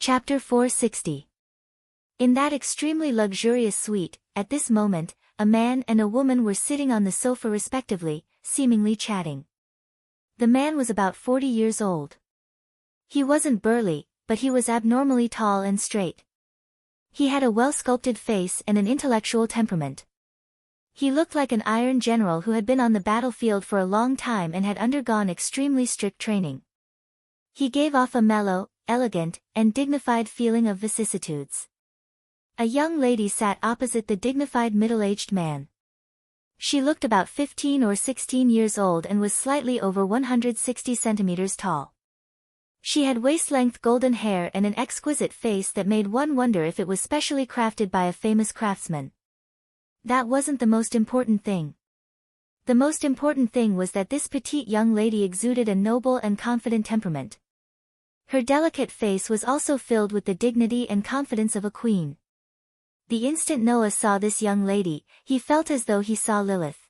Chapter 460. In that extremely luxurious suite, at this moment, a man and a woman were sitting on the sofa respectively, seemingly chatting. The man was about 40 years old. He wasn't burly, but he was abnormally tall and straight. He had a well-sculpted face and an intellectual temperament. He looked like an iron general who had been on the battlefield for a long time and had undergone extremely strict training. He gave off a mellow, elegant, and dignified feeling of vicissitudes. A young lady sat opposite the dignified middle-aged man. She looked about 15 or 16 years old and was slightly over 160 centimeters tall. She had waist-length golden hair and an exquisite face that made one wonder if it was specially crafted by a famous craftsman. That wasn't the most important thing. The most important thing was that this petite young lady exuded a noble and confident temperament. Her delicate face was also filled with the dignity and confidence of a queen. The instant Noah saw this young lady, he felt as though he saw Lilith.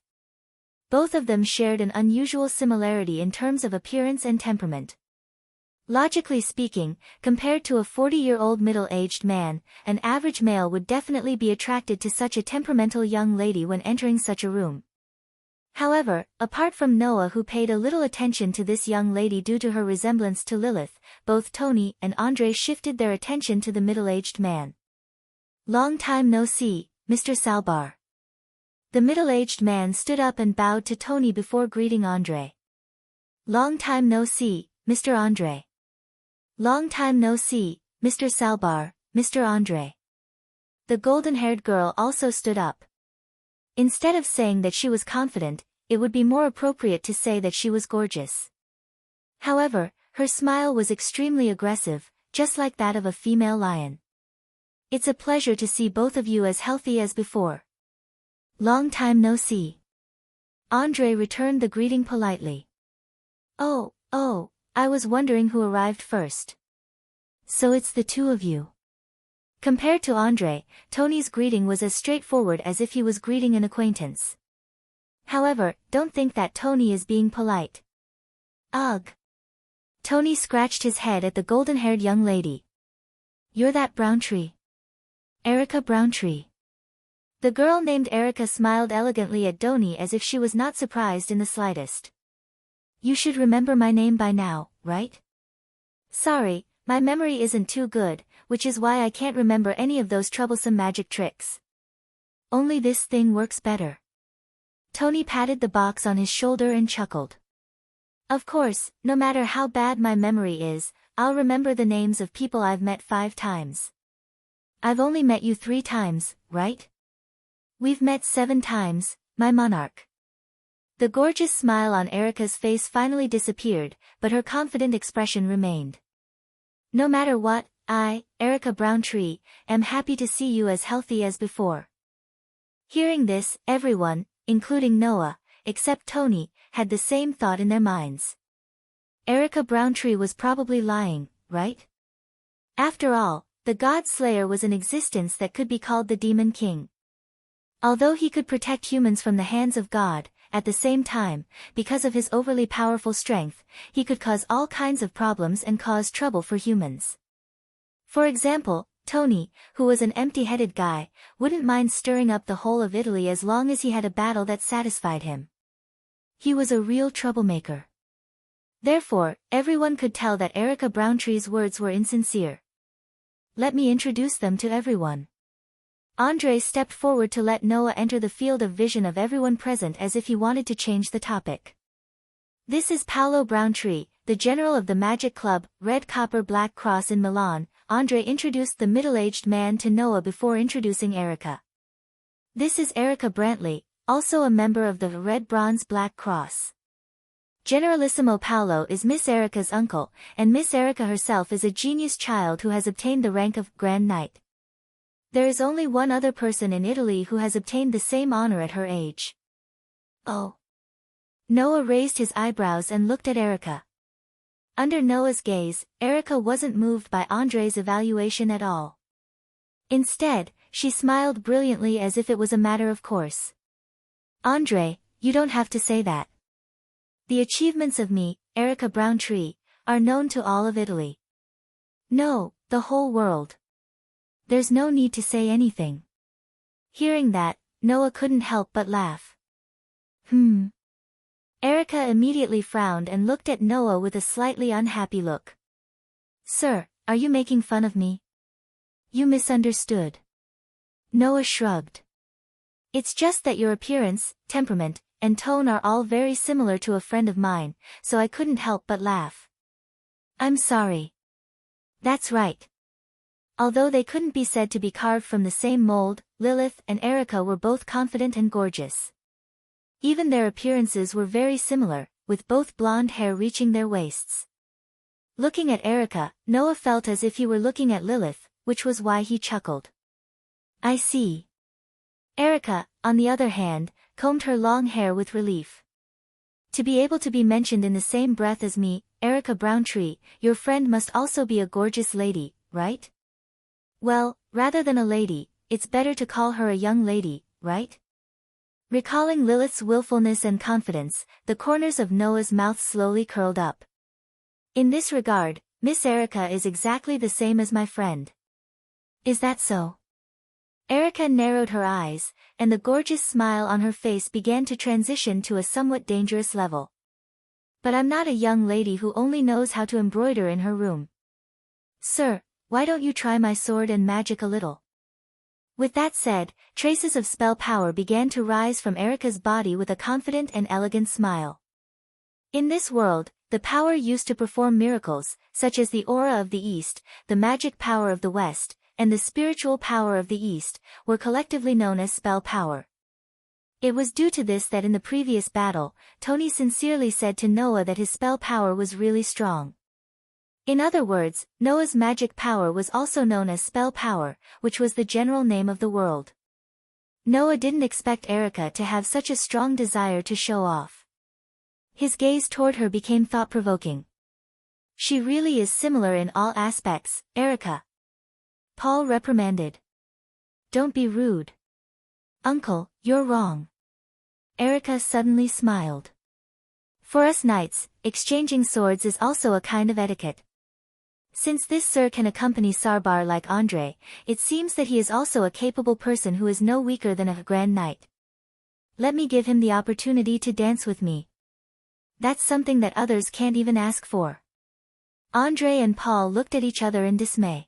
Both of them shared an unusual similarity in terms of appearance and temperament. Logically speaking, compared to a 40-year-old middle-aged man, an average male would definitely be attracted to such a temperamental young lady when entering such a room. However, apart from Noah, who paid a little attention to this young lady due to her resemblance to Lilith, both Tony and Andre shifted their attention to the middle-aged man. "Long time no see, Mr. Salbar." The middle-aged man stood up and bowed to Tony before greeting Andre. "Long time no see, Mr. Andre." "Long time no see, Mr. Salbar, Mr. Andre." The golden-haired girl also stood up. Instead of saying that she was confident, it would be more appropriate to say that she was gorgeous. However, her smile was extremely aggressive, just like that of a female lion. "It's a pleasure to see both of you as healthy as before." "Long time no see." Andre returned the greeting politely. Oh, I was wondering who arrived first." "So it's the two of you." Compared to Andre, Tony's greeting was as straightforward as if he was greeting an acquaintance. However, don't think that Tony is being polite. Ugh. Tony scratched his head at the golden-haired young lady. "You're that Browntree. Erica Browntree." The girl named Erica smiled elegantly at Tony as if she was not surprised in the slightest. "You should remember my name by now, right?" "Sorry, my memory isn't too good, which is why I can't remember any of those troublesome magic tricks. Only this thing works better." Tony patted the box on his shoulder and chuckled. "Of course, no matter how bad my memory is, I'll remember the names of people I've met 5 times. I've only met you 3 times, right? We've met 7 times, my monarch." The gorgeous smile on Erica's face finally disappeared, but her confident expression remained. "No matter what, I, Erica Browntree, am happy to see you as healthy as before." Hearing this, everyone, including Noah, except Tony, had the same thought in their minds. Erica Browntree was probably lying, right? After all, the God Slayer was an existence that could be called the Demon King. Although he could protect humans from the hands of God, at the same time, because of his overly powerful strength, he could cause all kinds of problems and cause trouble for humans. For example, Tony, who was an empty-headed guy, wouldn't mind stirring up the whole of Italy as long as he had a battle that satisfied him. He was a real troublemaker. Therefore, everyone could tell that Erica Browntree's words were insincere. "Let me introduce them to everyone." Andre stepped forward to let Noah enter the field of vision of everyone present as if he wanted to change the topic. "This is Paolo Browntree, the general of the Magic Club, Red Copper Black Cross in Milan." Andre introduced the middle-aged man to Noah before introducing Erica. "This is Erica Brantley, also a member of the Red Bronze Black Cross. Generalissimo Paolo is Miss Erica's uncle, and Miss Erica herself is a genius child who has obtained the rank of Grand Knight. There is only one other person in Italy who has obtained the same honor at her age." "Oh." Noah raised his eyebrows and looked at Erica. Under Noah's gaze, Erica wasn't moved by Andre's evaluation at all. Instead, she smiled brilliantly as if it was a matter of course. "Andre, you don't have to say that. The achievements of me, Erica Browntree, are known to all of Italy." "No, The whole world. There's no need to say anything. Hearing that, Noah couldn't help but laugh. Erica immediately frowned and looked at Noah with a slightly unhappy look. Sir, are you making fun of me? You misunderstood. Noah shrugged. It's just that your appearance, temperament, and tone are all very similar to a friend of mine, so I couldn't help but laugh. I'm sorry. That's right. Although they couldn't be said to be carved from the same mold, Lilith and Erica were both confident and gorgeous. Even their appearances were very similar, with both blonde hair reaching their waists. Looking at Erica, Noah felt as if he were looking at Lilith, which was why he chuckled. I see. Erica, on the other hand, combed her long hair with relief. To be able to be mentioned in the same breath as me, Erica Browntree, your friend must also be a gorgeous lady, right? Well, rather than a lady, it's better to call her a young lady, right? Recalling Lilith's willfulness and confidence, the corners of Noah's mouth slowly curled up. In this regard, Miss Erica is exactly the same as my friend. Is that so? Erica narrowed her eyes, and the gorgeous smile on her face began to transition to a somewhat dangerous level. But I'm not a young lady who only knows how to embroider in her room. Sir, why don't you try my sword and magic a little? With that said, traces of spell power began to rise from Erica's body with a confident and elegant smile. In this world, the power used to perform miracles, such as the aura of the East, the magic power of the West, and the spiritual power of the East, were collectively known as spell power. It was due to this that in the previous battle, Tony sincerely said to Noah that his spell power was really strong. In other words, Noah's magic power was also known as spell power, which was the general name of the world. Noah didn't expect Erica to have such a strong desire to show off. His gaze toward her became thought-provoking. She really is similar in all aspects, Erica. Paul reprimanded. Don't be rude. Uncle, you're wrong. Erica suddenly smiled. For us knights, exchanging swords is also a kind of etiquette. Since this sir can accompany Sarbar like Andre, it seems that he is also a capable person who is no weaker than a grand knight. Let me give him the opportunity to dance with me. That's something that others can't even ask for. Andre and Paul looked at each other in dismay.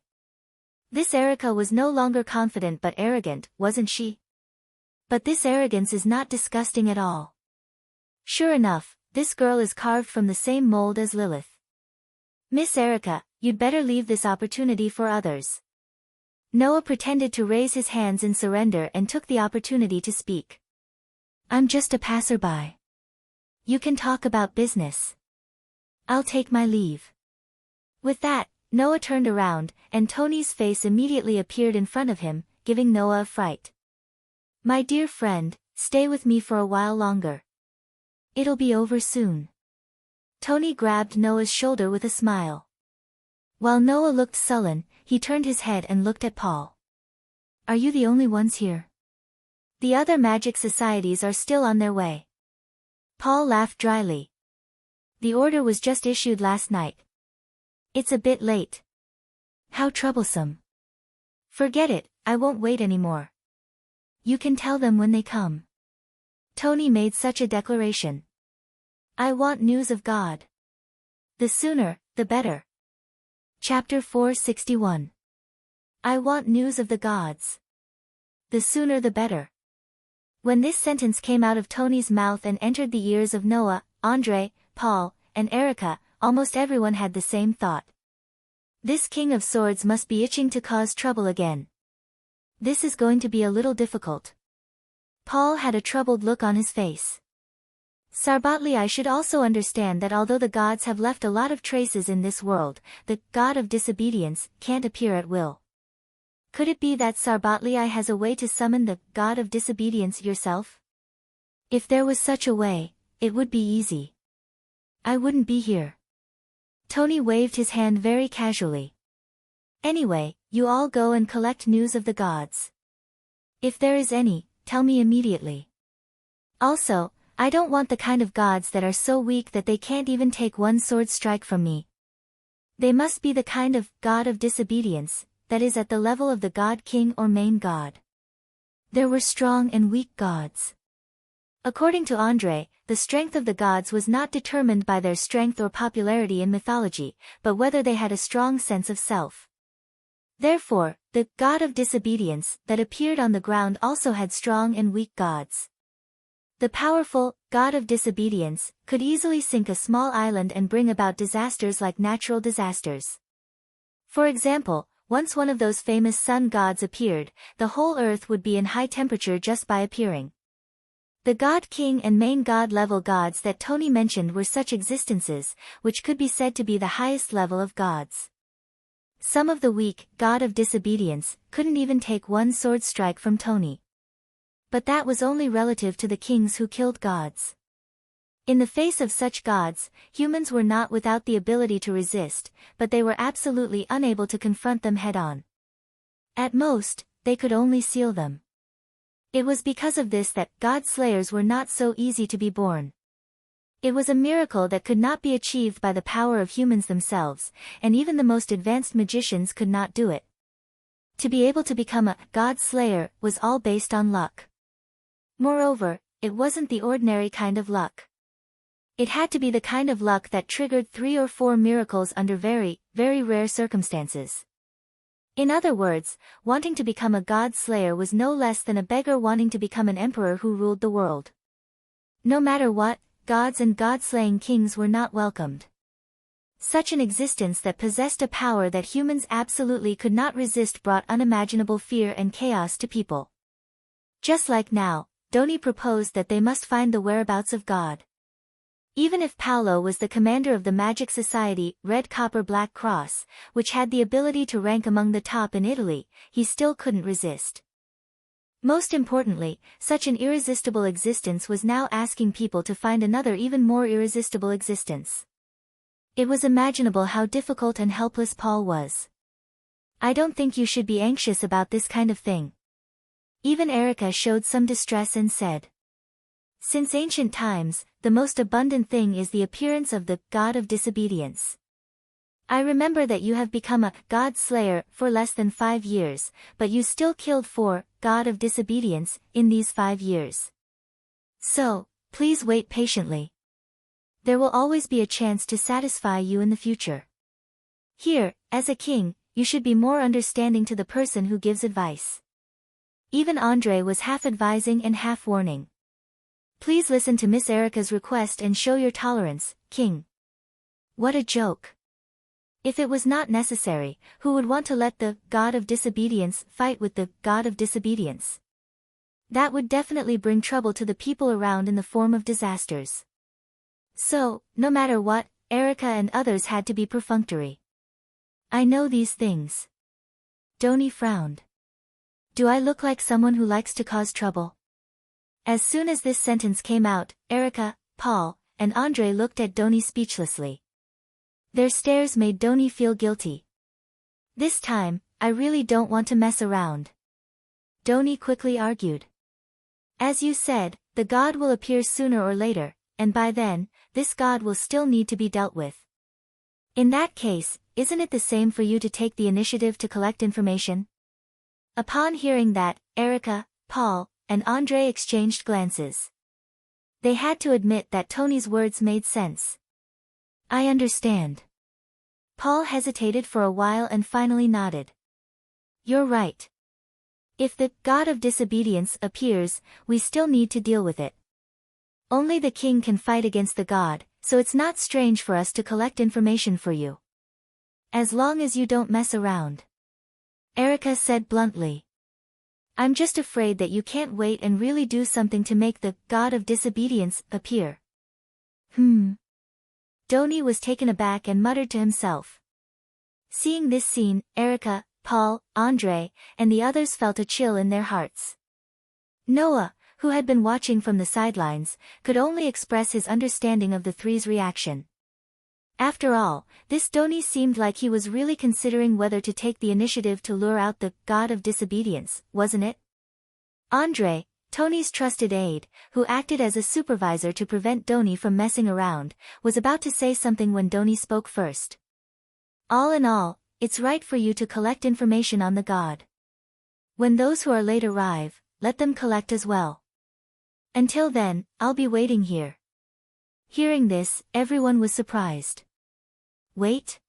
This Erica was no longer confident but arrogant, wasn't she? But this arrogance is not disgusting at all. Sure enough, this girl is carved from the same mold as Lilith. Miss Erica, you'd better leave this opportunity for others. Noah pretended to raise his hands in surrender and took the opportunity to speak. I'm just a passerby. You can talk about business. I'll take my leave. With that, Noah turned around, and Tony's face immediately appeared in front of him, giving Noah a fright. My dear friend, stay with me for a while longer. It'll be over soon. Tony grabbed Noah's shoulder with a smile. While Noah looked sullen, he turned his head and looked at Paul. Are you the only ones here? The other magic societies are still on their way. Paul laughed dryly. The order was just issued last night. It's a bit late. How troublesome. Forget it, I won't wait anymore. You can tell them when they come. Tony made such a declaration. I want news of God. The sooner, the better. Chapter 461. I want news of the gods. The sooner the better. When this sentence came out of Tony's mouth and entered the ears of Noah, Andre, Paul, and Erica, almost everyone had the same thought. This King of Swords must be itching to cause trouble again. This is going to be a little difficult. Paul had a troubled look on his face. Sarbatli, I should also understand that although the gods have left a lot of traces in this world, the god of disobedience can't appear at will. Could it be that Sarbatli has a way to summon the god of disobedience yourself? If there was such a way, it would be easy. I wouldn't be here. Tony waved his hand very casually. Anyway, you all go and collect news of the gods. If there is any, tell me immediately. Also, I don't want the kind of gods that are so weak that they can't even take one sword strike from me. They must be the kind of god of disobedience that is at the level of the god king or main god. There were strong and weak gods. According to Andre, the strength of the gods was not determined by their strength or popularity in mythology, but whether they had a strong sense of self. Therefore, the god of disobedience that appeared on the ground also had strong and weak gods. The powerful god of disobedience could easily sink a small island and bring about disasters like natural disasters. For example, once one of those famous sun gods appeared, the whole earth would be in high temperature just by appearing. The god king and main god level gods that Tony mentioned were such existences, which could be said to be the highest level of gods. Some of the weak god of disobedience couldn't even take one sword strike from Tony. But that was only relative to the kings who killed gods. In the face of such gods, humans were not without the ability to resist, but they were absolutely unable to confront them head-on. At most, they could only seal them. It was because of this that god slayers were not so easy to be born. It was a miracle that could not be achieved by the power of humans themselves, and even the most advanced magicians could not do it. To be able to become a god slayer was all based on luck. Moreover, it wasn't the ordinary kind of luck. It had to be the kind of luck that triggered 3 or 4 miracles under very, very rare circumstances. In other words, wanting to become a god slayer was no less than a beggar wanting to become an emperor who ruled the world. No matter what, gods and god-slaying kings were not welcomed. Such an existence that possessed a power that humans absolutely could not resist brought unimaginable fear and chaos to people. Just like now, Doni proposed that they must find the whereabouts of God. Even if Paolo was the commander of the Magic Society Red Copper Black Cross, which had the ability to rank among the top in Italy, he still couldn't resist. Most importantly, such an irresistible existence was now asking people to find another even more irresistible existence. It was imaginable how difficult and helpless Paul was. I don't think you should be anxious about this kind of thing. Even Erica showed some distress and said, since ancient times, the most abundant thing is the appearance of the god of disobedience. I remember that you have become a god slayer for less than 5 years, but you still killed 4 god of disobedience in these 5 years. So, please wait patiently. There will always be a chance to satisfy you in the future. Here, as a king, you should be more understanding to the person who gives advice. Even Andre was half advising and half warning. Please listen to Miss Erica's request and show your tolerance, King. What a joke. If it was not necessary, who would want to let the god of disobedience fight with the god of disobedience? That would definitely bring trouble to the people around in the form of disasters. So, no matter what, Erica and others had to be perfunctory. I know these things. Doni frowned. Do I look like someone who likes to cause trouble? As soon as this sentence came out, Erica, Paul, and Andre looked at Doni speechlessly. Their stares made Doni feel guilty. This time, I really don't want to mess around. Doni quickly argued. As you said, the god will appear sooner or later, and by then, this god will still need to be dealt with. In that case, isn't it the same for you to take the initiative to collect information? Upon hearing that, Erica, Paul, and Andre exchanged glances. They had to admit that Tony's words made sense. I understand. Paul hesitated for a while and finally nodded. You're right. If the god of disobedience appears, we still need to deal with it. Only the king can fight against the god, so it's not strange for us to collect information for you. As long as you don't mess around. Erica said bluntly. I'm just afraid that you can't wait and really do something to make the god of disobedience appear. Doni was taken aback and muttered to himself. Seeing this scene, Erica, Paul, Andre, and the others felt a chill in their hearts. Noah, who had been watching from the sidelines, could only express his understanding of the three's reaction. After all, this Doni seemed like he was really considering whether to take the initiative to lure out the god of disobedience, wasn't it? Andre, Tony's trusted aide, who acted as a supervisor to prevent Doni from messing around, was about to say something when Doni spoke first. All in all, it's right for you to collect information on the god. When those who are late arrive, let them collect as well. Until then, I'll be waiting here. Hearing this, everyone was surprised. Wait?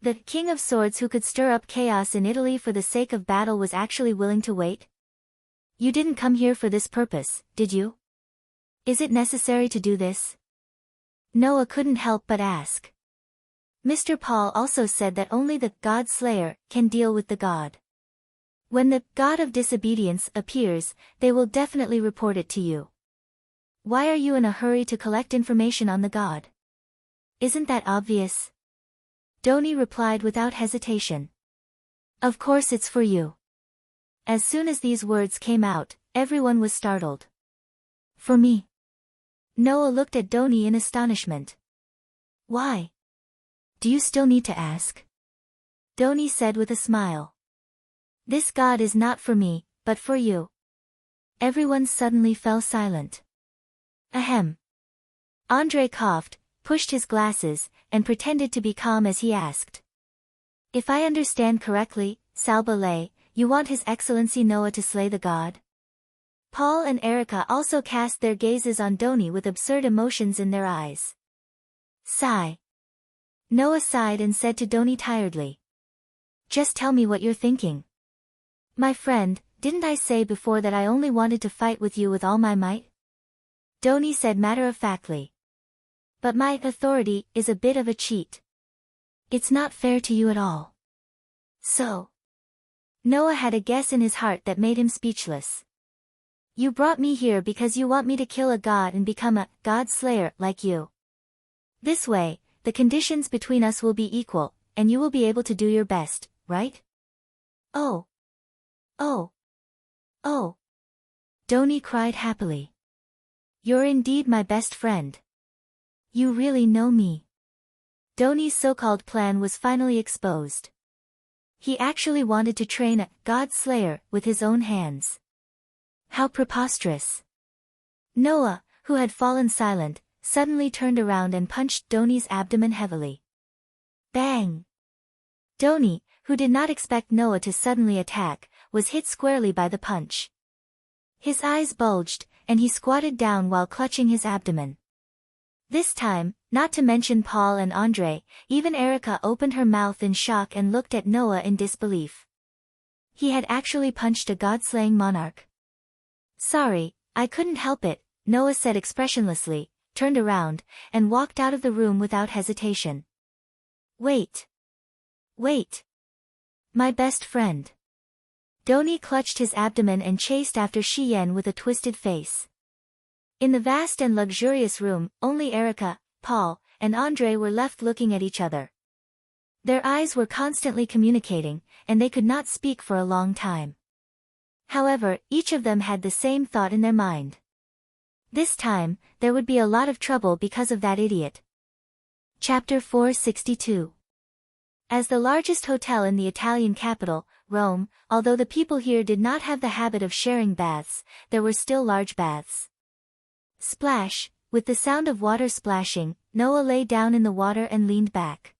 The King of Swords who could stir up chaos in Italy for the sake of battle was actually willing to wait? You didn't come here for this purpose, did you? Is it necessary to do this? Noah couldn't help but ask. Mr. Paul also said that only the God Slayer can deal with the god. When the god of disobedience appears, they will definitely report it to you. Why are you in a hurry to collect information on the god? Isn't that obvious? Doni replied without hesitation. Of course it's for you. As soon as these words came out, everyone was startled. For me? Noah looked at Doni in astonishment. Why? Do you still need to ask? Doni said with a smile. This god is not for me, but for you. Everyone suddenly fell silent. Ahem. Andre coughed, pushed his glasses, and pretended to be calm as he asked. If I understand correctly, Salbalay, you want His Excellency Noah to slay the god? Paul and Erica also cast their gazes on Doni with absurd emotions in their eyes. Sigh. Noah sighed and said to Doni tiredly. Just tell me what you're thinking. My friend, didn't I say before that I only wanted to fight with you with all my might? Doni said matter-of-factly. But my authority is a bit of a cheat. It's not fair to you at all. So? Noah had a guess in his heart that made him speechless. You brought me here because you want me to kill a god and become a god slayer like you. This way, the conditions between us will be equal, and you will be able to do your best, right? Oh. Oh. Oh. Doni cried happily. You're indeed my best friend. You really know me. Doni's so-called plan was finally exposed. He actually wanted to train a god slayer with his own hands. How preposterous. Noah, who had fallen silent, suddenly turned around and punched Doni's abdomen heavily. Bang! Doni, who did not expect Noah to suddenly attack, was hit squarely by the punch. His eyes bulged, and he squatted down while clutching his abdomen. This time, not to mention Paul and Andre, even Erica opened her mouth in shock and looked at Noah in disbelief. He had actually punched a god-slaying monarch. Sorry, I couldn't help it, Noah said expressionlessly, turned around, and walked out of the room without hesitation. Wait. Wait. My best friend. Doni clutched his abdomen and chased after Shiyen with a twisted face. In the vast and luxurious room, only Erica, Paul, and Andre were left looking at each other. Their eyes were constantly communicating, and they could not speak for a long time. However, each of them had the same thought in their mind. This time, there would be a lot of trouble because of that idiot. Chapter 462. As the largest hotel in the Italian capital, Rome, although the people here did not have the habit of sharing baths, there were still large baths. Splash, with the sound of water splashing, Noah lay down in the water and leaned back.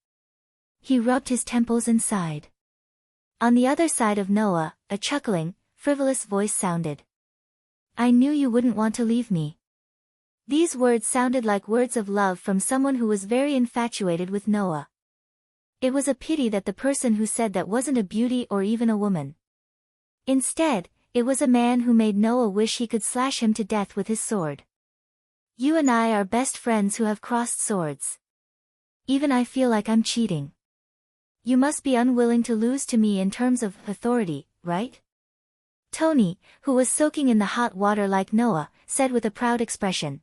He rubbed his temples and sighed. On the other side of Noah, a chuckling, frivolous voice sounded. I knew you wouldn't want to leave me. These words sounded like words of love from someone who was very infatuated with Noah. It was a pity that the person who said that wasn't a beauty or even a woman. Instead, it was a man who made Noah wish he could slash him to death with his sword. You and I are best friends who have crossed swords. Even I feel like I'm cheating. You must be unwilling to lose to me in terms of authority, right? Tony, who was soaking in the hot water like Noah, said with a proud expression.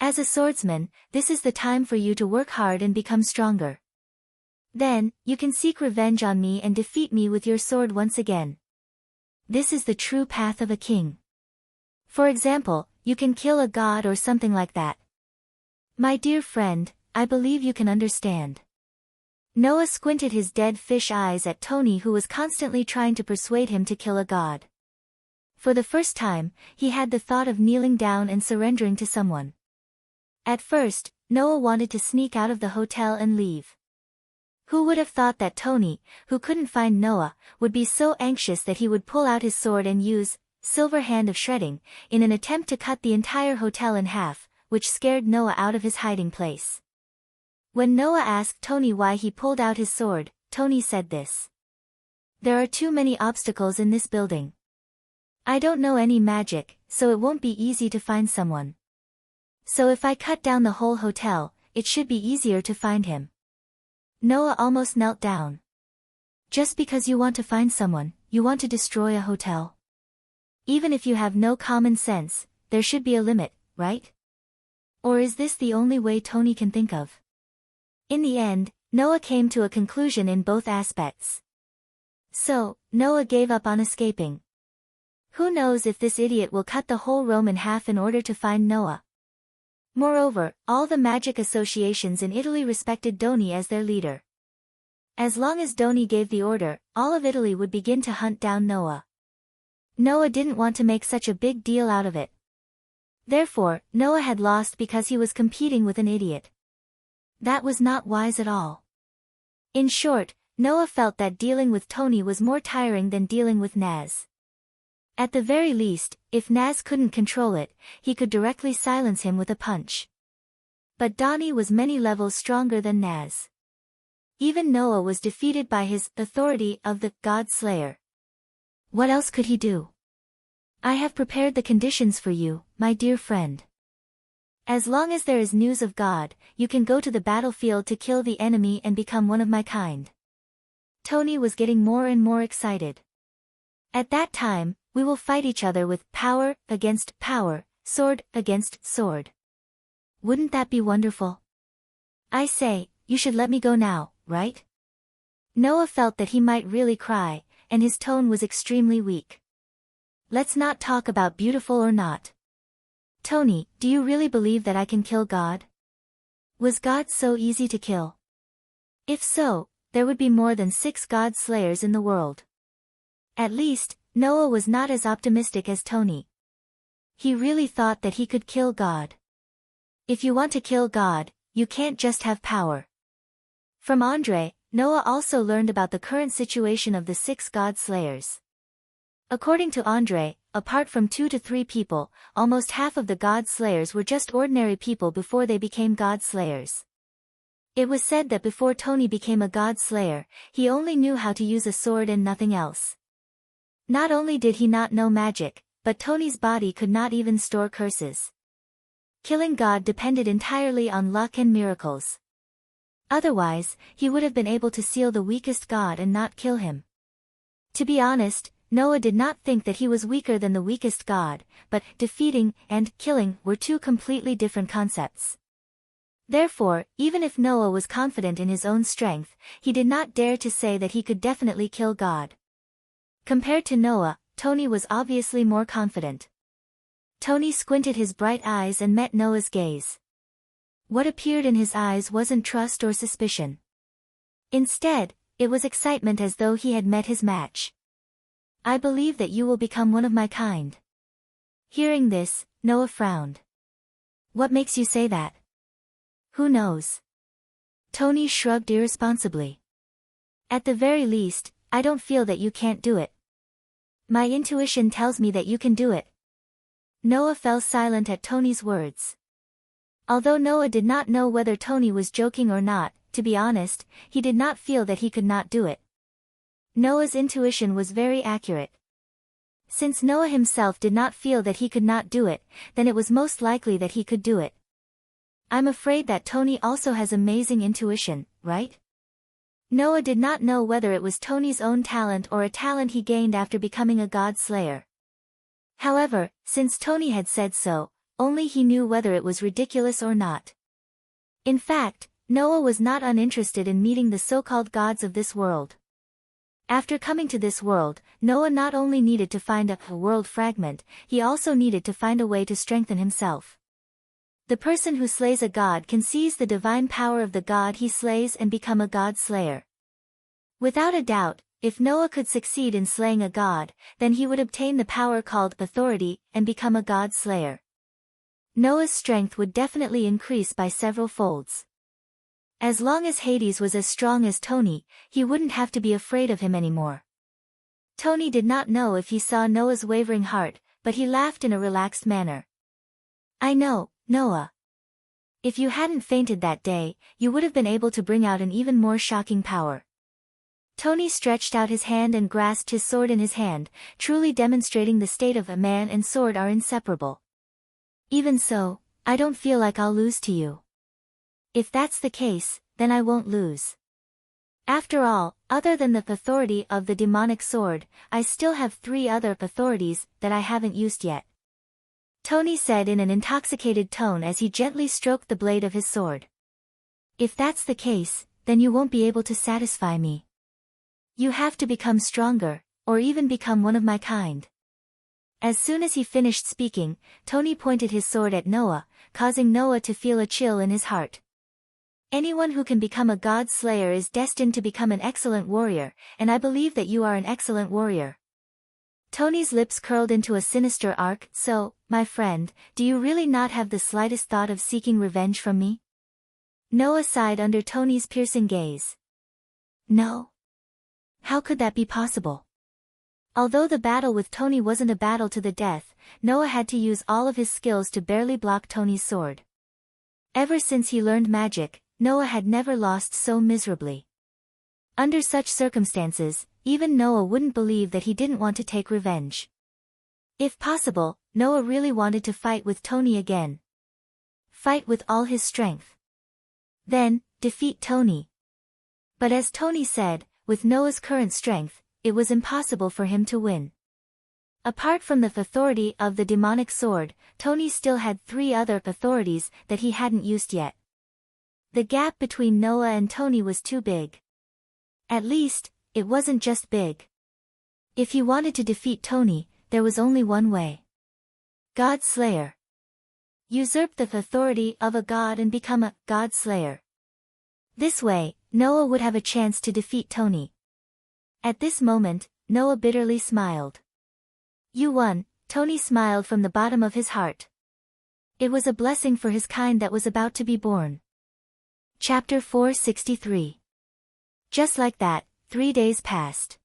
As a swordsman, this is the time for you to work hard and become stronger. Then, you can seek revenge on me and defeat me with your sword once again. This is the true path of a king. For example, you can kill a god or something like that. My dear friend, I believe you can understand. Noah squinted his dead fish eyes at Tony, who was constantly trying to persuade him to kill a god. For the first time, he had the thought of kneeling down and surrendering to someone. At first, Noah wanted to sneak out of the hotel and leave. Who would have thought that Tony, who couldn't find Noah, would be so anxious that he would pull out his sword and use silver hand of shredding in an attempt to cut the entire hotel in half, which scared Noah out of his hiding place. When Noah asked Tony why he pulled out his sword, Tony said this: "There are too many obstacles in this building. I don't know any magic, so it won't be easy to find someone. So if I cut down the whole hotel, it should be easier to find him." Noah almost knelt down. Just because you want to find someone, you want to destroy a hotel? Even if you have no common sense, there should be a limit, right? Or is this the only way Tony can think of? In the end, Noah came to a conclusion in both aspects. So, Noah gave up on escaping. Who knows if this idiot will cut the whole Rome in half in order to find Noah? Moreover, all the magic associations in Italy respected Doni as their leader. As long as Doni gave the order, all of Italy would begin to hunt down Noah. Noah didn't want to make such a big deal out of it. Therefore, Noah had lost because he was competing with an idiot. That was not wise at all. In short, Noah felt that dealing with Tony was more tiring than dealing with Naz. At the very least, if Naz couldn't control it, he could directly silence him with a punch. But Doni was many levels stronger than Naz. Even Noah was defeated by his authority of the God Slayer. What else could he do? I have prepared the conditions for you, my dear friend. As long as there is news of God, you can go to the battlefield to kill the enemy and become one of my kind. Tony was getting more and more excited. At that time, we will fight each other with power against power, sword against sword. Wouldn't that be wonderful? I say, you should let me go now, right? Noah felt that he might really cry, and his tone was extremely weak. Let's not talk about beautiful or not. Tony, do you really believe that I can kill God? Was God so easy to kill? If so, there would be more than 6 God Slayers in the world. At least, Noah was not as optimistic as Tony. He really thought that he could kill God. If you want to kill God, you can't just have power. From Andre, Noah also learned about the current situation of the 6 God Slayers. According to Andre, apart from 2 to 3 people, almost half of the God Slayers were just ordinary people before they became God Slayers. It was said that before Tony became a God Slayer, he only knew how to use a sword and nothing else. Not only did he not know magic, but Tony's body could not even store curses. Killing God depended entirely on luck and miracles. Otherwise, he would have been able to seal the weakest god and not kill him. To be honest, Noah did not think that he was weaker than the weakest god, but defeating and killing were 2 completely different concepts. Therefore, even if Noah was confident in his own strength, he did not dare to say that he could definitely kill God. Compared to Noah, Tony was obviously more confident. Tony squinted his bright eyes and met Noah's gaze. What appeared in his eyes wasn't trust or suspicion. Instead, it was excitement, as though he had met his match. I believe that you will become one of my kind. Hearing this, Noah frowned. What makes you say that? Who knows? Tony shrugged irresponsibly. At the very least, I don't feel that you can't do it. My intuition tells me that you can do it. Noah fell silent at Tony's words. Although Noah did not know whether Tony was joking or not, to be honest, he did not feel that he could not do it. Noah's intuition was very accurate. Since Noah himself did not feel that he could not do it, then it was most likely that he could do it. I'm afraid that Tony also has amazing intuition, right? Noah did not know whether it was Tony's own talent or a talent he gained after becoming a God Slayer. However, since Tony had said so, only he knew whether it was ridiculous or not. In fact, Noah was not uninterested in meeting the so-called gods of this world. After coming to this world, Noah not only needed to find a world fragment, he also needed to find a way to strengthen himself. The person who slays a god can seize the divine power of the god he slays and become a God Slayer. Without a doubt, if Noah could succeed in slaying a god, then he would obtain the power called authority and become a God Slayer. Noah's strength would definitely increase by several folds. As long as Hades was as strong as Tony, he wouldn't have to be afraid of him anymore. Tony did not know if he saw Noah's wavering heart, but he laughed in a relaxed manner. I know, Noah. If you hadn't fainted that day, you would have been able to bring out an even more shocking power. Tony stretched out his hand and grasped his sword in his hand, truly demonstrating the state of a man and sword are inseparable. Even so, I don't feel like I'll lose to you. If that's the case, then I won't lose. After all, other than the authority of the demonic sword, I still have 3 other authorities that I haven't used yet. Tony said in an intoxicated tone as he gently stroked the blade of his sword. If that's the case, then you won't be able to satisfy me. You have to become stronger, or even become one of my kind. As soon as he finished speaking, Tony pointed his sword at Noah, causing Noah to feel a chill in his heart. Anyone who can become a god slayer is destined to become an excellent warrior, and I believe that you are an excellent warrior. Tony's lips curled into a sinister arc. So, my friend, do you really not have the slightest thought of seeking revenge from me? Noah sighed under Tony's piercing gaze. No. How could that be possible? Although the battle with Tony wasn't a battle to the death, Noah had to use all of his skills to barely block Tony's sword. Ever since he learned magic, Noah had never lost so miserably. Under such circumstances, even Noah wouldn't believe that he didn't want to take revenge. If possible, Noah really wanted to fight with Tony again. Fight with all his strength. Then, defeat Tony. But as Tony said, with Noah's current strength, it was impossible for him to win. Apart from the authority of the demonic sword, Tony still had 3 other authorities that he hadn't used yet. The gap between Noah and Tony was too big. At least, it wasn't just big. If he wanted to defeat Tony, there was only one way. God Slayer. Usurp the authority of a god and become a god slayer. This way, Noah would have a chance to defeat Tony. At this moment, Noah bitterly smiled. You won, Tony smiled from the bottom of his heart. It was a blessing for his kind that was about to be born. Chapter 463. Just like that, 3 days passed.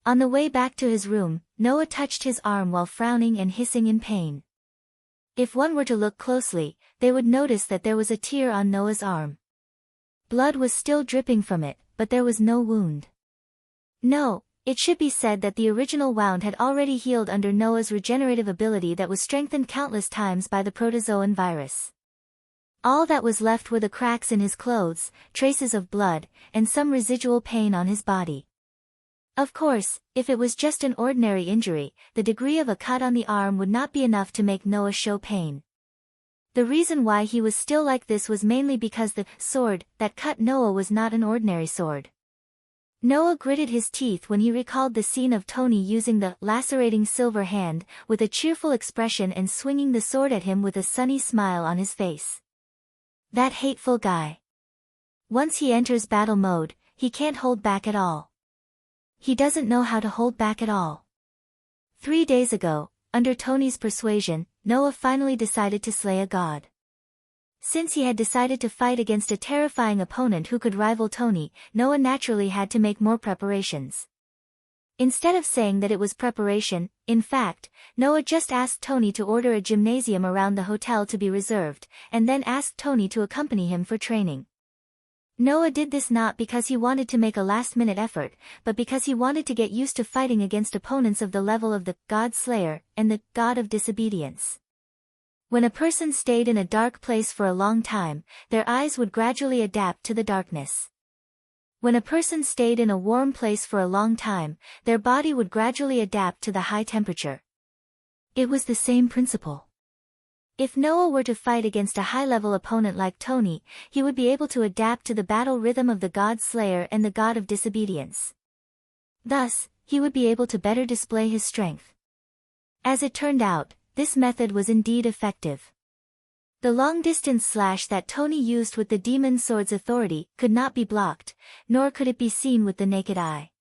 On the way back to his room, Noah touched his arm while frowning and hissing in pain. If one were to look closely, they would notice that there was a tear on Noah's arm. Blood was still dripping from it, but there was no wound. No, it should be said that the original wound had already healed under Noah's regenerative ability that was strengthened countless times by the protozoan virus. All that was left were the cracks in his clothes, traces of blood, and some residual pain on his body. Of course, if it was just an ordinary injury, the degree of a cut on the arm would not be enough to make Noah show pain. The reason why he was still like this was mainly because the sword that cut Noah was not an ordinary sword. Noah gritted his teeth when he recalled the scene of Tony using the lacerating silver hand with a cheerful expression and swinging the sword at him with a sunny smile on his face. That hateful guy. Once he enters battle mode, he can't hold back at all. He doesn't know how to hold back at all. 3 days ago, under Tony's persuasion, Noah finally decided to slay a god. Since he had decided to fight against a terrifying opponent who could rival Tony, Noah naturally had to make more preparations. Instead of saying that it was preparation, in fact, Noah just asked Tony to order a gymnasium around the hotel to be reserved, and then asked Tony to accompany him for training. Noah did this not because he wanted to make a last-minute effort, but because he wanted to get used to fighting against opponents of the level of the God Slayer and the God of Disobedience. When a person stayed in a dark place for a long time, their eyes would gradually adapt to the darkness. When a person stayed in a warm place for a long time, their body would gradually adapt to the high temperature. It was the same principle. If Noah were to fight against a high-level opponent like Tony, he would be able to adapt to the battle rhythm of the God Slayer and the God of Disobedience. Thus, he would be able to better display his strength. As it turned out, this method was indeed effective. The long-distance slash that Tony used with the demon sword's authority could not be blocked, nor could it be seen with the naked eye.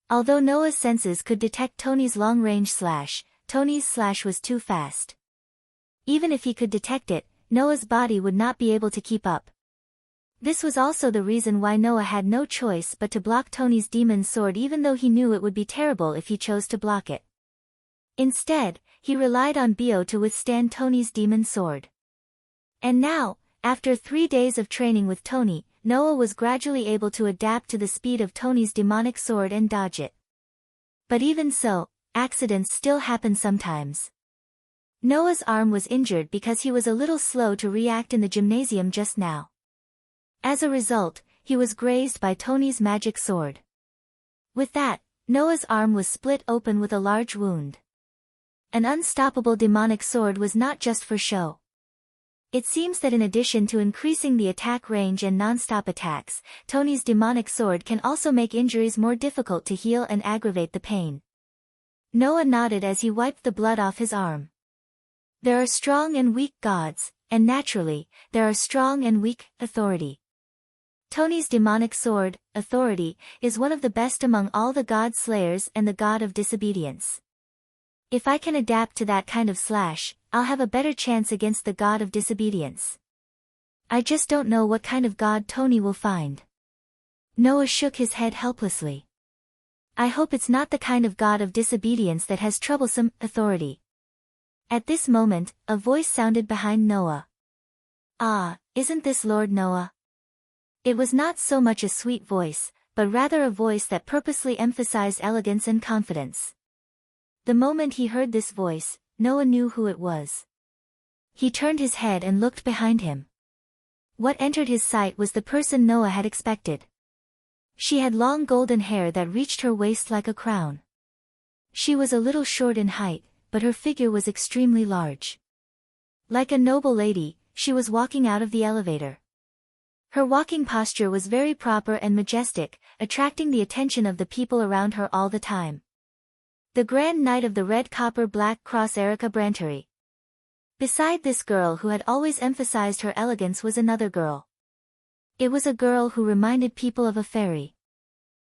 Although Noah's senses could detect Tony's long-range slash, Tony's slash was too fast. Even if he could detect it, Noah's body would not be able to keep up. This was also the reason why Noah had no choice but to block Tony's demon sword, even though he knew it would be terrible if he chose to block it. Instead, he relied on Bio to withstand Tony's demon sword. And now, after 3 days of training with Tony, Noah was gradually able to adapt to the speed of Tony's demonic sword and dodge it. But even so, accidents still happen sometimes. Noah's arm was injured because he was a little slow to react in the gymnasium just now. As a result, he was grazed by Tony's magic sword. With that, Noah's arm was split open with a large wound. An unstoppable demonic sword was not just for show. It seems that in addition to increasing the attack range and non-stop attacks, Tony's demonic sword can also make injuries more difficult to heal and aggravate the pain. Noah nodded as he wiped the blood off his arm. There are strong and weak gods, and naturally, there are strong and weak authority. Tony's demonic sword, authority, is one of the best among all the god slayers and the god of disobedience. If I can adapt to that kind of slash, I'll have a better chance against the god of disobedience. I just don't know what kind of god Tony will find. Noah shook his head helplessly. I hope it's not the kind of god of disobedience that has troublesome authority. At this moment, a voice sounded behind Noah. Ah, isn't this Lord Noah? It was not so much a sweet voice, but rather a voice that purposely emphasized elegance and confidence. The moment he heard this voice, Noah knew who it was. He turned his head and looked behind him. What entered his sight was the person Noah had expected. She had long golden hair that reached her waist like a crown. She was a little short in height, but her figure was extremely large. Like a noble lady, she was walking out of the elevator. Her walking posture was very proper and majestic, attracting the attention of the people around her all the time. The Grand Knight of the Red Copper Black Cross, Erica Brantery. Beside this girl who had always emphasized her elegance was another girl. It was a girl who reminded people of a fairy.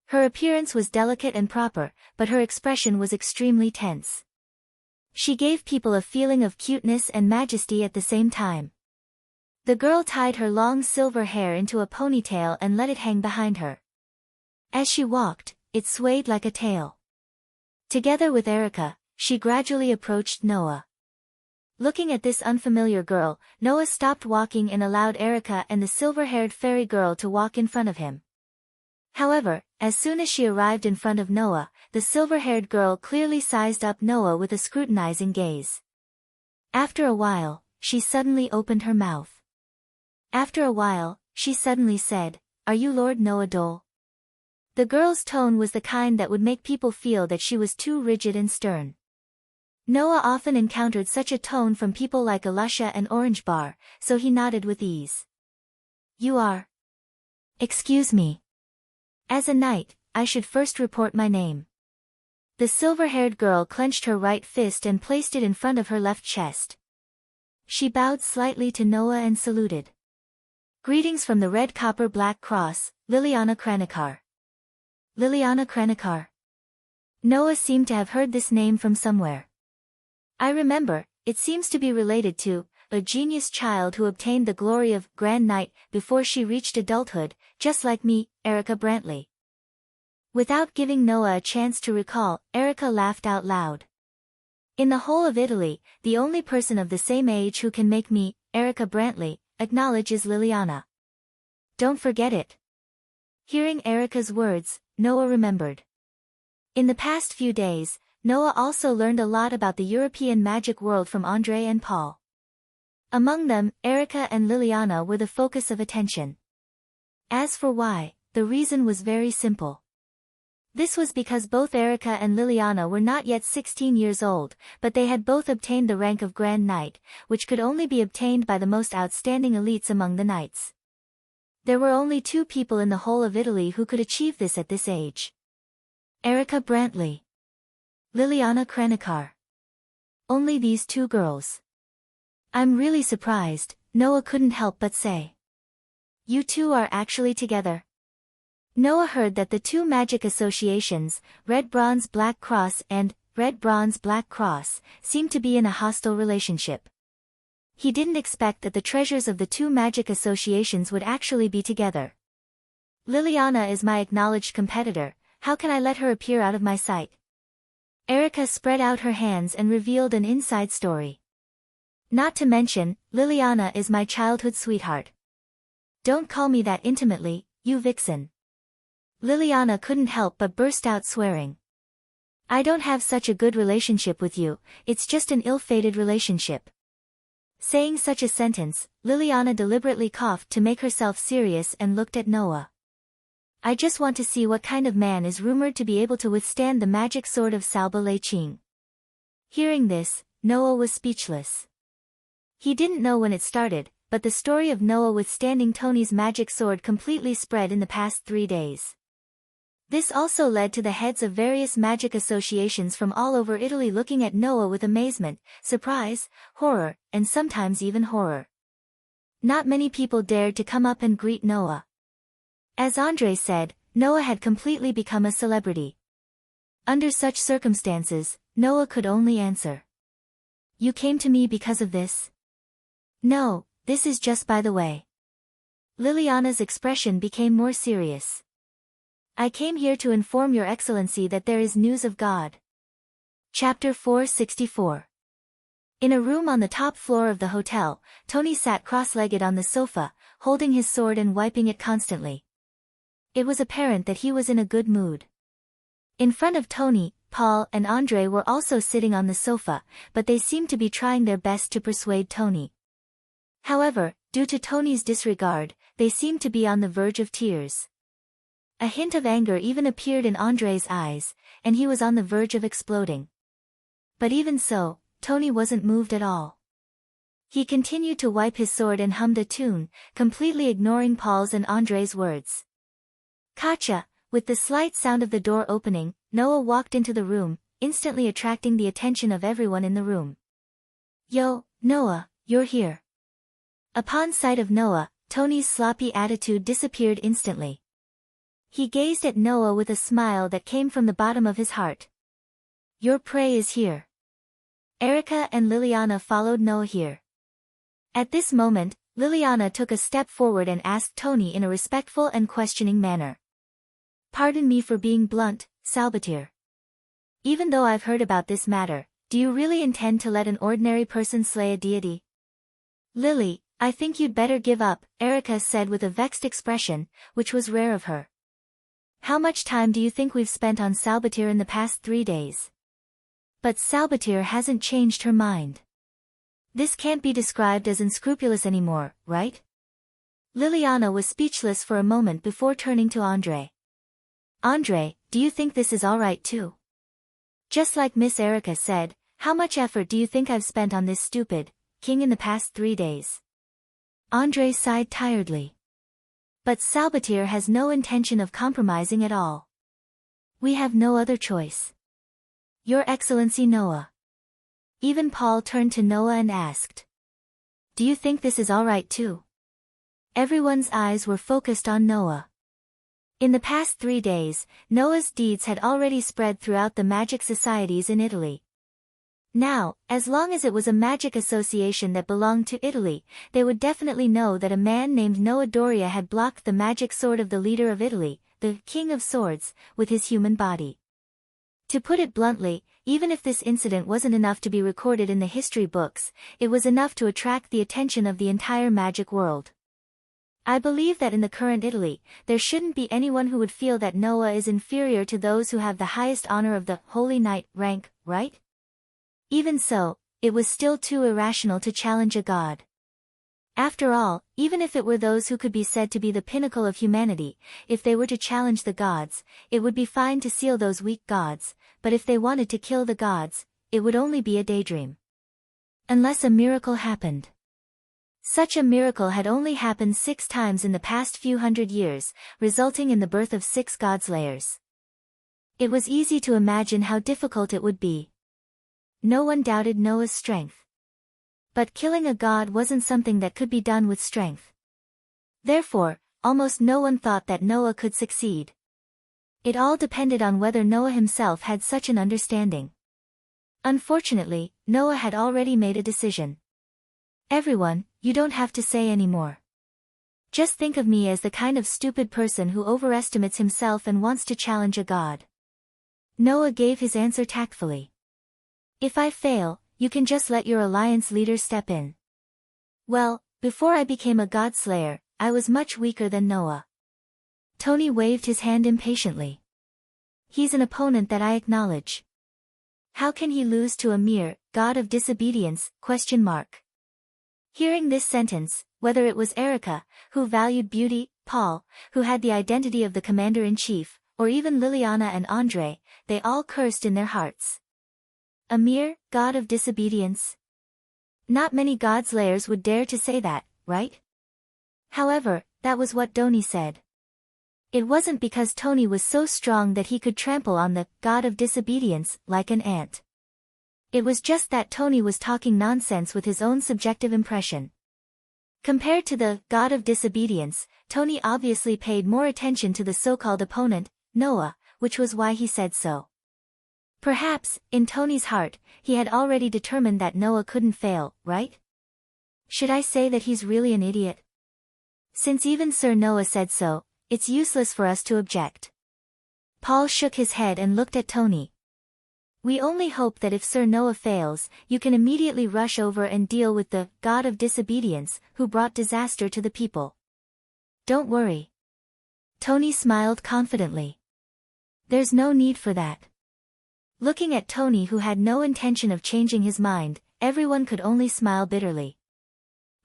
Her appearance was delicate and proper, but her expression was extremely tense. She gave people a feeling of cuteness and majesty at the same time. The girl tied her long silver hair into a ponytail and let it hang behind her. As she walked, it swayed like a tail. Together with Erica, she gradually approached Noah. Looking at this unfamiliar girl, Noah stopped walking and allowed Erica and the silver-haired fairy girl to walk in front of him. However, as soon as she arrived in front of Noah, the silver-haired girl clearly sized up Noah with a scrutinizing gaze. After a while, she suddenly opened her mouth. After a while, she suddenly said, "Are you Lord Noah Dole?" The girl's tone was the kind that would make people feel that she was too rigid and stern. Noah often encountered such a tone from people like Elisha and Orange Bar, so he nodded with ease. "You are?" "Excuse me. As a knight, I should first report my name." The silver-haired girl clenched her right fist and placed it in front of her left chest. She bowed slightly to Noah and saluted. "Greetings from the Red Copper Black Cross, Liliana Kranikar." Liliana Kranikar. Noah seemed to have heard this name from somewhere. "I remember, it seems to be related to a genius child who obtained the glory of Grand Knight before she reached adulthood, just like me, Erica Brantley." Without giving Noah a chance to recall, Erica laughed out loud. "In the whole of Italy, the only person of the same age who can make me, Erica Brantley, acknowledge is Liliana. Don't forget it." Hearing Erica's words, Noah remembered. In the past few days, Noah also learned a lot about the European magic world from André and Paul. Among them, Erica and Liliana were the focus of attention. As for why, the reason was very simple. This was because both Erica and Liliana were not yet 16 years old, but they had both obtained the rank of Grand Knight, which could only be obtained by the most outstanding elites among the knights. There were only 2 people in the whole of Italy who could achieve this at this age. Erica Brantley. Liliana Kranikar. Only these 2 girls. "I'm really surprised," Noah couldn't help but say. "You 2 are actually together?" Noah heard that the 2 magic associations, Red Bronze Black Cross and Red Bronze Black Cross, seemed to be in a hostile relationship. He didn't expect that the treasures of the two magic associations would actually be together. Liliana is my acknowledged competitor, how can I let her appear out of my sight? Erica spread out her hands and revealed an inside story. Not to mention, Liliana is my childhood sweetheart. Don't call me that intimately, you vixen. Liliana couldn't help but burst out swearing. I don't have such a good relationship with you, it's just an ill-fated relationship. Saying such a sentence, Liliana deliberately coughed to make herself serious and looked at Noah. I just want to see what kind of man is rumored to be able to withstand the magic sword of Salba Leiching. Hearing this, Noah was speechless. He didn't know when it started, but the story of Noah withstanding Tony's magic sword completely spread in the past 3 days. This also led to the heads of various magic associations from all over Italy looking at Noah with amazement, surprise, horror, and sometimes even horror. Not many people dared to come up and greet Noah. As Andre said, Noah had completely become a celebrity. Under such circumstances, Noah could only answer. You came to me because of this? No, this is just by the way. Liliana's expression became more serious. I came here to inform your excellency that there is news of God. Chapter 464. In a room on the top floor of the hotel, Tony sat cross-legged on the sofa, holding his sword and wiping it constantly. It was apparent that he was in a good mood. In front of Tony, Paul and Andre were also sitting on the sofa, but they seemed to be trying their best to persuade Tony. However, due to Tony's disregard, they seemed to be on the verge of tears. A hint of anger even appeared in Andre's eyes, and he was on the verge of exploding. But even so, Tony wasn't moved at all. He continued to wipe his sword and hummed a tune, completely ignoring Paul's and Andre's words. Katja, with the slight sound of the door opening, Noah walked into the room, instantly attracting the attention of everyone in the room. Yo, Noah, you're here. Upon sight of Noah, Tony's sloppy attitude disappeared instantly. He gazed at Noah with a smile that came from the bottom of his heart. Your prey is here. Erica and Liliana followed Noah here. At this moment, Liliana took a step forward and asked Tony in a respectful and questioning manner. Pardon me for being blunt, Salvatore. Even though I've heard about this matter, do you really intend to let an ordinary person slay a deity? Lily, I think you'd better give up, Erica said with a vexed expression, which was rare of her. How much time do you think we've spent on Salvatore in the past 3 days? But Salvatore hasn't changed her mind. This can't be described as unscrupulous anymore, right? Liliana was speechless for a moment before turning to Andre. Andre, do you think this is alright too? Just like Miss Erica said, how much effort do you think I've spent on this stupid king in the past 3 days? Andre sighed tiredly. But Salvatore has no intention of compromising at all. We have no other choice. Your Excellency Noah. Even Paul turned to Noah and asked. Do you think this is alright too? Everyone's eyes were focused on Noah. In the past 3 days, Noah's deeds had already spread throughout the magic societies in Italy. Now, as long as it was a magic association that belonged to Italy, they would definitely know that a man named Noah Doria had blocked the magic sword of the leader of Italy, the King of Swords, with his human body. To put it bluntly, even if this incident wasn't enough to be recorded in the history books, it was enough to attract the attention of the entire magic world. I believe that in the current Italy, there shouldn't be anyone who would feel that Noah is inferior to those who have the highest honor of the Holy Knight rank, right? Even so, it was still too irrational to challenge a god. After all, even if it were those who could be said to be the pinnacle of humanity, if they were to challenge the gods, it would be fine to seal those weak gods, but if they wanted to kill the gods, it would only be a daydream. Unless a miracle happened. Such a miracle had only happened 6 times in the past few hundred years, resulting in the birth of 6 god-slayers. It was easy to imagine how difficult it would be. No one doubted Noah's strength. But killing a god wasn't something that could be done with strength. Therefore, almost no one thought that Noah could succeed. It all depended on whether Noah himself had such an understanding. Unfortunately, Noah had already made a decision. Everyone, you don't have to say any more. Just think of me as the kind of stupid person who overestimates himself and wants to challenge a god. Noah gave his answer tactfully. If I fail, you can just let your alliance leader step in. Well, before I became a god slayer, I was much weaker than Noah. Tony waved his hand impatiently. He's an opponent that I acknowledge. How can he lose to a mere god of disobedience? ? Hearing this sentence, whether it was Erica, who valued beauty, Paul, who had the identity of the commander-in-chief, or even Liliana and Andre, they all cursed in their hearts. A mere god of disobedience? Not many godslayers would dare to say that, right? However, that was what Donnie said. It wasn't because Tony was so strong that he could trample on the god of disobedience like an ant. It was just that Tony was talking nonsense with his own subjective impression. Compared to the god of disobedience, Tony obviously paid more attention to the so-called opponent, Noah, which was why he said so. Perhaps, in Tony's heart, he had already determined that Noah couldn't fail, right? Should I say that he's really an idiot? Since even Sir Noah said so, it's useless for us to object. Paul shook his head and looked at Tony. We only hope that if Sir Noah fails, you can immediately rush over and deal with the god of disobedience, who brought disaster to the people. Don't worry. Tony smiled confidently. There's no need for that. Looking at Tony, who had no intention of changing his mind, everyone could only smile bitterly.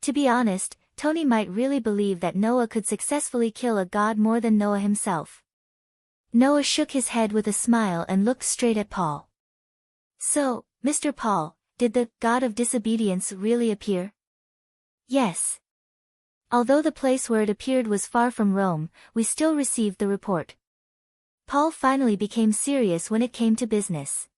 To be honest, Tony might really believe that Noah could successfully kill a god more than Noah himself. Noah shook his head with a smile and looked straight at Paul. So, Mr. Paul, did the god of disobedience really appear? Yes. Although the place where it appeared was far from Rome, we still received the report. Paul finally became serious when it came to business.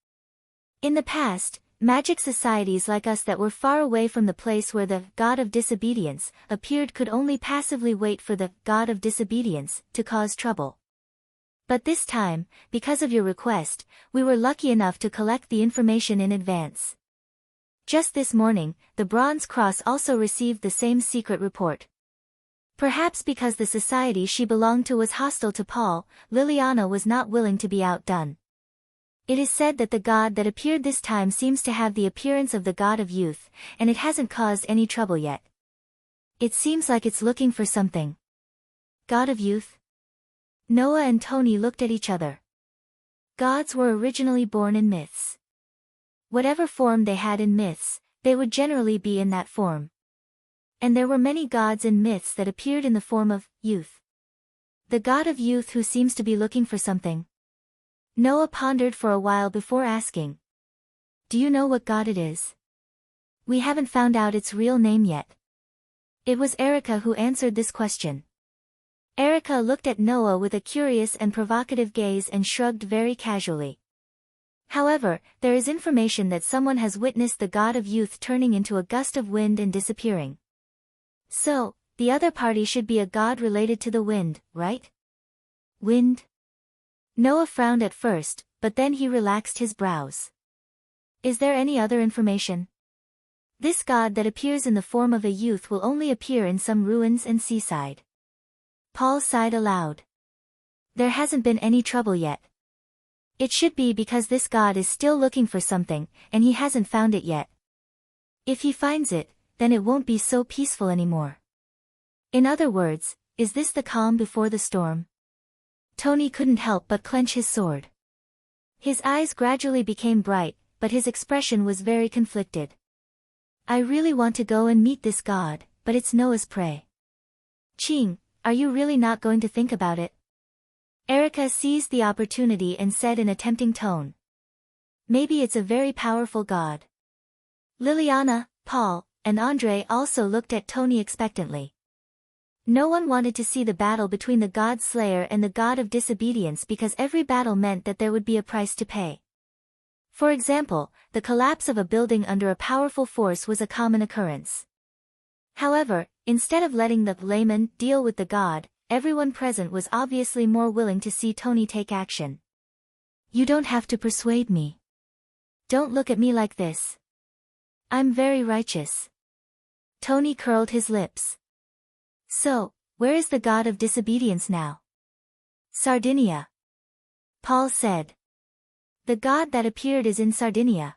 In the past, magic societies like us that were far away from the place where the god of disobedience appeared could only passively wait for the god of disobedience to cause trouble. But this time, because of your request, we were lucky enough to collect the information in advance. Just this morning, the Bronze Cross also received the same secret report. Perhaps because the society she belonged to was hostile to Paul, Liliana was not willing to be outdone. It is said that the god that appeared this time seems to have the appearance of the god of youth, and it hasn't caused any trouble yet. It seems like it's looking for something. God of youth? Noah and Tony looked at each other. Gods were originally born in myths. Whatever form they had in myths, they would generally be in that form. And there were many gods in myths that appeared in the form of youth. The god of youth who seems to be looking for something. Noah pondered for a while before asking. Do you know what god it is? We haven't found out its real name yet. It was Erica who answered this question. Erica looked at Noah with a curious and provocative gaze and shrugged very casually. However, there is information that someone has witnessed the god of youth turning into a gust of wind and disappearing. So, the other party should be a god related to the wind, right? Wind? Noah frowned at first, but then he relaxed his brows. Is there any other information? This god that appears in the form of a youth will only appear in some ruins and seaside. Paul sighed aloud. There hasn't been any trouble yet. It should be because this god is still looking for something, and he hasn't found it yet. If he finds it, then it won't be so peaceful anymore. In other words, is this the calm before the storm? Tony couldn't help but clench his sword. His eyes gradually became bright, but his expression was very conflicted. I really want to go and meet this god, but it's Noah's prey. Ching, are you really not going to think about it? Erica seized the opportunity and said in a tempting tone. Maybe it's a very powerful god. Liliana, Paul, and Andre also looked at Tony expectantly. No one wanted to see the battle between the god slayer and the god of disobedience because every battle meant that there would be a price to pay. For example, the collapse of a building under a powerful force was a common occurrence. However, instead of letting the layman deal with the god, everyone present was obviously more willing to see Tony take action. You don't have to persuade me. Don't look at me like this. I'm very righteous. Tony curled his lips. So, where is the god of disobedience now? Sardinia. Paul said. The god that appeared is in Sardinia.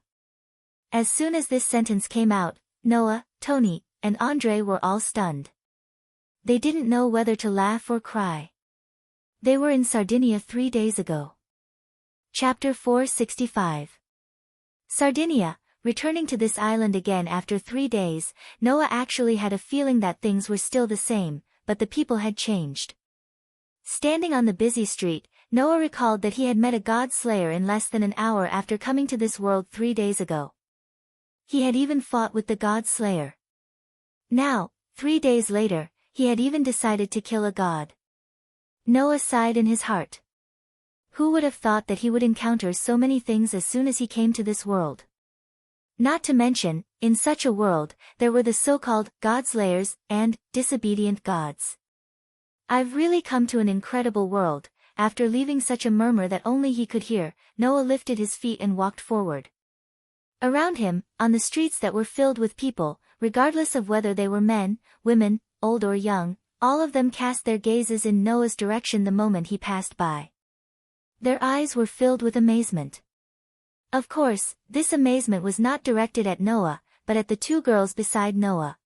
As soon as this sentence came out, Noah, Tony, and Andre were all stunned. They didn't know whether to laugh or cry. They were in Sardinia 3 days ago. Chapter 465. Sardinia. Returning to this island again after 3 days, Noah actually had a feeling that things were still the same, but the people had changed. Standing on the busy street, Noah recalled that he had met a god slayer in less than an hour after coming to this world 3 days ago. He had even fought with the god slayer. Now, 3 days later, he had even decided to kill a god. Noah sighed in his heart. Who would have thought that he would encounter so many things as soon as he came to this world? Not to mention, in such a world, there were the so-called god-slayers and disobedient gods. I've really come to an incredible world. After leaving such a murmur that only he could hear, Noah lifted his feet and walked forward. Around him, on the streets that were filled with people, regardless of whether they were men, women, old or young, all of them cast their gazes in Noah's direction the moment he passed by. Their eyes were filled with amazement. Of course, this amazement was not directed at Noah, but at the 2 girls beside Noah.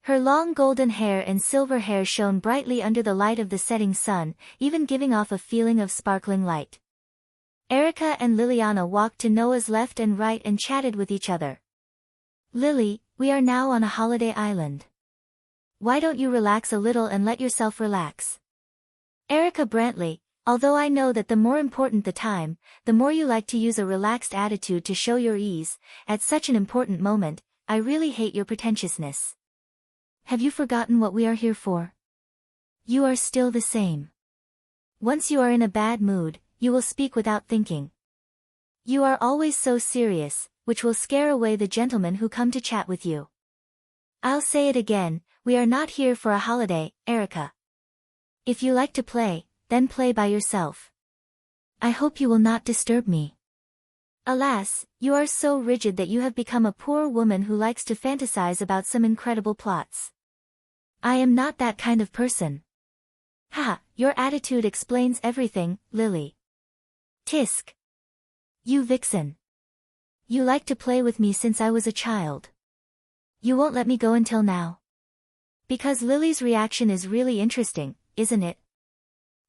Her long golden hair and silver hair shone brightly under the light of the setting sun, even giving off a feeling of sparkling light. Erica and Liliana walked to Noah's left and right and chatted with each other. Lily, we are now on a holiday island. Why don't you relax a little and let yourself relax? Erica Brantley, although I know that the more important the time, the more you like to use a relaxed attitude to show your ease, at such an important moment, I really hate your pretentiousness. Have you forgotten what we are here for? You are still the same. Once you are in a bad mood, you will speak without thinking. You are always so serious, which will scare away the gentlemen who come to chat with you. I'll say it again, we are not here for a holiday, Erica. If you like to play, then play by yourself. I hope you will not disturb me. Alas, you are so rigid that you have become a poor woman who likes to fantasize about some incredible plots. I am not that kind of person. Ha, your attitude explains everything, Lily. Tisk. You vixen. You like to play with me since I was a child. You won't let me go until now. Because Lily's reaction is really interesting, isn't it?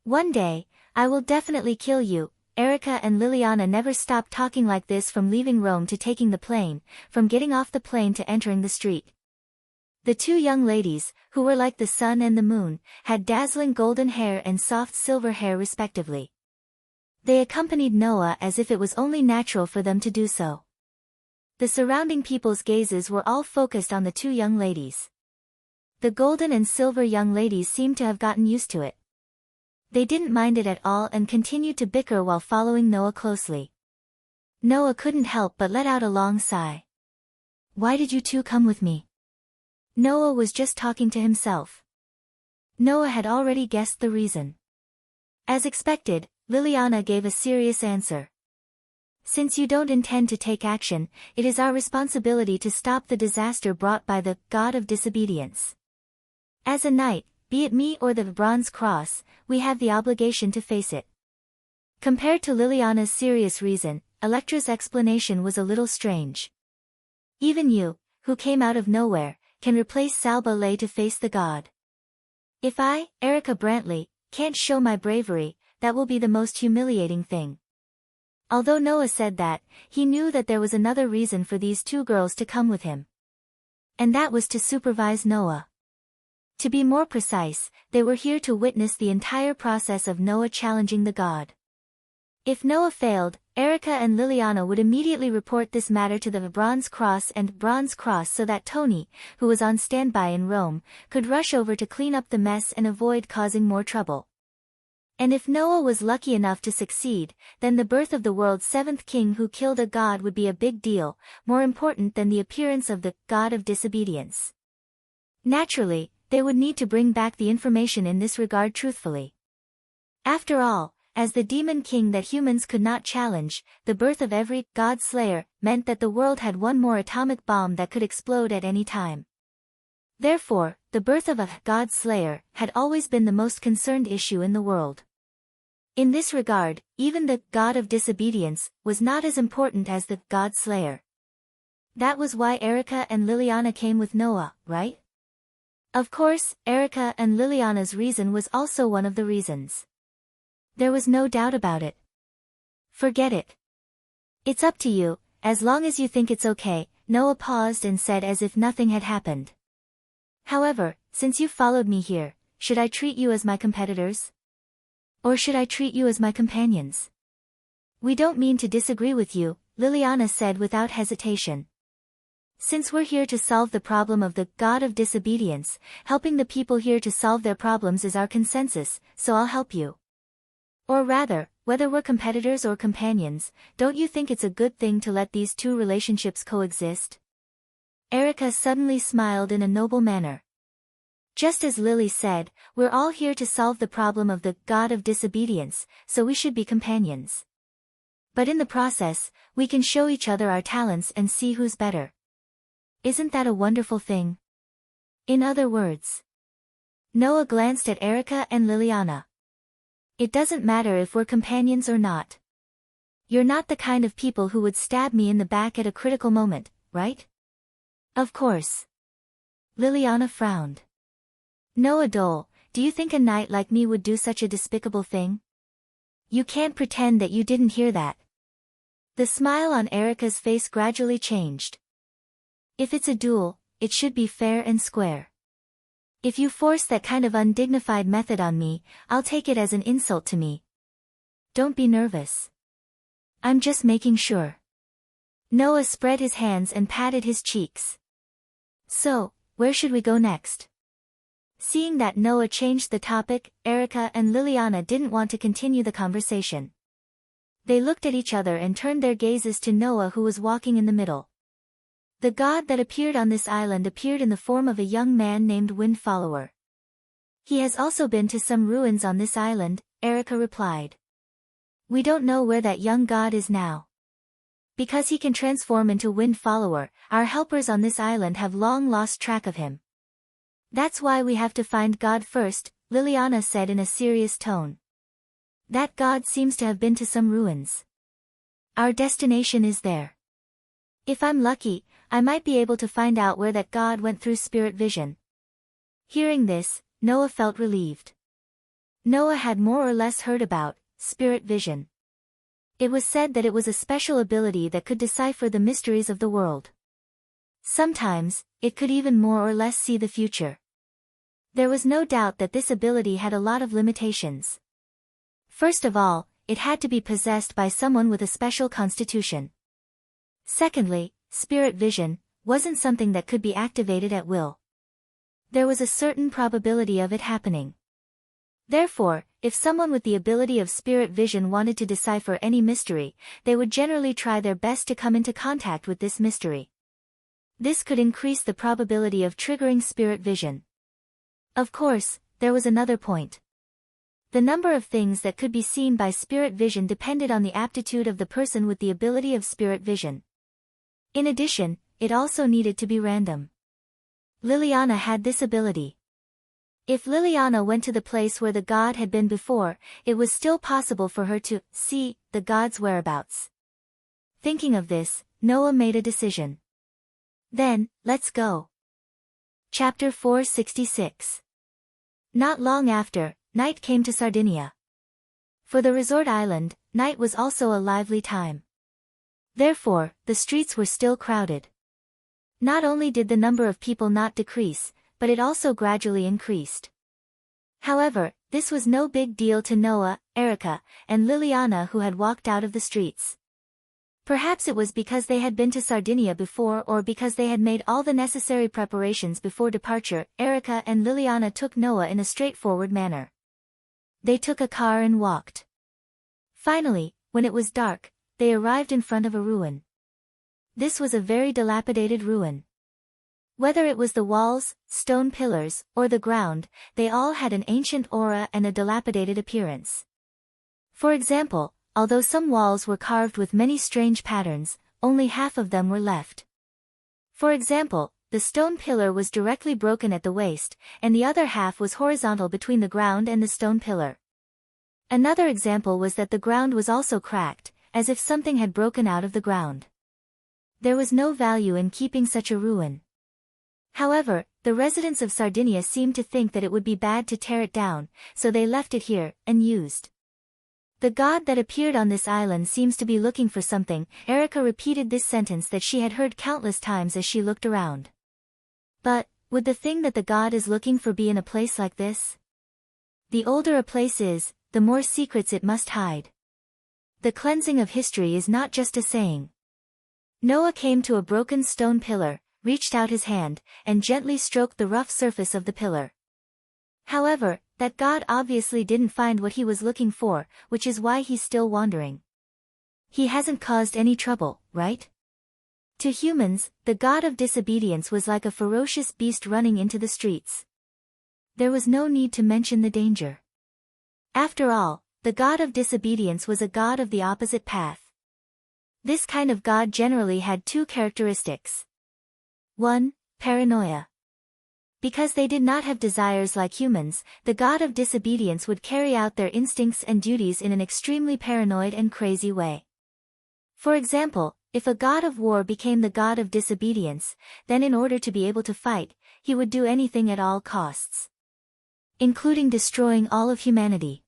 One day, I will definitely kill you. Erica and Liliana never stopped talking like this from leaving Rome to taking the plane, from getting off the plane to entering the street. The 2 young ladies, who were like the sun and the moon, had dazzling golden hair and soft silver hair respectively. They accompanied Noah as if it was only natural for them to do so. The surrounding people's gazes were all focused on the 2 young ladies. The golden and silver young ladies seemed to have gotten used to it. They didn't mind it at all and continued to bicker while following Noah closely. Noah couldn't help but let out a long sigh. Why did you 2 come with me? Noah was just talking to himself. Noah had already guessed the reason. As expected, Liliana gave a serious answer. Since you don't intend to take action, it is our responsibility to stop the disaster brought by the god of disobedience. As a knight, be it me or the Bronze Cross, we have the obligation to face it. Compared to Liliana's serious reason, Electra's explanation was a little strange. Even you, who came out of nowhere, can replace Salba Lay to face the god. If I, Erica Brantley, can't show my bravery, that will be the most humiliating thing. Although Noah said that, he knew that there was another reason for these 2 girls to come with him. And that was to supervise Noah. To be more precise, they were here to witness the entire process of Noah challenging the god. If Noah failed, Erica and Liliana would immediately report this matter to the Bronze Cross so that Tony, who was on standby in Rome, could rush over to clean up the mess and avoid causing more trouble. And if Noah was lucky enough to succeed, then the birth of the world's 7th king who killed a god would be a big deal, more important than the appearance of the god of disobedience. Naturally, they would need to bring back the information in this regard truthfully. After all, as the demon king that humans could not challenge, the birth of every god slayer meant that the world had one more atomic bomb that could explode at any time. Therefore, the birth of a god slayer had always been the most concerned issue in the world. In this regard, even the god of disobedience was not as important as the god slayer. That was why Erica and Liliana came with Noah, right? Of course, Erica and Liliana's reason was also one of the reasons. There was no doubt about it. Forget it. It's up to you, as long as you think it's okay, Noah paused and said as if nothing had happened. However, since you followed me here, should I treat you as my competitors? Or should I treat you as my companions? We don't mean to disagree with you, Liliana said without hesitation. Since we're here to solve the problem of the god of disobedience, helping the people here to solve their problems is our consensus, so I'll help you. Or rather, whether we're competitors or companions, don't you think it's a good thing to let these two relationships coexist? Erica suddenly smiled in a noble manner. Just as Lily said, we're all here to solve the problem of the god of disobedience, so we should be companions. But in the process, we can show each other our talents and see who's better. Isn't that a wonderful thing? In other words. Noah glanced at Erica and Liliana. It doesn't matter if we're companions or not. You're not the kind of people who would stab me in the back at a critical moment, right? Of course. Liliana frowned. Noah Dole, do you think a knight like me would do such a despicable thing? You can't pretend that you didn't hear that. The smile on Erica's face gradually changed. If it's a duel, it should be fair and square. If you force that kind of undignified method on me, I'll take it as an insult to me. Don't be nervous. I'm just making sure. Noah spread his hands and patted his cheeks. So, where should we go next? Seeing that Noah changed the topic, Erica and Liliana didn't want to continue the conversation. They looked at each other and turned their gazes to Noah, who was walking in the middle. The god that appeared on this island appeared in the form of a young man named Wind Follower. He has also been to some ruins on this island, Erica replied. We don't know where that young god is now. Because he can transform into Wind Follower, our helpers on this island have long lost track of him. That's why we have to find God first, Liliana said in a serious tone. That God seems to have been to some ruins. Our destination is there. If I'm lucky, I might be able to find out where that God went through spirit vision. Hearing this, Noah felt relieved. Noah had more or less heard about spirit vision. It was said that it was a special ability that could decipher the mysteries of the world. Sometimes, it could even more or less see the future. There was no doubt that this ability had a lot of limitations. First of all, it had to be possessed by someone with a special constitution. Secondly, spirit vision wasn't something that could be activated at will. There was a certain probability of it happening. Therefore, if someone with the ability of spirit vision wanted to decipher any mystery, they would generally try their best to come into contact with this mystery. This could increase the probability of triggering spirit vision. Of course, there was another point. The number of things that could be seen by spirit vision depended on the aptitude of the person with the ability of spirit vision. In addition, it also needed to be random. Liliana had this ability. If Liliana went to the place where the god had been before, it was still possible for her to see the god's whereabouts. Thinking of this, Noah made a decision. Then, let's go. Chapter 466. Not long after, night came to Sardinia. For the resort island, night was also a lively time. Therefore, the streets were still crowded. Not only did the number of people not decrease, but it also gradually increased. However, this was no big deal to Noah, Erica, and Liliana, who had walked out of the streets. Perhaps it was because they had been to Sardinia before, or because they had made all the necessary preparations before departure. Erica and Liliana took Noah in a straightforward manner. They took a car and walked. Finally, when it was dark, they arrived in front of a ruin. This was a very dilapidated ruin. Whether it was the walls, stone pillars, or the ground, they all had an ancient aura and a dilapidated appearance. For example, although some walls were carved with many strange patterns, only half of them were left. For example, the stone pillar was directly broken at the waist, and the other half was horizontal between the ground and the stone pillar. Another example was that the ground was also cracked, as if something had broken out of the ground. There was no value in keeping such a ruin. However, the residents of Sardinia seemed to think that it would be bad to tear it down, so they left it here, unused. The god that appeared on this island seems to be looking for something. Erica repeated this sentence that she had heard countless times as she looked around. But, would the thing that the god is looking for be in a place like this? The older a place is, the more secrets it must hide. The cleansing of history is not just a saying. Noah came to a broken stone pillar, reached out his hand, and gently stroked the rough surface of the pillar. However, that god obviously didn't find what he was looking for, which is why he's still wandering. He hasn't caused any trouble, right? To humans, the god of disobedience was like a ferocious beast running into the streets. There was no need to mention the danger. After all, the god of disobedience was a god of the opposite path. This kind of god generally had two characteristics. 1. Paranoia. Because they did not have desires like humans, the god of disobedience would carry out their instincts and duties in an extremely paranoid and crazy way. For example, if a god of war became the god of disobedience, then in order to be able to fight, he would do anything at all costs, including destroying all of humanity.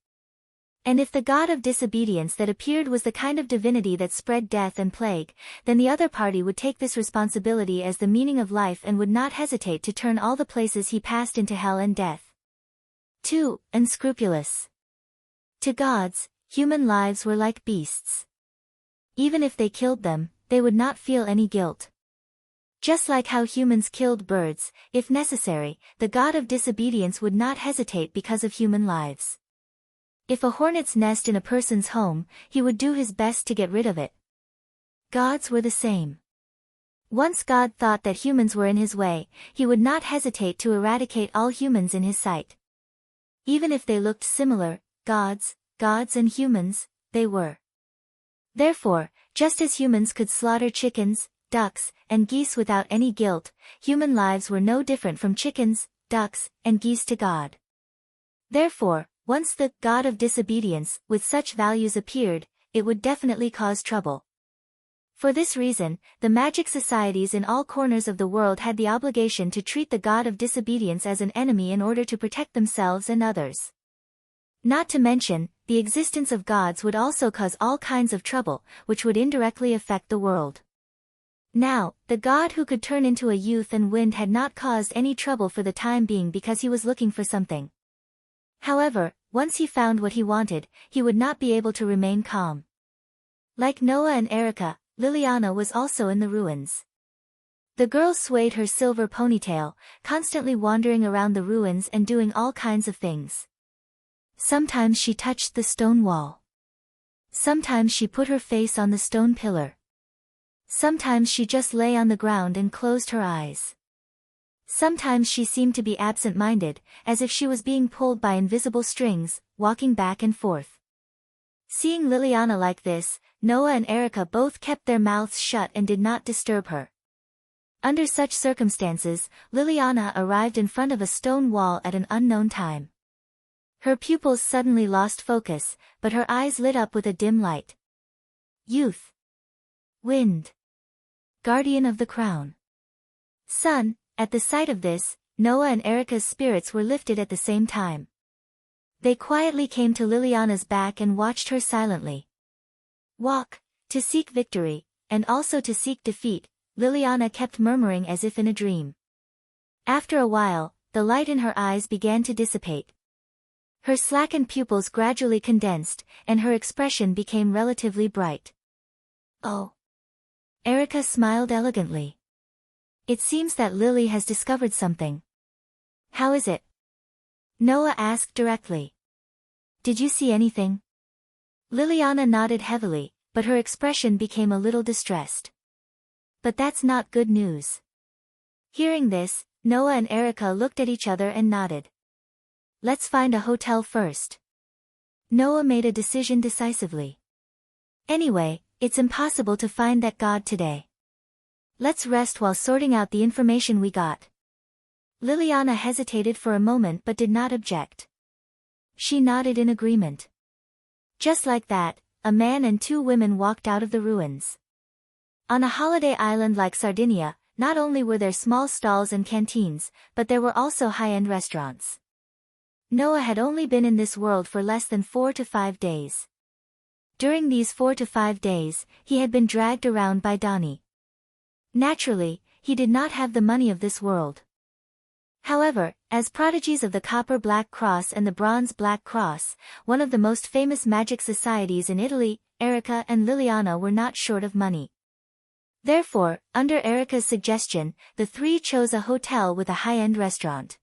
And if the god of disobedience that appeared was the kind of divinity that spread death and plague, then the other party would take this responsibility as the meaning of life and would not hesitate to turn all the places he passed into hell and death. 2. Unscrupulous. To gods, human lives were like beasts. Even if they killed them, they would not feel any guilt. Just like how humans killed birds, if necessary, the god of disobedience would not hesitate because of human lives. If a hornet's nest in a person's home, he would do his best to get rid of it. Gods were the same. Once God thought that humans were in his way, he would not hesitate to eradicate all humans in his sight. Even if they looked similar, gods and humans, they were. Therefore, just as humans could slaughter chickens, ducks, and geese without any guilt, human lives were no different from chickens, ducks, and geese to God. Therefore, once the god of disobedience with such values appeared, it would definitely cause trouble. For this reason, the magic societies in all corners of the world had the obligation to treat the god of disobedience as an enemy in order to protect themselves and others. Not to mention, the existence of gods would also cause all kinds of trouble, which would indirectly affect the world. Now, the god who could turn into a youth and wind had not caused any trouble for the time being because he was looking for something. However, once he found what he wanted, he would not be able to remain calm. Like Noah and Erica, Liliana was also in the ruins. The girl swayed her silver ponytail, constantly wandering around the ruins and doing all kinds of things. Sometimes she touched the stone wall. Sometimes she put her face on the stone pillar. Sometimes she just lay on the ground and closed her eyes. Sometimes she seemed to be absent-minded, as if she was being pulled by invisible strings, walking back and forth. Seeing Liliana like this, Noah and Erica both kept their mouths shut and did not disturb her. Under such circumstances, Liliana arrived in front of a stone wall at an unknown time. Her pupils suddenly lost focus, but her eyes lit up with a dim light. Youth. Wind. Guardian of the crown. Sun. At the sight of this, Noah and Erica's spirits were lifted at the same time. They quietly came to Liliana's back and watched her silently. Walk, to seek victory, and also to seek defeat, Liliana kept murmuring as if in a dream. After a while, the light in her eyes began to dissipate. Her slackened pupils gradually condensed, and her expression became relatively bright. Oh. Erica smiled elegantly. It seems that Lily has discovered something. How is it? Noah asked directly. Did you see anything? Liliana nodded heavily, but her expression became a little distressed. But that's not good news. Hearing this, Noah and Erica looked at each other and nodded. Let's find a hotel first. Noah made a decision decisively. Anyway, it's impossible to find that god today. Let's rest while sorting out the information we got. Liliana hesitated for a moment but did not object. She nodded in agreement. Just like that, a man and two women walked out of the ruins. On a holiday island like Sardinia, not only were there small stalls and canteens, but there were also high-end restaurants. Noah had only been in this world for less than 4 to 5 days. During these 4 to 5 days, he had been dragged around by Donnie. Naturally, he did not have the money of this world. However, as prodigies of the Copper Black Cross and the Bronze Black Cross, one of the most famous magic societies in Italy, Erica and Liliana were not short of money. Therefore, under Erica's suggestion, the three chose a hotel with a high-end restaurant.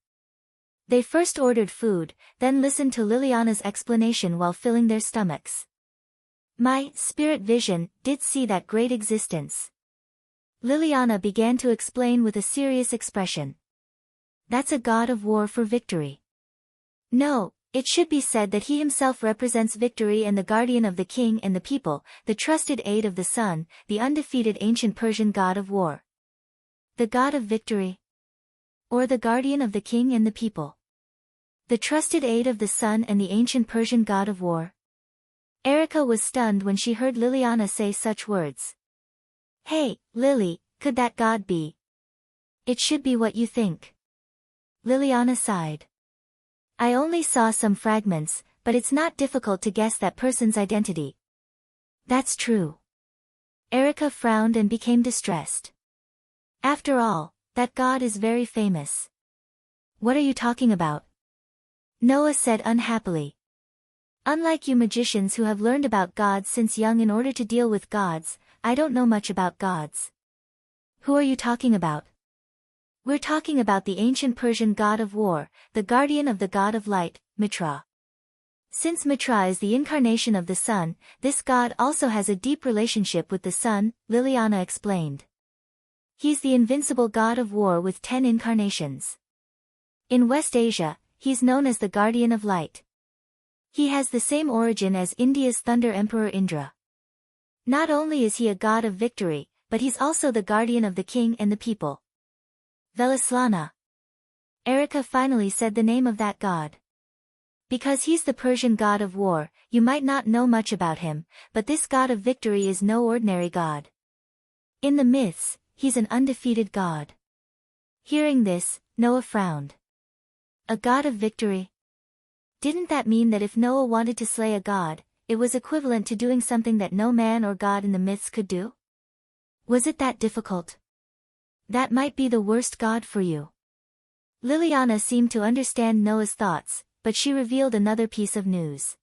They first ordered food, then listened to Liliana's explanation while filling their stomachs. My spirit vision did see that great existence. Liliana began to explain with a serious expression. That's a god of war for victory. No, it should be said that he himself represents victory and the guardian of the king and the people, the trusted aid of the sun, the undefeated ancient Persian god of war. The god of victory? Or the guardian of the king and the people? The trusted aid of the sun and the ancient Persian god of war? Erica was stunned when she heard Liliana say such words. Hey, Lily, could that god be? It should be what you think. Liliana sighed. I only saw some fragments, but it's not difficult to guess that person's identity. That's true. Erica frowned and became distressed. After all, that god is very famous. What are you talking about? Noah said unhappily. Unlike you magicians who have learned about gods since young in order to deal with gods, I don't know much about gods. Who are you talking about? We're talking about the ancient Persian god of war, the guardian of the god of light, Mitra. Since Mitra is the incarnation of the sun, this god also has a deep relationship with the sun, Liliana explained. He's the invincible god of war with 10 incarnations. In West Asia, he's known as the guardian of light. He has the same origin as India's Thunder Emperor Indra. Not only is he a god of victory, but he's also the guardian of the king and the people. Velislana. Erica finally said the name of that god. Because he's the Persian god of war, you might not know much about him, but this god of victory is no ordinary god. In the myths, he's an undefeated god. Hearing this, Noah frowned. A god of victory? Didn't that mean that if Noah wanted to slay a god, it was equivalent to doing something that no man or god in the myths could do? Was it that difficult? That might be the worst god for you. Liliana seemed to understand Noah's thoughts, but she revealed another piece of news.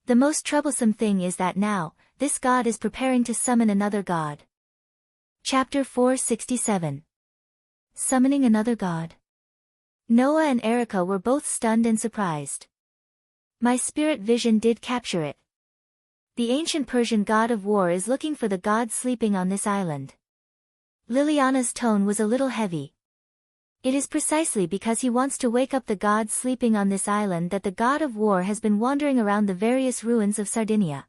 The most troublesome thing is that now, this god is preparing to summon another god. Chapter 467. Summoning another god. Noah and Erica were both stunned and surprised. My spirit vision did capture it. The ancient Persian god of war is looking for the god sleeping on this island. Liliana's tone was a little heavy. It is precisely because he wants to wake up the god sleeping on this island that the god of war has been wandering around the various ruins of Sardinia.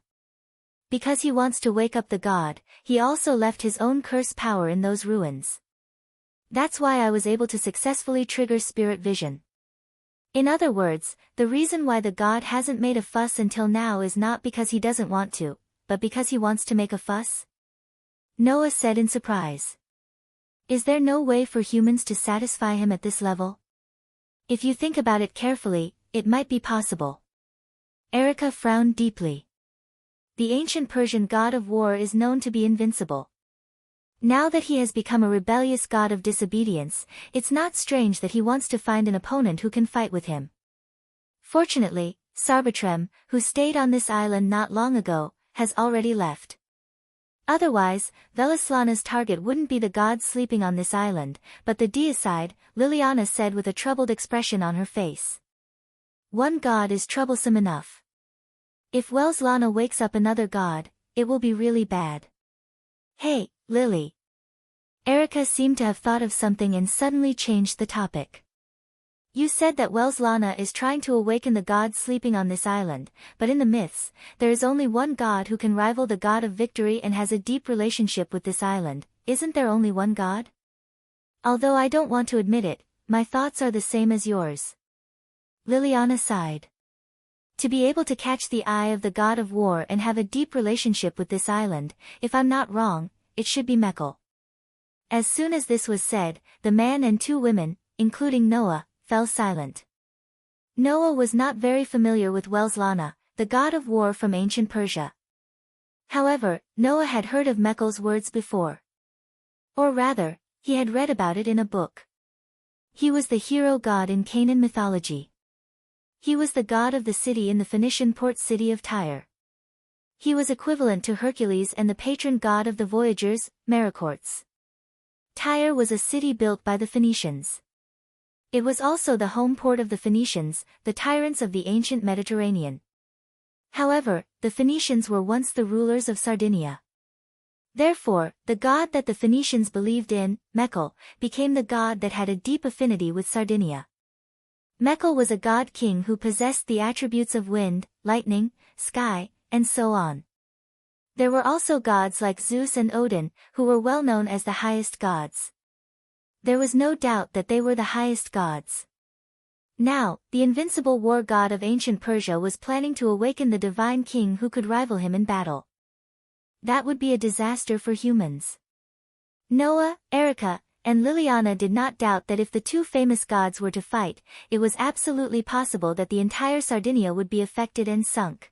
Because he wants to wake up the god, he also left his own curse power in those ruins. That's why I was able to successfully trigger spirit vision. In other words, the reason why the god hasn't made a fuss until now is not because he doesn't want to, but because he wants to make a fuss? Noah said in surprise. Is there no way for humans to satisfy him at this level? If you think about it carefully, it might be possible. Erica frowned deeply. The ancient Persian god of war is known to be invincible. Now that he has become a rebellious god of disobedience, it's not strange that he wants to find an opponent who can fight with him. Fortunately, Sarbatrem, who stayed on this island not long ago, has already left. Otherwise, Velislana's target wouldn't be the god sleeping on this island, but the deicide, Liliana said with a troubled expression on her face. One god is troublesome enough. If Velislana wakes up another god, it will be really bad. Hey, Lily. Erica seemed to have thought of something and suddenly changed the topic. You said that Velislana is trying to awaken the god sleeping on this island, but in the myths, there is only one god who can rival the god of victory and has a deep relationship with this island, isn't there only one God? Although I don't want to admit it, my thoughts are the same as yours. Liliana sighed. To be able to catch the eye of the god of war and have a deep relationship with this island, if I'm not wrong, it should be Mekl. As soon as this was said, the man and two women, including Noah, fell silent. Noah was not very familiar with Welslana, the god of war from ancient Persia. However, Noah had heard of Mekl's words before. Or rather, he had read about it in a book. He was the hero god in Canaan mythology. He was the god of the city in the Phoenician port city of Tyre. He was equivalent to Hercules and the patron god of the voyagers, Maricourts. Tyre was a city built by the Phoenicians. It was also the home port of the Phoenicians, the tyrants of the ancient Mediterranean. However, the Phoenicians were once the rulers of Sardinia. Therefore, the god that the Phoenicians believed in, Mekl, became the god that had a deep affinity with Sardinia. Mekl was a god-king who possessed the attributes of wind, lightning, sky, and so on. There were also gods like Zeus and Odin, who were well known as the highest gods. There was no doubt that they were the highest gods. Now, the invincible war god of ancient Persia was planning to awaken the divine king who could rival him in battle. That would be a disaster for humans. Noah, Erica, and Liliana did not doubt that if the two famous gods were to fight, it was absolutely possible that the entire Sardinia would be affected and sunk.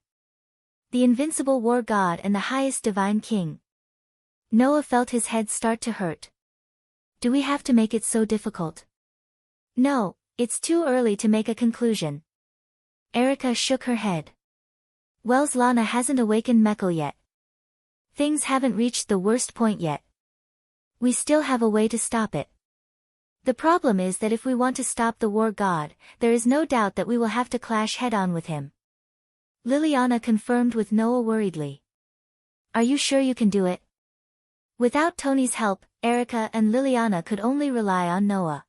The invincible war god and the highest divine king. Noah felt his head start to hurt. Do we have to make it so difficult? No, it's too early to make a conclusion. Erica shook her head. Welslana hasn't awakened Mekl yet. Things haven't reached the worst point yet. We still have a way to stop it. The problem is that if we want to stop the war god, there is no doubt that we will have to clash head-on with him. Liliana confirmed with Noah worriedly. Are you sure you can do it? Without Tony's help, Erica and Liliana could only rely on Noah.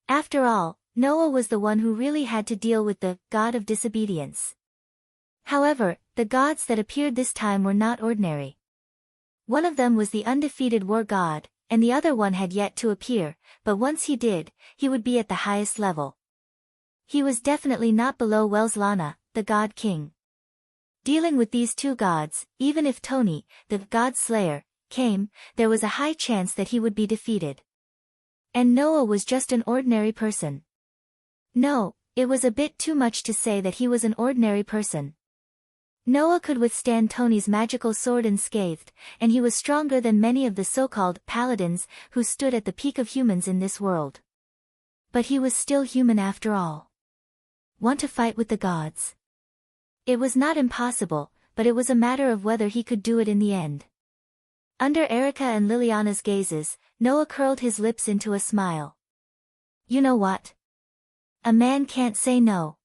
After all, Noah was the one who really had to deal with the god of disobedience. However, the gods that appeared this time were not ordinary. One of them was the undefeated war god, and the other one had yet to appear, but once he did, he would be at the highest level. He was definitely not below Welslana, the god king. Dealing with these two gods, even if Tony, the god slayer, came, there was a high chance that he would be defeated. And Noah was just an ordinary person. No, it was a bit too much to say that he was an ordinary person. Noah could withstand Tony's magical sword unscathed, and he was stronger than many of the so-called paladins who stood at the peak of humans in this world. But he was still human after all. Want to fight with the gods? It was not impossible, but it was a matter of whether he could do it in the end. Under Erica and Liliana's gazes, Noah curled his lips into a smile. You know what? A man can't say no.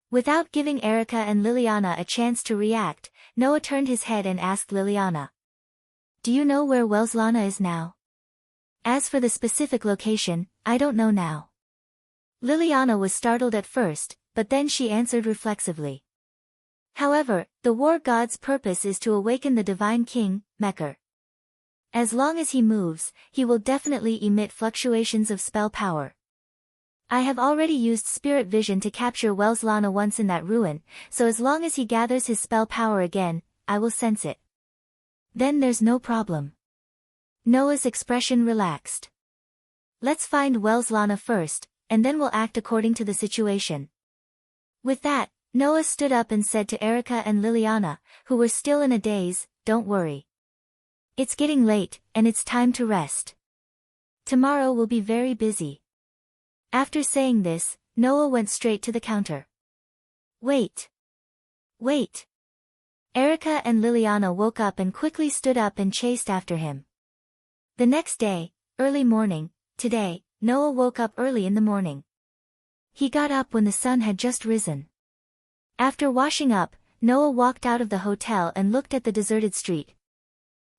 Without giving Erica and Liliana a chance to react, Noah turned his head and asked Liliana. Do you know where Welslana is now? As for the specific location, I don't know now. Liliana was startled at first, but then she answered reflexively. However, the war god's purpose is to awaken the divine king, Mekl. As long as he moves, he will definitely emit fluctuations of spell power. I have already used spirit vision to capture Welslana once in that ruin, so as long as he gathers his spell power again, I will sense it. Then there's no problem. Noah's expression relaxed. Let's find Welslana first, and then we'll act according to the situation. With that, Noah stood up and said to Erica and Liliana, who were still in a daze, don't worry. It's getting late, and it's time to rest. Tomorrow will be very busy. After saying this, Noah went straight to the counter. Wait. Wait. Erica and Liliana woke up and quickly stood up and chased after him. The next day, early morning, today, Noah woke up early in the morning. He got up when the sun had just risen. After washing up, Noah walked out of the hotel and looked at the deserted street.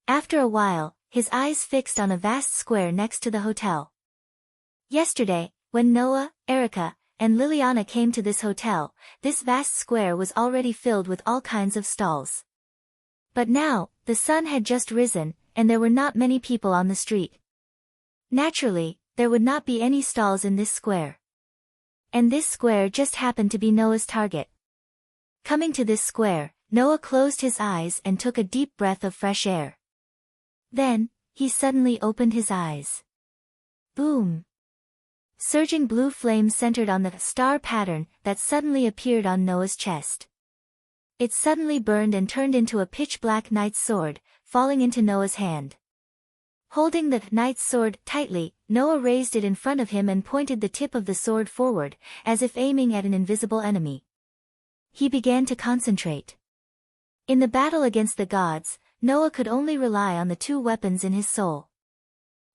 After a while, his eyes fixed on a vast square next to the hotel. Yesterday, when Noah, Erica, and Liliana came to this hotel, this vast square was already filled with all kinds of stalls. But now, the sun had just risen, and there were not many people on the street. Naturally, there would not be any stalls in this square. And this square just happened to be Noah's target. Coming to this square, Noah closed his eyes and took a deep breath of fresh air. Then, he suddenly opened his eyes. Boom! Surging blue flames centered on the star pattern that suddenly appeared on Noah's chest. It suddenly burned and turned into a pitch-black knight's sword, falling into Noah's hand. Holding the knight's sword tightly, Noah raised it in front of him and pointed the tip of the sword forward, as if aiming at an invisible enemy. He began to concentrate. In the battle against the gods, Noah could only rely on the two weapons in his soul.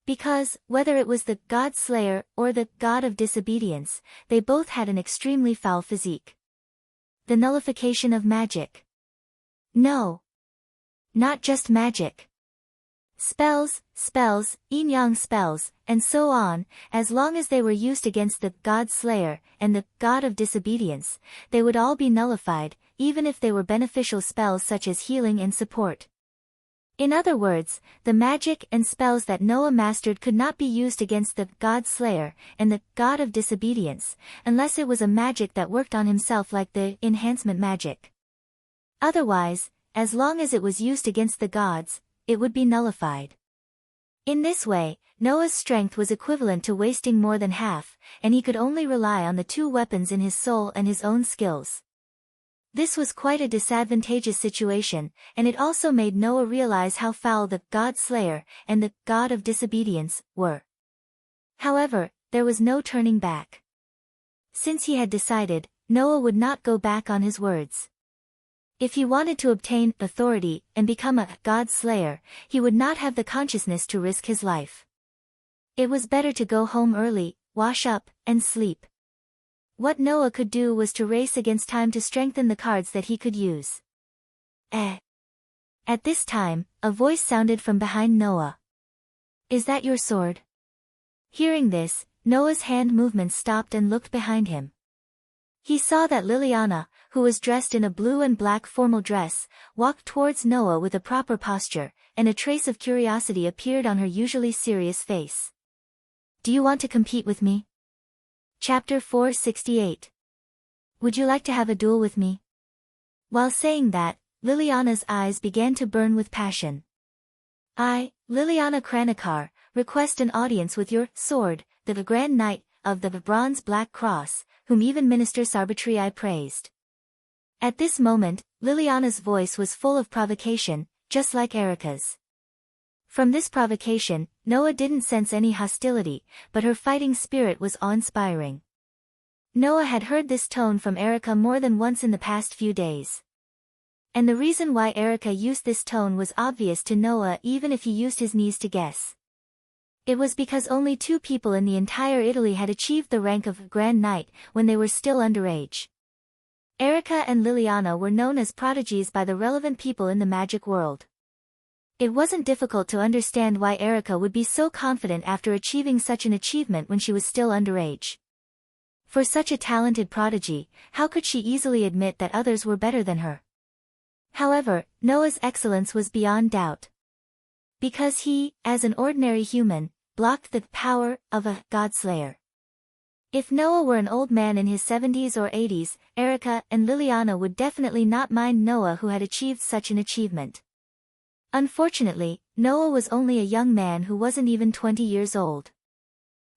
Because, whether it was the God Slayer or the God of Disobedience, they both had an extremely foul physique. The nullification of magic. No. Not just magic. Spells, yin-yang spells, and so on, as long as they were used against the God Slayer and the God of Disobedience, they would all be nullified, even if they were beneficial spells such as healing and support. In other words, the magic and spells that Noah mastered could not be used against the God Slayer and the God of Disobedience, unless it was a magic that worked on himself like the enhancement magic. Otherwise, as long as it was used against the gods, it would be nullified. In this way, Noah's strength was equivalent to wasting more than half, and he could only rely on the two weapons in his soul and his own skills. This was quite a disadvantageous situation, and it also made Noah realize how foul the God Slayer and the God of Disobedience were. However, there was no turning back. Since he had decided, Noah would not go back on his words. If he wanted to obtain authority and become a God Slayer, he would not have the consciousness to risk his life. It was better to go home early, wash up, and sleep. What Noah could do was to race against time to strengthen the cards that he could use. At this time, a voice sounded from behind Noah. Is that your sword? Hearing this, Noah's hand movements stopped and looked behind him. He saw that Liliana, who was dressed in a blue and black formal dress, walked towards Noah with a proper posture, and a trace of curiosity appeared on her usually serious face. Do you want to compete with me? Chapter 468. Would you like to have a duel with me? While saying that, Liliana's eyes began to burn with passion. I, Liliana Kranikar, request an audience with your sword, the Grand Knight of the Bronze Black Cross, whom even Minister Sarbitrii praised. At this moment, Liliana's voice was full of provocation, just like Erica's. From this provocation, Noah didn't sense any hostility, but her fighting spirit was awe-inspiring. Noah had heard this tone from Erica more than once in the past few days. And the reason why Erica used this tone was obvious to Noah even if he used his knees to guess. It was because only 2 people in the entire Italy had achieved the rank of Grand Knight when they were still underage. Erica and Liliana were known as prodigies by the relevant people in the magic world. It wasn't difficult to understand why Erica would be so confident after achieving such an achievement when she was still underage. For such a talented prodigy, how could she easily admit that others were better than her? However, Noah's excellence was beyond doubt. Because he, as an ordinary human, blocked the power of a God-slayer. If Noah were an old man in his 70s or 80s, Erica and Liliana would definitely not mind Noah who had achieved such an achievement. Unfortunately, Noah was only a young man who wasn't even 20 years old.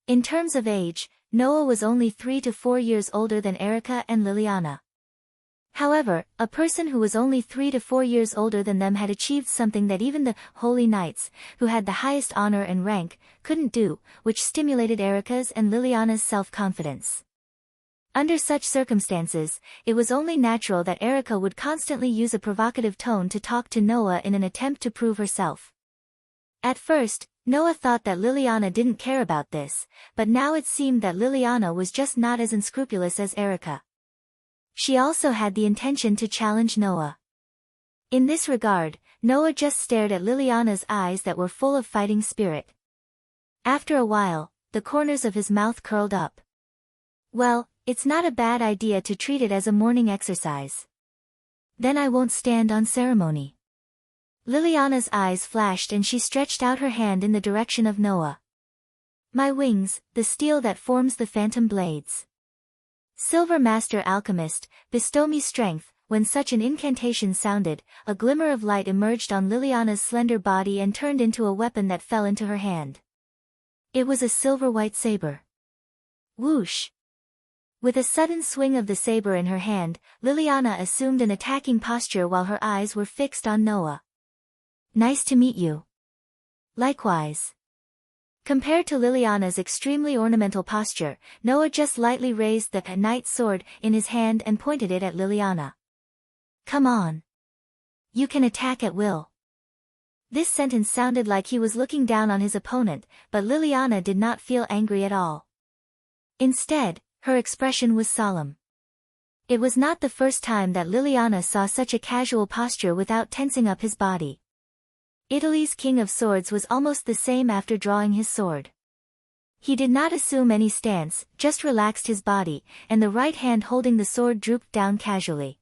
In terms of age, Noah was only 3 to 4 years older than Erica and Liliana. However, a person who was only 3 to 4 years older than them had achieved something that even the holy knights, who had the highest honor and rank, couldn't do, which stimulated Erica's and Liliana's self-confidence. Under such circumstances, it was only natural that Erica would constantly use a provocative tone to talk to Noah in an attempt to prove herself. At first, Noah thought that Liliana didn't care about this, but now it seemed that Liliana was just not as unscrupulous as Erica. She also had the intention to challenge Noah. In this regard, Noah just stared at Liliana's eyes that were full of fighting spirit. After a while, the corners of his mouth curled up. Well, it's not a bad idea to treat it as a morning exercise. Then I won't stand on ceremony. Liliana's eyes flashed and she stretched out her hand in the direction of Noah. My wings, the steel that forms the phantom blades. Silver Master Alchemist, bestow me strength. When such an incantation sounded, a glimmer of light emerged on Liliana's slender body and turned into a weapon that fell into her hand. It was a silver-white saber. Whoosh! With a sudden swing of the saber in her hand, Liliana assumed an attacking posture while her eyes were fixed on Noah. Nice to meet you. Likewise. Compared to Liliana's extremely ornamental posture, Noah just lightly raised the knight's sword in his hand and pointed it at Liliana. Come on. You can attack at will. This sentence sounded like he was looking down on his opponent, but Liliana did not feel angry at all. Instead, her expression was solemn. It was not the first time that Liliana saw such a casual posture without tensing up his body. Italy's King of Swords was almost the same after drawing his sword. He did not assume any stance, just relaxed his body, and the right hand holding the sword drooped down casually.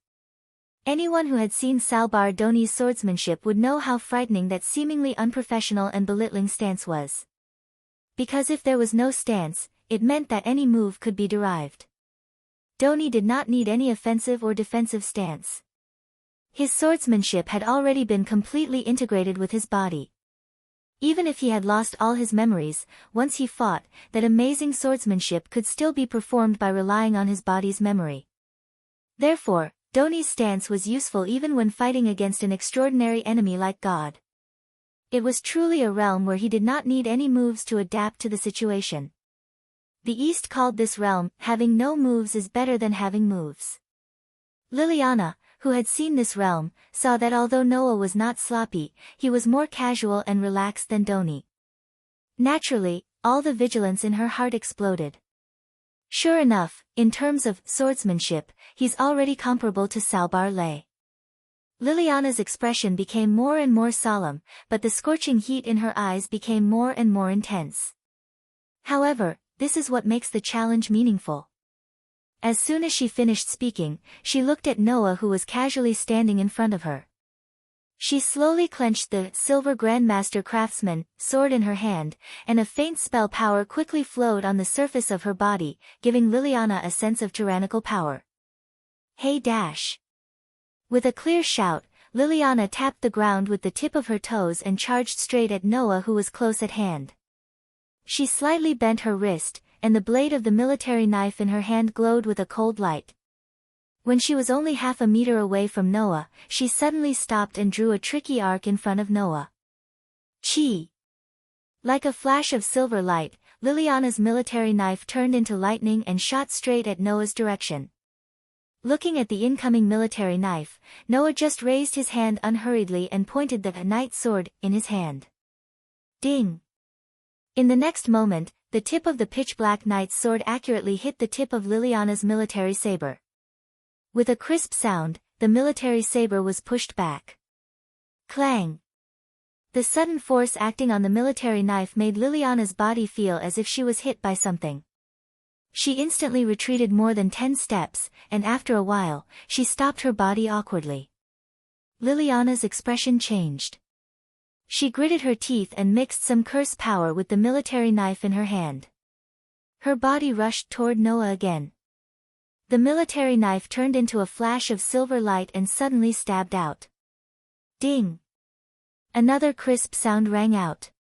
Anyone who had seen Salbar Doni's swordsmanship would know how frightening that seemingly unprofessional and belittling stance was. Because if there was no stance, it meant that any move could be derived. Doni did not need any offensive or defensive stance. His swordsmanship had already been completely integrated with his body. Even if he had lost all his memories, once he fought, that amazing swordsmanship could still be performed by relying on his body's memory. Therefore, Doni's stance was useful even when fighting against an extraordinary enemy like God. It was truly a realm where he did not need any moves to adapt to the situation. The East called this realm, having no moves is better than having moves. Liliana, who had seen this realm, saw that although Noah was not sloppy, he was more casual and relaxed than Doni. Naturally, all the vigilance in her heart exploded. Sure enough, in terms of swordsmanship, he's already comparable to Salbar Lay. Liliana's expression became more and more solemn, but the scorching heat in her eyes became more and more intense. However, this is what makes the challenge meaningful. As soon as she finished speaking, she looked at Noah who was casually standing in front of her. She slowly clenched the Silver Grandmaster Craftsman sword in her hand, and a faint spell power quickly flowed on the surface of her body, giving Liliana a sense of tyrannical power. Hey dash! With a clear shout, Liliana tapped the ground with the tip of her toes and charged straight at Noah who was close at hand. She slightly bent her wrist, and the blade of the military knife in her hand glowed with a cold light. When she was only half a meter away from Noah, she suddenly stopped and drew a tricky arc in front of Noah. Chi! Like a flash of silver light, Liliana's military knife turned into lightning and shot straight at Noah's direction. Looking at the incoming military knife, Noah just raised his hand unhurriedly and pointed the knight's sword in his hand. Ding! In the next moment, the tip of the pitch-black knight's sword accurately hit the tip of Liliana's military saber. With a crisp sound, the military saber was pushed back. Clang! The sudden force acting on the military knife made Liliana's body feel as if she was hit by something. She instantly retreated more than 10 steps, and after a while, she stopped her body awkwardly. Liliana's expression changed. She gritted her teeth and mixed some curse power with the military knife in her hand. Her body rushed toward Noah again. The military knife turned into a flash of silver light and suddenly stabbed out. Ding! Another crisp sound rang out.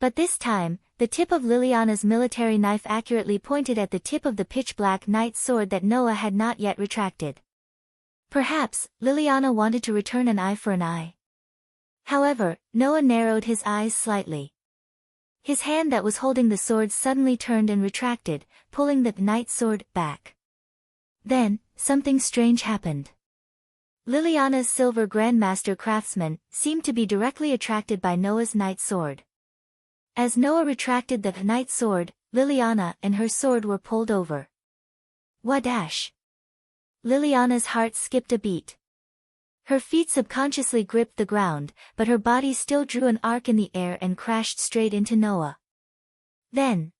But this time, the tip of Liliana's military knife accurately pointed at the tip of the pitch-black knight's sword that Noah had not yet retracted. Perhaps, Liliana wanted to return an eye for an eye. However, Noah narrowed his eyes slightly. His hand that was holding the sword suddenly turned and retracted, pulling the knight's sword back. Then, something strange happened. Liliana's Silver Grandmaster Craftsman seemed to be directly attracted by Noah's knight's sword. As Noah retracted the knight's sword, Liliana and her sword were pulled over. Wadash! Liliana's heart skipped a beat. Her feet subconsciously gripped the ground, but her body still drew an arc in the air and crashed straight into Noah. Then,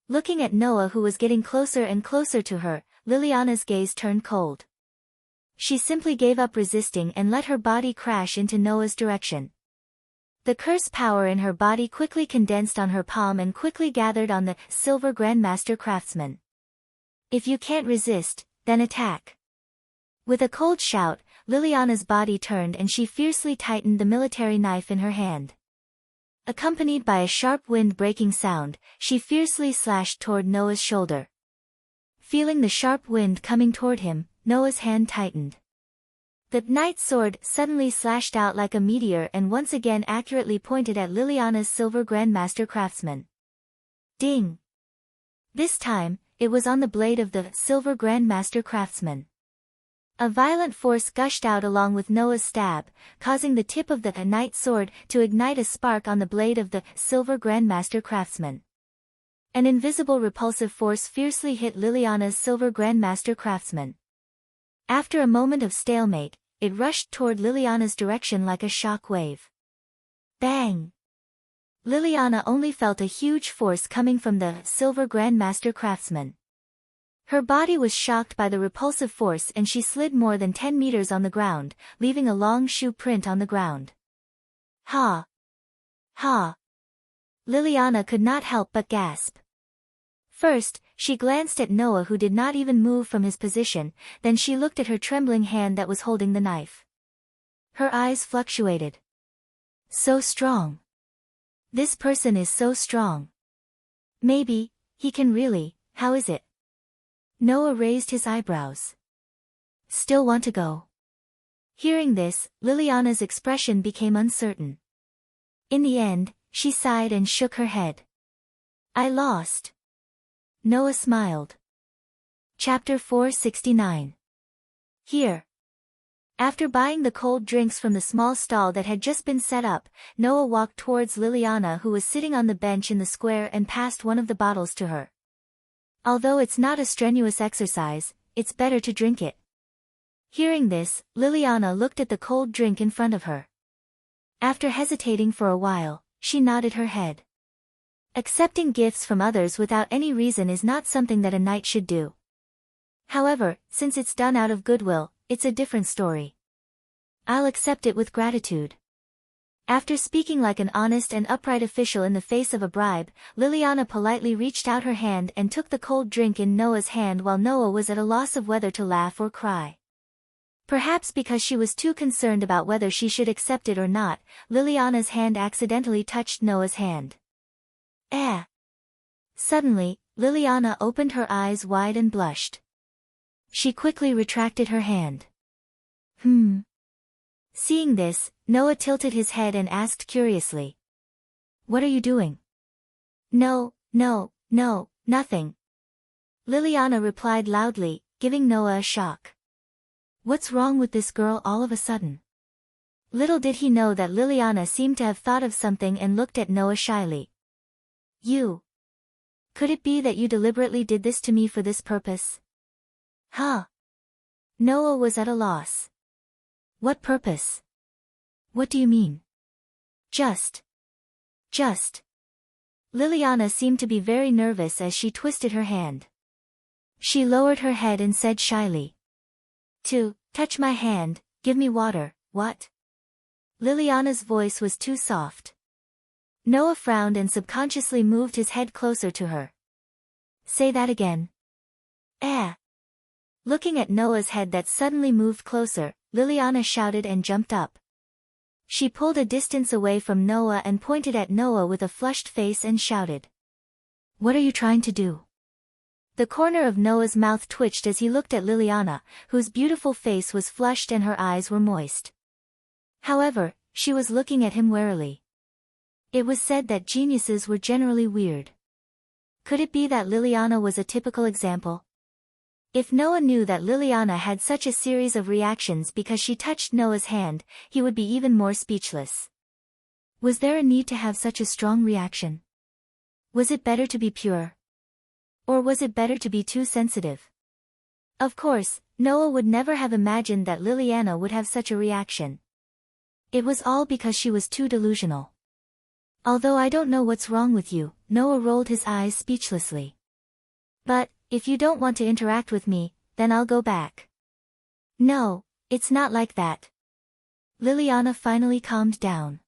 looking at Noah who was getting closer and closer to her, Liliana's gaze turned cold. she simply gave up resisting and let her body crash into Noah's direction. The curse power in her body quickly condensed on her palm and quickly gathered on the Silver Grandmaster Craftsman. If you can't resist, then attack. With a cold shout, Liliana's body turned and she fiercely tightened the military knife in her hand. Accompanied by a sharp wind-breaking sound, she fiercely slashed toward Noah's shoulder. Feeling the sharp wind coming toward him, Noah's hand tightened. The knight's sword suddenly slashed out like a meteor and once again accurately pointed at Liliana's Silver Grandmaster Craftsman. Ding! This time, it was on the blade of the Silver Grandmaster Craftsman. A violent force gushed out along with Noah's stab, causing the tip of the knight's sword to ignite a spark on the blade of the Silver Grandmaster Craftsman. An invisible repulsive force fiercely hit Liliana's Silver Grandmaster Craftsman. After a moment of stalemate, it rushed toward Liliana's direction like a shock wave. Bang! Liliana only felt a huge force coming from the Silver Grandmaster Craftsman. Her body was shocked by the repulsive force and she slid more than 10 meters on the ground, leaving a long shoe print on the ground. Ha! Ha! Liliana could not help but gasp. First, she glanced at Noah, who did not even move from his position, then she looked at her trembling hand that was holding the knife. Her eyes fluctuated. So strong. This person is so strong. Maybe, he can really, how is it? Noah raised his eyebrows. Still want to go? Hearing this, Liliana's expression became uncertain. In the end, she sighed and shook her head. I lost. Noah smiled. Chapter 469. Here. After buying the cold drinks from the small stall that had just been set up, Noah walked towards Liliana, who was sitting on the bench in the square, and passed one of the bottles to her. Although it's not a strenuous exercise, it's better to drink it. Hearing this, Liliana looked at the cold drink in front of her. After hesitating for a while, she nodded her head. Accepting gifts from others without any reason is not something that a knight should do. However, since it's done out of goodwill, it's a different story. I'll accept it with gratitude. After speaking like an honest and upright official in the face of a bribe, Liliana politely reached out her hand and took the cold drink in Noah's hand while Noah was at a loss of whether to laugh or cry. Perhaps because she was too concerned about whether she should accept it or not, Liliana's hand accidentally touched Noah's hand. Eh! Suddenly, Liliana opened her eyes wide and blushed. She quickly retracted her hand. Seeing this, Noah tilted his head and asked curiously. What are you doing? No, nothing. Liliana replied loudly, giving Noah a shock. What's wrong with this girl all of a sudden? Little did he know that Liliana seemed to have thought of something and looked at Noah shyly. You. Could it be that you deliberately did this to me for this purpose? Huh? Noah was at a loss. What purpose? What do you mean? Just. Liliana seemed to be very nervous as she twisted her hand. She lowered her head and said shyly. To touch my hand, give me water, what? Liliana's voice was too soft. Noah frowned and subconsciously moved his head closer to her. Say that again. Looking at Noah's head that suddenly moved closer, Liliana shouted and jumped up. She pulled a distance away from Noah and pointed at Noah with a flushed face and shouted. What are you trying to do? The corner of Noah's mouth twitched as he looked at Liliana, whose beautiful face was flushed and her eyes were moist. However, she was looking at him warily. It was said that geniuses were generally weird. Could it be that Liliana was a typical example? If Noah knew that Liliana had such a series of reactions because she touched Noah's hand, he would be even more speechless. Was there a need to have such a strong reaction? Was it better to be pure? Or was it better to be too sensitive? Of course, Noah would never have imagined that Liliana would have such a reaction. It was all because she was too delusional. Although I don't know what's wrong with you, Noah rolled his eyes speechlessly. But, if you don't want to interact with me, then I'll go back. No, It's not like that. Liliana finally calmed down.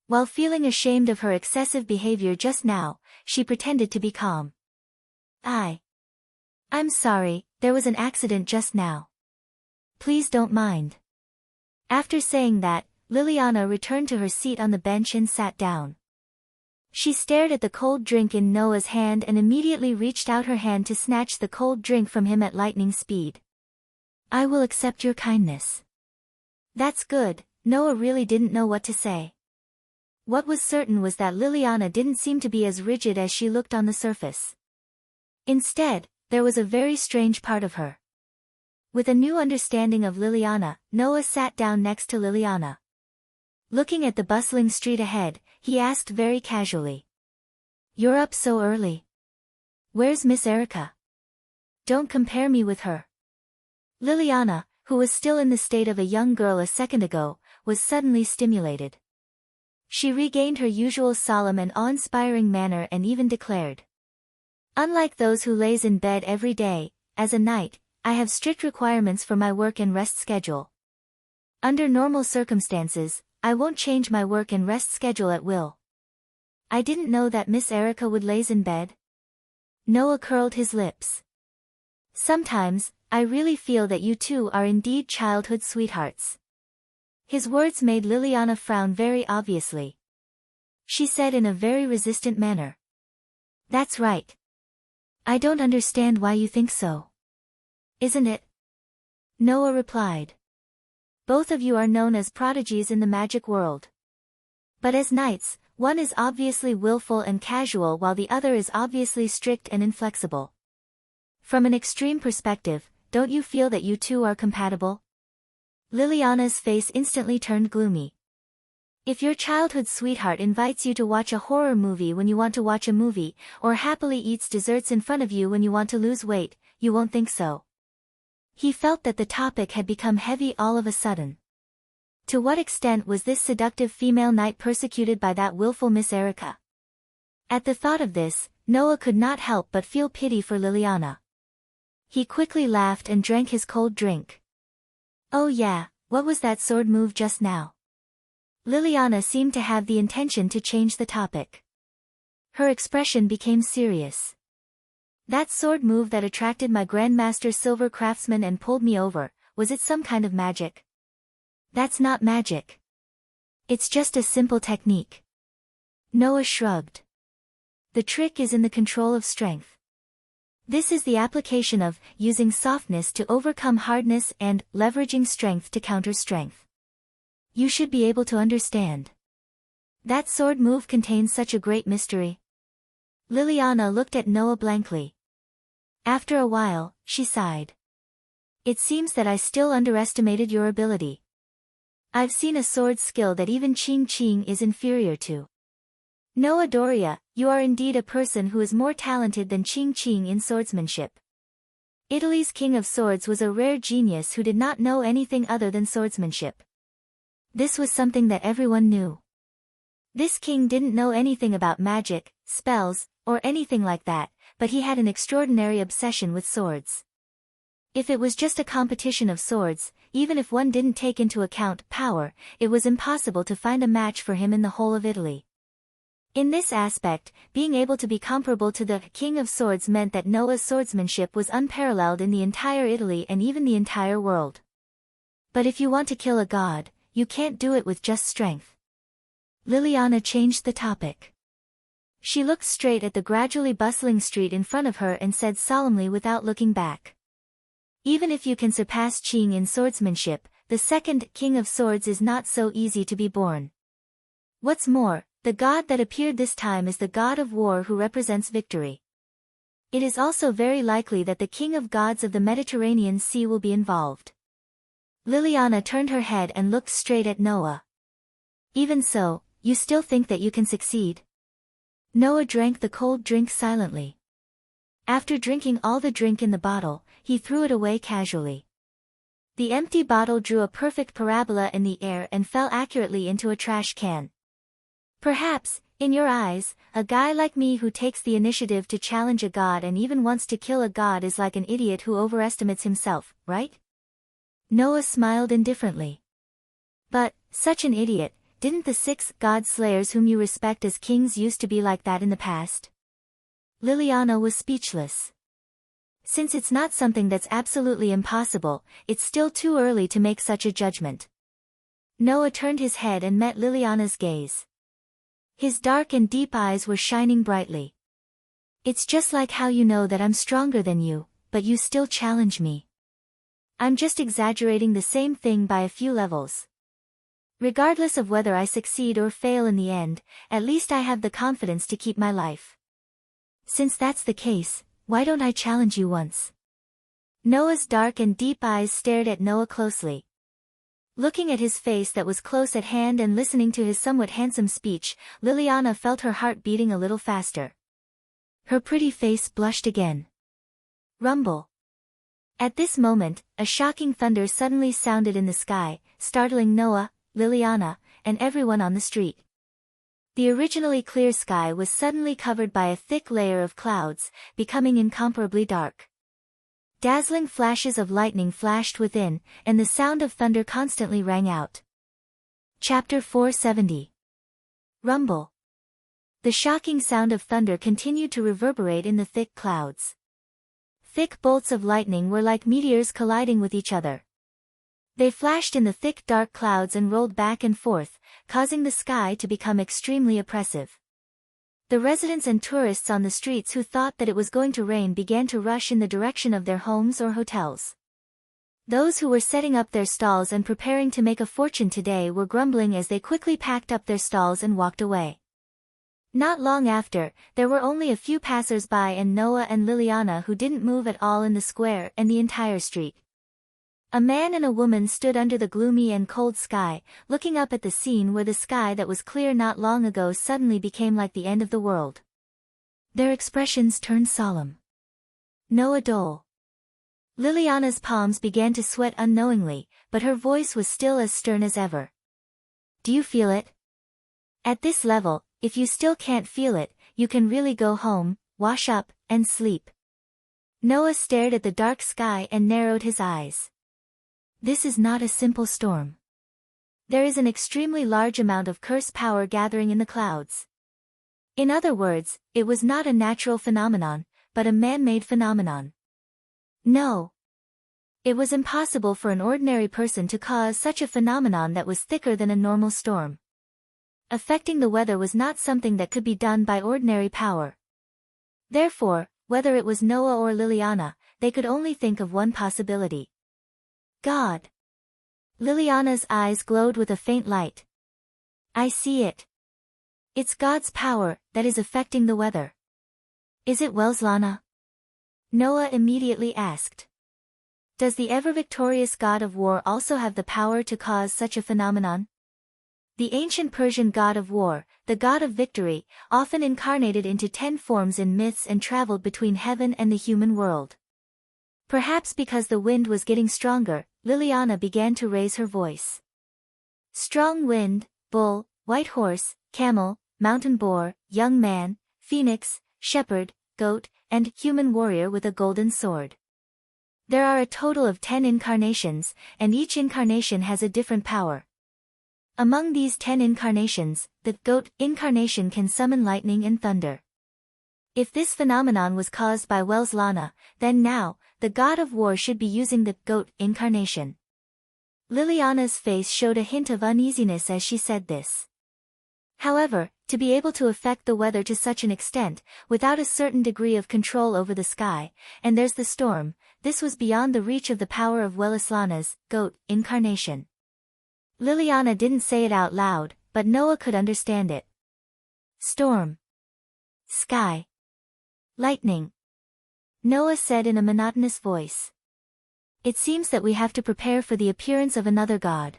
While feeling ashamed of her excessive behavior just now, she pretended to be calm. I'm sorry, there was an accident just now. Please don't mind. After saying that, Liliana returned to her seat on the bench and sat down. She stared at the cold drink in Noah's hand and immediately reached out her hand to snatch the cold drink from him at lightning speed. I will accept your kindness. That's good. Noah really didn't know what to say. What was certain was that Liliana didn't seem to be as rigid as she looked on the surface. Instead, there was a very strange part of her. With a new understanding of Liliana, Noah sat down next to Liliana. Looking at the bustling street ahead, he asked very casually. You're up so early. Where's Miss Erica? Don't compare me with her. Liliana, who was still in the state of a young girl a second ago, was suddenly stimulated. She regained her usual solemn and awe-inspiring manner and even declared. Unlike those who lays in bed every day, as a knight, I have strict requirements for my work and rest schedule. Under normal circumstances, I won't change my work and rest schedule at will. I didn't know that Miss Erica would lays in bed. Noah curled his lips. Sometimes, I really feel that you two are indeed childhood sweethearts. His words made Liliana frown very obviously. She said in a very resistant manner. That's right. I don't understand why you think so. Isn't it? Noah replied. Both of you are known as prodigies in the magic world. But as knights, one is obviously willful and casual while the other is obviously strict and inflexible. From an extreme perspective, don't you feel that you two are compatible? Liliana's face instantly turned gloomy. If your childhood sweetheart invites you to watch a horror movie when you want to watch a movie, or happily eats desserts in front of you when you want to lose weight, you won't think so. He felt that the topic had become heavy all of a sudden. To what extent was this seductive female knight persecuted by that willful Miss Erica? At the thought of this, Noah could not help but feel pity for Liliana. He quickly laughed and drank his cold drink. Oh yeah, what was that sword move just now? Liliana seemed to have the intention to change the topic. Her expression became serious. That sword move that attracted my Grandmaster Silver Craftsman and pulled me over, was it some kind of magic? That's not magic. It's just a simple technique. Noah shrugged. The trick is in the control of strength. This is the application of using softness to overcome hardness and leveraging strength to counter strength. You should be able to understand. That sword move contains such a great mystery. Liliana looked at Noah blankly. After a while, she sighed. It seems that I still underestimated your ability. I've seen a sword skill that even Ching Ching is inferior to. Noah Doria, you are indeed a person who is more talented than Ching Ching in swordsmanship. Italy's King of Swords was a rare genius who did not know anything other than swordsmanship. This was something that everyone knew. This king didn't know anything about magic, spells, or anything like that, but he had an extraordinary obsession with swords. If it was just a competition of swords, even if one didn't take into account power, it was impossible to find a match for him in the whole of Italy. In this aspect, being able to be comparable to the King of Swords meant that Noah's swordsmanship was unparalleled in the entire Italy and even the entire world. But if you want to kill a god, you can't do it with just strength. Liliana changed the topic. She looked straight at the gradually bustling street in front of her and said solemnly without looking back. Even if you can surpass Qing in swordsmanship, the second King of Swords is not so easy to be born. What's more, the god that appeared this time is the god of war who represents victory. It is also very likely that the King of Gods of the Mediterranean Sea will be involved. Liliana turned her head and looked straight at Noah. Even so, you still think that you can succeed? Noah drank the cold drink silently. After drinking all the drink in the bottle, he threw it away casually. The empty bottle drew a perfect parabola in the air and fell accurately into a trash can. Perhaps, in your eyes, a guy like me who takes the initiative to challenge a god and even wants to kill a god is like an idiot who overestimates himself, right? Noah smiled indifferently. But, such an idiot, didn't the 6 god-slayers whom you respect as kings used to be like that in the past? Liliana was speechless. Since it's not something that's absolutely impossible, it's still too early to make such a judgment. Noah turned his head and met Liliana's gaze. His dark and deep eyes were shining brightly. It's just like how you know that I'm stronger than you, but you still challenge me. I'm just exaggerating the same thing by a few levels. Regardless of whether I succeed or fail in the end, at least I have the confidence to keep my life. Since that's the case, why don't I challenge you once? Noah's dark and deep eyes stared at Noah closely. Looking at his face that was close at hand and listening to his somewhat handsome speech, Liliana felt her heart beating a little faster. Her pretty face blushed again. Rumble. At this moment, a shocking thunder suddenly sounded in the sky, startling Noah, Liliana, and everyone on the street. The originally clear sky was suddenly covered by a thick layer of clouds, becoming incomparably dark. Dazzling flashes of lightning flashed within, and the sound of thunder constantly rang out. Chapter 470. Rumble. The shocking sound of thunder continued to reverberate in the thick clouds. Thick bolts of lightning were like meteors colliding with each other. They flashed in the thick dark clouds and rolled back and forth, causing the sky to become extremely oppressive. The residents and tourists on the streets who thought that it was going to rain began to rush in the direction of their homes or hotels. Those who were setting up their stalls and preparing to make a fortune today were grumbling as they quickly packed up their stalls and walked away. Not long after, there were only a few passers-by and Noah and Liliana who didn't move at all in the square and the entire street. A man and a woman stood under the gloomy and cold sky, looking up at the scene where the sky that was clear not long ago suddenly became like the end of the world. Their expressions turned solemn. Noah Dole. Liliana's palms began to sweat unknowingly, but her voice was still as stern as ever. Do you feel it? At this level, if you still can't feel it, you can really go home, wash up, and sleep. Noah stared at the dark sky and narrowed his eyes. This is not a simple storm. There is an extremely large amount of curse power gathering in the clouds. In other words, it was not a natural phenomenon, but a man-made phenomenon. No. It was impossible for an ordinary person to cause such a phenomenon that was thicker than a normal storm. Affecting the weather was not something that could be done by ordinary power. Therefore, whether it was Noah or Liliana, they could only think of one possibility. God. Liliana's eyes glowed with a faint light. I see it. It's God's power that is affecting the weather. Is it Welslana? Noah immediately asked. Does the ever-victorious god of war also have the power to cause such a phenomenon? The ancient Persian god of war, the god of victory, often incarnated into 10 forms in myths and traveled between heaven and the human world. Perhaps because the wind was getting stronger, Liliana began to raise her voice. Strong wind, bull, white horse, camel, mountain boar, young man, phoenix, shepherd, goat, and human warrior with a golden sword. There are a total of 10 incarnations, and each incarnation has a different power. Among these 10 incarnations, the goat incarnation can summon lightning and thunder. If this phenomenon was caused by Welslana, then now, the god of war should be using the goat incarnation. Liliana's face showed a hint of uneasiness as she said this. However, to be able to affect the weather to such an extent, without a certain degree of control over the sky, and there's the storm, this was beyond the reach of the power of Welslana's goat incarnation. Liliana didn't say it out loud, but Noah could understand it. Storm. Sky. Lightning. Noah said in a monotonous voice. It seems that we have to prepare for the appearance of another god.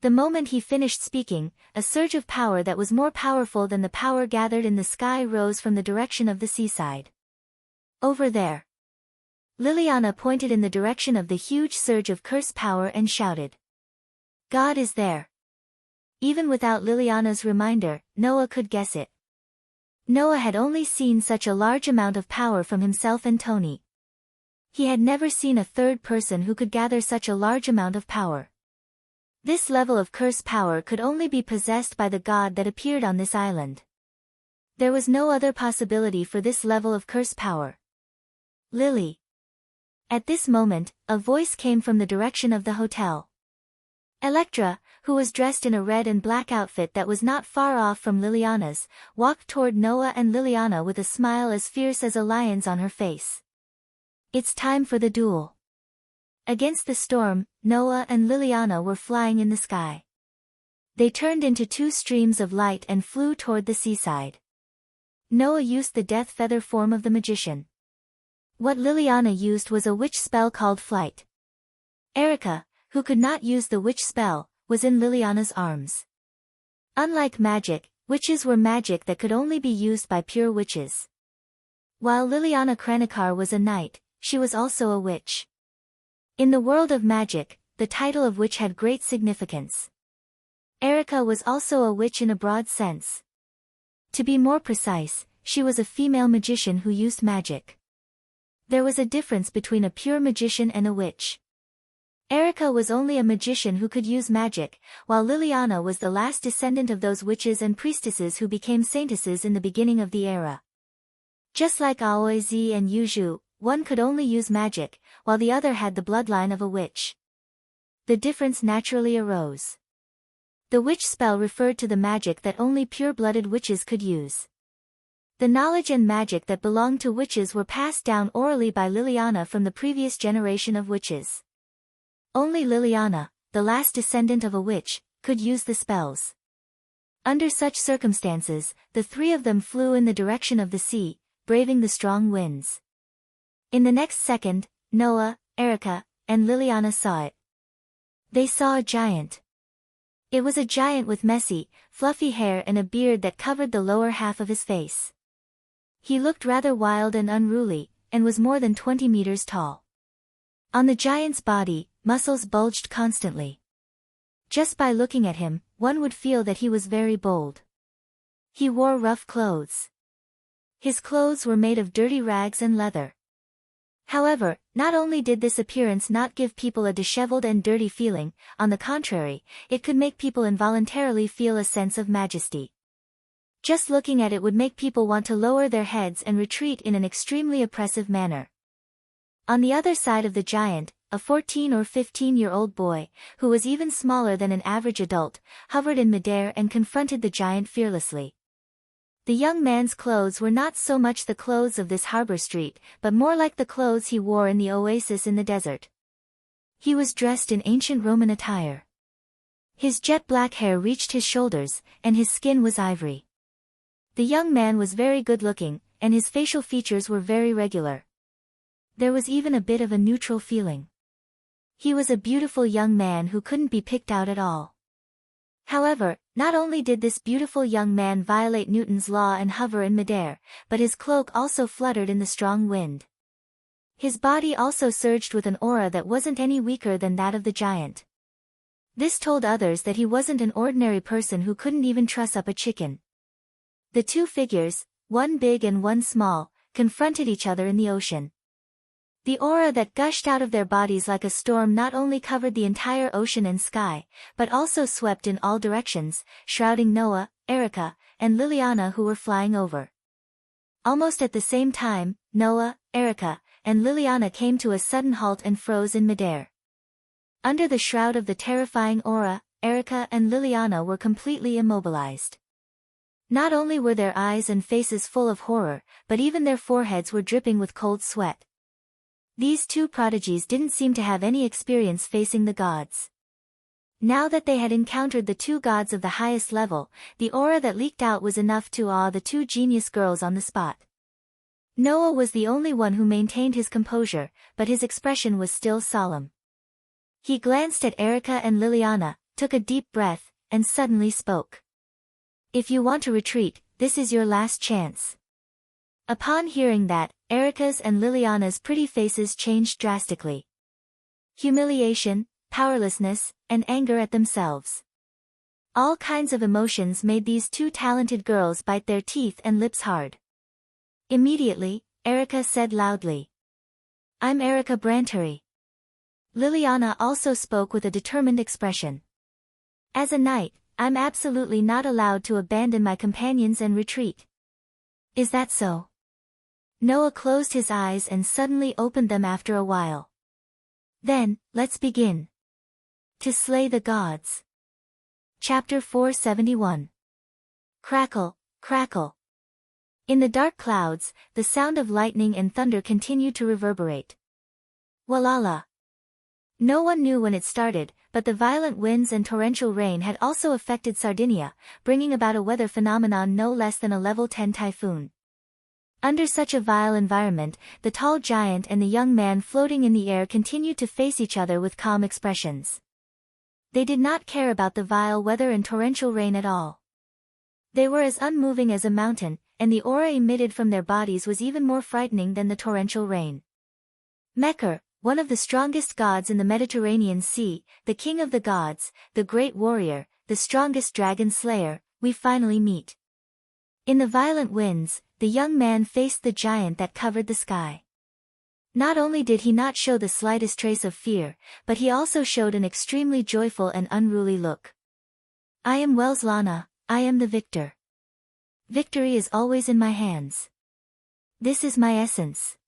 The moment he finished speaking, a surge of power that was more powerful than the power gathered in the sky rose from the direction of the seaside. Over there. Liliana pointed in the direction of the huge surge of curse power and shouted. God is there. Even without Liliana's reminder, Noah could guess it. Noah had only seen such a large amount of power from himself and Tony. He had never seen a third person who could gather such a large amount of power. This level of curse power could only be possessed by the god that appeared on this island. There was no other possibility for this level of curse power. Lily. At this moment, a voice came from the direction of the hotel. Electra, who was dressed in a red and black outfit that was not far off from Liliana's, walked toward Noah and Liliana with a smile as fierce as a lion's on her face. It's time for the duel. Against the storm, Noah and Liliana were flying in the sky. They turned into two streams of light and flew toward the seaside. Noah used the death feather form of the magician. What Liliana used was a witch spell called flight. Erica, who could not use the witch spell, was in Liliana's arms. Unlike magic, witches were magic that could only be used by pure witches. While Liliana Kranikar was a knight, she was also a witch. In the world of magic, the title of witch had great significance. Erica was also a witch in a broad sense. To be more precise, she was a female magician who used magic. There was a difference between a pure magician and a witch. Erica was only a magician who could use magic, while Liliana was the last descendant of those witches and priestesses who became saintesses in the beginning of the era. Just like Aoizi and Yuju, one could only use magic, while the other had the bloodline of a witch. The difference naturally arose. The witch spell referred to the magic that only pure-blooded witches could use. The knowledge and magic that belonged to witches were passed down orally by Liliana from the previous generation of witches. Only Liliana, the last descendant of a witch, could use the spells. Under such circumstances, the three of them flew in the direction of the sea, braving the strong winds. In the next second, Noah, Erica, and Liliana saw it. They saw a giant. It was a giant with messy, fluffy hair and a beard that covered the lower half of his face. He looked rather wild and unruly, and was more than 20 meters tall. On the giant's body, muscles bulged constantly. Just by looking at him, one would feel that he was very bold. He wore rough clothes. His clothes were made of dirty rags and leather. However, not only did this appearance not give people a disheveled and dirty feeling, on the contrary, it could make people involuntarily feel a sense of majesty. Just looking at it would make people want to lower their heads and retreat in an extremely oppressive manner. On the other side of the giant, a 14 or 15-year-old boy, who was even smaller than an average adult, hovered in midair and confronted the giant fearlessly. The young man's clothes were not so much the clothes of this harbor street, but more like the clothes he wore in the oasis in the desert. He was dressed in ancient Roman attire. His jet black hair reached his shoulders, and his skin was ivory. The young man was very good-looking, and his facial features were very regular. There was even a bit of a neutral feeling. He was a beautiful young man who couldn't be picked out at all. However, not only did this beautiful young man violate Newton's law and hover in midair, but his cloak also fluttered in the strong wind. His body also surged with an aura that wasn't any weaker than that of the giant. This told others that he wasn't an ordinary person who couldn't even truss up a chicken. The two figures, one big and one small, confronted each other in the ocean. The aura that gushed out of their bodies like a storm not only covered the entire ocean and sky, but also swept in all directions, shrouding Noah, Erica, and Liliana who were flying over. Almost at the same time, Noah, Erica, and Liliana came to a sudden halt and froze in midair. Under the shroud of the terrifying aura, Erica and Liliana were completely immobilized. Not only were their eyes and faces full of horror, but even their foreheads were dripping with cold sweat. These two prodigies didn't seem to have any experience facing the gods. Now that they had encountered the two gods of the highest level, the aura that leaked out was enough to awe the two genius girls on the spot. Noah was the only one who maintained his composure, but his expression was still solemn. He glanced at Erica and Liliana, took a deep breath, and suddenly spoke. "If you want to retreat, this is your last chance." Upon hearing that, Erica's and Liliana's pretty faces changed drastically. Humiliation, powerlessness, and anger at themselves. All kinds of emotions made these two talented girls bite their teeth and lips hard. Immediately, Erica said loudly, I'm Erica Brantary. Liliana also spoke with a determined expression. As a knight, I'm absolutely not allowed to abandon my companions and retreat. Is that so? Noah closed his eyes and suddenly opened them after a while. Then, let's begin. To slay the gods. Chapter 471. Crackle, crackle. In the dark clouds, the sound of lightning and thunder continued to reverberate. Walala. No one knew when it started, but the violent winds and torrential rain had also affected Sardinia, bringing about a weather phenomenon no less than a level 10 typhoon. Under such a vile environment, the tall giant and the young man floating in the air continued to face each other with calm expressions. They did not care about the vile weather and torrential rain at all. They were as unmoving as a mountain, and the aura emitted from their bodies was even more frightening than the torrential rain. Mekr, one of the strongest gods in the Mediterranean Sea, the king of the gods, the great warrior, the strongest dragon slayer, we finally meet. In the violent winds, the young man faced the giant that covered the sky. Not only did he not show the slightest trace of fear, but he also showed an extremely joyful and unruly look. I am Welslana, I am the victor. Victory is always in my hands. This is my essence.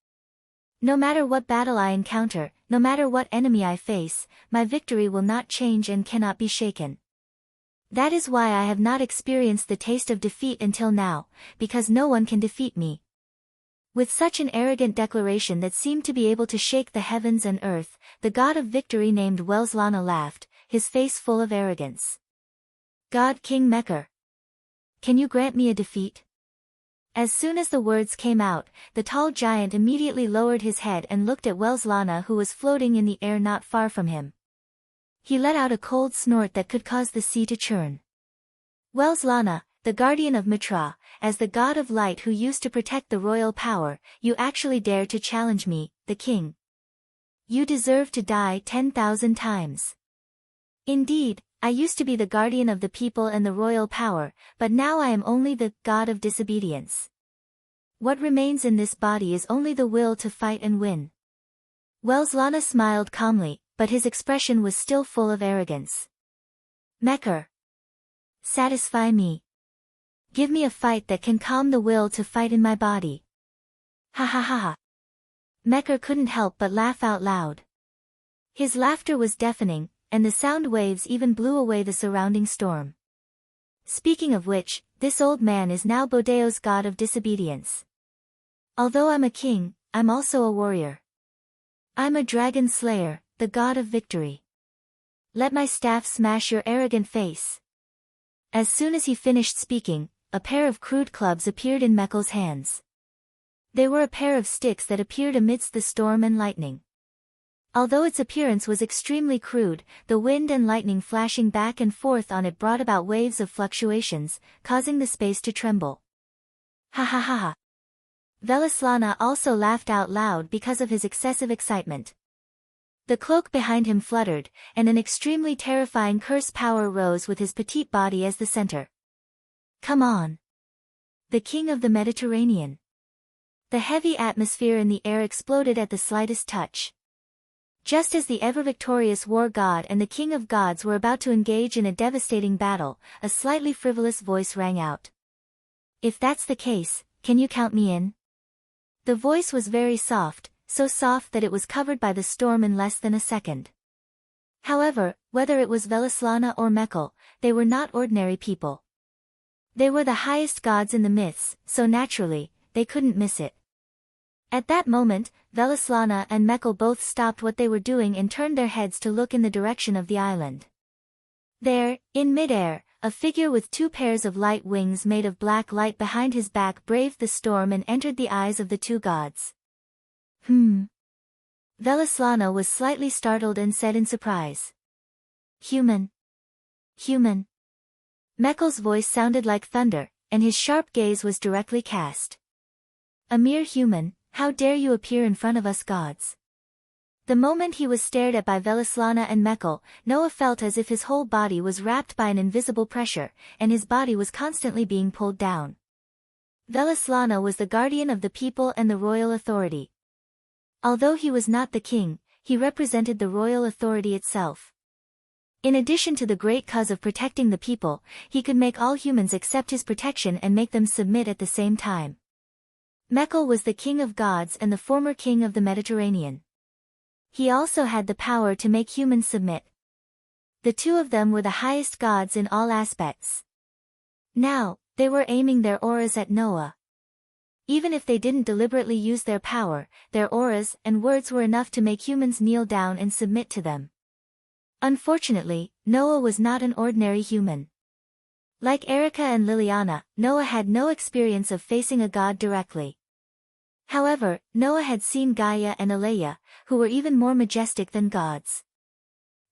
No matter what battle I encounter, no matter what enemy I face, my victory will not change and cannot be shaken. That is why I have not experienced the taste of defeat until now, because no one can defeat me. With such an arrogant declaration that seemed to be able to shake the heavens and earth, the god of victory named Welslana laughed, his face full of arrogance. God King Mekr. Can you grant me a defeat? As soon as the words came out, the tall giant immediately lowered his head and looked at Welslana, who was floating in the air not far from him. He let out a cold snort that could cause the sea to churn. Welslana, the guardian of Mitra, as the god of light who used to protect the royal power, you actually dare to challenge me, the king. You deserve to die 10,000 times. Indeed, I used to be the guardian of the people and the royal power, but now I am only the god of disobedience. What remains in this body is only the will to fight and win. Welslana smiled calmly, but his expression was still full of arrogance. Mekr. Satisfy me. Give me a fight that can calm the will to fight in my body. Ha ha ha ha. Mekr couldn't help but laugh out loud. His laughter was deafening, and the sound waves even blew away the surrounding storm. Speaking of which, this old man is now Bodeo's god of disobedience. Although I'm a king, I'm also a warrior. I'm a dragon slayer, the god of victory. Let my staff smash your arrogant face. As soon as he finished speaking, a pair of crude clubs appeared in Mekl's hands. They were a pair of sticks that appeared amidst the storm and lightning. Although its appearance was extremely crude, the wind and lightning flashing back and forth on it brought about waves of fluctuations, causing the space to tremble. Ha ha ha ha. Welslana also laughed out loud because of his excessive excitement. The cloak behind him fluttered, and an extremely terrifying curse power rose with his petite body as the center. Come on. The king of the Mediterranean. The heavy atmosphere in the air exploded at the slightest touch. Just as the ever-victorious war god and the king of gods were about to engage in a devastating battle, a slightly frivolous voice rang out. If that's the case, can you count me in? The voice was very soft, so soft that it was covered by the storm in less than a second. However, whether it was Welslana or Mekl, they were not ordinary people. They were the highest gods in the myths, so naturally, they couldn't miss it. At that moment, Welslana and Mekl both stopped what they were doing and turned their heads to look in the direction of the island. There, in midair, a figure with two pairs of light wings made of black light behind his back braved the storm and entered the eyes of the two gods. Welslana was slightly startled and said in surprise. Human. Human. Mekl's voice sounded like thunder, and his sharp gaze was directly cast. A mere human, how dare you appear in front of us gods? The moment he was stared at by Welslana and Mekl, Noah felt as if his whole body was wrapped by an invisible pressure, and his body was constantly being pulled down. Welslana was the guardian of the people and the royal authority. Although he was not the king, he represented the royal authority itself. In addition to the great cause of protecting the people, he could make all humans accept his protection and make them submit at the same time. Mekhl was the king of gods and the former king of the Mediterranean. He also had the power to make humans submit. The two of them were the highest gods in all aspects. Now, they were aiming their auras at Noah. Even if they didn't deliberately use their power, their auras and words were enough to make humans kneel down and submit to them. Unfortunately, Noah was not an ordinary human. Like Erica and Liliana, Noah had no experience of facing a god directly. However, Noah had seen Gaia and Aleia, who were even more majestic than gods.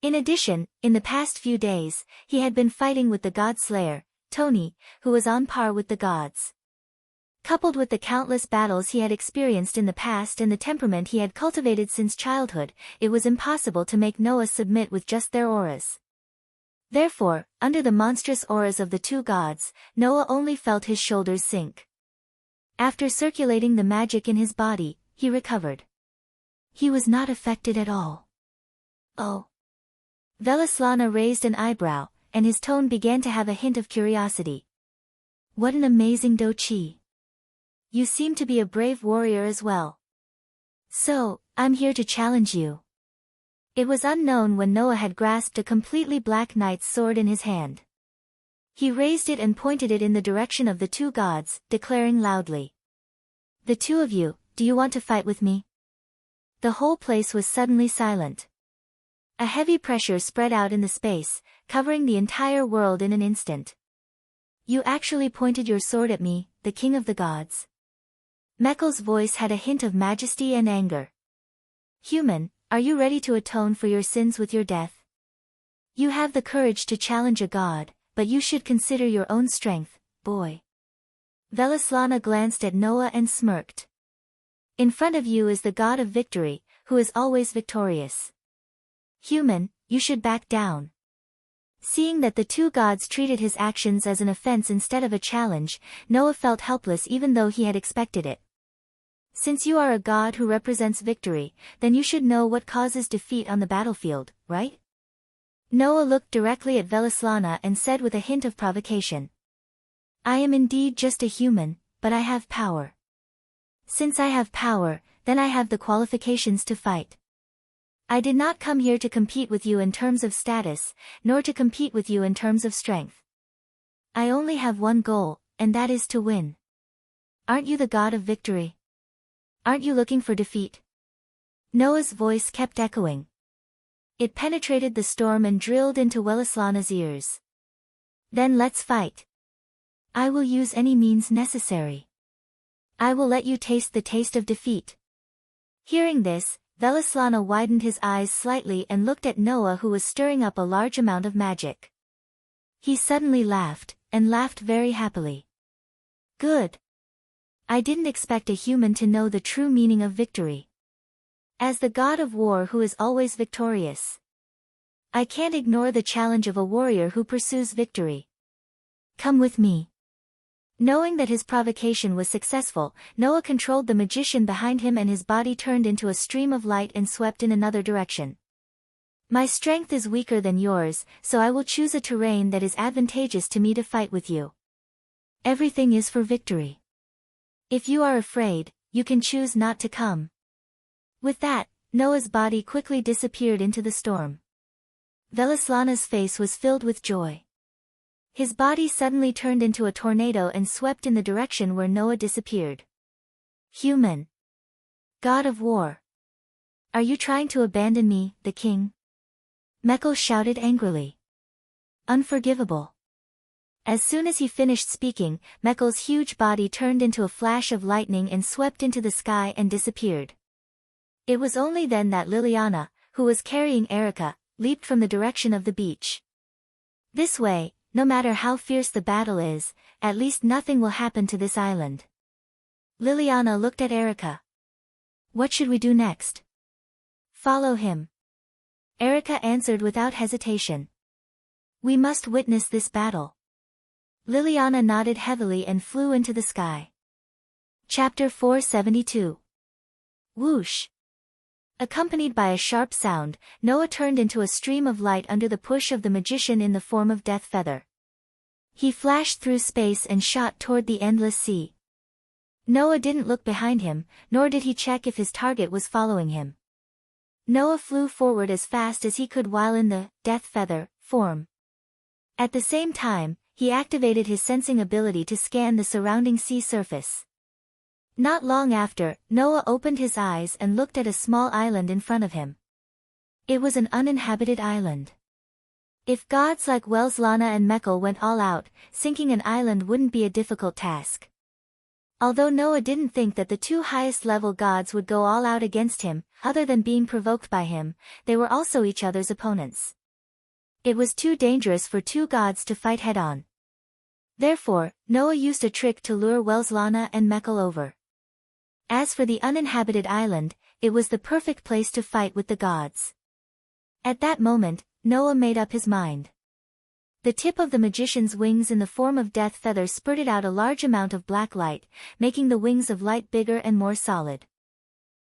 In addition, in the past few days, he had been fighting with the god slayer, Tony, who was on par with the gods. Coupled with the countless battles he had experienced in the past and the temperament he had cultivated since childhood, it was impossible to make Noah submit with just their auras. Therefore, under the monstrous auras of the two gods, Noah only felt his shoulders sink. After circulating the magic in his body, he recovered. He was not affected at all. Oh. Velislana raised an eyebrow, and his tone began to have a hint of curiosity. What an amazing dochi. You seem to be a brave warrior as well. So, I'm here to challenge you. It was unknown when Noah had grasped a completely black knight's sword in his hand. He raised it and pointed it in the direction of the two gods, declaring loudly. The two of you, do you want to fight with me? The whole place was suddenly silent. A heavy pressure spread out in the space, covering the entire world in an instant. You actually pointed your sword at me, the king of the gods. Mekhl's voice had a hint of majesty and anger. Human, are you ready to atone for your sins with your death? You have the courage to challenge a god, but you should consider your own strength, boy. Velislana glanced at Noah and smirked. In front of you is the god of victory, who is always victorious. Human, you should back down. Seeing that the two gods treated his actions as an offense instead of a challenge, Noah felt helpless even though he had expected it. Since you are a god who represents victory, then you should know what causes defeat on the battlefield, right? Noah looked directly at Velislana and said with a hint of provocation. I am indeed just a human, but I have power. Since I have power, then I have the qualifications to fight. I did not come here to compete with you in terms of status, nor to compete with you in terms of strength. I only have one goal, and that is to win. Aren't you the god of victory? Aren't you looking for defeat? Noah's voice kept echoing. It penetrated the storm and drilled into Velislana's ears. Then let's fight. I will use any means necessary. I will let you taste the taste of defeat. Hearing this, Velislana widened his eyes slightly and looked at Noah, who was stirring up a large amount of magic. He suddenly laughed, and laughed very happily. Good. I didn't expect a human to know the true meaning of victory. As the god of war who is always victorious, I can't ignore the challenge of a warrior who pursues victory. Come with me. Knowing that his provocation was successful, Noah controlled the magician behind him and his body turned into a stream of light and swept in another direction. My strength is weaker than yours, so I will choose a terrain that is advantageous to me to fight with you. Everything is for victory. If you are afraid, you can choose not to come. With that, Noah's body quickly disappeared into the storm. Velislana's face was filled with joy. His body suddenly turned into a tornado and swept in the direction where Noah disappeared. Human. God of war. Are you trying to abandon me, the king? Mekhl shouted angrily. Unforgivable. As soon as he finished speaking, Mekhl's huge body turned into a flash of lightning and swept into the sky and disappeared. It was only then that Liliana, who was carrying Erica, leaped from the direction of the beach. This way, no matter how fierce the battle is, at least nothing will happen to this island. Liliana looked at Erica. What should we do next? Follow him. Erica answered without hesitation. We must witness this battle. Liliana nodded heavily and flew into the sky. Chapter 472. Whoosh. Accompanied by a sharp sound, Noah turned into a stream of light under the push of the magician in the form of Death Feather. He flashed through space and shot toward the endless sea. Noah didn't look behind him, nor did he check if his target was following him. Noah flew forward as fast as he could while in the Death Feather form. At the same time, he activated his sensing ability to scan the surrounding sea surface. Not long after, Noah opened his eyes and looked at a small island in front of him. It was an uninhabited island. If gods like Welslana and Mekhl went all out, sinking an island wouldn't be a difficult task. Although Noah didn't think that the two highest-level gods would go all out against him, other than being provoked by him, they were also each other's opponents. It was too dangerous for two gods to fight head-on. Therefore, Noah used a trick to lure Welslana and Mekhl over. As for the uninhabited island, it was the perfect place to fight with the gods. At that moment, Noah made up his mind. The tip of the magician's wings in the form of Death Feather spurted out a large amount of black light, making the wings of light bigger and more solid.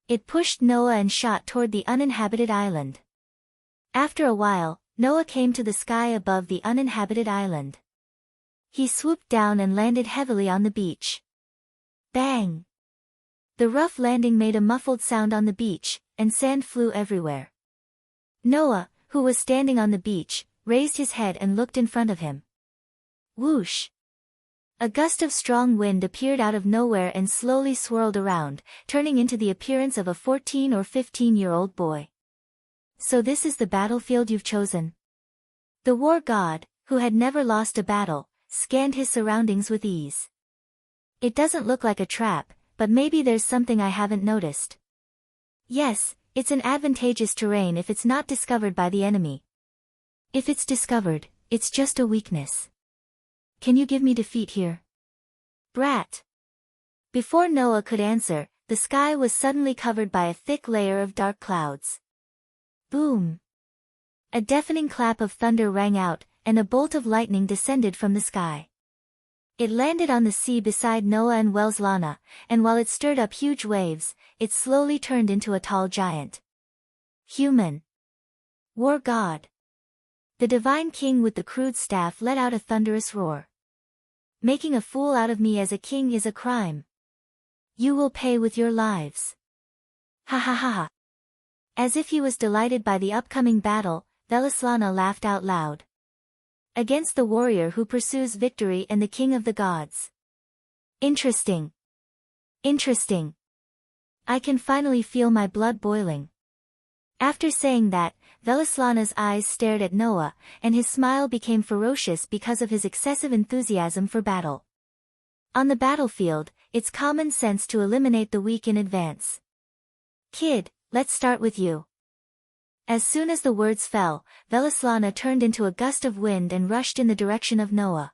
It pushed Noah and shot toward the uninhabited island. After a while, Noah came to the sky above the uninhabited island. He swooped down and landed heavily on the beach. Bang! The rough landing made a muffled sound on the beach, and sand flew everywhere. Noah, who was standing on the beach, raised his head and looked in front of him. Whoosh! A gust of strong wind appeared out of nowhere and slowly swirled around, turning into the appearance of a 14 or 15-year-old boy. So this is the battlefield you've chosen? The war god, who had never lost a battle, scanned his surroundings with ease. It doesn't look like a trap, but maybe there's something I haven't noticed. Yes, it's an advantageous terrain if it's not discovered by the enemy. If it's discovered, it's just a weakness. Can you give me defeat here? Brat! Before Noah could answer, the sky was suddenly covered by a thick layer of dark clouds. Boom! A deafening clap of thunder rang out, and a bolt of lightning descended from the sky. It landed on the sea beside Noah and Welslana, and while it stirred up huge waves, it slowly turned into a tall giant. Human. War god. The divine king with the crude staff let out a thunderous roar. Making a fool out of me as a king is a crime. You will pay with your lives. Ha ha ha ha. As if he was delighted by the upcoming battle, Welslana laughed out loud. Against the warrior who pursues victory and the king of the gods. Interesting. Interesting. I can finally feel my blood boiling. After saying that, Welslana's eyes stared at Noah, and his smile became ferocious because of his excessive enthusiasm for battle. On the battlefield, it's common sense to eliminate the weak in advance. Kid, let's start with you. As soon as the words fell, Welslana turned into a gust of wind and rushed in the direction of Noah.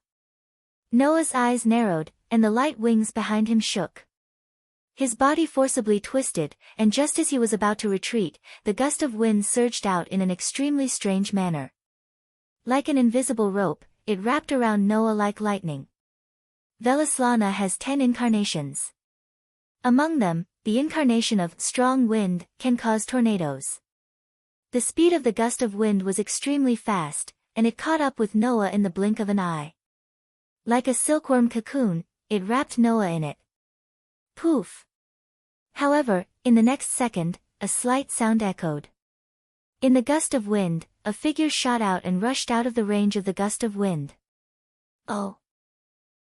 Noah's eyes narrowed, and the light wings behind him shook. His body forcibly twisted, and just as he was about to retreat, the gust of wind surged out in an extremely strange manner. Like an invisible rope, it wrapped around Noah like lightning. Welslana has 10 incarnations. Among them, the incarnation of strong wind can cause tornadoes. The speed of the gust of wind was extremely fast, and it caught up with Noah in the blink of an eye. Like a silkworm cocoon, it wrapped Noah in it. Poof! However, in the next second, a slight sound echoed. In the gust of wind, a figure shot out and rushed out of the range of the gust of wind. Oh!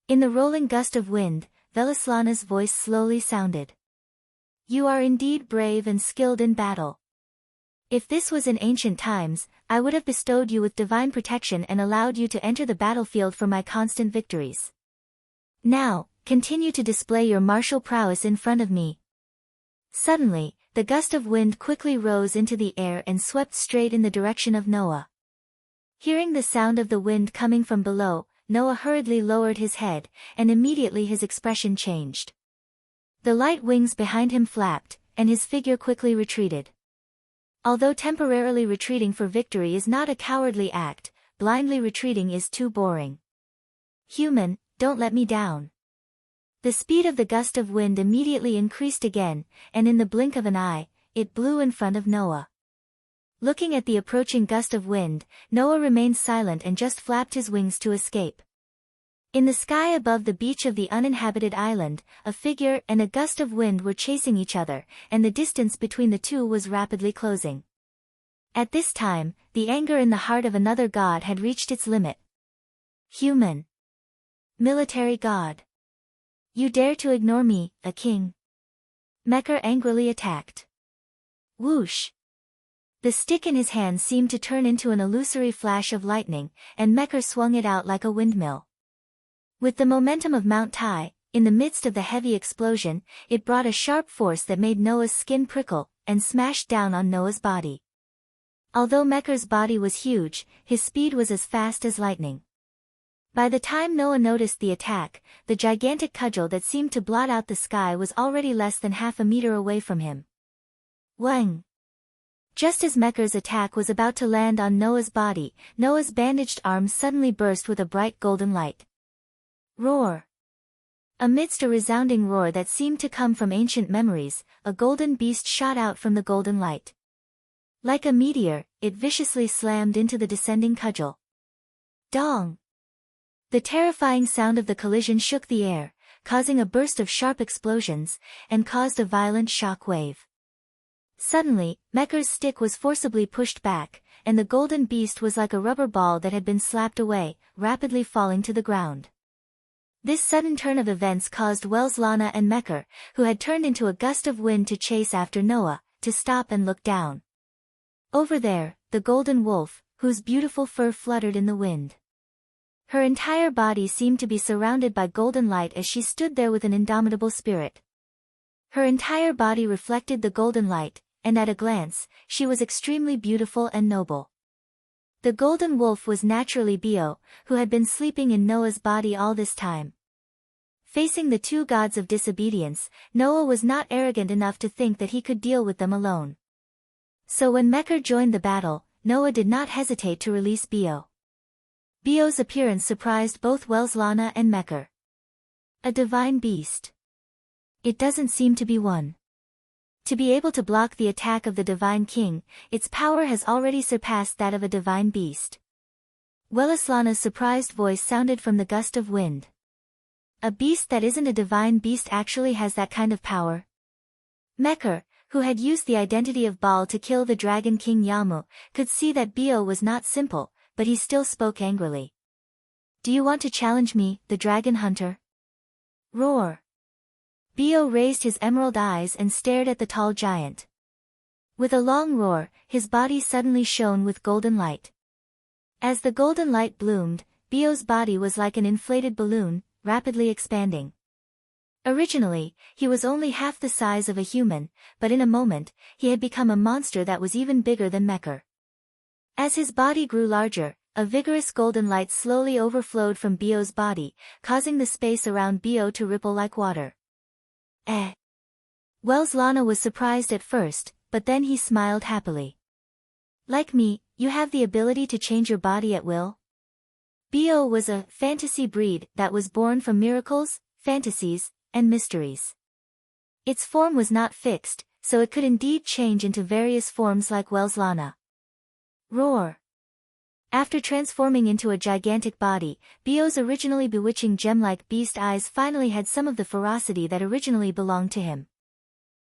In the rolling gust of wind, Welslana's voice slowly sounded. You are indeed brave and skilled in battle. If this was in ancient times, I would have bestowed you with divine protection and allowed you to enter the battlefield for my constant victories. Now, continue to display your martial prowess in front of me. Suddenly, the gust of wind quickly rose into the air and swept straight in the direction of Noah. Hearing the sound of the wind coming from below, Noah hurriedly lowered his head, and immediately his expression changed. The light wings behind him flapped, and his figure quickly retreated. Although temporarily retreating for victory is not a cowardly act, blindly retreating is too boring. Human, don't let me down. The speed of the gust of wind immediately increased again, and in the blink of an eye, it blew in front of Noah. Looking at the approaching gust of wind, Noah remained silent and just flapped his wings to escape. In the sky above the beach of the uninhabited island, a figure and a gust of wind were chasing each other, and the distance between the two was rapidly closing. At this time, the anger in the heart of another god had reached its limit. Human. Military god. You dare to ignore me, a king? Mekar angrily attacked. Whoosh! The stick in his hand seemed to turn into an illusory flash of lightning, and Mekar swung it out like a windmill. With the momentum of Mount Tai, in the midst of the heavy explosion, it brought a sharp force that made Noah's skin prickle, and smashed down on Noah's body. Although Mekar's body was huge, his speed was as fast as lightning. By the time Noah noticed the attack, the gigantic cudgel that seemed to blot out the sky was already less than half a meter away from him. Whang! Just as Mekar's attack was about to land on Noah's body, Noah's bandaged arms suddenly burst with a bright golden light. Roar! Amidst a resounding roar that seemed to come from ancient memories, a golden beast shot out from the golden light. Like a meteor, it viciously slammed into the descending cudgel. Dong! The terrifying sound of the collision shook the air, causing a burst of sharp explosions, and caused a violent shock wave. Suddenly, Mekar's stick was forcibly pushed back, and the golden beast was like a rubber ball that had been slapped away, rapidly falling to the ground. This sudden turn of events caused Welslana and Mekar, who had turned into a gust of wind to chase after Noah, to stop and look down. Over there, the golden wolf, whose beautiful fur fluttered in the wind. Her entire body seemed to be surrounded by golden light as she stood there with an indomitable spirit. Her entire body reflected the golden light, and at a glance, she was extremely beautiful and noble. The golden wolf was naturally Bio, who had been sleeping in Noah's body all this time. Facing the two gods of disobedience, Noah was not arrogant enough to think that he could deal with them alone. So when Mekar joined the battle, Noah did not hesitate to release Bio. Bio's appearance surprised both Welslana and Mekar. A divine beast. It doesn't seem to be one. To be able to block the attack of the divine king, its power has already surpassed that of a divine beast. Welslana's surprised voice sounded from the gust of wind. A beast that isn't a divine beast actually has that kind of power? Mekar, who had used the identity of Baal to kill the dragon king Yamu, could see that Bio was not simple, but he still spoke angrily. Do you want to challenge me, the dragon hunter? Roar! Bio raised his emerald eyes and stared at the tall giant. With a long roar, his body suddenly shone with golden light. As the golden light bloomed, Bio's body was like an inflated balloon, rapidly expanding. Originally, he was only half the size of a human, but in a moment, he had become a monster that was even bigger than Mekar. As his body grew larger, a vigorous golden light slowly overflowed from Bio's body, causing the space around Bio to ripple like water. Welslana was surprised at first, but then he smiled happily. Like me, you have the ability to change your body at will? Bio was a fantasy breed that was born from miracles, fantasies, and mysteries. Its form was not fixed, so it could indeed change into various forms like Welslana. Roar! After transforming into a gigantic body, Bio's originally bewitching gem-like beast eyes finally had some of the ferocity that originally belonged to him.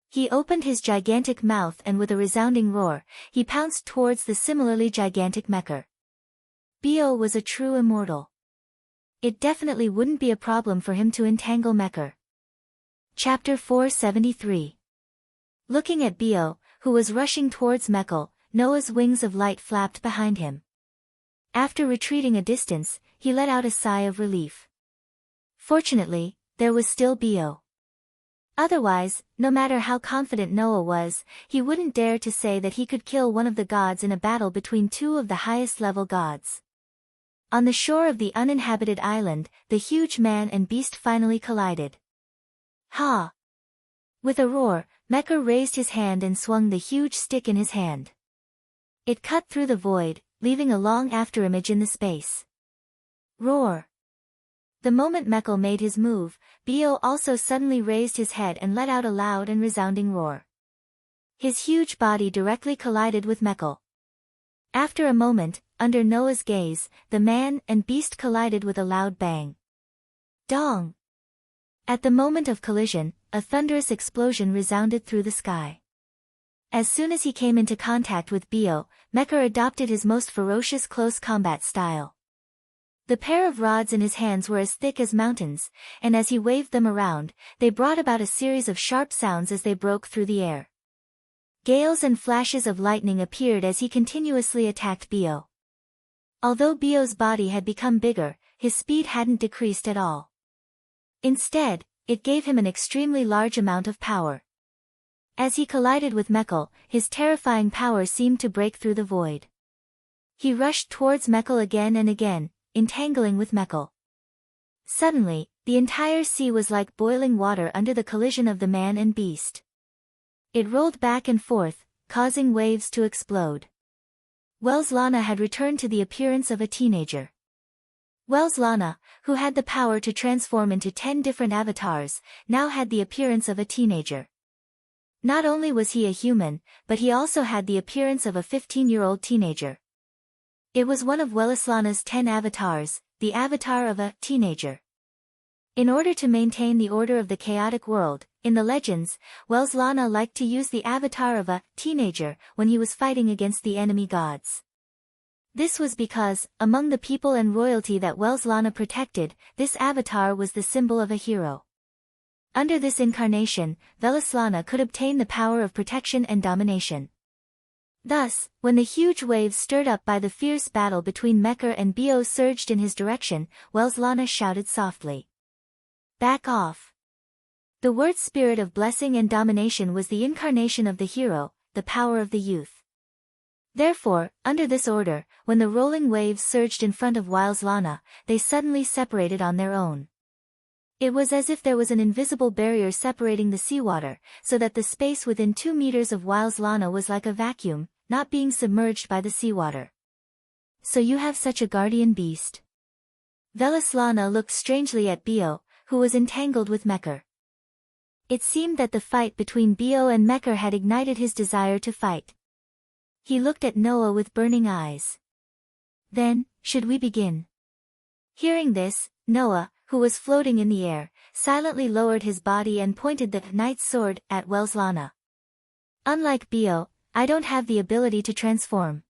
He opened his gigantic mouth and with a resounding roar, he pounced towards the similarly gigantic Mekar. Bio was a true immortal. It definitely wouldn't be a problem for him to entangle Mekar. Chapter 473. Looking at Bio, who was rushing towards Mekar, Noah's wings of light flapped behind him. After retreating a distance, he let out a sigh of relief. Fortunately, there was still Bio. Otherwise, no matter how confident Noah was, he wouldn't dare to say that he could kill one of the gods in a battle between two of the highest-level gods. On the shore of the uninhabited island, the huge man and beast finally collided. Ha! With a roar, Mekar raised his hand and swung the huge stick in his hand. It cut through the void, leaving a long afterimage in the space. Roar! The moment Mekar made his move, Bio also suddenly raised his head and let out a loud and resounding roar. His huge body directly collided with Mekhl. After a moment, under Noah's gaze, the man and beast collided with a loud bang. Dong! At the moment of collision, a thunderous explosion resounded through the sky. As soon as he came into contact with Bio, Mekhl adopted his most ferocious close combat style. The pair of rods in his hands were as thick as mountains, and as he waved them around, they brought about a series of sharp sounds as they broke through the air. Gales and flashes of lightning appeared as he continuously attacked Bio. Although Bio's body had become bigger, his speed hadn't decreased at all. Instead, it gave him an extremely large amount of power. As he collided with Mekhl, his terrifying power seemed to break through the void. He rushed towards Mekhl again and again, entangling with Mekhl. Suddenly, the entire sea was like boiling water under the collision of the man and beast. It rolled back and forth, causing waves to explode. Welslana had returned to the appearance of a teenager. Welslana, who had the power to transform into 10 different avatars, now had the appearance of a teenager. Not only was he a human, but he also had the appearance of a 15-year-old teenager. It was one of Welslana's 10 avatars, the avatar of a teenager. In order to maintain the order of the chaotic world, in the legends, Welslana liked to use the avatar of a teenager when he was fighting against the enemy gods. This was because, among the people and royalty that Welslana protected, this avatar was the symbol of a hero. Under this incarnation, Welslana could obtain the power of protection and domination. Thus, when the huge waves stirred up by the fierce battle between Mekhl and Bio surged in his direction, Welslana shouted softly, "Back off!" The word spirit of blessing and domination was the incarnation of the hero, the power of the youth. Therefore, under this order, when the rolling waves surged in front of Welslana, they suddenly separated on their own. It was as if there was an invisible barrier separating the seawater, so that the space within 2 meters of Welslana was like a vacuum, not being submerged by the seawater. "So you have such a guardian beast?" Welslana looked strangely at Bio, who was entangled with Mekhl. It seemed that the fight between Bio and Mekhl had ignited his desire to fight. He looked at Noah with burning eyes. "Then, should we begin?" Hearing this, Noah, who was floating in the air, silently lowered his body and pointed the knight's sword at Welslana. "Unlike Bio, I don't have the ability to transform.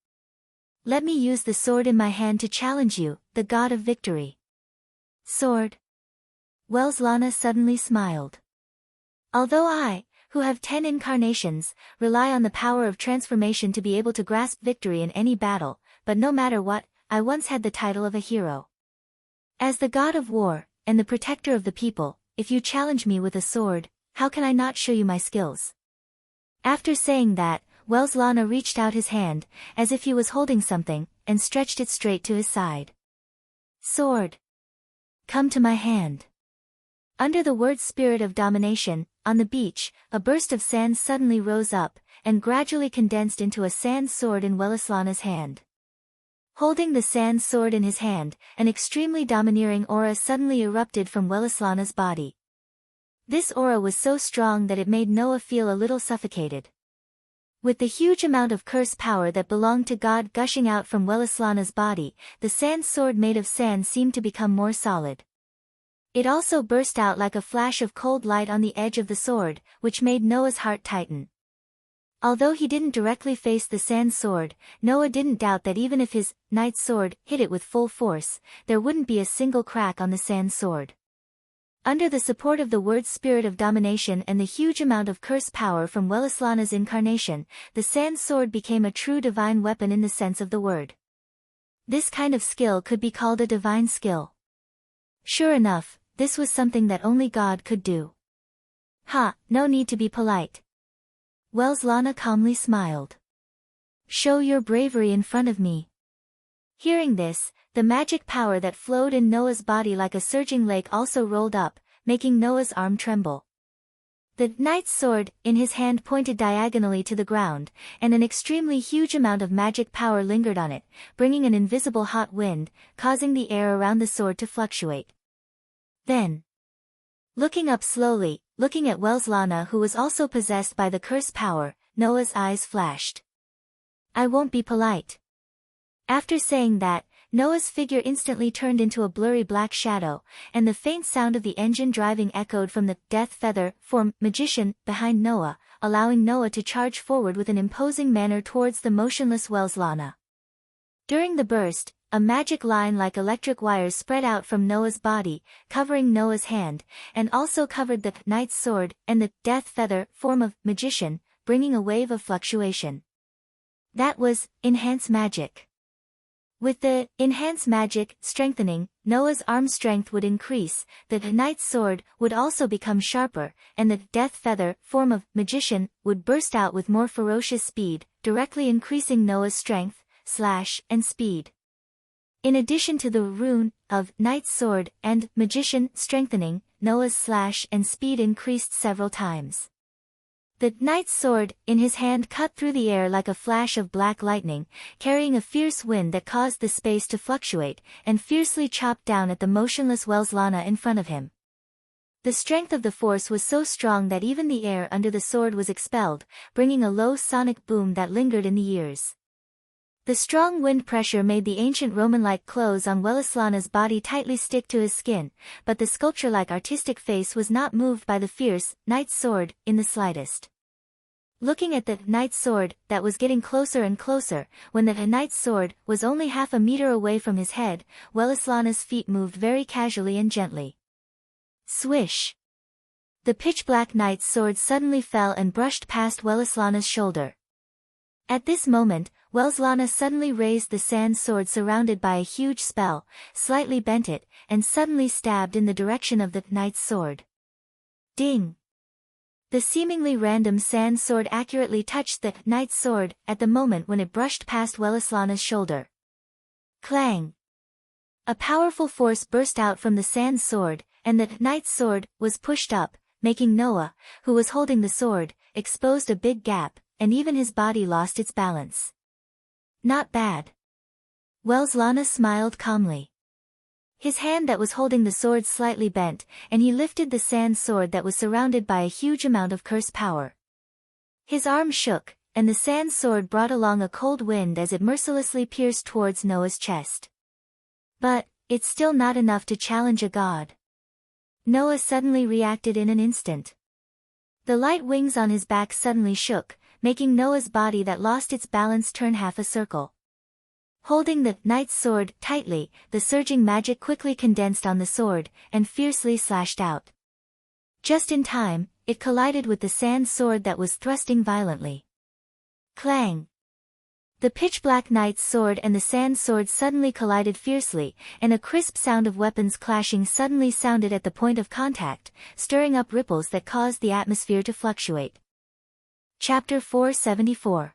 Let me use the sword in my hand to challenge you, the god of victory." "Sword?" Welslana suddenly smiled. "Although I, who have 10 incarnations, rely on the power of transformation to be able to grasp victory in any battle, but no matter what, I once had the title of a hero. As the god of war, and the protector of the people, if you challenge me with a sword, how can I not show you my skills?" After saying that, Welslana reached out his hand, as if he was holding something, and stretched it straight to his side. "Sword! Come to my hand." Under the word spirit of domination, on the beach, a burst of sand suddenly rose up, and gradually condensed into a sand sword in Welslana's hand. Holding the sand sword in his hand, an extremely domineering aura suddenly erupted from Welslana's body. This aura was so strong that it made Noah feel a little suffocated. With the huge amount of curse power that belonged to God gushing out from Welslana's body, the sand sword made of sand seemed to become more solid. It also burst out like a flash of cold light on the edge of the sword, which made Noah's heart tighten. Although he didn't directly face the sand sword, Noah didn't doubt that even if his knight's sword hit it with full force, there wouldn't be a single crack on the sand sword. Under the support of the word spirit of domination and the huge amount of curse power from Welslana's incarnation, the sand sword became a true divine weapon in the sense of the word. This kind of skill could be called a divine skill. Sure enough, this was something that only God could do. "Ha, no need to be polite." Welslana calmly smiled. "Show your bravery in front of me." Hearing this, the magic power that flowed in Noah's body like a surging lake also rolled up, making Noah's arm tremble. The knight's sword, in his hand, pointed diagonally to the ground, and an extremely huge amount of magic power lingered on it, bringing an invisible hot wind, causing the air around the sword to fluctuate. Then, looking up slowly, looking at Welslana, who was also possessed by the curse power, Noah's eyes flashed. "I won't be polite." After saying that, Noah's figure instantly turned into a blurry black shadow, and the faint sound of the engine driving echoed from the death feather form magician behind Noah, allowing Noah to charge forward with an imposing manner towards the motionless Welslana. During the burst, a magic line like electric wires spread out from Noah's body, covering Noah's hand, and also covered the knight's sword and the death feather form of magician, bringing a wave of fluctuation. That was enhance magic. With the enhance magic strengthening, Noah's arm strength would increase, the knight's sword would also become sharper, and the death feather form of magician would burst out with more ferocious speed, directly increasing Noah's strength, slash, and speed. In addition to the rune of knight's sword and magician strengthening, Noah's slash and speed increased several times. The knight's sword in his hand cut through the air like a flash of black lightning, carrying a fierce wind that caused the space to fluctuate, and fiercely chopped down at the motionless Welslana in front of him. The strength of the force was so strong that even the air under the sword was expelled, bringing a low sonic boom that lingered in the ears. The strong wind pressure made the ancient Roman-like clothes on Welslana's body tightly stick to his skin, but the sculpture-like artistic face was not moved by the fierce knight's sword in the slightest. Looking at the knight's sword that was getting closer and closer, when the knight's sword was only half a meter away from his head, Welslana's feet moved very casually and gently. Swish! The pitch-black knight's sword suddenly fell and brushed past Welslana's shoulder. At this moment, Welslana suddenly raised the sand sword surrounded by a huge spell, slightly bent it, and suddenly stabbed in the direction of the knight's sword. Ding! The seemingly random sand sword accurately touched the knight's sword at the moment when it brushed past Welslana's shoulder. Clang! A powerful force burst out from the sand sword, and the knight's sword was pushed up, making Noah, who was holding the sword, exposed a big gap, and even his body lost its balance. Not bad. Welslana smiled calmly. His hand that was holding the sword slightly bent, and he lifted the sand sword that was surrounded by a huge amount of curse power. His arm shook, and the sand sword brought along a cold wind as it mercilessly pierced towards Noah's chest. But, it's still not enough to challenge a god. Noah suddenly reacted in an instant. The light wings on his back suddenly shook, making Noah's body that lost its balance turn half a circle. Holding the knight's sword tightly, the surging magic quickly condensed on the sword, and fiercely slashed out. Just in time, it collided with the sand sword that was thrusting violently. Clang! The pitch-black knight's sword and the sand sword suddenly collided fiercely, and a crisp sound of weapons clashing suddenly sounded at the point of contact, stirring up ripples that caused the atmosphere to fluctuate. Chapter 474.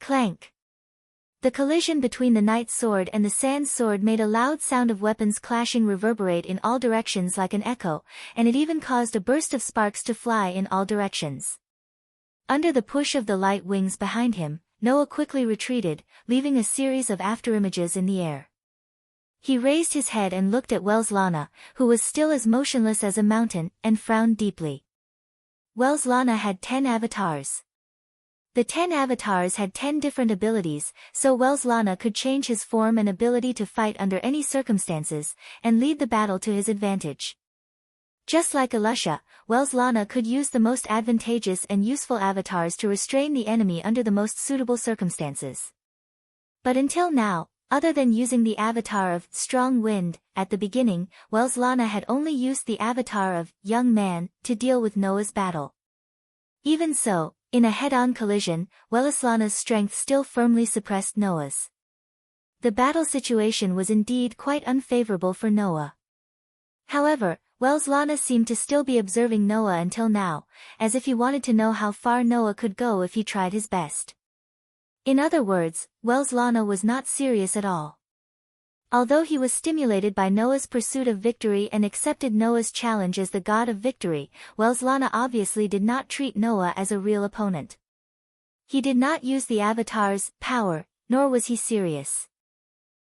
Clank! The collision between the knight's sword and the sand sword made a loud sound of weapons clashing reverberate in all directions like an echo, and it even caused a burst of sparks to fly in all directions. Under the push of the light wings behind him, Noah quickly retreated, leaving a series of afterimages in the air. He raised his head and looked at Welslana, who was still as motionless as a mountain, and frowned deeply. Welslana had 10 avatars. The 10 avatars had 10 different abilities, so Welslana could change his form and ability to fight under any circumstances, and lead the battle to his advantage. Just like Alusha, Welslana could use the most advantageous and useful avatars to restrain the enemy under the most suitable circumstances. But until now, other than using the avatar of Strong Wind at the beginning, Welslana had only used the avatar of Young Man to deal with Noah's battle. Even so, in a head-on collision, Welslana's strength still firmly suppressed Noah's. The battle situation was indeed quite unfavorable for Noah. However, Welslana seemed to still be observing Noah until now, as if he wanted to know how far Noah could go if he tried his best. In other words, Welslana was not serious at all. Although he was stimulated by Noah's pursuit of victory and accepted Noah's challenge as the god of victory, Welslana obviously did not treat Noah as a real opponent. He did not use the avatar's power, nor was he serious.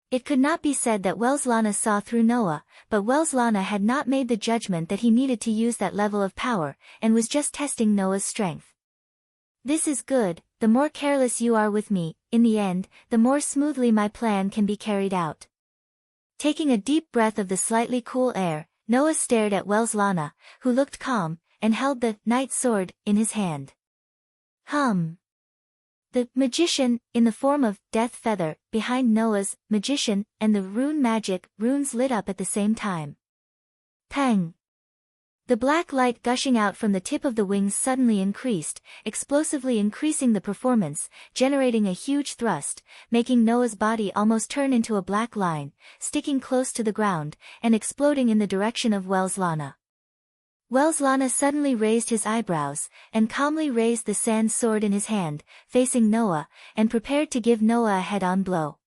It could not be said that Welslana saw through Noah, but Welslana had not made the judgment that he needed to use that level of power, and was just testing Noah's strength. This is good. The more careless you are with me, in the end, the more smoothly my plan can be carried out. Taking a deep breath of the slightly cool air, Noah stared at Welslana, who looked calm, and held the knight's sword in his hand. The magician, in the form of Death Feather, behind Noah's magician, and the rune magic runes lit up at the same time. Pang! The black light gushing out from the tip of the wings suddenly increased, explosively increasing the performance, generating a huge thrust, making Noah's body almost turn into a black line, sticking close to the ground, and exploding in the direction of Welslana. Welslana suddenly raised his eyebrows, and calmly raised the sand sword in his hand, facing Noah, and prepared to give Noah a head-on blow.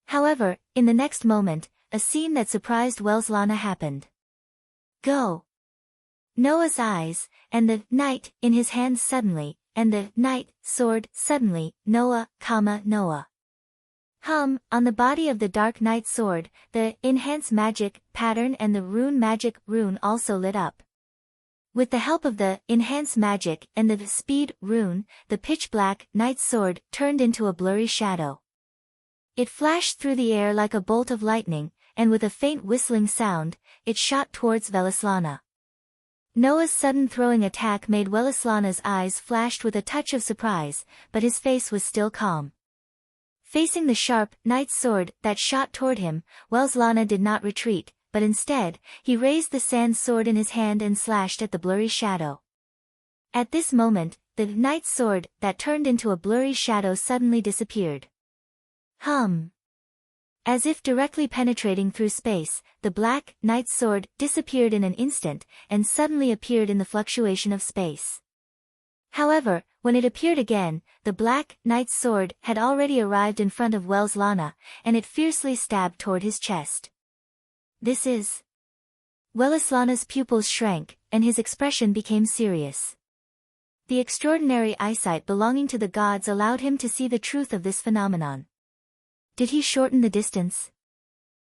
However, in the next moment, a scene that surprised Welslana happened. Go! Noah's eyes, and the knight in his hands suddenly, and the knight sword suddenly, Noah. On the body of the Dark Knight sword, the enhance magic pattern and the rune magic rune also lit up. With the help of the enhance magic and the speed rune, the pitch-black knight's sword turned into a blurry shadow. It flashed through the air like a bolt of lightning, and with a faint whistling sound, it shot towards Welslana. Noah's sudden throwing attack made Welslana's eyes flashed with a touch of surprise, but his face was still calm. Facing the sharp knight's sword that shot toward him, Welslana did not retreat, but instead, he raised the sand sword in his hand and slashed at the blurry shadow. At this moment, the knight's sword that turned into a blurry shadow suddenly disappeared. As if directly penetrating through space, the black knight's sword disappeared in an instant, and suddenly appeared in the fluctuation of space. However, when it appeared again, the black knight's sword had already arrived in front of Welslana, and it fiercely stabbed toward his chest. This is... Welslana's pupils shrank, and his expression became serious. The extraordinary eyesight belonging to the gods allowed him to see the truth of this phenomenon. Did he shorten the distance?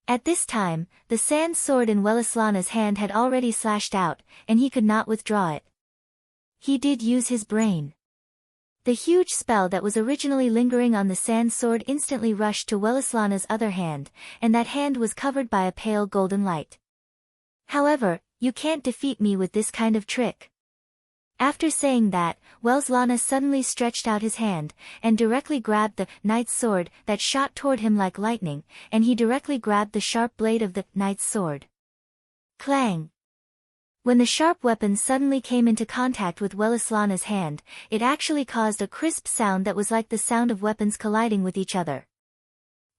At this time, the sand sword in Welslana's hand had already slashed out, and he could not withdraw it. He did use his brain. The huge spell that was originally lingering on the sand sword instantly rushed to Welslana's other hand, and that hand was covered by a pale golden light. However, you can't defeat me with this kind of trick. After saying that, Welslana suddenly stretched out his hand, and directly grabbed the knight's sword that shot toward him like lightning, and he directly grabbed the sharp blade of the knight's sword. Clang! When the sharp weapon suddenly came into contact with Welslana's hand, it actually caused a crisp sound that was like the sound of weapons colliding with each other.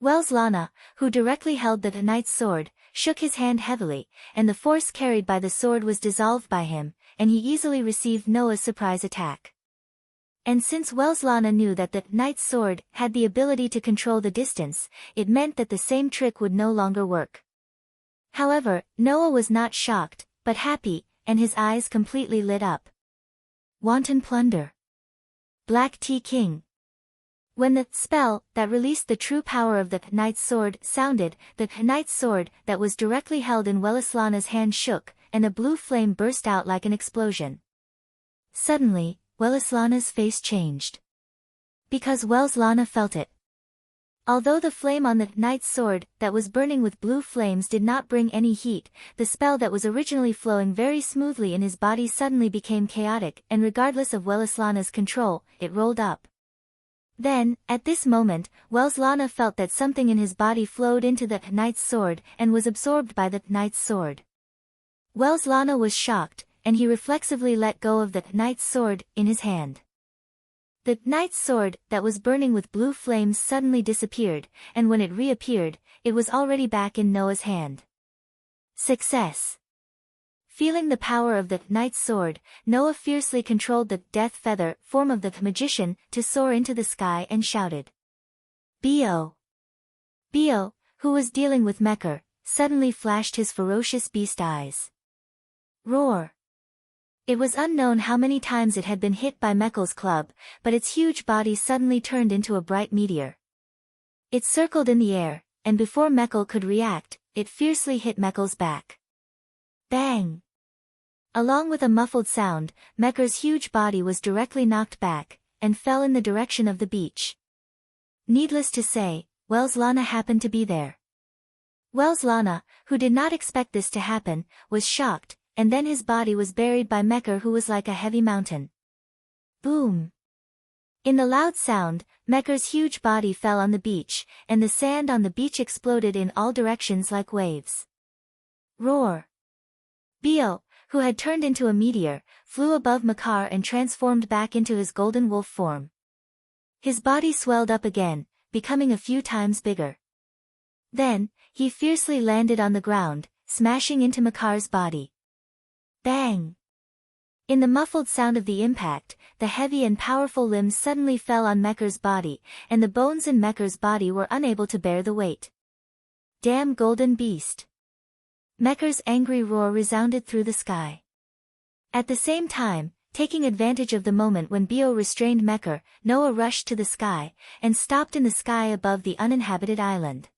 Welslana, who directly held the knight's sword, shook his hand heavily, and the force carried by the sword was dissolved by him, and he easily received Noah's surprise attack. And since Welslana knew that the knight's sword had the ability to control the distance, it meant that the same trick would no longer work. However, Noah was not shocked, but happy, and his eyes completely lit up. Wanton plunder. Black Tea King. When the spell that released the true power of the knight's sword sounded, the knight's sword that was directly held in Welslana's hand shook, and a blue flame burst out like an explosion. Suddenly, Welslana's face changed. Because Welslana felt it. Although the flame on the knight's sword that was burning with blue flames did not bring any heat, the spell that was originally flowing very smoothly in his body suddenly became chaotic, and regardless of Welslana's control, it rolled up. Then, at this moment, Welslana felt that something in his body flowed into the knight's sword and was absorbed by the knight's sword. Welslana was shocked, and he reflexively let go of the knight's sword in his hand. The knight's sword that was burning with blue flames suddenly disappeared, and when it reappeared, it was already back in Noah's hand. Success! Feeling the power of the knight's sword, Noah fiercely controlled the death feather form of the magician to soar into the sky and shouted. Bo! Bo, who was dealing with Mekar, suddenly flashed his ferocious beast eyes. Roar! It was unknown how many times it had been hit by Mekal's club, but its huge body suddenly turned into a bright meteor. It circled in the air, and before Mekal could react, it fiercely hit Mekal's back. Bang! Along with a muffled sound, Mecker's huge body was directly knocked back, and fell in the direction of the beach. Needless to say, Lana happened to be there. Lana, who did not expect this to happen, was shocked, and then his body was buried by Mecker, who was like a heavy mountain. Boom! In the loud sound, Mecker's huge body fell on the beach, and the sand on the beach exploded in all directions like waves. Roar! Bio, who had turned into a meteor, flew above Makar and transformed back into his golden wolf form. His body swelled up again, becoming a few times bigger. Then, he fiercely landed on the ground, smashing into Makar's body. Bang! In the muffled sound of the impact, the heavy and powerful limbs suddenly fell on Mecker's body, and the bones in Mecker's body were unable to bear the weight. Damn golden beast! Mecker's angry roar resounded through the sky. At the same time, taking advantage of the moment when Bio restrained Mecker, Noah rushed to the sky, and stopped in the sky above the uninhabited island.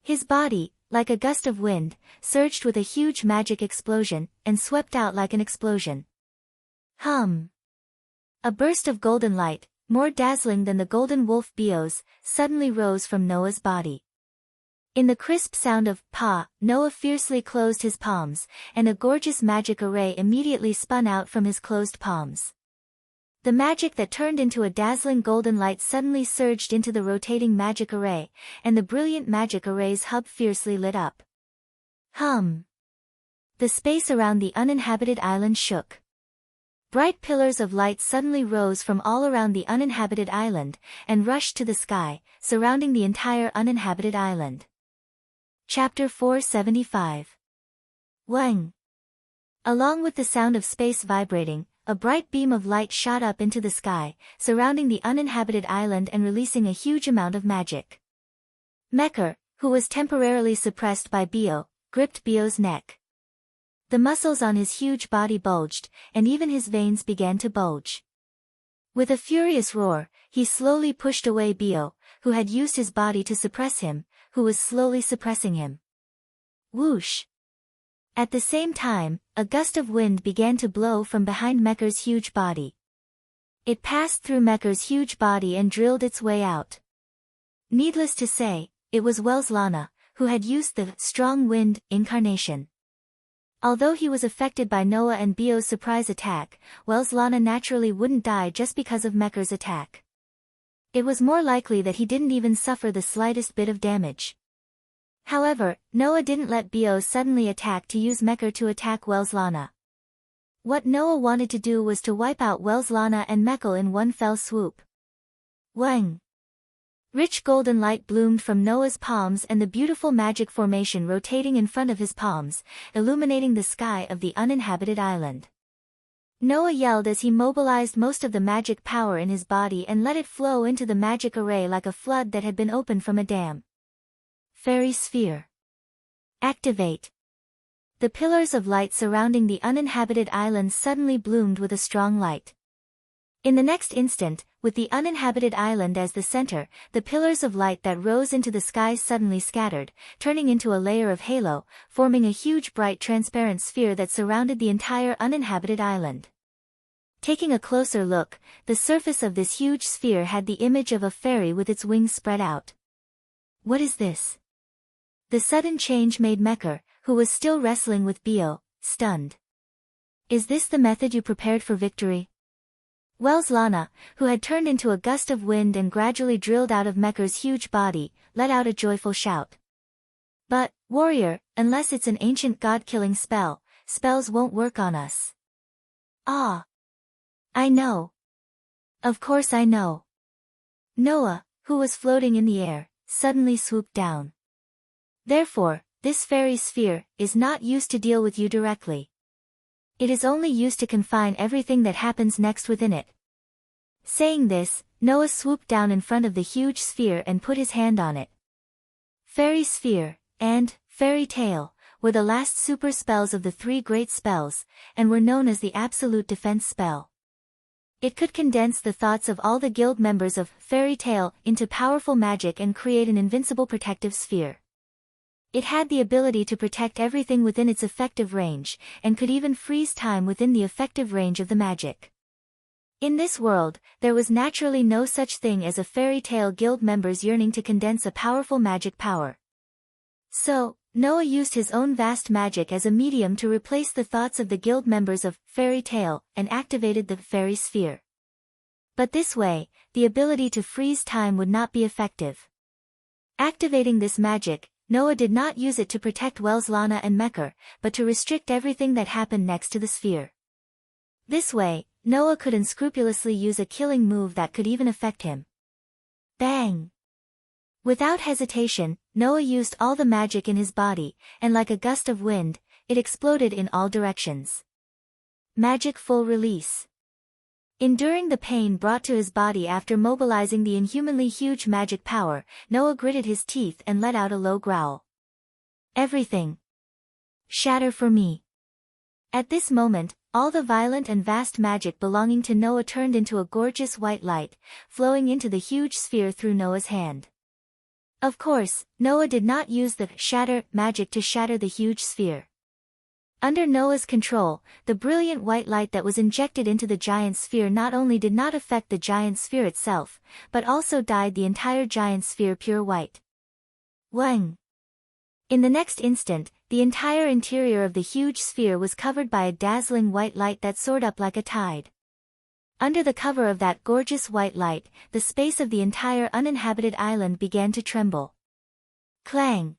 His body, like a gust of wind, surged with a huge magic explosion, and swept out like an explosion. Hum! A burst of golden light, more dazzling than the golden wolf Bio's, suddenly rose from Noah's body. In the crisp sound of "pa," Noah fiercely closed his palms, and a gorgeous magic array immediately spun out from his closed palms. The magic that turned into a dazzling golden light suddenly surged into the rotating magic array, and the brilliant magic array's hub fiercely lit up. Hum! The space around the uninhabited island shook. Bright pillars of light suddenly rose from all around the uninhabited island, and rushed to the sky, surrounding the entire uninhabited island. Chapter 475. Wang! Along with the sound of space vibrating, a bright beam of light shot up into the sky, surrounding the uninhabited island and releasing a huge amount of magic. Mecker, who was temporarily suppressed by Bio, gripped Bio's neck. The muscles on his huge body bulged, and even his veins began to bulge. With a furious roar, he slowly pushed away Bio, who had used his body to suppress him, who was slowly suppressing him. Whoosh! At the same time, a gust of wind began to blow from behind Mecker's huge body. It passed through Mecker's huge body and drilled its way out. Needless to say, it was Lana, who had used the strong wind incarnation. Although he was affected by Noah and Bio's surprise attack, Lana naturally wouldn't die just because of Mecker's attack. It was more likely that he didn't even suffer the slightest bit of damage. However, Noah didn't let Bio suddenly attack to use Mecker to attack Lana. What Noah wanted to do was to wipe out Lana and Mecker in one fell swoop. Wang! Rich golden light bloomed from Noah's palms and the beautiful magic formation rotating in front of his palms, illuminating the sky of the uninhabited island. Noah yelled as he mobilized most of the magic power in his body and let it flow into the magic array like a flood that had been opened from a dam. Fairy Sphere. Activate. The pillars of light surrounding the uninhabited island suddenly bloomed with a strong light. In the next instant, with the uninhabited island as the center, the pillars of light that rose into the sky suddenly scattered, turning into a layer of halo, forming a huge bright transparent sphere that surrounded the entire uninhabited island. Taking a closer look, the surface of this huge sphere had the image of a fairy with its wings spread out. What is this? The sudden change made Mecker, who was still wrestling with Bio, stunned. Is this the method you prepared for victory? Lana, who had turned into a gust of wind and gradually drilled out of Mecker's huge body, let out a joyful shout. But, warrior, unless it's an ancient god-killing spell, spells won't work on us. Ah! I know. Of course I know. Noah, who was floating in the air, suddenly swooped down. Therefore, this fairy sphere is not used to deal with you directly. It is only used to confine everything that happens next within it. Saying this, Noah swooped down in front of the huge sphere and put his hand on it. Fairy Sphere and Fairy Tale were the last super spells of the three great spells, and were known as the absolute defense spell. It could condense the thoughts of all the guild members of Fairy Tale into powerful magic and create an invincible protective sphere. It had the ability to protect everything within its effective range, and could even freeze time within the effective range of the magic. In this world, there was naturally no such thing as a fairy tale guild members yearning to condense a powerful magic power. So, Noah used his own vast magic as a medium to replace the thoughts of the guild members of fairy tale, and activated the fairy sphere. But this way, the ability to freeze time would not be effective. Activating this magic, Noah did not use it to protect Wells, Lana and Mekar, but to restrict everything that happened next to the sphere. This way, Noah could unscrupulously use a killing move that could even affect him. Bang! Without hesitation, Noah used all the magic in his body, and like a gust of wind, it exploded in all directions. Magic full release. Enduring the pain brought to his body after mobilizing the inhumanly huge magic power, Noah gritted his teeth and let out a low growl. Everything. Shatter for me. At this moment, all the violent and vast magic belonging to Noah turned into a gorgeous white light, flowing into the huge sphere through Noah's hand. Of course, Noah did not use the shatter magic to shatter the huge sphere. Under Noah's control, the brilliant white light that was injected into the giant sphere not only did not affect the giant sphere itself, but also dyed the entire giant sphere pure white. Wang! In the next instant, the entire interior of the huge sphere was covered by a dazzling white light that soared up like a tide. Under the cover of that gorgeous white light, the space of the entire uninhabited island began to tremble. Clang!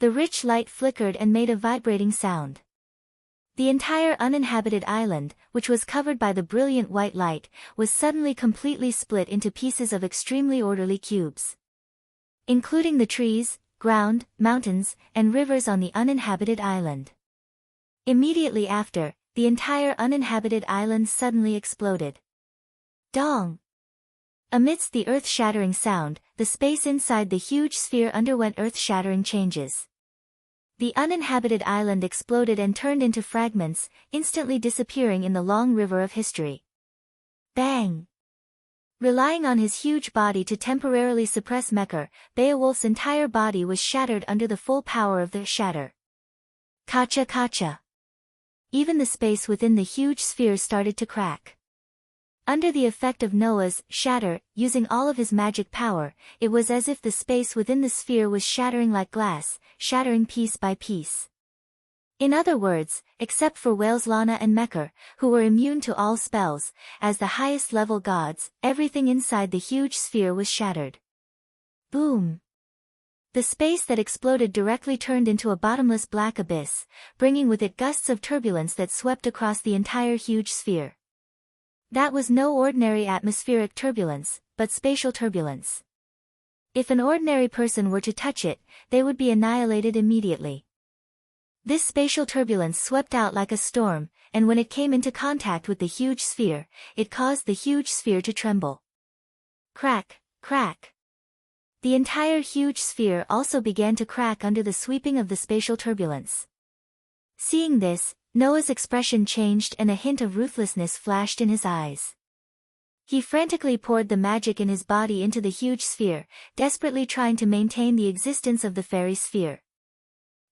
The rich light flickered and made a vibrating sound. The entire uninhabited island, which was covered by the brilliant white light, was suddenly completely split into pieces of extremely orderly cubes. Including the trees, ground, mountains, and rivers on the uninhabited island. Immediately after, the entire uninhabited island suddenly exploded. Dong! Amidst the earth-shattering sound, the space inside the huge sphere underwent earth-shattering changes. The uninhabited island exploded and turned into fragments, instantly disappearing in the long river of history. Bang! Relying on his huge body to temporarily suppress Mekar, Beowulf's entire body was shattered under the full power of the shatter. Kacha kacha! Even the space within the huge sphere started to crack. Under the effect of Noah's shatter, using all of his magic power, it was as if the space within the sphere was shattering like glass, shattering piece by piece. In other words, except for Wales, Lana and Mekar, who were immune to all spells, as the highest level gods, everything inside the huge sphere was shattered. Boom! The space that exploded directly turned into a bottomless black abyss, bringing with it gusts of turbulence that swept across the entire huge sphere. That was no ordinary atmospheric turbulence, but spatial turbulence. If an ordinary person were to touch it, they would be annihilated immediately. This spatial turbulence swept out like a storm, and when it came into contact with the huge sphere, it caused the huge sphere to tremble. Crack, crack. The entire huge sphere also began to crack under the sweeping of the spatial turbulence. Seeing this, Noah's expression changed and a hint of ruthlessness flashed in his eyes. He frantically poured the magic in his body into the huge sphere, desperately trying to maintain the existence of the fairy sphere.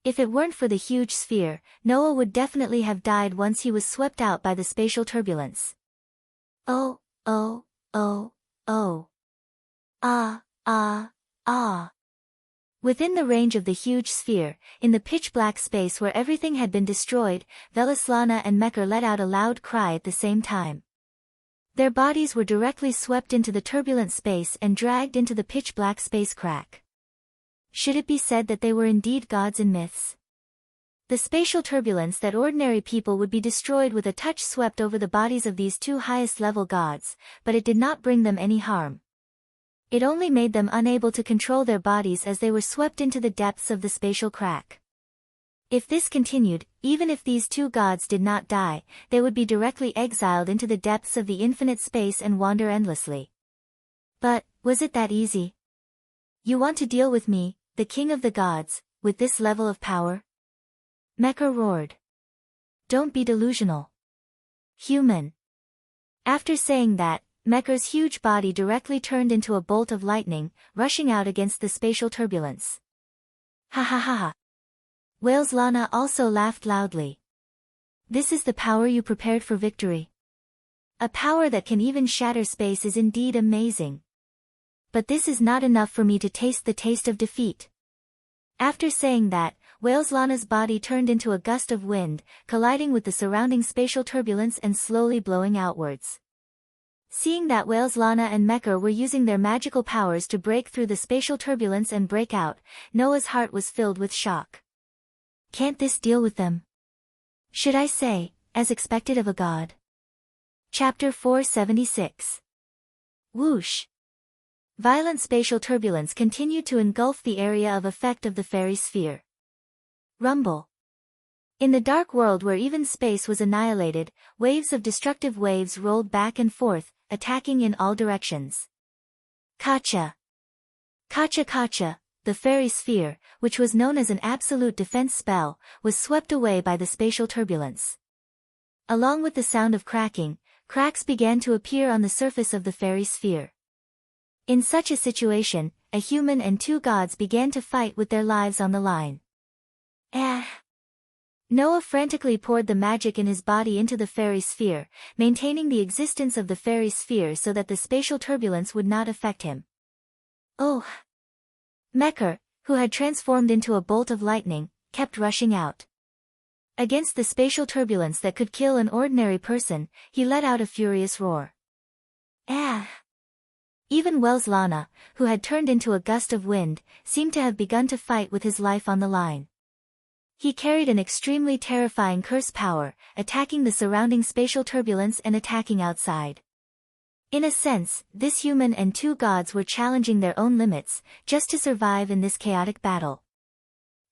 If it weren't for the huge sphere, Noah would definitely have died once he was swept out by the spatial turbulence. Oh, oh, oh, oh. Ah, ah. Ah! Within the range of the huge sphere, in the pitch-black space where everything had been destroyed, Velislana and Mekar let out a loud cry at the same time. Their bodies were directly swept into the turbulent space and dragged into the pitch-black space crack. Should it be said that they were indeed gods in myths? The spatial turbulence that ordinary people would be destroyed with a touch swept over the bodies of these two highest-level gods, but it did not bring them any harm. It only made them unable to control their bodies as they were swept into the depths of the spatial crack. If this continued, even if these two gods did not die, they would be directly exiled into the depths of the infinite space and wander endlessly. But, was it that easy? You want to deal with me, the king of the gods, with this level of power? Mekar roared. Don't be delusional. Human. After saying that, Mekar's huge body directly turned into a bolt of lightning, rushing out against the spatial turbulence. Ha ha ha ha. Whale's Lana also laughed loudly. This is the power you prepared for victory. A power that can even shatter space is indeed amazing. But this is not enough for me to taste the taste of defeat. After saying that, Whale's Lana's body turned into a gust of wind, colliding with the surrounding spatial turbulence and slowly blowing outwards. Seeing that Whale's Lana and Mekar were using their magical powers to break through the spatial turbulence and break out, Noah's heart was filled with shock. Can't this deal with them? Should I say, as expected of a god? Chapter 476. Whoosh. Violent spatial turbulence continued to engulf the area of effect of the fairy sphere. Rumble. In the dark world where even space was annihilated, waves of destructive waves rolled back and forth, attacking in all directions. Kacha. Kacha Kacha, the fairy sphere, which was known as an absolute defense spell, was swept away by the spatial turbulence. Along with the sound of cracking, cracks began to appear on the surface of the fairy sphere. In such a situation, a human and two gods began to fight with their lives on the line. Noah frantically poured the magic in his body into the fairy sphere, maintaining the existence of the fairy sphere so that the spatial turbulence would not affect him. Oh! Mekar, who had transformed into a bolt of lightning, kept rushing out. Against the spatial turbulence that could kill an ordinary person, he let out a furious roar. Even Whale's Lana, who had turned into a gust of wind, seemed to have begun to fight with his life on the line. He carried an extremely terrifying curse power, attacking the surrounding spatial turbulence and attacking outside. In a sense, this human and two gods were challenging their own limits, just to survive in this chaotic battle.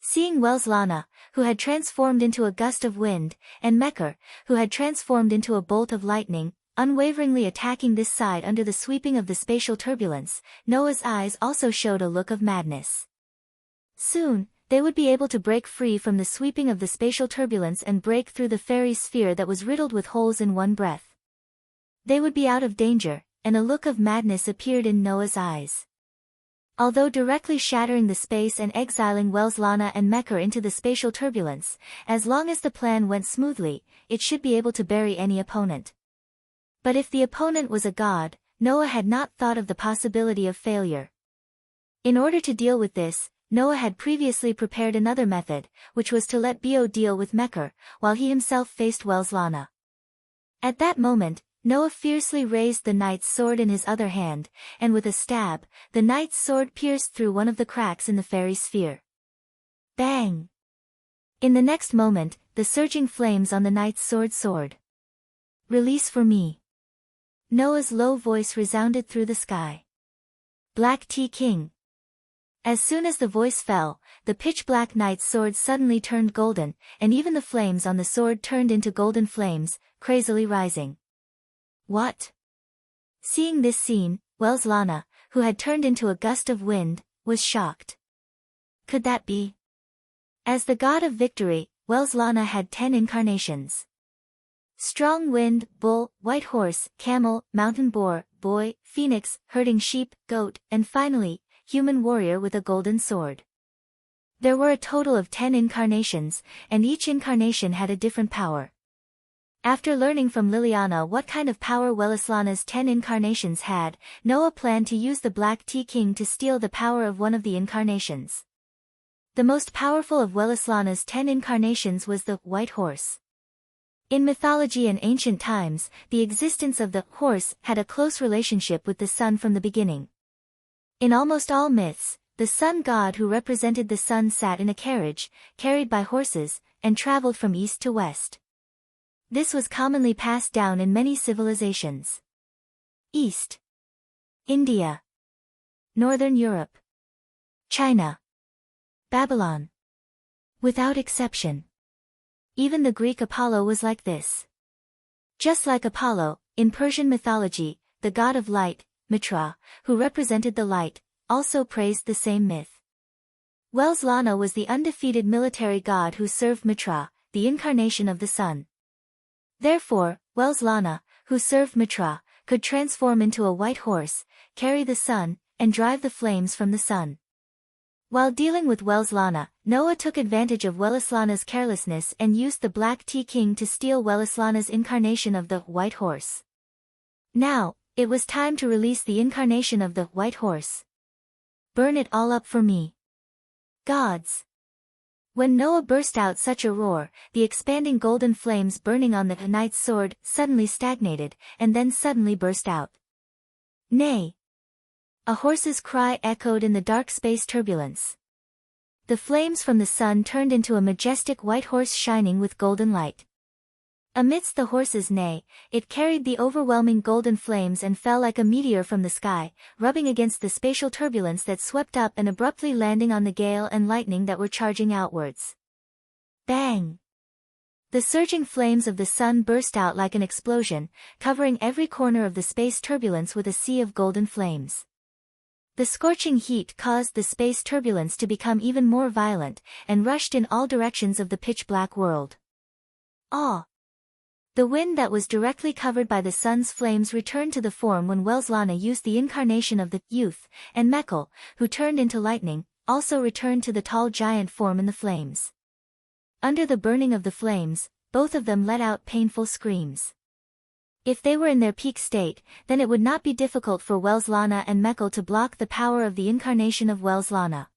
Seeing Whale's Lana, who had transformed into a gust of wind, and Mekar, who had transformed into a bolt of lightning, unwaveringly attacking this side under the sweeping of the spatial turbulence, Noah's eyes also showed a look of madness. Soon, they would be able to break free from the sweeping of the spatial turbulence and break through the fairy sphere that was riddled with holes in one breath. They would be out of danger, and a look of madness appeared in Noah's eyes. Although directly shattering the space and exiling Whale's Lana and Mekar into the spatial turbulence, as long as the plan went smoothly, it should be able to bury any opponent. But if the opponent was a god, Noah had not thought of the possibility of failure. In order to deal with this, Noah had previously prepared another method, which was to let Bo deal with Mekar, while he himself faced Whale's Lana. At that moment, Noah fiercely raised the knight's sword in his other hand, and with a stab, the knight's sword pierced through one of the cracks in the fairy sphere. Bang! In the next moment, the surging flames on the knight's sword soared. Release for me. Noah's low voice resounded through the sky. Black Tea King. As soon as the voice fell, the pitch-black knight's sword suddenly turned golden, and even the flames on the sword turned into golden flames, crazily rising. What? Seeing this scene, Whale's Lana, who had turned into a gust of wind, was shocked. Could that be? As the god of victory, Whale's Lana had 10 incarnations. Strong wind, bull, white horse, camel, mountain boar, boy, phoenix, herding sheep, goat, and finally, human warrior with a golden sword. There were a total of 10 incarnations, and each incarnation had a different power. After learning from Liliana what kind of power Whale's Lana's 10 incarnations had, Noah planned to use the Black Tea King to steal the power of one of the incarnations. The most powerful of Whale's Lana's 10 incarnations was the white horse. In mythology and ancient times, the existence of the horse had a close relationship with the sun from the beginning. In almost all myths, the sun god who represented the sun sat in a carriage, carried by horses, and traveled from east to west. This was commonly passed down in many civilizations. East, India, Northern Europe, China, Babylon. Without exception. Even the Greek Apollo was like this. Just like Apollo, in Persian mythology, the god of light, Mitra, who represented the light, also praised the same myth. Whale's Lana was the undefeated military god who served Mitra, the incarnation of the sun. Therefore, Whale's Lana, who served Mitra, could transform into a white horse, carry the sun, and drive the flames from the sun. While dealing with Welslana, Noah took advantage of Welslana's carelessness and used the Black Tea King to steal Welslana's incarnation of the White Horse. Now, it was time to release the incarnation of the White Horse. Burn it all up for me. Gods! When Noah burst out such a roar, the expanding golden flames burning on the knight's sword suddenly stagnated, and then suddenly burst out. Nay! A horse's cry echoed in the dark space turbulence. The flames from the sun turned into a majestic white horse shining with golden light. Amidst the horse's neigh, it carried the overwhelming golden flames and fell like a meteor from the sky, rubbing against the spatial turbulence that swept up and abruptly landing on the gale and lightning that were charging outwards. Bang! The surging flames of the sun burst out like an explosion, covering every corner of the space turbulence with a sea of golden flames. The scorching heat caused the space turbulence to become even more violent, and rushed in all directions of the pitch-black world. Ah! The wind that was directly covered by the sun's flames returned to the form when Welslana used the incarnation of the youth, and Mekhl, who turned into lightning, also returned to the tall giant form in the flames. Under the burning of the flames, both of them let out painful screams. If they were in their peak state, then it would not be difficult for Welslana and Mekhl to block the power of the incarnation of Welslana.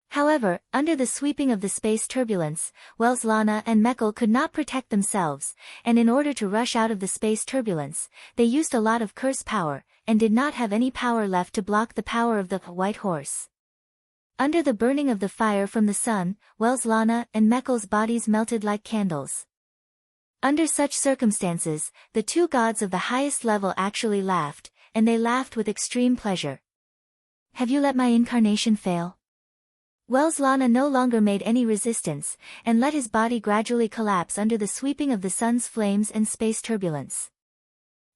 However, under the sweeping of the space turbulence, Welslana and Mekhl could not protect themselves, and in order to rush out of the space turbulence, they used a lot of curse power, and did not have any power left to block the power of the White Horse. Under the burning of the fire from the sun, Welslana and Mekhl's bodies melted like candles. Under such circumstances, the two gods of the highest level actually laughed, and they laughed with extreme pleasure. Have you let my incarnation fail? Welslana no longer made any resistance, and let his body gradually collapse under the sweeping of the sun's flames and space turbulence.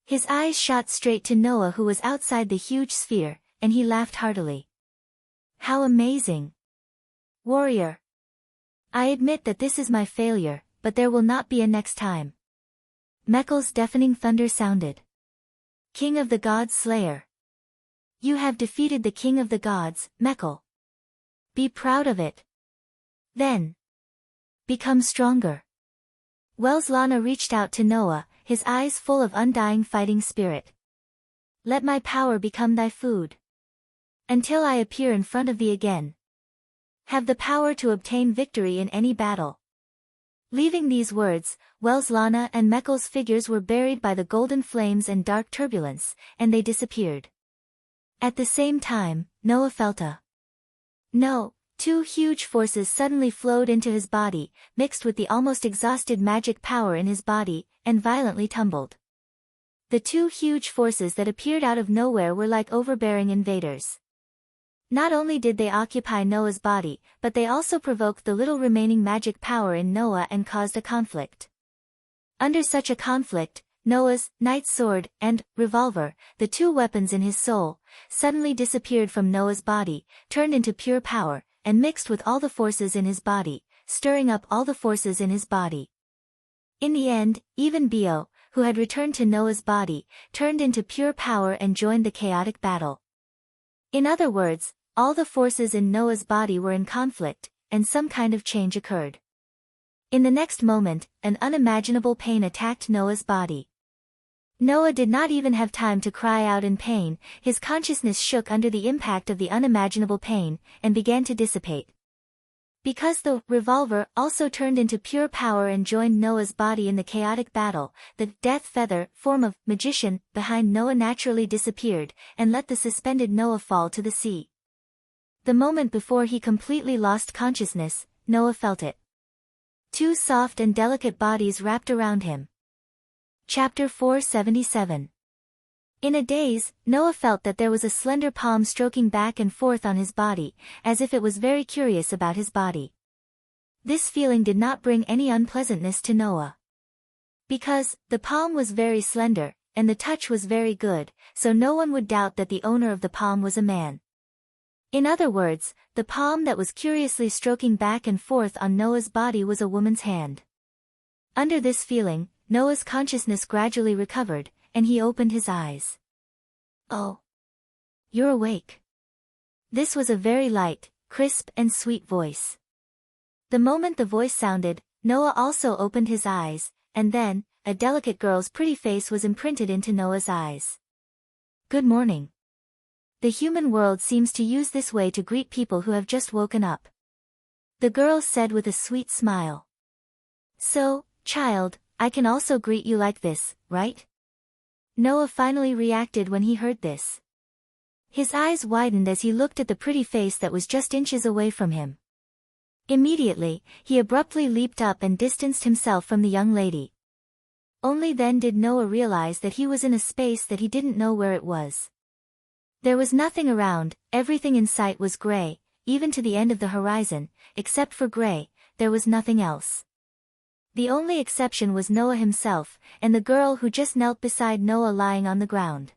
His eyes shot straight to Noah, who was outside the huge sphere, and he laughed heartily. How amazing! Warrior! I admit that this is my failure, but there will not be a next time. Mekhl's deafening thunder sounded. King of the Gods Slayer! You have defeated the King of the Gods, Mekhl. Be proud of it. Then, become stronger. Welslana reached out to Noah, his eyes full of undying fighting spirit. Let my power become thy food. Until I appear in front of thee again. Have the power to obtain victory in any battle. Leaving these words, Welslana and Mekhl's figures were buried by the golden flames and dark turbulence, and they disappeared. At the same time, Noah felt two huge forces suddenly flowed into his body, mixed with the almost exhausted magic power in his body, and violently tumbled. The two huge forces that appeared out of nowhere were like overbearing invaders. Not only did they occupy Noah's body, but they also provoked the little remaining magic power in Noah and caused a conflict. Under such a conflict, Noah's knight's sword and revolver, the two weapons in his soul, suddenly disappeared from Noah's body, turned into pure power, and mixed with all the forces in his body, stirring up all the forces in his body. In the end, even Bio, who had returned to Noah's body, turned into pure power and joined the chaotic battle. In other words, all the forces in Noah's body were in conflict, and some kind of change occurred. In the next moment, an unimaginable pain attacked Noah's body. Noah did not even have time to cry out in pain, his consciousness shook under the impact of the unimaginable pain, and began to dissipate. Because the revolver also turned into pure power and joined Noah's body in the chaotic battle, the death feather form of magician behind Noah naturally disappeared, and let the suspended Noah fall to the sea. The moment before he completely lost consciousness, Noah felt it. Two soft and delicate bodies wrapped around him. Chapter 477. In a daze, Noah felt that there was a slender palm stroking back and forth on his body, as if it was very curious about his body. This feeling did not bring any unpleasantness to Noah. Because the palm was very slender, and the touch was very good, so no one would doubt that the owner of the palm was a man. In other words, the palm that was curiously stroking back and forth on Noah's body was a woman's hand. Under this feeling, Noah's consciousness gradually recovered, and he opened his eyes. Oh! You're awake. This was a very light, crisp and sweet voice. The moment the voice sounded, Noah also opened his eyes, and then, a delicate girl's pretty face was imprinted into Noah's eyes. Good morning. The human world seems to use this way to greet people who have just woken up. The girl said with a sweet smile. So, child, I can also greet you like this, right? Noah finally reacted when he heard this. His eyes widened as he looked at the pretty face that was just inches away from him. Immediately, he abruptly leaped up and distanced himself from the young lady. Only then did Noah realize that he was in a space that he didn't know where it was. There was nothing around, everything in sight was gray, even to the end of the horizon, except for gray, there was nothing else. The only exception was Noah himself, and the girl who just knelt beside Noah lying on the ground.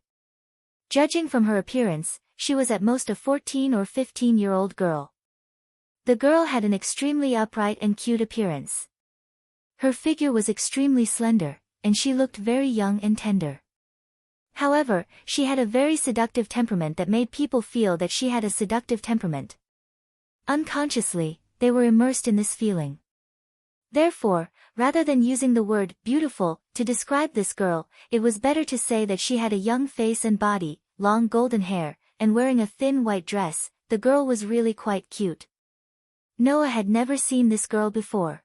Judging from her appearance, she was at most a 14 or 15-year-old girl. The girl had an extremely upright and cute appearance. Her figure was extremely slender, and she looked very young and tender. However, she had a very seductive temperament that made people feel that she had a seductive temperament. Unconsciously, they were immersed in this feeling. Therefore, rather than using the word beautiful to describe this girl, it was better to say that she had a young face and body, long golden hair, and wearing a thin white dress. The girl was really quite cute. Noah had never seen this girl before.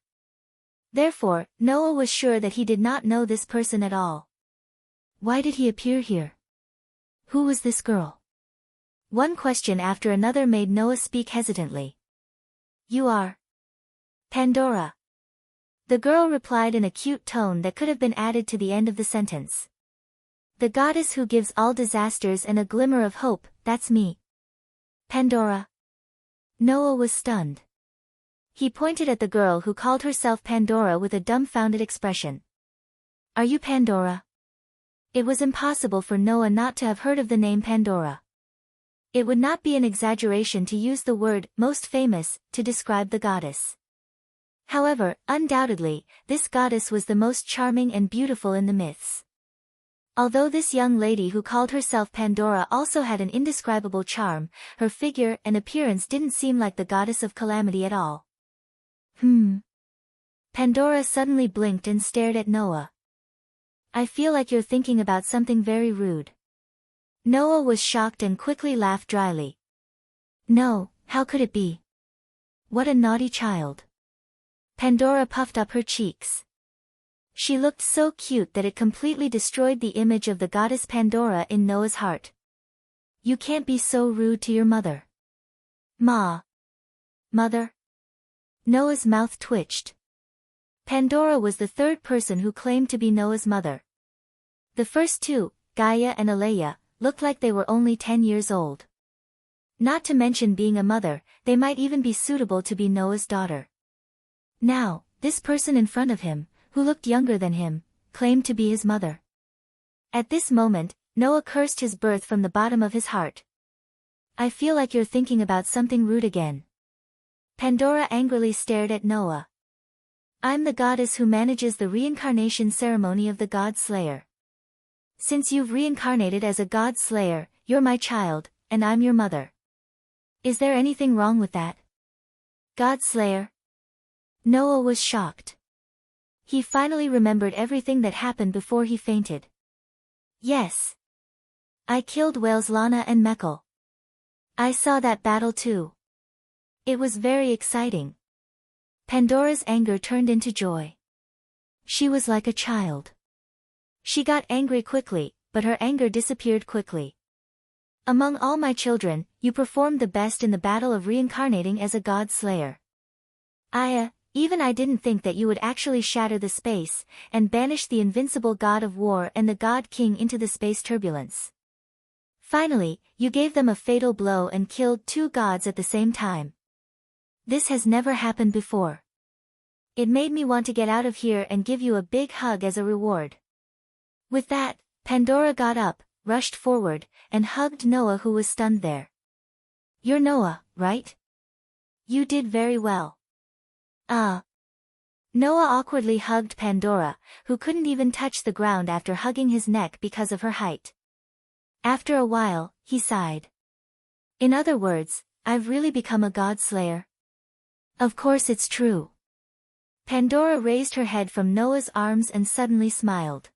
Therefore, Noah was sure that he did not know this person at all. Why did he appear here? Who was this girl? One question after another made Noah speak hesitantly. You are Pandora. The girl replied in a cute tone that could have been added to the end of the sentence. The goddess who gives all disasters and a glimmer of hope, that's me. Pandora. Noah was stunned. He pointed at the girl who called herself Pandora with a dumbfounded expression. Are you Pandora? It was impossible for Noah not to have heard of the name Pandora. It would not be an exaggeration to use the word most famous to describe the goddess. However, undoubtedly, this goddess was the most charming and beautiful in the myths. Although this young lady who called herself Pandora also had an indescribable charm, her figure and appearance didn't seem like the goddess of calamity at all. Pandora suddenly blinked and stared at Noah. I feel like you're thinking about something very rude. Noah was shocked and quickly laughed dryly. No, how could it be? What a naughty child. Pandora puffed up her cheeks. She looked so cute that it completely destroyed the image of the goddess Pandora in Noah's heart. You can't be so rude to your mother. Ma. Mother? Noah's mouth twitched. Pandora was the third person who claimed to be Noah's mother. The first two, Gaia and Aleia, looked like they were only 10 years old. Not to mention being a mother, they might even be suitable to be Noah's daughter. Now, this person in front of him, who looked younger than him, claimed to be his mother. At this moment, Noah cursed his birth from the bottom of his heart. I feel like you're thinking about something rude again. Pandora angrily stared at Noah. I'm the goddess who manages the reincarnation ceremony of the god slayer. Since you've reincarnated as a god slayer, you're my child, and I'm your mother. Is there anything wrong with that? God slayer? Noah was shocked. He finally remembered everything that happened before he fainted. Yes. I killed whales Lana and Mekl. I saw that battle too. It was very exciting. Pandora's anger turned into joy. She was like a child. She got angry quickly, but her anger disappeared quickly. Among all my children, you performed the best in the battle of reincarnating as a god slayer. Even I didn't think that you would actually shatter the space, and banish the invincible god of war and the god king into the space turbulence. Finally, you gave them a fatal blow and killed two gods at the same time. This has never happened before. It made me want to get out of here and give you a big hug as a reward. With that, Pandora got up, rushed forward, and hugged Noah, who was stunned there. You're Noah, right? You did very well. Noah awkwardly hugged Pandora, who couldn't even touch the ground after hugging his neck because of her height. After a while, he sighed. In other words, I've really become a god slayer? Of course it's true. Pandora raised her head from Noah's arms and suddenly smiled.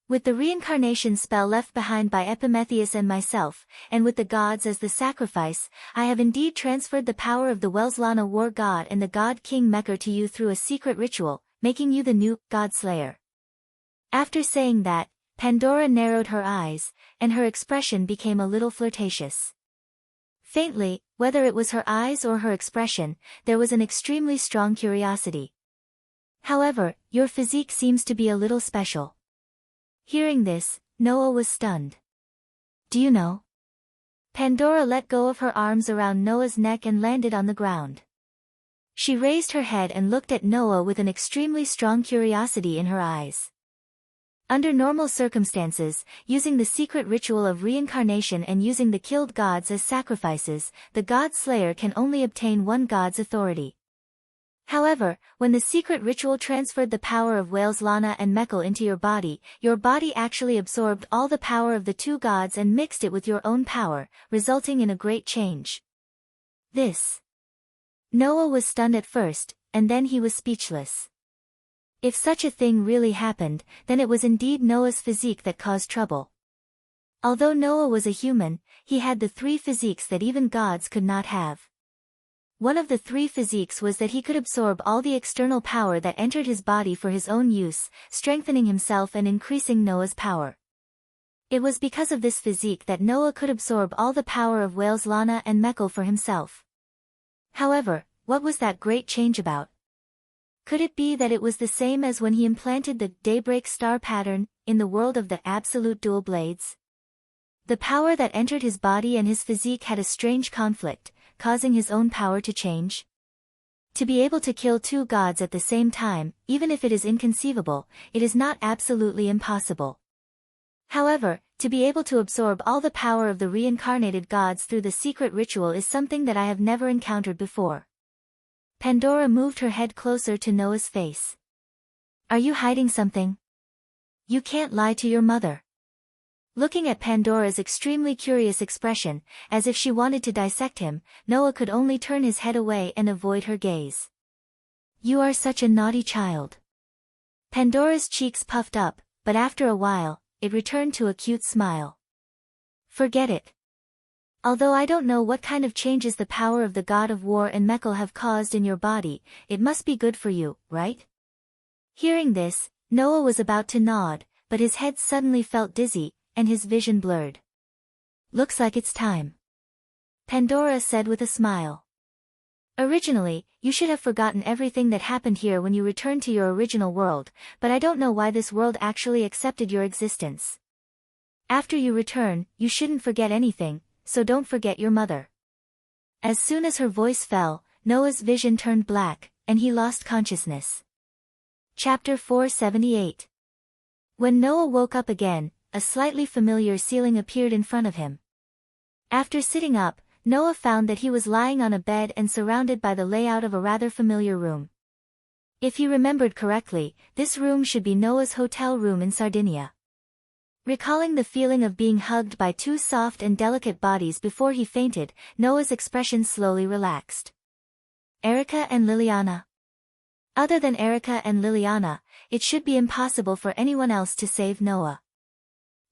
With the reincarnation spell left behind by Epimetheus and myself, and with the gods as the sacrifice, I have indeed transferred the power of the Welslana war god and the god king Mekar to you through a secret ritual, making you the new god slayer. After saying that, Pandora narrowed her eyes, and her expression became a little flirtatious. Faintly, whether it was her eyes or her expression, there was an extremely strong curiosity. However, your physique seems to be a little special. Hearing this, Noah was stunned. Do you know? Pandora let go of her arms around Noah's neck and landed on the ground. She raised her head and looked at Noah with an extremely strong curiosity in her eyes. Under normal circumstances, using the secret ritual of reincarnation and using the killed gods as sacrifices, the god slayer can only obtain one god's authority. However, when the secret ritual transferred the power of Welslana and Mekar into your body actually absorbed all the power of the two gods and mixed it with your own power, resulting in a great change. Noah was stunned at first, and then he was speechless. If such a thing really happened, then it was indeed Noah's physique that caused trouble. Although Noah was a human, he had the three physiques that even gods could not have. One of the three physiques was that he could absorb all the external power that entered his body for his own use, strengthening himself and increasing Noah's power. It was because of this physique that Noah could absorb all the power of Welslana and Mekar for himself. However, what was that great change about? Could it be that it was the same as when he implanted the daybreak star pattern in the world of the absolute dual blades? The power that entered his body and his physique had a strange conflict, causing his own power to change. To be able to kill two gods at the same time, even if it is inconceivable, it is not absolutely impossible. However, to be able to absorb all the power of the reincarnated gods through the secret ritual is something that I have never encountered before. Pandora moved her head closer to Noah's face. Are you hiding something? You can't lie to your mother. Looking at Pandora's extremely curious expression, as if she wanted to dissect him, Noah could only turn his head away and avoid her gaze. You are such a naughty child. Pandora's cheeks puffed up, but after a while, it returned to a cute smile. Forget it. Although I don't know what kind of changes the power of the god of war and Mekar have caused in your body, it must be good for you, right? Hearing this, Noah was about to nod, but his head suddenly felt dizzy, and his vision blurred. Looks like it's time. Pandora said with a smile. Originally, you should have forgotten everything that happened here when you returned to your original world, but I don't know why this world actually accepted your existence. After you return, you shouldn't forget anything, so don't forget your mother. As soon as her voice fell, Noah's vision turned black, and he lost consciousness. Chapter 478. When Noah woke up again, a slightly familiar ceiling appeared in front of him. After sitting up, Noah found that he was lying on a bed and surrounded by the layout of a rather familiar room. If he remembered correctly, this room should be Noah's hotel room in Sardinia. Recalling the feeling of being hugged by two soft and delicate bodies before he fainted, Noah's expression slowly relaxed. Erica and Liliana. Other than Erica and Liliana, it should be impossible for anyone else to save Noah.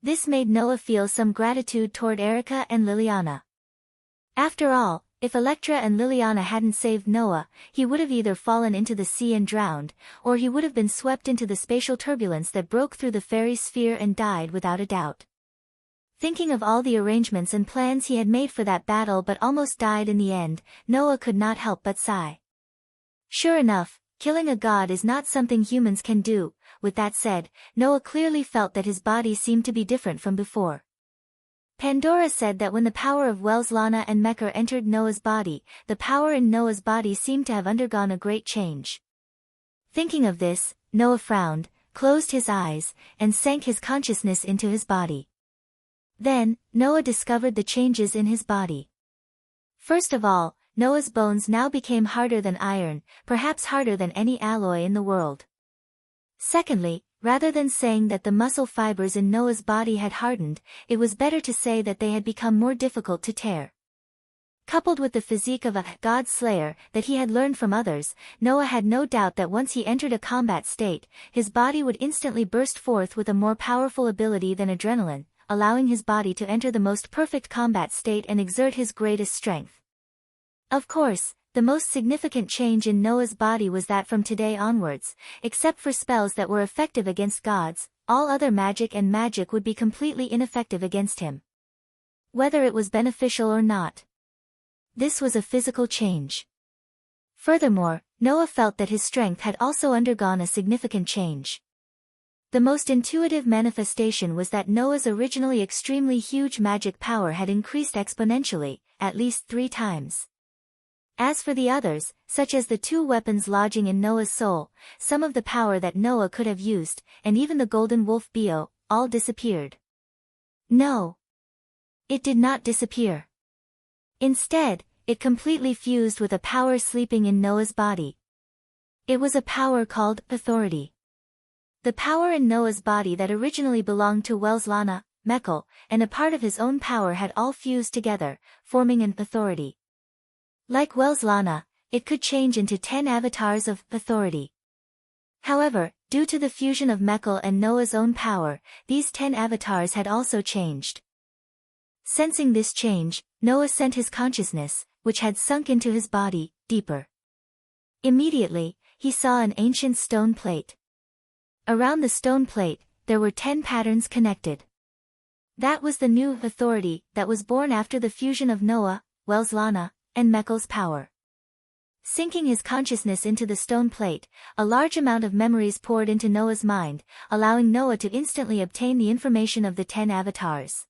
This made Noah feel some gratitude toward Erica and Liliana. After all, if Electra and Liliana hadn't saved Noah, he would have either fallen into the sea and drowned, or he would have been swept into the spatial turbulence that broke through the fairy sphere and died without a doubt. Thinking of all the arrangements and plans he had made for that battle but almost died in the end, Noah could not help but sigh. Sure enough, killing a god is not something humans can do. With that said, Noah clearly felt that his body seemed to be different from before. Pandora said that when the power of Welslana and Mekar entered Noah's body, the power in Noah's body seemed to have undergone a great change. Thinking of this, Noah frowned, closed his eyes, and sank his consciousness into his body. Then, Noah discovered the changes in his body. First of all, Noah's bones now became harder than iron, perhaps harder than any alloy in the world. Secondly, rather than saying that the muscle fibers in Noah's body had hardened, it was better to say that they had become more difficult to tear. Coupled with the physique of a god slayer that he had learned from others, Noah had no doubt that once he entered a combat state, his body would instantly burst forth with a more powerful ability than adrenaline, allowing his body to enter the most perfect combat state and exert his greatest strength. Of course, the most significant change in Noah's body was that from today onwards, except for spells that were effective against gods, all other magic and magic would be completely ineffective against him. Whether it was beneficial or not. This was a physical change. Furthermore, Noah felt that his strength had also undergone a significant change. The most intuitive manifestation was that Noah's originally extremely huge magic power had increased exponentially, at least 3 times. As for the others, such as the 2 weapons lodging in Noah's soul, some of the power that Noah could have used, and even the golden wolf bio, all disappeared. No. It did not disappear. Instead, it completely fused with a power sleeping in Noah's body. It was a power called authority. The power in Noah's body that originally belonged to Welslana, Mekhl, and a part of his own power had all fused together, forming an authority. Like Welslana, it could change into 10 avatars of authority. However, due to the fusion of Mekhl and Noah's own power, these 10 avatars had also changed. Sensing this change, Noah sent his consciousness, which had sunk into his body, deeper. Immediately, he saw an ancient stone plate. Around the stone plate, there were 10 patterns connected. That was the new authority that was born after the fusion of Noah, Welslana, and Mekhl's power. Sinking his consciousness into the stone plate, a large amount of memories poured into Noah's mind, allowing Noah to instantly obtain the information of the 10 avatars.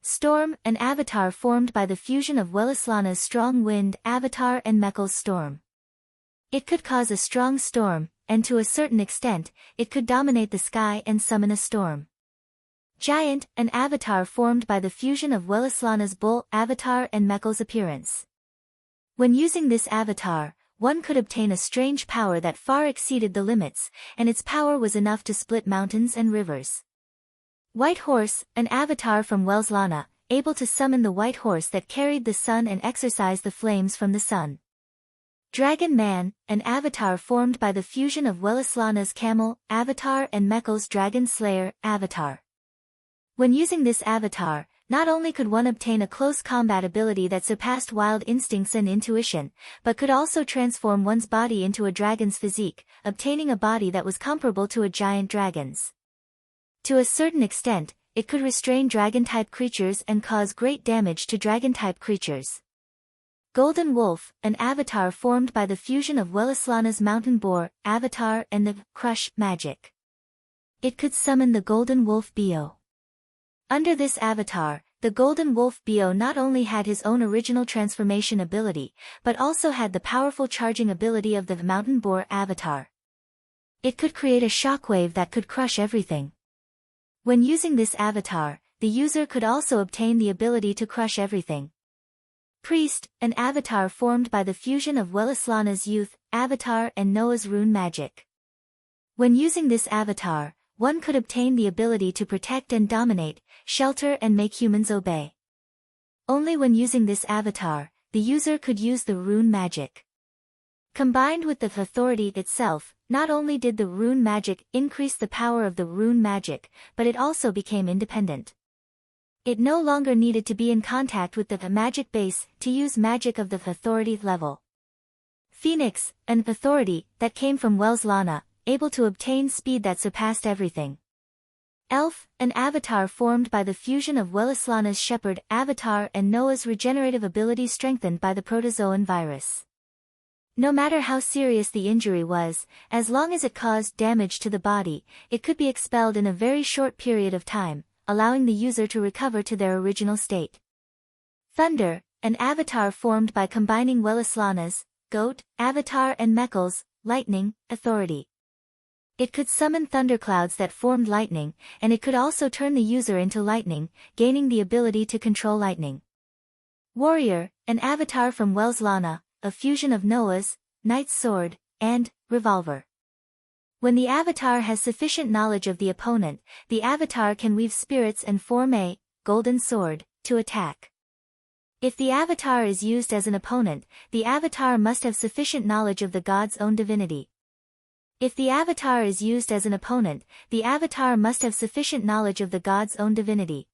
Storm, an avatar formed by the fusion of Welslana's strong wind avatar and Mekhl's storm. It could cause a strong storm, and to a certain extent, it could dominate the sky and summon a storm. Giant, an avatar formed by the fusion of Welslana's bull avatar and Mekhl's appearance. When using this avatar, one could obtain a strange power that far exceeded the limits, and its power was enough to split mountains and rivers. White Horse, an avatar from Welslana, able to summon the white horse that carried the sun and exorcise the flames from the sun. Dragon Man, an avatar formed by the fusion of Welslana's camel avatar and Mekhl's dragon slayer avatar. When using this avatar, not only could one obtain a close combat ability that surpassed wild instincts and intuition, but could also transform one's body into a dragon's physique, obtaining a body that was comparable to a giant dragon's. To a certain extent, it could restrain dragon-type creatures and cause great damage to dragon-type creatures. Golden Wolf, an avatar formed by the fusion of Welslana's mountain boar avatar and the crush magic. It could summon the golden wolf bio. Under this avatar, the golden wolf bio not only had his own original transformation ability, but also had the powerful charging ability of the mountain boar avatar. It could create a shockwave that could crush everything. When using this avatar, the user could also obtain the ability to crush everything. Priest, an avatar formed by the fusion of Welslana's youth avatar and Noah's rune magic. When using this avatar, one could obtain the ability to protect and dominate, shelter and make humans obey. Only when using this avatar, the user could use the rune magic. Combined with the authority itself, not only did the rune magic increase the power of the rune magic, but it also became independent. It no longer needed to be in contact with the magic base to use magic of the authority level. Phoenix, an authority that came from Welslana, able to obtain speed that surpassed everything. Elf, an avatar formed by the fusion of Welslana's shepherd avatar and Noah's regenerative ability strengthened by the protozoan virus. No matter how serious the injury was, as long as it caused damage to the body, it could be expelled in a very short period of time, allowing the user to recover to their original state. Thunder, an avatar formed by combining Welslana's goat avatar and Mekhl's lightning authority. It could summon thunderclouds that formed lightning, and it could also turn the user into lightning, gaining the ability to control lightning. Warrior, an avatar from Welslana, a fusion of Noah's knight's sword and revolver. When the avatar has sufficient knowledge of the opponent, the avatar can weave spirits and form a golden sword to attack. If the avatar is used as an opponent, the avatar must have sufficient knowledge of the god's own divinity. If the avatar is used as an opponent, the avatar must have sufficient knowledge of the god's own divinity.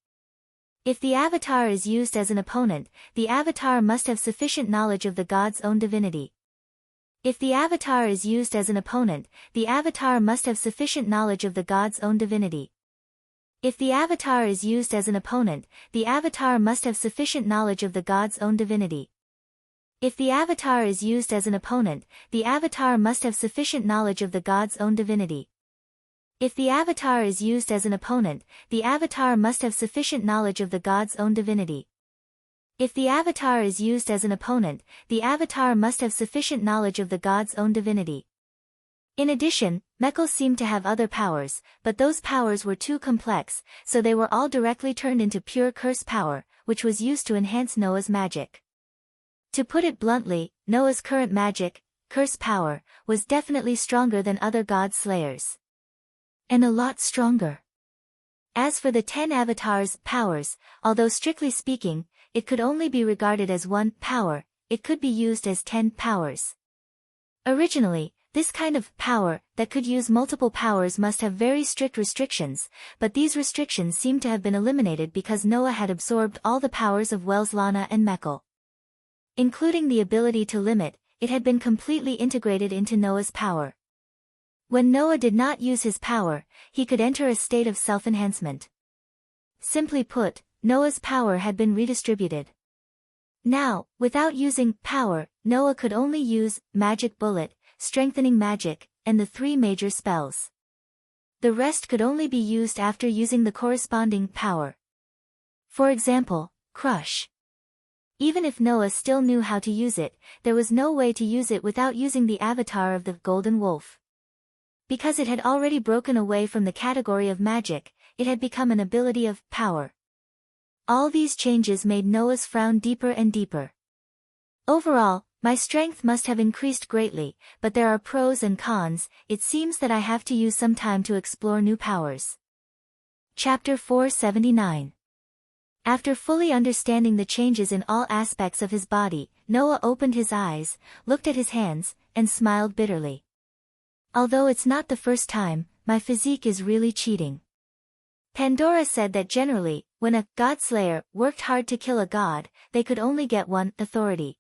If the avatar is used as an opponent, the avatar must have sufficient knowledge of the god's own divinity. If the avatar is used as an opponent, the avatar must have sufficient knowledge of the god's own divinity. If the avatar is used as an opponent, the avatar must have sufficient knowledge of the god's own divinity. If the avatar is used as an opponent, the avatar must have sufficient knowledge of the god's own divinity. If the avatar is used as an opponent, the avatar must have sufficient knowledge of the god's own divinity. If the avatar is used as an opponent, the avatar must have sufficient knowledge of the god's own divinity. In addition, Mekl seemed to have other powers, but those powers were too complex, so they were all directly turned into pure curse power, which was used to enhance Noah's magic. To put it bluntly, Noah's current magic, curse power, was definitely stronger than other god slayers. And a lot stronger. As for the 10 avatars' powers, although strictly speaking, it could only be regarded as one power, it could be used as 10 powers. Originally, this kind of power that could use multiple powers must have very strict restrictions, but these restrictions seem to have been eliminated because Noah had absorbed all the powers of Welslana and Mekl. Including the ability to limit, it had been completely integrated into Noah's power. When Noah did not use his power, he could enter a state of self-enhancement. Simply put, Noah's power had been redistributed. Now, without using power, Noah could only use magic bullet, strengthening magic, and the 3 major spells. The rest could only be used after using the corresponding power. For example, crush. Even if Noah still knew how to use it, there was no way to use it without using the avatar of the golden wolf. Because it had already broken away from the category of magic, it had become an ability of power. All these changes made Noah's frown deeper and deeper. Overall, my strength must have increased greatly, but there are pros and cons. It seems that I have to use some time to explore new powers. Chapter 479. After fully understanding the changes in all aspects of his body, Noah opened his eyes, looked at his hands, and smiled bitterly. Although it's not the first time, my physique is really cheating. Pandora said that generally, when a god-slayer worked hard to kill a god, they could only get one authority.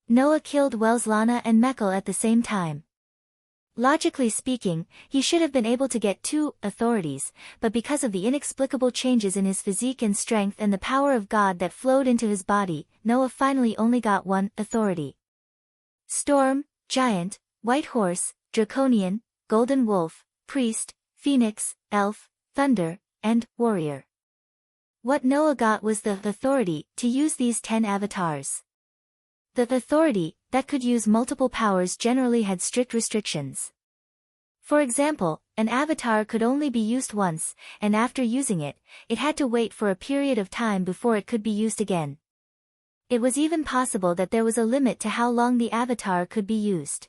Noah killed Welslana and Mekl at the same time. Logically speaking, he should have been able to get 2 authorities, but because of the inexplicable changes in his physique and strength and the power of God that flowed into his body, Noah finally only got 1 authority. Storm, Giant, White Horse, Draconian, Golden Wolf, Priest, Phoenix, Elf, Thunder, and Warrior. What Noah got was the authority to use these 10 avatars. The authority that could use multiple powers generally had strict restrictions. For example, an avatar could only be used once, and after using it, it had to wait for a period of time before it could be used again. It was even possible that there was a limit to how long the avatar could be used.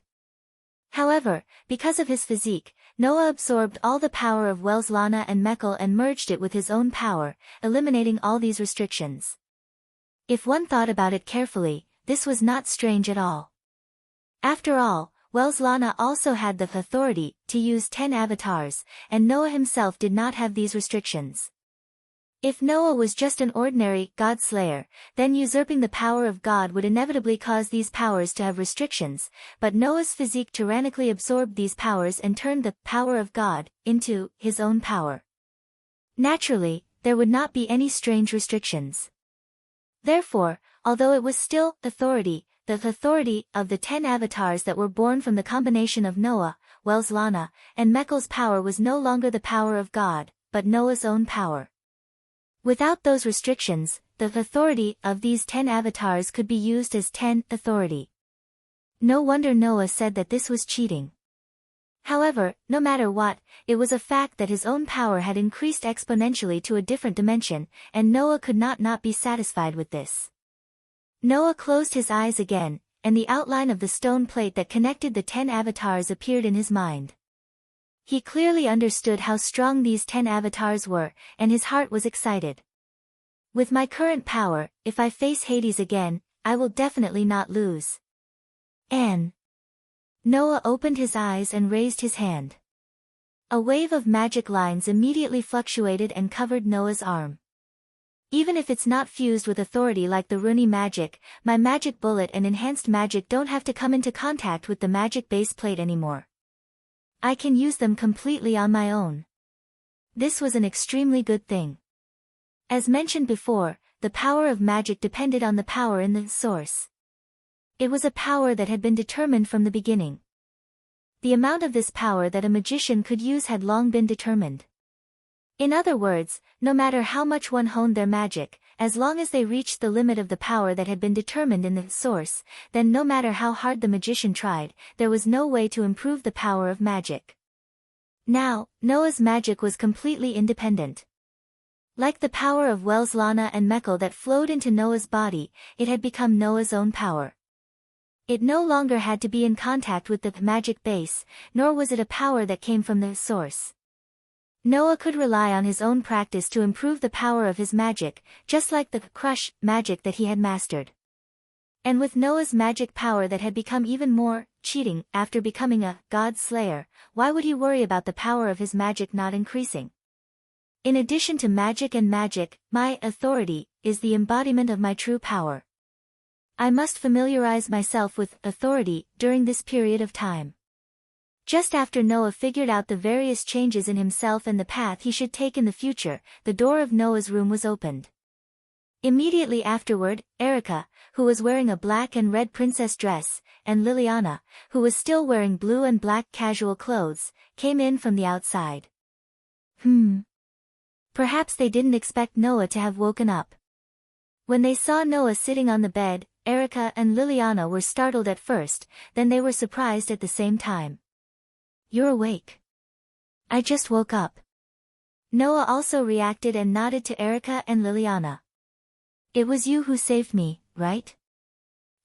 However, because of his physique, Noah absorbed all the power of Welslana and Mekl and merged it with his own power, eliminating all these restrictions. If one thought about it carefully, this was not strange at all. After all, Welslana also had the authority to use 10 avatars, and Noah himself did not have these restrictions. If Noah was just an ordinary god-slayer, then usurping the power of God would inevitably cause these powers to have restrictions, but Noah's physique tyrannically absorbed these powers and turned the power of God into his own power. Naturally, there would not be any strange restrictions. Therefore, although it was still authority, the authority of the 10 avatars that were born from the combination of Noah, Welslana, and Mekl's power was no longer the power of God, but Noah's own power. Without those restrictions, the authority of these 10 avatars could be used as 10 authority. No wonder Noah said that this was cheating. However, no matter what, it was a fact that his own power had increased exponentially to a different dimension, and Noah could not be satisfied with this. Noah closed his eyes again, and the outline of the stone plate that connected the 10 avatars appeared in his mind. He clearly understood how strong these 10 avatars were, and his heart was excited. With my current power, if I face Hades again, I will definitely not lose. Anne. Noah opened his eyes and raised his hand. A wave of magic lines immediately fluctuated and covered Noah's arm. Even if it's not fused with authority like the Runi magic, my magic bullet and enhanced magic don't have to come into contact with the magic base plate anymore. I can use them completely on my own. This was an extremely good thing. As mentioned before, the power of magic depended on the power in the source. It was a power that had been determined from the beginning. The amount of this power that a magician could use had long been determined. In other words, no matter how much one honed their magic, as long as they reached the limit of the power that had been determined in the source, then no matter how hard the magician tried, there was no way to improve the power of magic. Now, Noah's magic was completely independent. Like the power of Wells Lana and Mekhl that flowed into Noah's body, it had become Noah's own power. It no longer had to be in contact with the magic base, nor was it a power that came from the source. Noah could rely on his own practice to improve the power of his magic, just like the crush magic that he had mastered. And with Noah's magic power that had become even more cheating after becoming a god slayer, why would he worry about the power of his magic not increasing? In addition to magic and magic, my authority is the embodiment of my true power. I must familiarize myself with authority during this period of time. Just after Noah figured out the various changes in himself and the path he should take in the future, the door of Noah's room was opened. Immediately afterward, Erica, who was wearing a black and red princess dress, and Liliana, who was still wearing blue and black casual clothes, came in from the outside. Perhaps they didn't expect Noah to have woken up. When they saw Noah sitting on the bed, Erica and Liliana were startled at first, then they were surprised at the same time. "You're awake." "I just woke up." Noah also reacted and nodded to Erica and Liliana. "It was you who saved me, right?"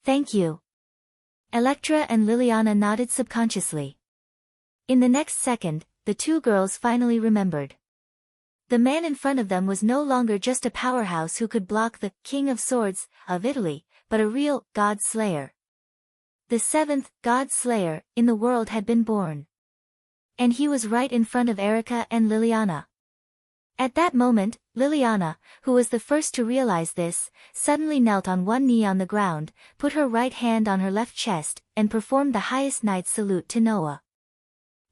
"Thank you." Electra and Liliana nodded subconsciously. In the next second, the two girls finally remembered. The man in front of them was no longer just a powerhouse who could block the King of Swords of Italy, but a real God Slayer. The seventh God Slayer in the world had been born. And he was right in front of Erica and Liliana. At that moment, Liliana, who was the first to realize this, suddenly knelt on one knee on the ground, put her right hand on her left chest, and performed the highest knight's salute to Noah.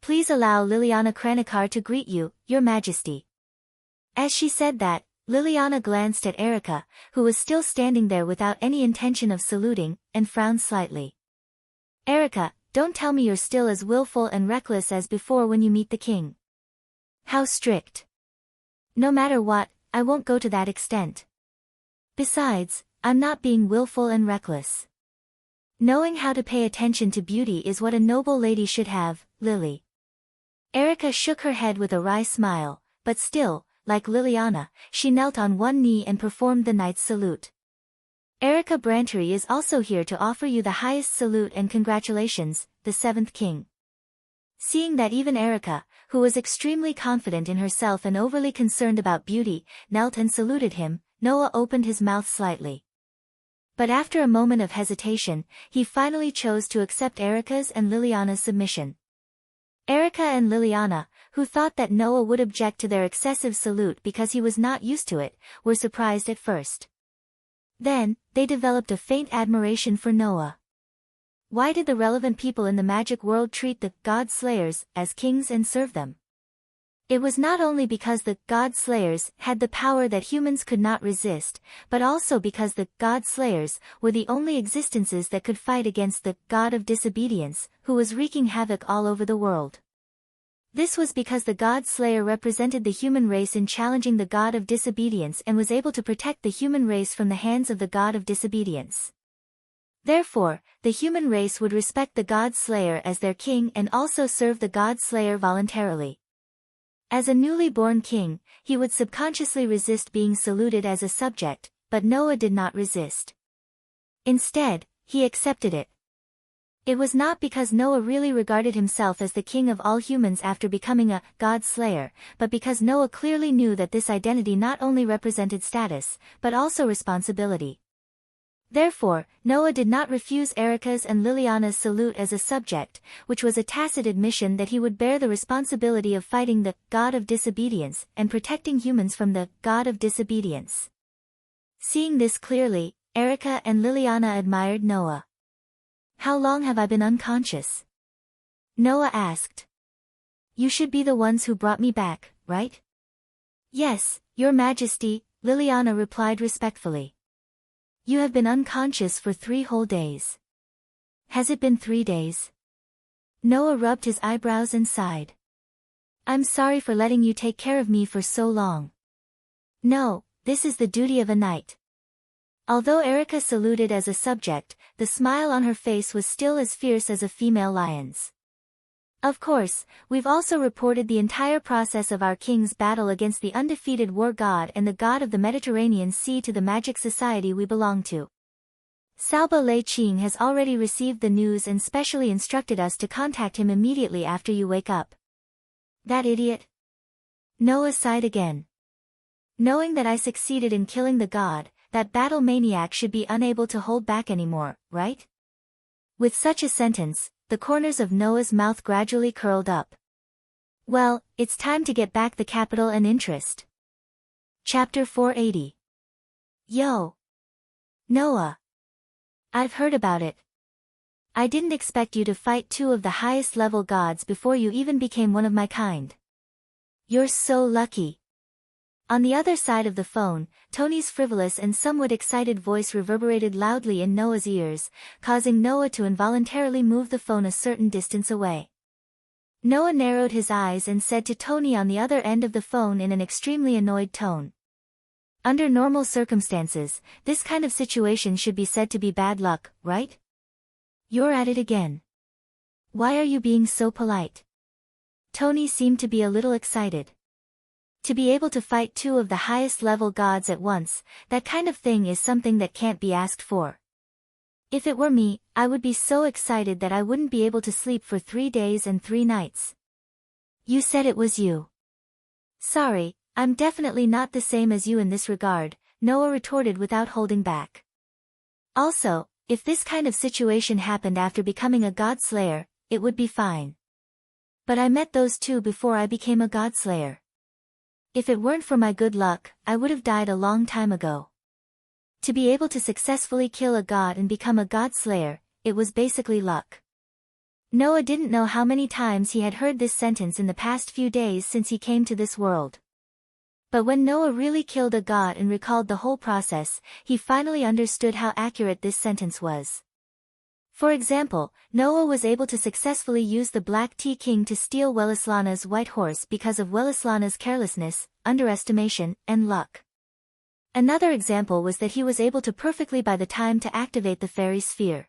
"Please allow Liliana Kranikar to greet you, Your Majesty." As she said that, Liliana glanced at Erica, who was still standing there without any intention of saluting, and frowned slightly. "Erica, don't tell me you're still as willful and reckless as before when you meet the king." "How strict?" "No matter what, I won't go to that extent. Besides, I'm not being willful and reckless. Knowing how to pay attention to beauty is what a noble lady should have, Lily." Erica shook her head with a wry smile, but still, like Liliana, she knelt on one knee and performed the knight's salute. "Erica Brantery is also here to offer you the highest salute and congratulations, the seventh king." Seeing that even Erica, who was extremely confident in herself and overly concerned about beauty, knelt and saluted him, Noah opened his mouth slightly. But after a moment of hesitation, he finally chose to accept Erica's and Liliana's submission. Erica and Liliana, who thought that Noah would object to their excessive salute because he was not used to it, were surprised at first. Then, they developed a faint admiration for Noah. Why did the relevant people in the magic world treat the God Slayers as kings and serve them? It was not only because the God Slayers had the power that humans could not resist, but also because the God Slayers were the only existences that could fight against the God of Disobedience, who was wreaking havoc all over the world. This was because the God Slayer represented the human race in challenging the God of Disobedience and was able to protect the human race from the hands of the God of Disobedience. Therefore, the human race would respect the God Slayer as their king and also serve the God Slayer voluntarily. As a newly born king, he would subconsciously resist being saluted as a subject, but Noah did not resist. Instead, he accepted it. It was not because Noah really regarded himself as the king of all humans after becoming a God Slayer, but because Noah clearly knew that this identity not only represented status, but also responsibility. Therefore, Noah did not refuse Erica's and Liliana's salute as a subject, which was a tacit admission that he would bear the responsibility of fighting the God of disobedience and protecting humans from the God of disobedience. Seeing this clearly, Erica and Liliana admired Noah. "How long have I been unconscious?" Noah asked. "You should be the ones who brought me back, right?" "Yes, Your Majesty," Liliana replied respectfully. "You have been unconscious for 3 whole days." "Has it been 3 days?" Noah rubbed his eyebrows and sighed. "I'm sorry for letting you take care of me for so long." "No, this is the duty of a knight." Although Erica saluted as a subject, the smile on her face was still as fierce as a female lion's. Of course, we've also reported the entire process of our king's battle against the undefeated war god and the god of the Mediterranean Sea to the magic society we belong to. Salba Lei Ching has already received the news and specially instructed us to contact him immediately after you wake up. That idiot. Noah sighed again. Knowing that I succeeded in killing the god, that battle maniac should be unable to hold back anymore, right? With such a sentence, the corners of Noah's mouth gradually curled up. Well, it's time to get back the capital and interest. Chapter 480. Yo! Noah! I've heard about it. I didn't expect you to fight 2 of the highest level gods before you even became one of my kind. You're so lucky. On the other side of the phone, Tony's frivolous and somewhat excited voice reverberated loudly in Noah's ears, causing Noah to involuntarily move the phone a certain distance away. Noah narrowed his eyes and said to Tony on the other end of the phone in an extremely annoyed tone. Under normal circumstances, this kind of situation should be said to be bad luck, right? You're at it again. Why are you being so polite? Tony seemed to be a little excited. To be able to fight 2 of the highest level gods at once, that kind of thing is something that can't be asked for. If it were me, I would be so excited that I wouldn't be able to sleep for 3 days and 3 nights. You said it was you. Sorry, I'm definitely not the same as you in this regard, Noah retorted without holding back. Also, if this kind of situation happened after becoming a god slayer, it would be fine. But I met those 2 before I became a god slayer. If it weren't for my good luck, I would have died a long time ago. To be able to successfully kill a god and become a god slayer, it was basically luck. Noah didn't know how many times he had heard this sentence in the past few days since he came to this world. But when Noah really killed a god and recalled the whole process, he finally understood how accurate this sentence was. For example, Noah was able to successfully use the Black Tea King to steal Welislana's white horse because of Welislana's carelessness, underestimation, and luck. Another example was that he was able to perfectly buy the time to activate the fairy sphere.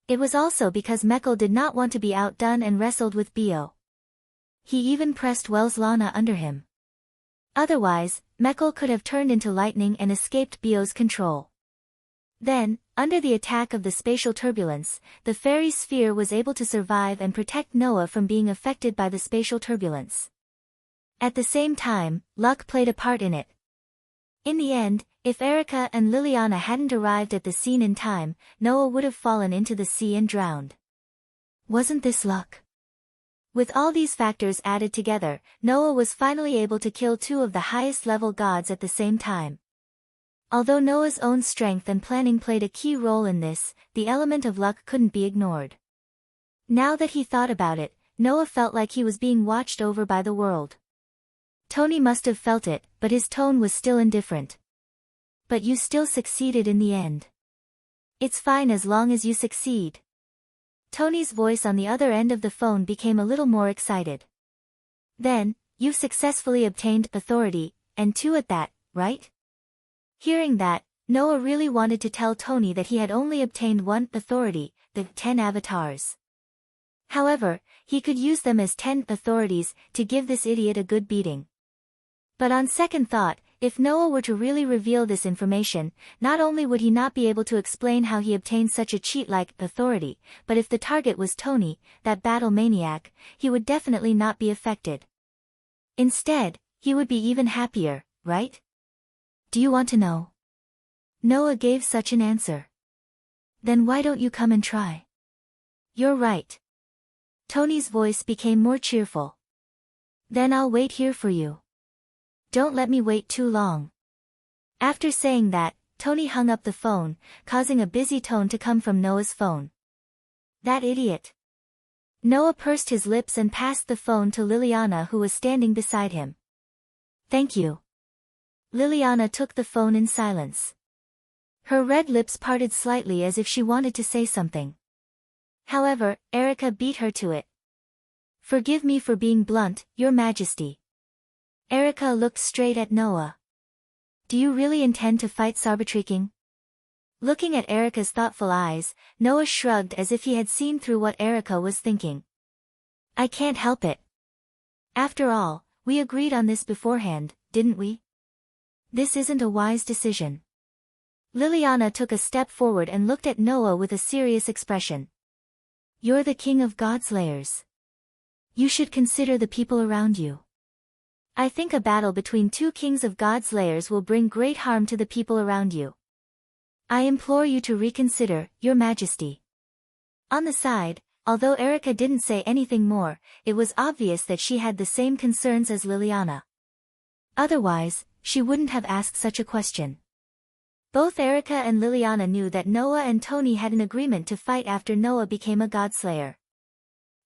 It was also because Mekl did not want to be outdone and wrestled with Bio. He even pressed Welislana under him. Otherwise, Mekl could have turned into lightning and escaped Bio's control. Then, under the attack of the spatial turbulence, the fairy sphere was able to survive and protect Noah from being affected by the spatial turbulence. At the same time, luck played a part in it. In the end, if Erica and Liliana hadn't arrived at the scene in time, Noah would have fallen into the sea and drowned. Wasn't this luck? With all these factors added together, Noah was finally able to kill 2 of the highest level gods at the same time. Although Noah's own strength and planning played a key role in this, the element of luck couldn't be ignored. Now that he thought about it, Noah felt like he was being watched over by the world. Tony must have felt it, but his tone was still indifferent. But you still succeeded in the end. It's fine as long as you succeed. Tony's voice on the other end of the phone became a little more excited. Then, you've successfully obtained authority, and 2 at that, right? Hearing that, Noah really wanted to tell Tony that he had only obtained 1 authority, the 10 avatars. However, he could use them as 10 authorities to give this idiot a good beating. But on second thought, if Noah were to really reveal this information, not only would he not be able to explain how he obtained such a cheat-like authority, but if the target was Tony, that battle maniac, he would definitely not be affected. Instead, he would be even happier, right? Do you want to know? Noah gave such an answer. Then why don't you come and try? You're right. Tony's voice became more cheerful. Then I'll wait here for you. Don't let me wait too long. After saying that, Tony hung up the phone, causing a busy tone to come from Noah's phone. That idiot. Noah pursed his lips and passed the phone to Liliana, who was standing beside him. Thank you. Liliana took the phone in silence. Her red lips parted slightly as if she wanted to say something. However, Erica beat her to it. Forgive me for being blunt, Your Majesty. Erica looked straight at Noah. Do you really intend to fight Sarbatriking? Looking at Erica's thoughtful eyes, Noah shrugged as if he had seen through what Erica was thinking. I can't help it. After all, we agreed on this beforehand, didn't we? This isn't a wise decision. Liliana took a step forward and looked at Noah with a serious expression. You're the king of Godslayers. You should consider the people around you. I think a battle between two kings of Godslayers will bring great harm to the people around you. I implore you to reconsider, Your Majesty. On the side, although Erica didn't say anything more, it was obvious that she had the same concerns as Liliana. Otherwise, she wouldn't have asked such a question. Both Erica and Liliana knew that Noah and Tony had an agreement to fight after Noah became a Godslayer.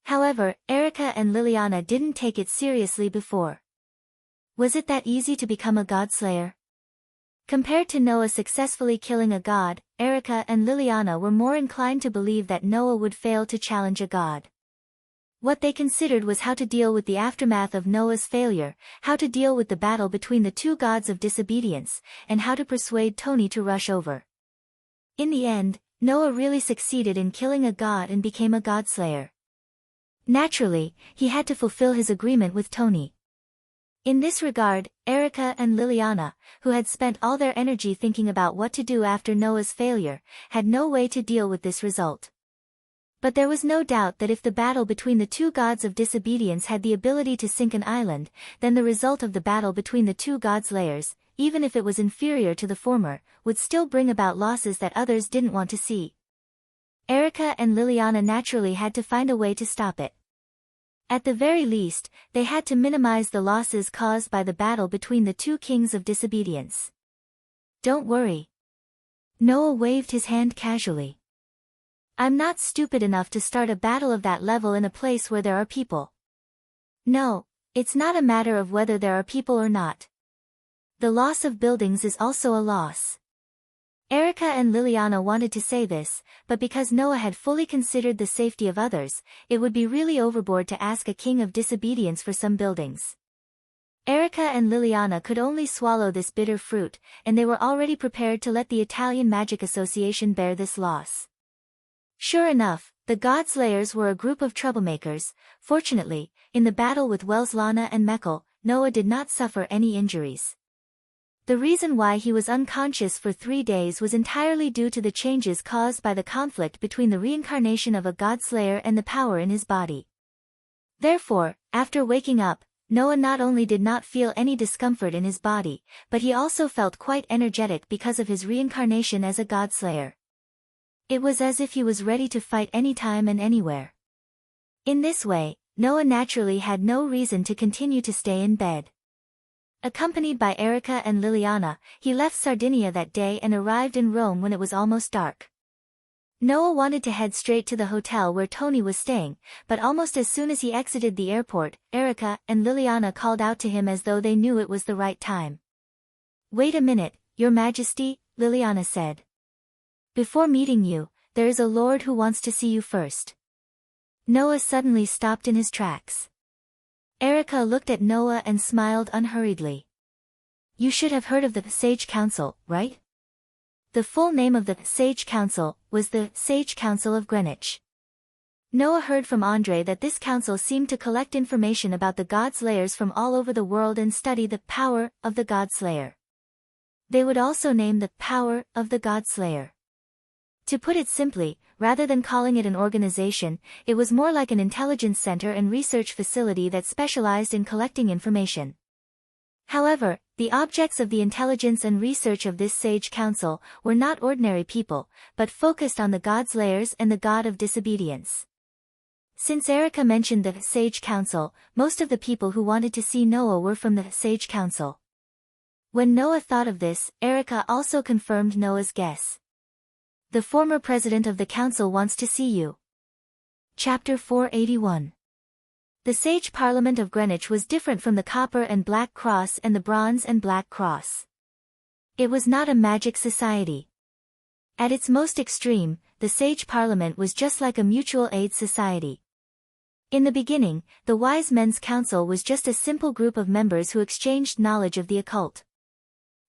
However, Erica and Liliana didn't take it seriously before. Was it that easy to become a Godslayer? Compared to Noah successfully killing a god, Erica and Liliana were more inclined to believe that Noah would fail to challenge a god. What they considered was how to deal with the aftermath of Noah's failure, how to deal with the battle between the two gods of disobedience, and how to persuade Tony to rush over. In the end, Noah really succeeded in killing a god and became a Godslayer. Naturally, he had to fulfill his agreement with Tony. In this regard, Erica and Liliana, who had spent all their energy thinking about what to do after Noah's failure, had no way to deal with this result. But there was no doubt that if the battle between the two gods of disobedience had the ability to sink an island, then the result of the battle between the two Godslayers, even if it was inferior to the former, would still bring about losses that others didn't want to see. Erica and Liliana naturally had to find a way to stop it. At the very least, they had to minimize the losses caused by the battle between the two kings of disobedience. Don't worry. Noah waved his hand casually. I'm not stupid enough to start a battle of that level in a place where there are people. No, it's not a matter of whether there are people or not. The loss of buildings is also a loss. Erica and Liliana wanted to say this, but because Noah had fully considered the safety of others, it would be really overboard to ask a king of disobedience for some buildings. Erica and Liliana could only swallow this bitter fruit, and they were already prepared to let the Italian Magic Association bear this loss. Sure enough, the Godslayers were a group of troublemakers. Fortunately, in the battle with Welslana and Meckel, Noah did not suffer any injuries. The reason why he was unconscious for 3 days was entirely due to the changes caused by the conflict between the reincarnation of a Godslayer and the power in his body. Therefore, after waking up, Noah not only did not feel any discomfort in his body, but he also felt quite energetic because of his reincarnation as a Godslayer. It was as if he was ready to fight anytime and anywhere. In this way, Noah naturally had no reason to continue to stay in bed. Accompanied by Erica and Liliana, he left Sardinia that day and arrived in Rome when it was almost dark. Noah wanted to head straight to the hotel where Tony was staying, but almost as soon as he exited the airport, Erica and Liliana called out to him as though they knew it was the right time. Wait a minute, Your Majesty, Liliana said. Before meeting you, there is a lord who wants to see you first. Noah suddenly stopped in his tracks. Erica looked at Noah and smiled unhurriedly. You should have heard of the Sage Council, right? The full name of the Sage Council was the Sage Council of Greenwich. Noah heard from Andre that this council seemed to collect information about the Godslayers from all over the world and study the power of the Godsslayer. They would also name the power of the God Slayer. To put it simply, rather than calling it an organization, it was more like an intelligence center and research facility that specialized in collecting information. However, the objects of the intelligence and research of this sage council were not ordinary people, but focused on the God Slayers and the god of disobedience. Since Erica mentioned the Sage Council, most of the people who wanted to see Noah were from the Sage Council. When Noah thought of this, Erica also confirmed Noah's guess. The former president of the council wants to see you. Chapter 481. The Sage Parliament of Greenwich was different from the Copper and Black Cross and the Bronze and Black Cross. It was not a magic society. At its most extreme, the Sage Parliament was just like a mutual aid society. In the beginning, the Wise Men's Council was just a simple group of members who exchanged knowledge of the occult.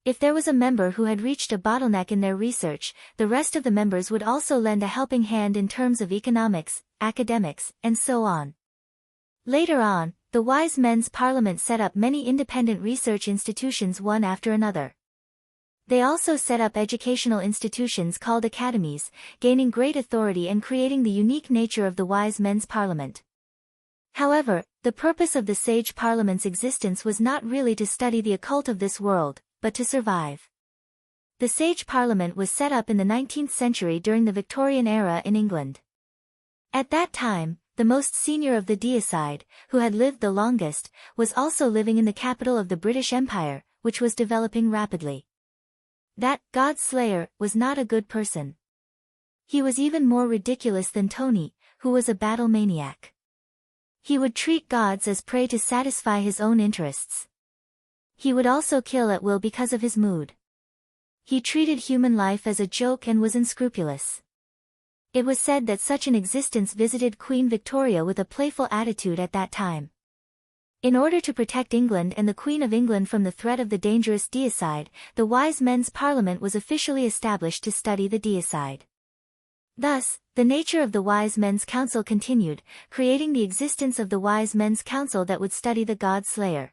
If there was a member who had reached a bottleneck in their research, the rest of the members would also lend a helping hand in terms of economics, academics, and so on. Later on, the Wise Men's Parliament set up many independent research institutions one after another. They also set up educational institutions called academies, gaining great authority and creating the unique nature of the Wise Men's Parliament. However, the purpose of the Sage Parliament's existence was not really to study the occult of this world, but to survive. The Sage Parliament was set up in the 19th century during the Victorian era in England. At that time, the most senior of the deicide, who had lived the longest, was also living in the capital of the British Empire, which was developing rapidly. That God Slayer was not a good person. He was even more ridiculous than Tony, who was a battle maniac. He would treat gods as prey to satisfy his own interests. He would also kill at will because of his mood. He treated human life as a joke and was unscrupulous. It was said that such an existence visited Queen Victoria with a playful attitude at that time. In order to protect England and the Queen of England from the threat of the dangerous deicide, the Wise Men's Parliament was officially established to study the deicide. Thus, the nature of the Wise Men's Council continued, creating the existence of the Wise Men's Council that would study the God Slayer.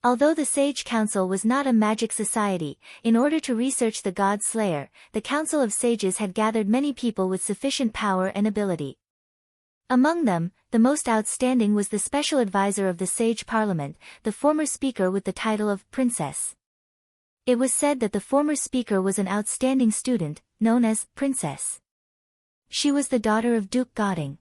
Although the Sage Council was not a magic society, in order to research the God Slayer, the Council of Sages had gathered many people with sufficient power and ability. Among them, the most outstanding was the special advisor of the Sage Parliament, the former speaker with the title of Princess. It was said that the former speaker was an outstanding student, known as Princess. She was the daughter of Duke Goding.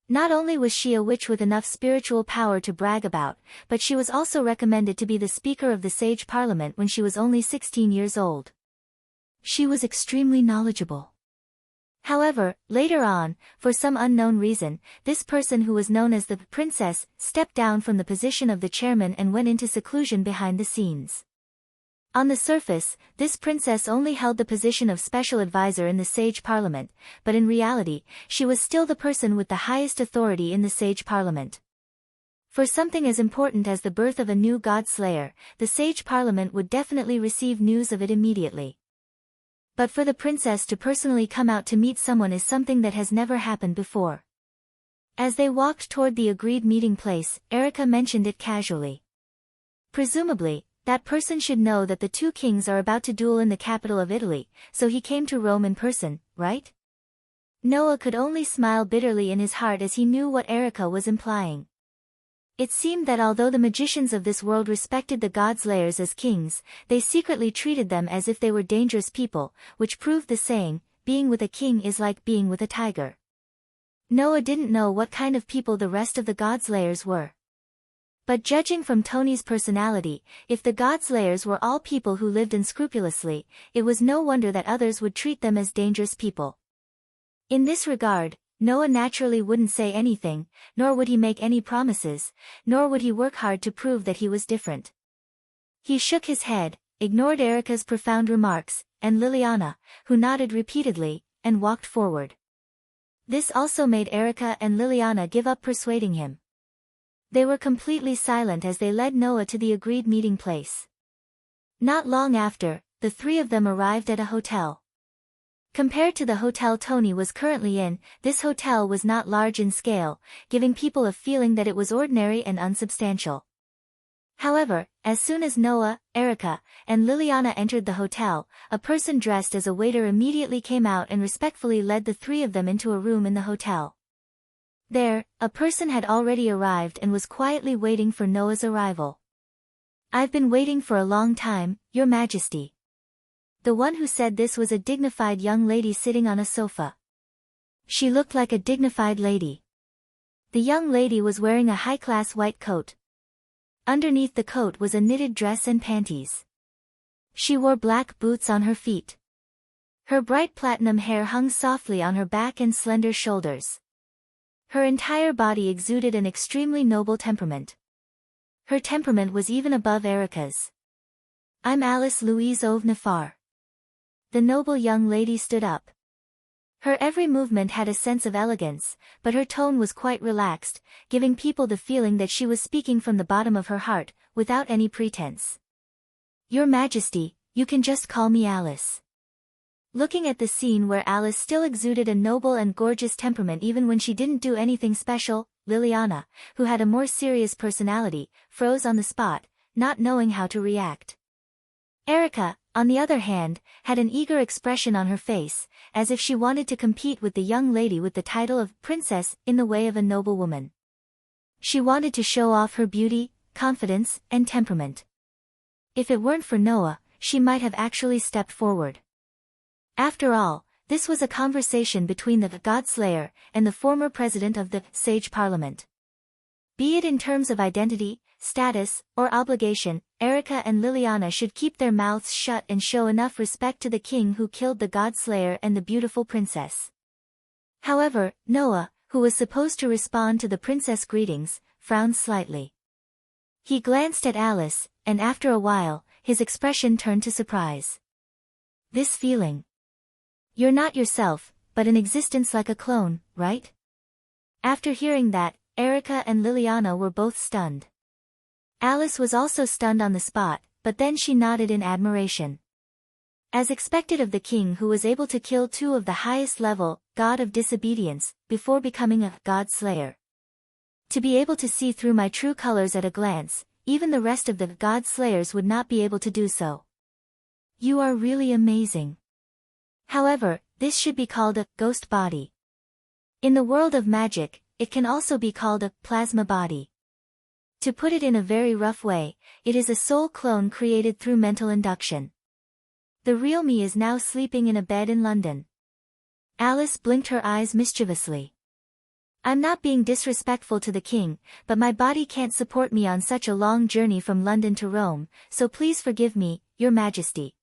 Not only was she a witch with enough spiritual power to brag about, but she was also recommended to be the Speaker of the Sage Parliament when she was only 16 years old. She was extremely knowledgeable. However, later on, for some unknown reason, this person who was known as the Princess stepped down from the position of the chairman and went into seclusion behind the scenes. On the surface, this princess only held the position of special advisor in the Sage Parliament, but in reality, she was still the person with the highest authority in the Sage Parliament. For something as important as the birth of a new God Slayer, the Sage Parliament would definitely receive news of it immediately. But for the princess to personally come out to meet someone is something that has never happened before. As they walked toward the agreed meeting place, Erica mentioned it casually. Presumably, that person should know that the two kings are about to duel in the capital of Italy, so he came to Rome in person, right? Noah could only smile bitterly in his heart as he knew what Erica was implying. It seemed that although the magicians of this world respected the God Slayers as kings, they secretly treated them as if they were dangerous people, which proved the saying, being with a king is like being with a tiger. Noah didn't know what kind of people the rest of the God Slayers were. But judging from Tony's personality, if the God Slayers were all people who lived unscrupulously, it was no wonder that others would treat them as dangerous people. In this regard, Noah naturally wouldn't say anything, nor would he make any promises, nor would he work hard to prove that he was different. He shook his head, ignored Erica's profound remarks, and Liliana, who nodded repeatedly, and walked forward. This also made Erica and Liliana give up persuading him. They were completely silent as they led Noah to the agreed meeting place. Not long after, the three of them arrived at a hotel. Compared to the hotel Tony was currently in, this hotel was not large in scale, giving people a feeling that it was ordinary and unsubstantial. However, as soon as Noah, Erica, and Liliana entered the hotel, a person dressed as a waiter immediately came out and respectfully led the three of them into a room in the hotel. There, a person had already arrived and was quietly waiting for Noah's arrival. "I've been waiting for a long time, Your Majesty." The one who said this was a dignified young lady sitting on a sofa. She looked like a dignified lady. The young lady was wearing a high-class white coat. Underneath the coat was a knitted dress and panties. She wore black boots on her feet. Her bright platinum hair hung softly on her back and slender shoulders. Her entire body exuded an extremely noble temperament. Her temperament was even above Erica's. "I'm Alice Louise of Nafar." The noble young lady stood up. Her every movement had a sense of elegance, but her tone was quite relaxed, giving people the feeling that she was speaking from the bottom of her heart, without any pretense. "Your Majesty, you can just call me Alice." Looking at the scene where Alice still exuded a noble and gorgeous temperament even when she didn't do anything special, Liliana, who had a more serious personality, froze on the spot, not knowing how to react. Erica, on the other hand, had an eager expression on her face, as if she wanted to compete with the young lady with the title of princess in the way of a noblewoman. She wanted to show off her beauty, confidence, and temperament. If it weren't for Noah, she might have actually stepped forward. After all, this was a conversation between the God-Slayer and the former president of the Sage Parliament. Be it in terms of identity, status, or obligation, Erica and Liliana should keep their mouths shut and show enough respect to the king who killed the God-Slayer and the beautiful princess. However, Noah, who was supposed to respond to the princess' greetings, frowned slightly. He glanced at Alice, and after a while, his expression turned to surprise. "This feeling. You're not yourself, but an existence like a clone, right?" After hearing that, Erica and Liliana were both stunned. Alice was also stunned on the spot, but then she nodded in admiration. As expected of the king who was able to kill two of the highest level, god of disobedience, before becoming a god-slayer. To be able to see through my true colors at a glance, even the rest of the god-slayers would not be able to do so. You are really amazing. However, this should be called a ghost body. In the world of magic, it can also be called a plasma body. To put it in a very rough way, it is a soul clone created through mental induction. The real me is now sleeping in a bed in London. Alice blinked her eyes mischievously. "I'm not being disrespectful to the king, but my body can't support me on such a long journey from London to Rome, so please forgive me, Your Majesty."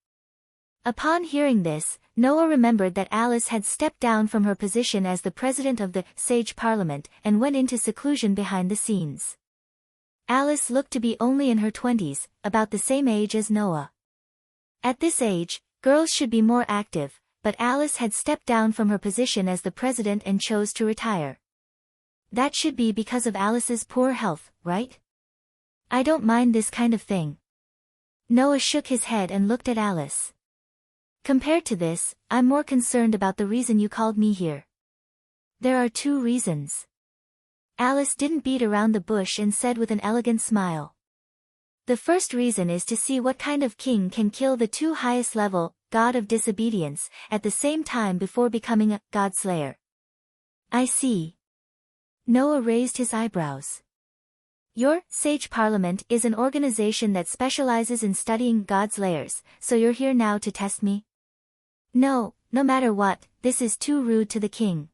Upon hearing this, Noah remembered that Alice had stepped down from her position as the president of the Sage Parliament and went into seclusion behind the scenes. Alice looked to be only in her 20s, about the same age as Noah. At this age, girls should be more active, but Alice had stepped down from her position as the president and chose to retire. That should be because of Alice's poor health, right? "I don't mind this kind of thing." Noah shook his head and looked at Alice. "Compared to this, I'm more concerned about the reason you called me here." "There are two reasons." Alice didn't beat around the bush and said with an elegant smile. "The first reason is to see what kind of king can kill the two highest level, god of disobedience, at the same time before becoming a god-slayer." "I see." Noah raised his eyebrows. "Your Sage Parliament is an organization that specializes in studying god-slayers, so you're here now to test me?" "No, no matter what, this is too rude to the king.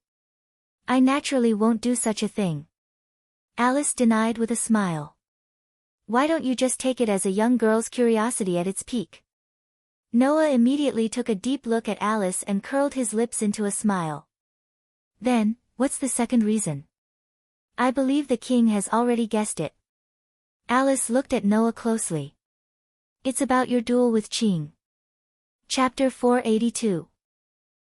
I naturally won't do such a thing." Alice denied with a smile. "Why don't you just take it as a young girl's curiosity at its peak?" Noah immediately took a deep look at Alice and curled his lips into a smile. "Then, what's the second reason?" "I believe the king has already guessed it." Alice looked at Noah closely. "It's about your duel with Ching." Chapter 482.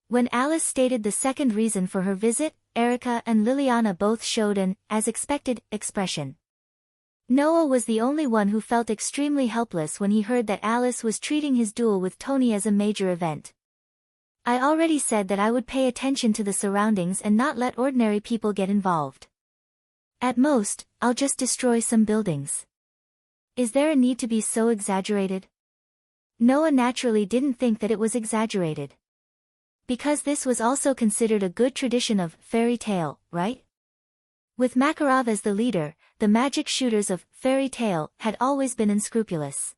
When Alice stated the second reason for her visit, Erica and Liliana both showed an, as expected, expression. Noah was the only one who felt extremely helpless when he heard that Alice was treating his duel with Tony as a major event. "I already said that I would pay attention to the surroundings and not let ordinary people get involved. At most, I'll just destroy some buildings." Is there a need to be so exaggerated? Noah naturally didn't think that it was exaggerated. Because this was also considered a good tradition of fairy tale, right? With Makarov as the leader, the magic shooters of fairy tale had always been unscrupulous.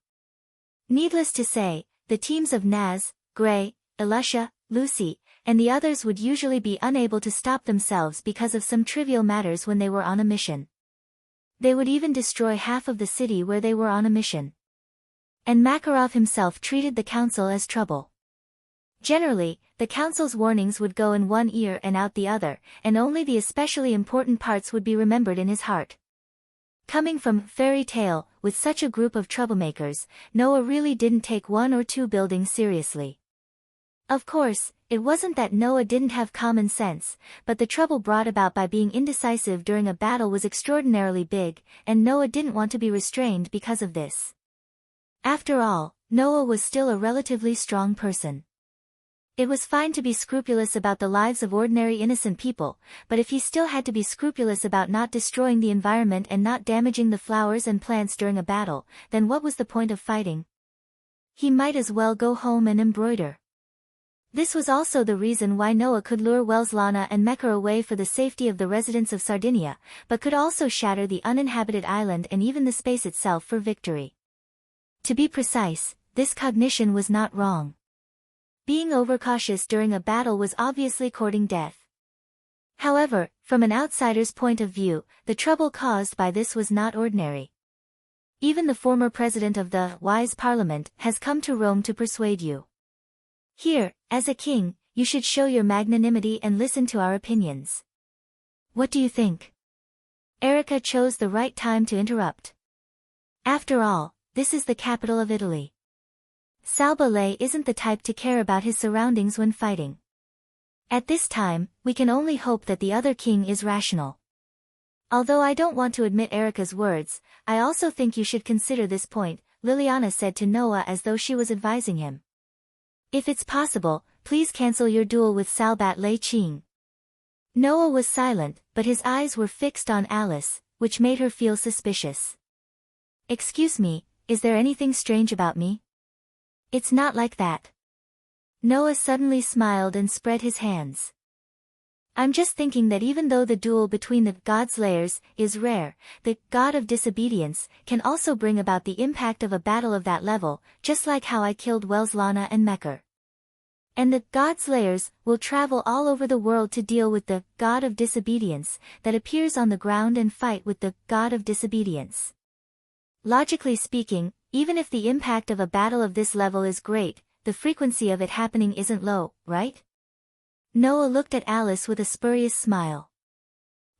Needless to say, the teams of Naz, Gray, Elisha, Lucy, and the others would usually be unable to stop themselves because of some trivial matters when they were on a mission. They would even destroy half of the city where they were on a mission. And Makarov himself treated the council as trouble. Generally, the council's warnings would go in one ear and out the other, and only the especially important parts would be remembered in his heart. Coming from fairy tale, with such a group of troublemakers, Noah really didn't take one or two buildings seriously. Of course, it wasn't that Noah didn't have common sense, but the trouble brought about by being indecisive during a battle was extraordinarily big, and Noah didn't want to be restrained because of this. After all, Noah was still a relatively strong person. It was fine to be scrupulous about the lives of ordinary innocent people, but if he still had to be scrupulous about not destroying the environment and not damaging the flowers and plants during a battle, then what was the point of fighting? He might as well go home and embroider. This was also the reason why Noah could lure Welslana and Mekar away for the safety of the residents of Sardinia, but could also shatter the uninhabited island and even the space itself for victory. To be precise, this cognition was not wrong. Being overcautious during a battle was obviously courting death. However, from an outsider's point of view, the trouble caused by this was not ordinary. Even the former president of the wise parliament has come to Rome to persuade you. Here, as a king, you should show your magnanimity and listen to our opinions. What do you think? Erica chose the right time to interrupt. After all, this is the capital of Italy. Salbalay isn't the type to care about his surroundings when fighting. At this time, we can only hope that the other king is rational. Although I don't want to admit Erica's words, I also think you should consider this point, Liliana said to Noah as though she was advising him. If it's possible, please cancel your duel with Salbat Lei Ching. Noah was silent, but his eyes were fixed on Alice, which made her feel suspicious. Excuse me, is there anything strange about me? It's not like that. Noah suddenly smiled and spread his hands. I'm just thinking that even though the duel between the God-slayers is rare, the God of Disobedience can also bring about the impact of a battle of that level, just like how I killed Welslana and Mekar. And the God-slayers will travel all over the world to deal with the God of Disobedience that appears on the ground and fight with the God of Disobedience. Logically speaking, even if the impact of a battle of this level is great, the frequency of it happening isn't low, right? Noah looked at Alice with a spurious smile.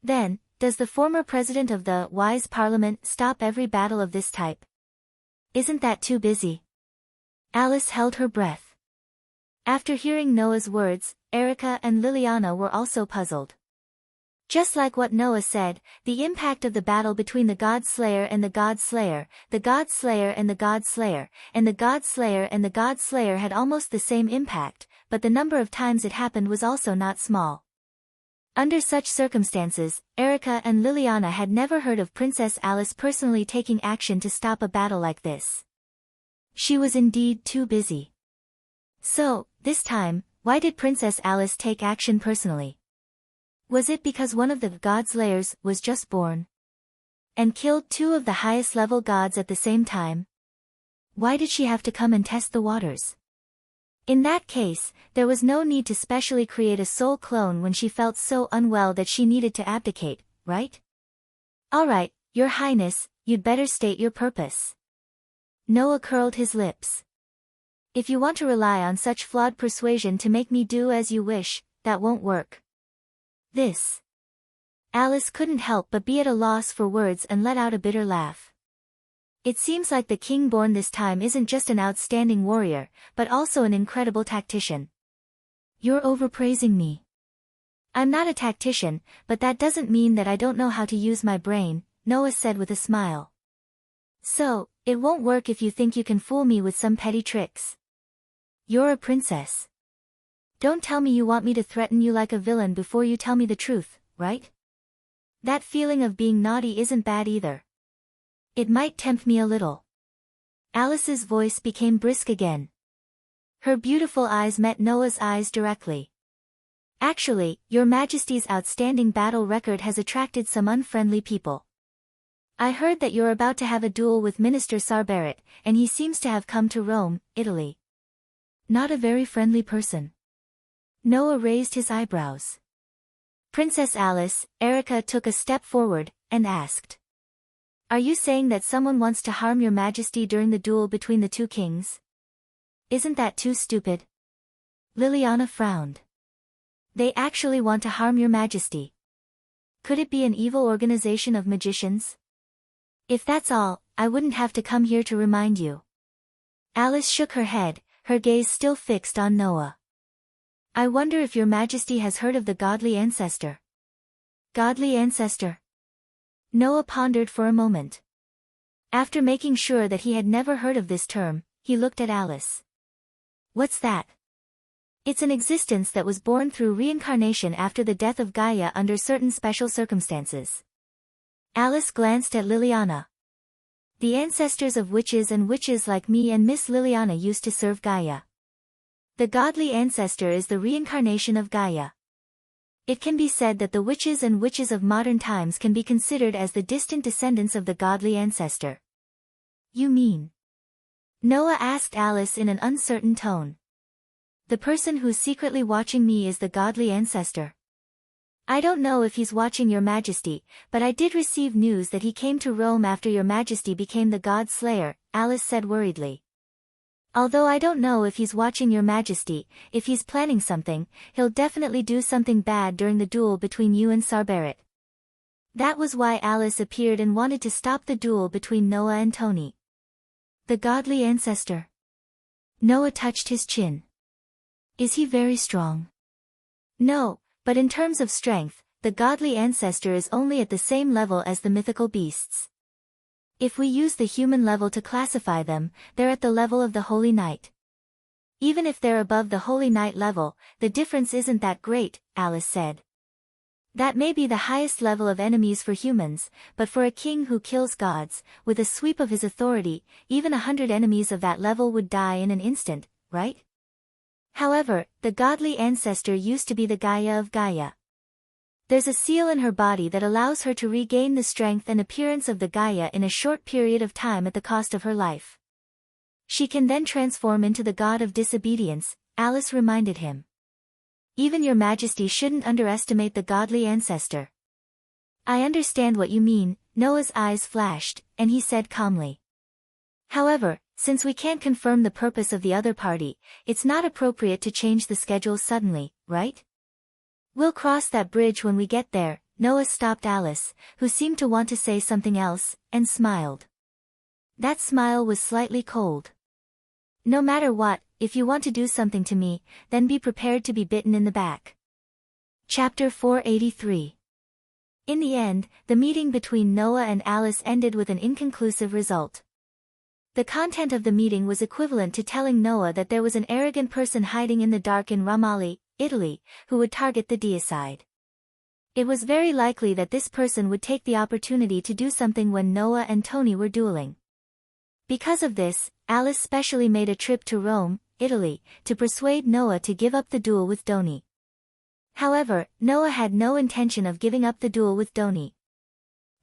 Then, does the former president of the wise parliament stop every battle of this type? Isn't that too busy? Alice held her breath. After hearing Noah's words, Erica and Liliana were also puzzled. Just like what Noah said, the impact of the battle between the God-Slayer and the God-Slayer, the God-Slayer and the God-Slayer, and the God-Slayer and the God-Slayer had almost the same impact, but the number of times it happened was also not small. Under such circumstances, Erica and Liliana had never heard of Princess Alice personally taking action to stop a battle like this. She was indeed too busy. So, this time, why did Princess Alice take action personally? Was it because one of the God-slayers was just born? And killed two of the highest level gods at the same time? Why did she have to come and test the waters? In that case, there was no need to specially create a soul clone when she felt so unwell that she needed to abdicate, right? Alright, Your Highness, you'd better state your purpose. Noah curled his lips. If you want to rely on such flawed persuasion to make me do as you wish, that won't work. This. Alice couldn't help but be at a loss for words and let out a bitter laugh. It seems like the king born this time isn't just an outstanding warrior, but also an incredible tactician. You're overpraising me. I'm not a tactician, but that doesn't mean that I don't know how to use my brain, Noah said with a smile. So, it won't work if you think you can fool me with some petty tricks. You're a princess. Don't tell me you want me to threaten you like a villain before you tell me the truth, right? That feeling of being naughty isn't bad either. It might tempt me a little. Alice's voice became brisk again. Her beautiful eyes met Noah's eyes directly. Actually, Your Majesty's outstanding battle record has attracted some unfriendly people. I heard that you're about to have a duel with Minister Sarbaret, and he seems to have come to Rome, Italy. Not a very friendly person. Noah raised his eyebrows. Princess Alice, Erica took a step forward, and asked. Are you saying that someone wants to harm Your Majesty during the duel between the two kings? Isn't that too stupid? Liliana frowned. They actually want to harm Your Majesty. Could it be an evil organization of magicians? If that's all, I wouldn't have to come here to remind you. Alice shook her head, her gaze still fixed on Noah. I wonder if Your Majesty has heard of the godly ancestor. Godly ancestor? Noah pondered for a moment. After making sure that he had never heard of this term, he looked at Alice. What's that? It's an existence that was born through reincarnation after the death of Gaia under certain special circumstances. Alice glanced at Liliana. The ancestors of witches and witches like me and Miss Liliana used to serve Gaia. The godly ancestor is the reincarnation of Gaia. It can be said that the witches and witches of modern times can be considered as the distant descendants of the godly ancestor. You mean? Noah asked Alice in an uncertain tone. The person who's secretly watching me is the godly ancestor. I don't know if he's watching Your Majesty, but I did receive news that he came to Rome after Your Majesty became the God Slayer, Alice said worriedly. Although I don't know if he's watching Your Majesty, if he's planning something, he'll definitely do something bad during the duel between you and Sarbaret. That was why Alice appeared and wanted to stop the duel between Noah and Tony. The godly ancestor. Noah touched his chin. Is he very strong? No, but in terms of strength, the godly ancestor is only at the same level as the mythical beasts. If we use the human level to classify them, they're at the level of the Holy Knight. Even if they're above the Holy Knight level, the difference isn't that great, Alice said. That may be the highest level of enemies for humans, but for a king who kills gods, with a sweep of his authority, even 100 enemies of that level would die in an instant, right? However, the godly ancestor used to be the Gaia of Gaia. There's a seal in her body that allows her to regain the strength and appearance of the Gaia in a short period of time at the cost of her life. She can then transform into the god of disobedience, Alice reminded him. Even Your Majesty shouldn't underestimate the godly ancestor. I understand what you mean, Noah's eyes flashed, and he said calmly. However, since we can't confirm the purpose of the other party, it's not appropriate to change the schedule suddenly, right? We'll cross that bridge when we get there. Noah stopped Alice, who seemed to want to say something else, and smiled. That smile was slightly cold. No matter what, if you want to do something to me, then be prepared to be bitten in the back. Chapter 483. In the end, the meeting between Noah and Alice ended with an inconclusive result. The content of the meeting was equivalent to telling Noah that there was an arrogant person hiding in the dark in Ramali, Italy, who would target the deicide. It was very likely that this person would take the opportunity to do something when Noah and Tony were dueling. Because of this, Alice specially made a trip to Rome, Italy, to persuade Noah to give up the duel with Doni. However, Noah had no intention of giving up the duel with Doni.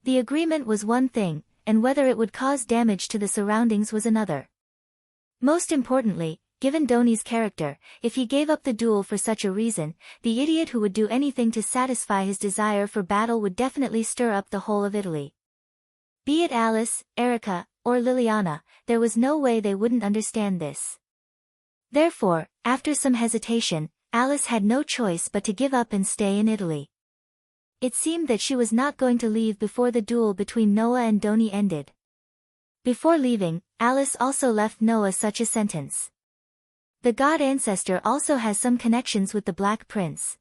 The agreement was one thing, and whether it would cause damage to the surroundings was another. Most importantly, given Doni's character, if he gave up the duel for such a reason, the idiot who would do anything to satisfy his desire for battle would definitely stir up the whole of Italy. Be it Alice, Erica, or Liliana, there was no way they wouldn't understand this. Therefore, after some hesitation, Alice had no choice but to give up and stay in Italy. It seemed that she was not going to leave before the duel between Noah and Doni ended. Before leaving, Alice also left Noah such a sentence. The god ancestor also has some connections with the Black Prince.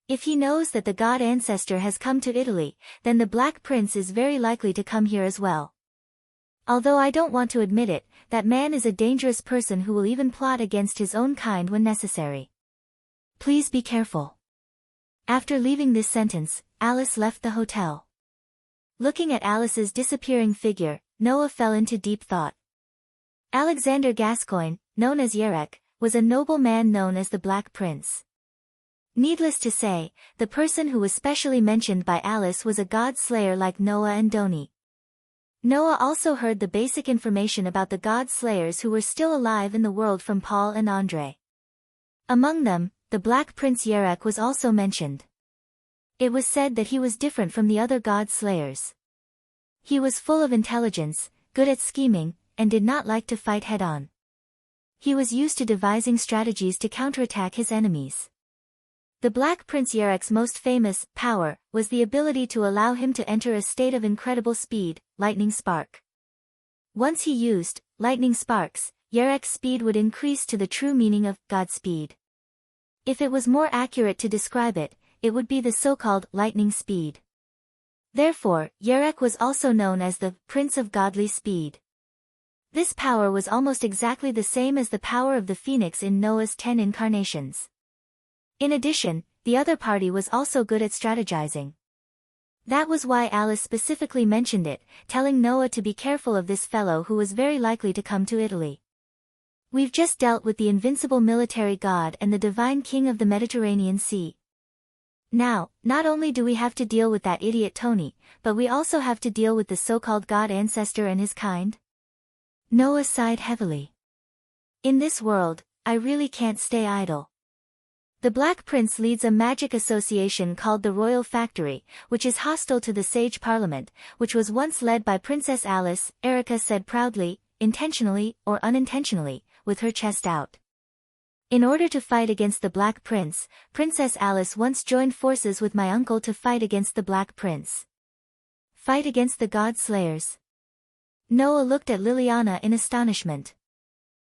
If he knows that the god ancestor has come to Italy, then the Black Prince is very likely to come here as well. Although I don't want to admit it, that man is a dangerous person who will even plot against his own kind when necessary. Please be careful. After leaving this sentence, Alice left the hotel. Looking at Alice's disappearing figure, Noah fell into deep thought. Alexander Gascoigne, known as Yerek, was a noble man known as the Black Prince. Needless to say, the person who was specially mentioned by Alice was a god-slayer like Noah and Doni. Noah also heard the basic information about the god-slayers who were still alive in the world from Paul and André. Among them, the Black Prince Yerek was also mentioned. It was said that he was different from the other god-slayers. He was full of intelligence, good at scheming, and did not like to fight head-on. He was used to devising strategies to counterattack his enemies. The Black Prince Yerek's most famous power was the ability to allow him to enter a state of incredible speed, lightning spark. Once he used lightning sparks, Yerek's speed would increase to the true meaning of Godspeed. If it was more accurate to describe it, it would be the so-called lightning speed. Therefore, Yerek was also known as the Prince of Godly Speed. This power was almost exactly the same as the power of the phoenix in Noah's 10 incarnations. In addition, the other party was also good at strategizing. That was why Alice specifically mentioned it, telling Noah to be careful of this fellow who was very likely to come to Italy. We've just dealt with the invincible military god and the divine king of the Mediterranean Sea. Now, not only do we have to deal with that idiot Tony, but we also have to deal with the so-called god ancestor and his kind? Noah sighed heavily. In this world, I really can't stay idle. The Black Prince leads a magic association called the Royal Factory, which is hostile to the Sage Parliament, which was once led by Princess Alice, Erica said proudly, intentionally or unintentionally, with her chest out. In order to fight against the Black Prince, Princess Alice once joined forces with my uncle to fight against the Black Prince. Fight against the God Slayers. Noah looked at Liliana in astonishment.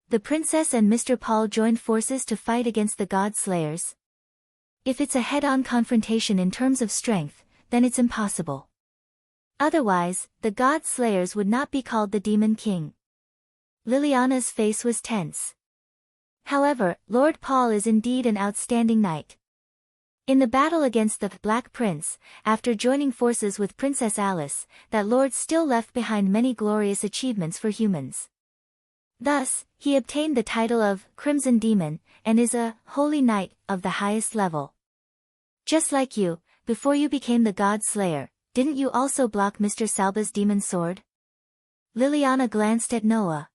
The princess and Mr. Paul joined forces to fight against the God Slayers? If it's a head-on confrontation in terms of strength, then it's impossible. Otherwise, the God Slayers would not be called the Demon King. Liliana's face was tense. However, Lord Paul is indeed an outstanding knight. In the battle against the Black Prince, after joining forces with Princess Alice, that lord still left behind many glorious achievements for humans. Thus, he obtained the title of Crimson Demon, and is a holy knight of the highest level. Just like you, before you became the God Slayer, didn't you also block Mr. Salba's demon sword? Liliana glanced at Noah.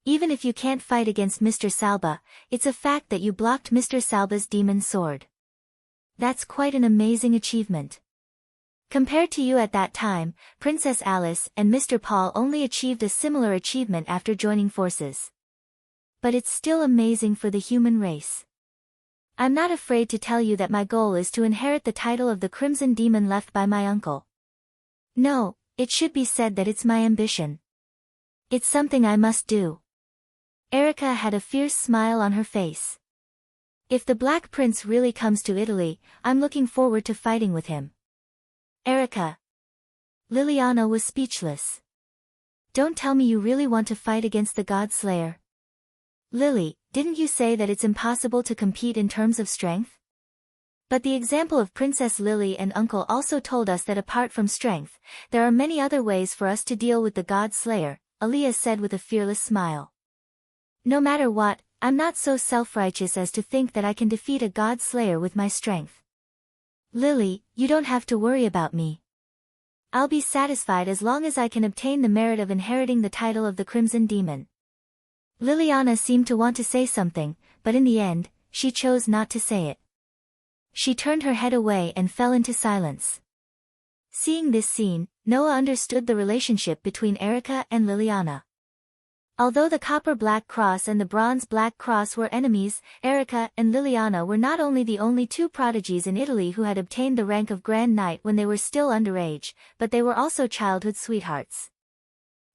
Even if you can't fight against Mr. Salba, it's a fact that you blocked Mr. Salba's demon sword. That's quite an amazing achievement. Compared to you at that time, Princess Alice and Mr. Paul only achieved a similar achievement after joining forces. But it's still amazing for the human race. I'm not afraid to tell you that my goal is to inherit the title of the Crimson Demon left by my uncle. No, it should be said that it's my ambition. It's something I must do. Erica had a fierce smile on her face. If the Black Prince really comes to Italy, I'm looking forward to fighting with him. Erica. Liliana was speechless. Don't tell me you really want to fight against the God Slayer. Lily, didn't you say that it's impossible to compete in terms of strength? But the example of Princess Lily and Uncle also told us that apart from strength, there are many other ways for us to deal with the God Slayer, Aaliyah said with a fearless smile. No matter what, I'm not so self-righteous as to think that I can defeat a God Slayer with my strength. Lily, you don't have to worry about me. I'll be satisfied as long as I can obtain the merit of inheriting the title of the Crimson Demon. Liliana seemed to want to say something, but in the end, she chose not to say it. She turned her head away and fell into silence. Seeing this scene, Noah understood the relationship between Erica and Liliana. Although the Copper Black Cross and the Bronze Black Cross were enemies, Erica and Liliana were not only the only two prodigies in Italy who had obtained the rank of Grand Knight when they were still underage, but they were also childhood sweethearts.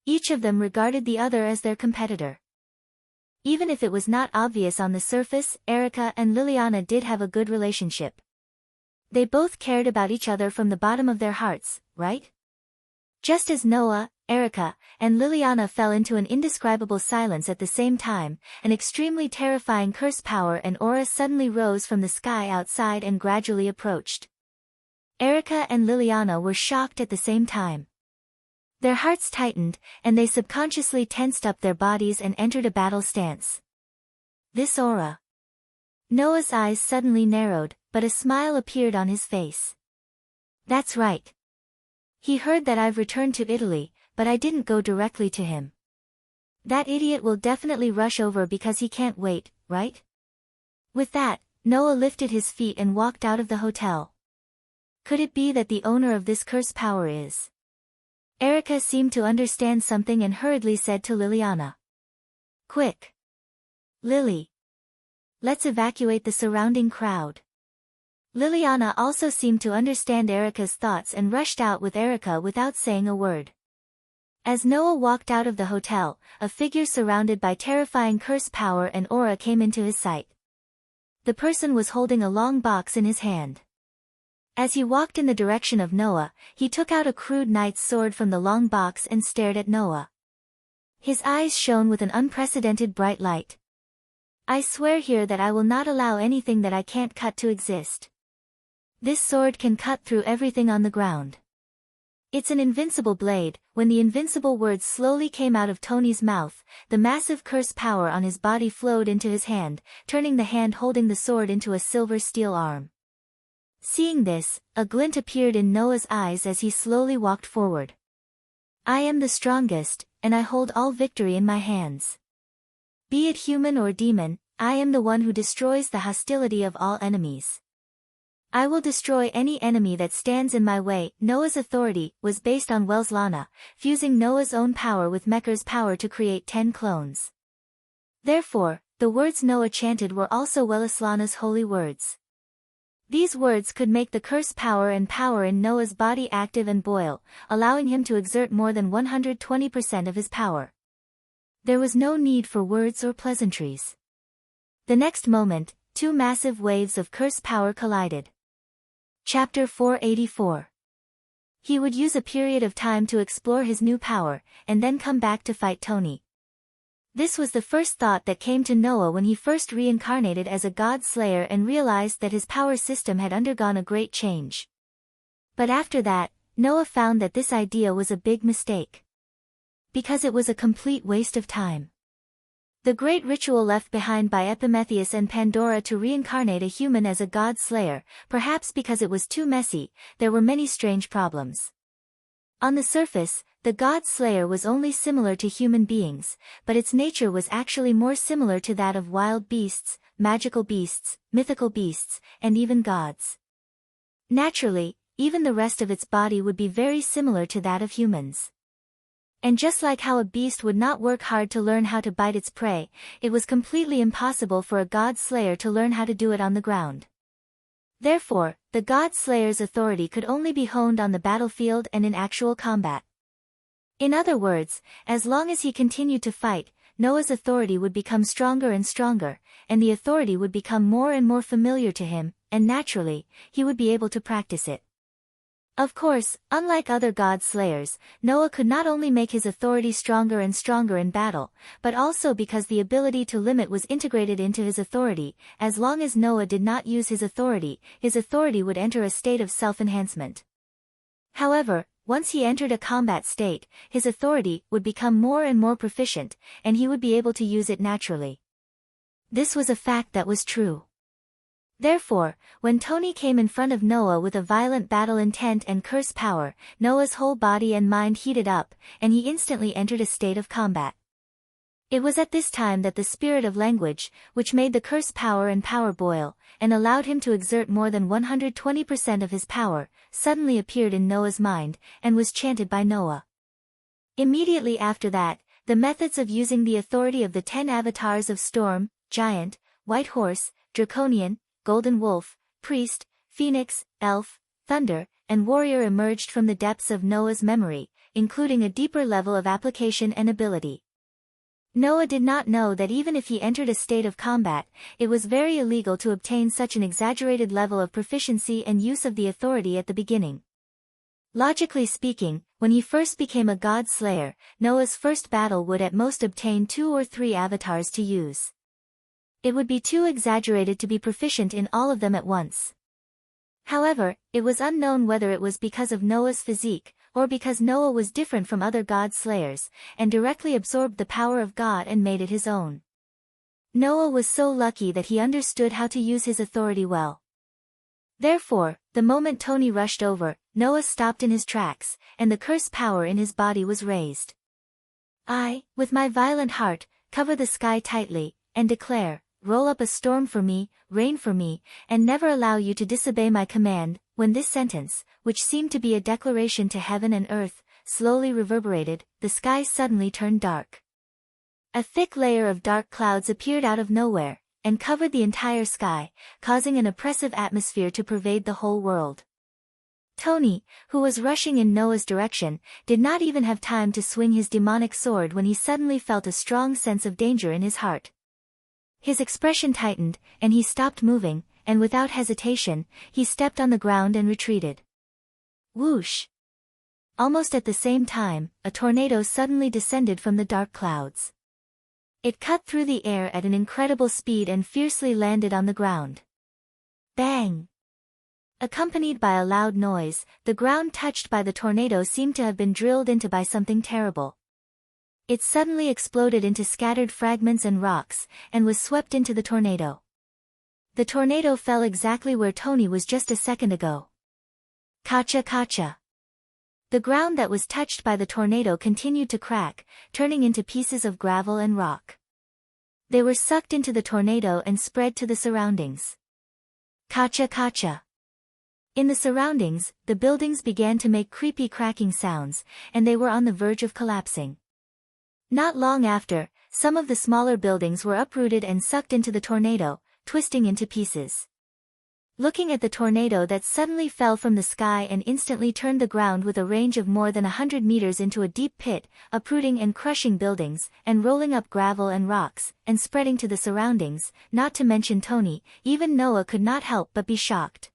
Each of them regarded the other as their competitor. Even if it was not obvious on the surface, Erica and Liliana did have a good relationship. They both cared about each other from the bottom of their hearts, right? Just as Noah, Erica, and Liliana fell into an indescribable silence at the same time, an extremely terrifying curse power and aura suddenly rose from the sky outside and gradually approached. Erica and Liliana were shocked at the same time. Their hearts tightened, and they subconsciously tensed up their bodies and entered a battle stance. This aura. Noah's eyes suddenly narrowed, but a smile appeared on his face. That's right. He heard that I've returned to Italy, but I didn't go directly to him. That idiot will definitely rush over because he can't wait, right? With that, Noah lifted his feet and walked out of the hotel. Could it be that the owner of this curse power is? Erica seemed to understand something and hurriedly said to Liliana. Quick! Lily! Let's evacuate the surrounding crowd. Liliana also seemed to understand Erica's thoughts and rushed out with Erica without saying a word. As Noah walked out of the hotel, a figure surrounded by terrifying curse power and aura came into his sight. The person was holding a long box in his hand. As he walked in the direction of Noah, he took out a crude knight's sword from the long box and stared at Noah. His eyes shone with an unprecedented bright light. I swear here that I will not allow anything that I can't cut to exist. This sword can cut through everything on the ground. It's an invincible blade. When the invincible words slowly came out of Tony's mouth, the massive curse power on his body flowed into his hand, turning the hand holding the sword into a silver steel arm. Seeing this, a glint appeared in Noah's eyes as he slowly walked forward. I am the strongest, and I hold all victory in my hands. Be it human or demon, I am the one who destroys the hostility of all enemies. I will destroy any enemy that stands in my way. Noah's authority was based on Welslana, fusing Noah's own power with Mecker's power to create 10 clones. Therefore, the words Noah chanted were also Welslana's holy words. These words could make the curse power and power in Noah's body active and boil, allowing him to exert more than 120% of his power. There was no need for words or pleasantries. The next moment, two massive waves of curse power collided. Chapter 484. He would use a period of time to explore his new power, and then come back to fight Tony. This was the first thought that came to Noah when he first reincarnated as a god slayer and realized that his power system had undergone a great change. But after that, Noah found that this idea was a big mistake. Because it was a complete waste of time. The great ritual left behind by Epimetheus and Pandora to reincarnate a human as a god slayer, perhaps because it was too messy, there were many strange problems. On the surface, the god slayer was only similar to human beings, but its nature was actually more similar to that of wild beasts, magical beasts, mythical beasts, and even gods. Naturally, even the rest of its body would be very similar to that of humans. And just like how a beast would not work hard to learn how to bite its prey, it was completely impossible for a god slayer to learn how to do it on the ground. Therefore, the god slayer's authority could only be honed on the battlefield and in actual combat. In other words, as long as he continued to fight, Noah's authority would become stronger and stronger, and the authority would become more and more familiar to him, and naturally, he would be able to practice it. Of course, unlike other god slayers, Noah could not only make his authority stronger and stronger in battle, but also because the ability to limit was integrated into his authority. As long as Noah did not use his authority would enter a state of self-enhancement. However, once he entered a combat state, his authority would become more and more proficient, and he would be able to use it naturally. This was a fact that was true. Therefore, when Tony came in front of Noah with a violent battle intent and curse power, Noah's whole body and mind heated up, and he instantly entered a state of combat. It was at this time that the spirit of language, which made the curse power and power boil, and allowed him to exert more than 120% of his power, suddenly appeared in Noah's mind, and was chanted by Noah. Immediately after that, the methods of using the authority of the 10 avatars of Storm, Giant, White Horse, Draconian, Golden Wolf, Priest, Phoenix, Elf, Thunder, and Warrior emerged from the depths of Noah's memory, including a deeper level of application and ability. Noah did not know that even if he entered a state of combat, it was very illegal to obtain such an exaggerated level of proficiency and use of the authority at the beginning. Logically speaking, when he first became a god slayer, Noah's first battle would at most obtain 2 or 3 avatars to use. It would be too exaggerated to be proficient in all of them at once. However, it was unknown whether it was because of Noah's physique, or because Noah was different from other God slayers, and directly absorbed the power of God and made it his own. Noah was so lucky that he understood how to use his authority well. Therefore, the moment Tony rushed over, Noah stopped in his tracks, and the curse power in his body was raised. I, with my violent heart, cover the sky tightly, and declare, roll up a storm for me, rain for me, and never allow you to disobey my command. When this sentence, which seemed to be a declaration to heaven and earth, slowly reverberated, the sky suddenly turned dark. A thick layer of dark clouds appeared out of nowhere, and covered the entire sky, causing an oppressive atmosphere to pervade the whole world. Tony, who was rushing in Noah's direction, did not even have time to swing his demonic sword when he suddenly felt a strong sense of danger in his heart. His expression tightened, and he stopped moving, and without hesitation, he stepped on the ground and retreated. Whoosh! Almost at the same time, a tornado suddenly descended from the dark clouds. It cut through the air at an incredible speed and fiercely landed on the ground. Bang! Accompanied by a loud noise, the ground touched by the tornado seemed to have been drilled into by something terrible. It suddenly exploded into scattered fragments and rocks, and was swept into the tornado. The tornado fell exactly where Tony was just a second ago. Kacha kacha. The ground that was touched by the tornado continued to crack, turning into pieces of gravel and rock. They were sucked into the tornado and spread to the surroundings. Kacha kacha. In the surroundings, the buildings began to make creepy cracking sounds, and they were on the verge of collapsing. Not long after, some of the smaller buildings were uprooted and sucked into the tornado, twisting into pieces. Looking at the tornado that suddenly fell from the sky and instantly turned the ground with a range of more than 100 meters into a deep pit, uprooting and crushing buildings, and rolling up gravel and rocks, and spreading to the surroundings, not to mention Tony, even Noah could not help but be shocked.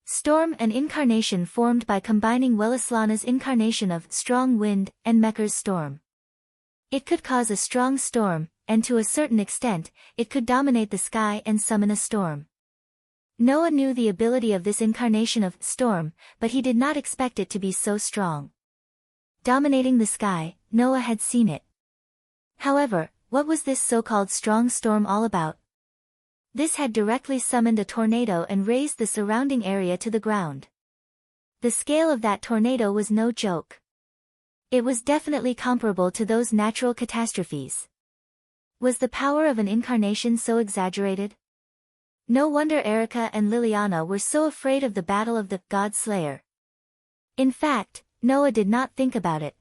Storm, an incarnation formed by combining Wellislana's incarnation of strong wind and Mecker's storm. It could cause a strong storm, and to a certain extent, it could dominate the sky and summon a storm. Noah knew the ability of this incarnation of storm, but he did not expect it to be so strong. Dominating the sky, Noah had seen it. However, what was this so-called strong storm all about? This had directly summoned a tornado and raised the surrounding area to the ground. The scale of that tornado was no joke. It was definitely comparable to those natural catastrophes. Was the power of an incarnation so exaggerated? No wonder Erica and Liliana were so afraid of the battle of the God Slayer. In fact, Noah did not think about it.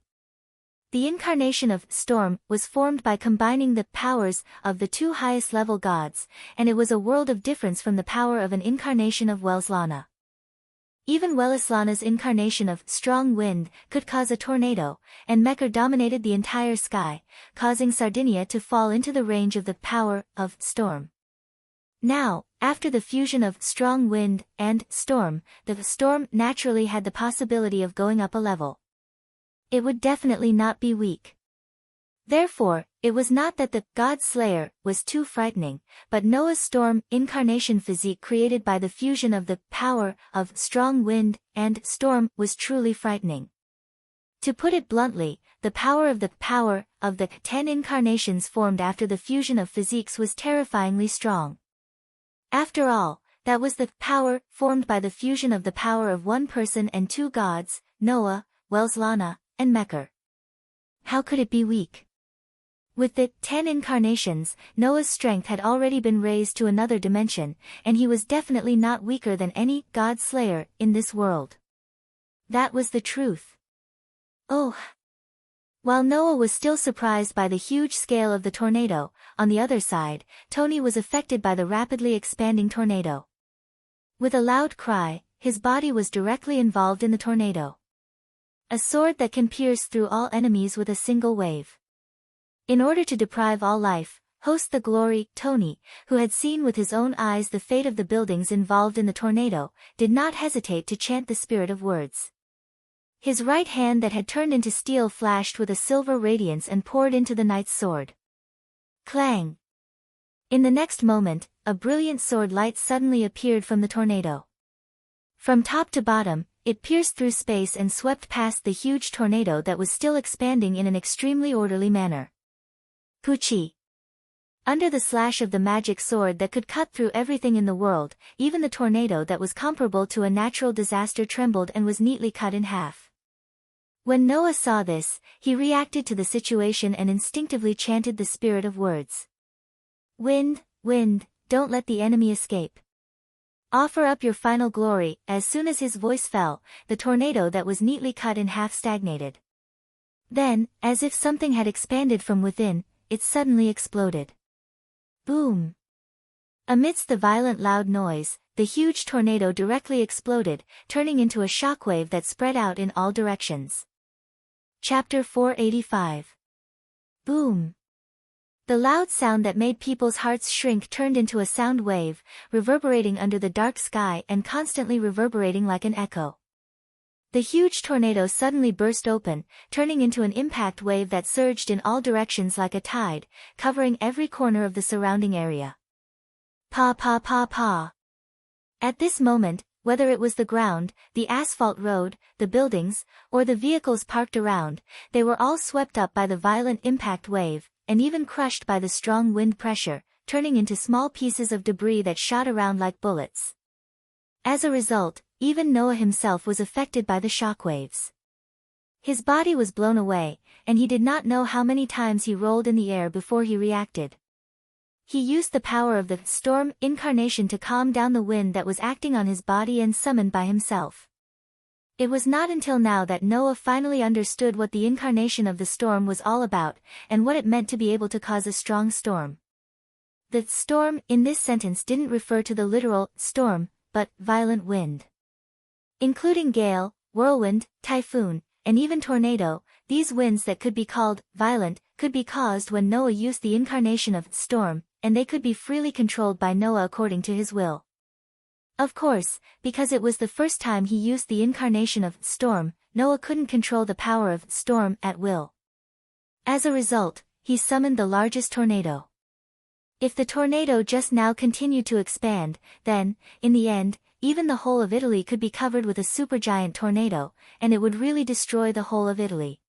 The incarnation of storm was formed by combining the powers of the two highest level gods, and it was a world of difference from the power of an incarnation of Wellislana. Even Wellislana's incarnation of strong wind could cause a tornado, and Mecker dominated the entire sky, causing Sardinia to fall into the range of the power of storm. Now, after the fusion of strong wind and storm, the storm naturally had the possibility of going up a level. It would definitely not be weak. Therefore, it was not that the God Slayer was too frightening, but Noah's storm incarnation physique created by the fusion of the power of strong wind and storm was truly frightening. To put it bluntly, the power of the 10 incarnations formed after the fusion of physiques was terrifyingly strong. After all, that was the power formed by the fusion of the power of one person and two gods, Noah, Wellislana, and Mecker. How could it be weak? With the 10 incarnations, Noah's strength had already been raised to another dimension, and he was definitely not weaker than any God Slayer in this world. That was the truth. Oh! While Noah was still surprised by the huge scale of the tornado, on the other side, Tony was affected by the rapidly expanding tornado. With a loud cry, his body was directly involved in the tornado. A sword that can pierce through all enemies with a single wave. In order to deprive all life, host the glory, Tony, who had seen with his own eyes the fate of the buildings involved in the tornado, did not hesitate to chant the spirit of words. His right hand that had turned into steel flashed with a silver radiance and poured into the knight's sword. Clang! In the next moment, a brilliant sword light suddenly appeared from the tornado. From top to bottom, it pierced through space and swept past the huge tornado that was still expanding in an extremely orderly manner. Pucci. Under the slash of the magic sword that could cut through everything in the world, even the tornado that was comparable to a natural disaster trembled and was neatly cut in half. When Noah saw this, he reacted to the situation and instinctively chanted the spirit of words. Wind, wind, don't let the enemy escape. Offer up your final glory. As soon as his voice fell, the tornado that was neatly cut in half stagnated. Then, as if something had expanded from within, it suddenly exploded. Boom! Amidst the violent loud noise, the huge tornado directly exploded, turning into a shockwave that spread out in all directions. Chapter 485. Boom! The loud sound that made people's hearts shrink turned into a sound wave, reverberating under the dark sky and constantly reverberating like an echo. The huge tornado suddenly burst open, turning into an impact wave that surged in all directions like a tide, covering every corner of the surrounding area. Pa pa pa pa. At this moment, whether it was the ground, the asphalt road, the buildings, or the vehicles parked around, they were all swept up by the violent impact wave, and even crushed by the strong wind pressure, turning into small pieces of debris that shot around like bullets. As a result, even Noah himself was affected by the shockwaves. His body was blown away, and he did not know how many times he rolled in the air before he reacted. He used the power of the storm incarnation to calm down the wind that was acting on his body and summoned by himself. It was not until now that Noah finally understood what the incarnation of the storm was all about, and what it meant to be able to cause a strong storm. The storm in this sentence didn't refer to the literal storm, but violent wind. Including gale, whirlwind, typhoon, and even tornado, these winds that could be called violent could be caused when Noah used the incarnation of storm, and they could be freely controlled by Noah according to his will. Of course, because it was the first time he used the incarnation of storm, Noah couldn't control the power of storm at will. As a result, he summoned the largest tornado. If the tornado just now continued to expand, then, in the end, even the whole of Italy could be covered with a supergiant tornado, and it would really destroy the whole of Italy.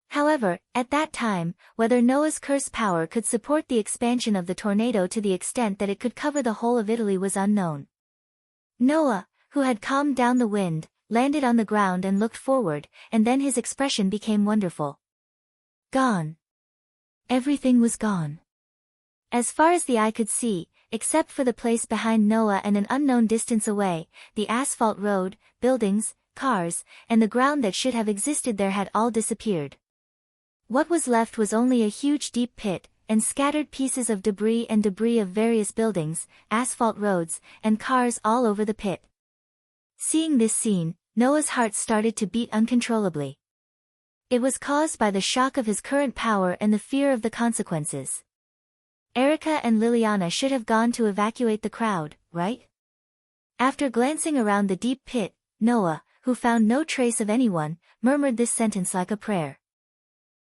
However, at that time, whether Noah's curse power could support the expansion of the tornado to the extent that it could cover the whole of Italy was unknown. Noah, who had calmed down the wind, landed on the ground and looked forward, and then his expression became wonderful. Gone. Everything was gone. As far as the eye could see, except for the place behind Noah and an unknown distance away, the asphalt road, buildings, cars, and the ground that should have existed there had all disappeared. What was left was only a huge deep pit, and scattered pieces of debris of various buildings, asphalt roads, and cars all over the pit. Seeing this scene, Noah's heart started to beat uncontrollably. It was caused by the shock of his current power and the fear of the consequences. Erica and Liliana should have gone to evacuate the crowd, right? After glancing around the deep pit, Noah, who found no trace of anyone, murmured this sentence like a prayer.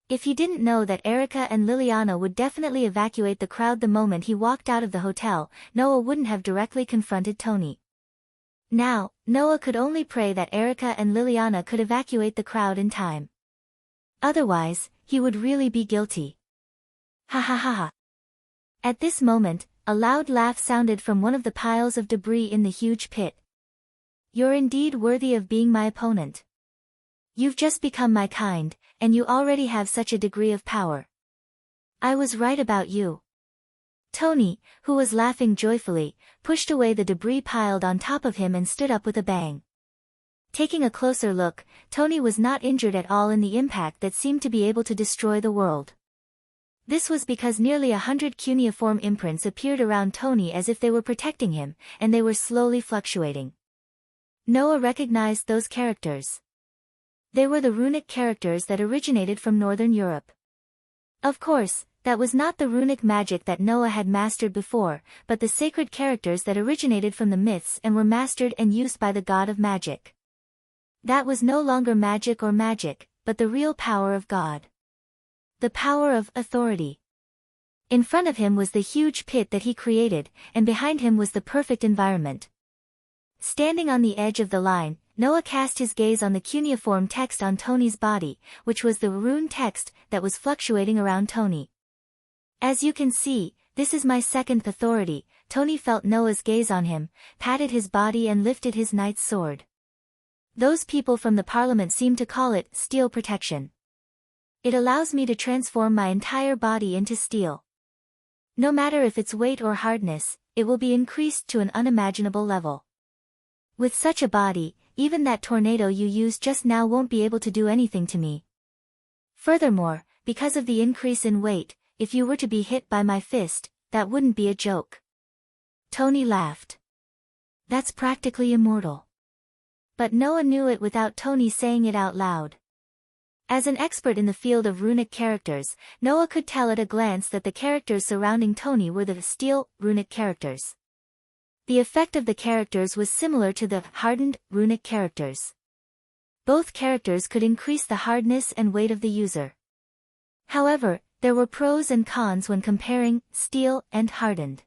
If he didn't know that Erica and Liliana would definitely evacuate the crowd the moment he walked out of the hotel, Noah wouldn't have directly confronted Tony. Now, Noah could only pray that Erica and Liliana could evacuate the crowd in time. Otherwise, he would really be guilty. Ha ha ha ha. At this moment, a loud laugh sounded from one of the piles of debris in the huge pit. You're indeed worthy of being my opponent. You've just become my kind, and you already have such a degree of power. I was right about you. Tony, who was laughing joyfully, pushed away the debris piled on top of him and stood up with a bang. Taking a closer look, Tony was not injured at all in the impact that seemed to be able to destroy the world. This was because nearly 100 cuneiform imprints appeared around Tony as if they were protecting him, and they were slowly fluctuating. Noah recognized those characters. They were the runic characters that originated from Northern Europe. Of course, that was not the runic magic that Noah had mastered before, but the sacred characters that originated from the myths and were mastered and used by the god of magic. That was no longer magic or magic, but the real power of God. The power of authority. In front of him was the huge pit that he created, and behind him was the perfect environment. Standing on the edge of the line, Noah cast his gaze on the cuneiform text on Tony's body, which was the rune text that was fluctuating around Tony. As you can see, this is my second authority. Tony felt Noah's gaze on him, patted his body and lifted his knight's sword. Those people from the parliament seem to call it steel protection. It allows me to transform my entire body into steel. No matter if its weight or hardness, it will be increased to an unimaginable level. With such a body, even that tornado you used just now won't be able to do anything to me. Furthermore, because of the increase in weight, if you were to be hit by my fist, that wouldn't be a joke. Tony laughed. That's practically immortal. But Noah knew it without Tony saying it out loud. As an expert in the field of runic characters, Noah could tell at a glance that the characters surrounding Tony were the steel, runic characters. The effect of the characters was similar to the hardened, runic characters. Both characters could increase the hardness and weight of the user. However, there were pros and cons when comparing steel and hardened.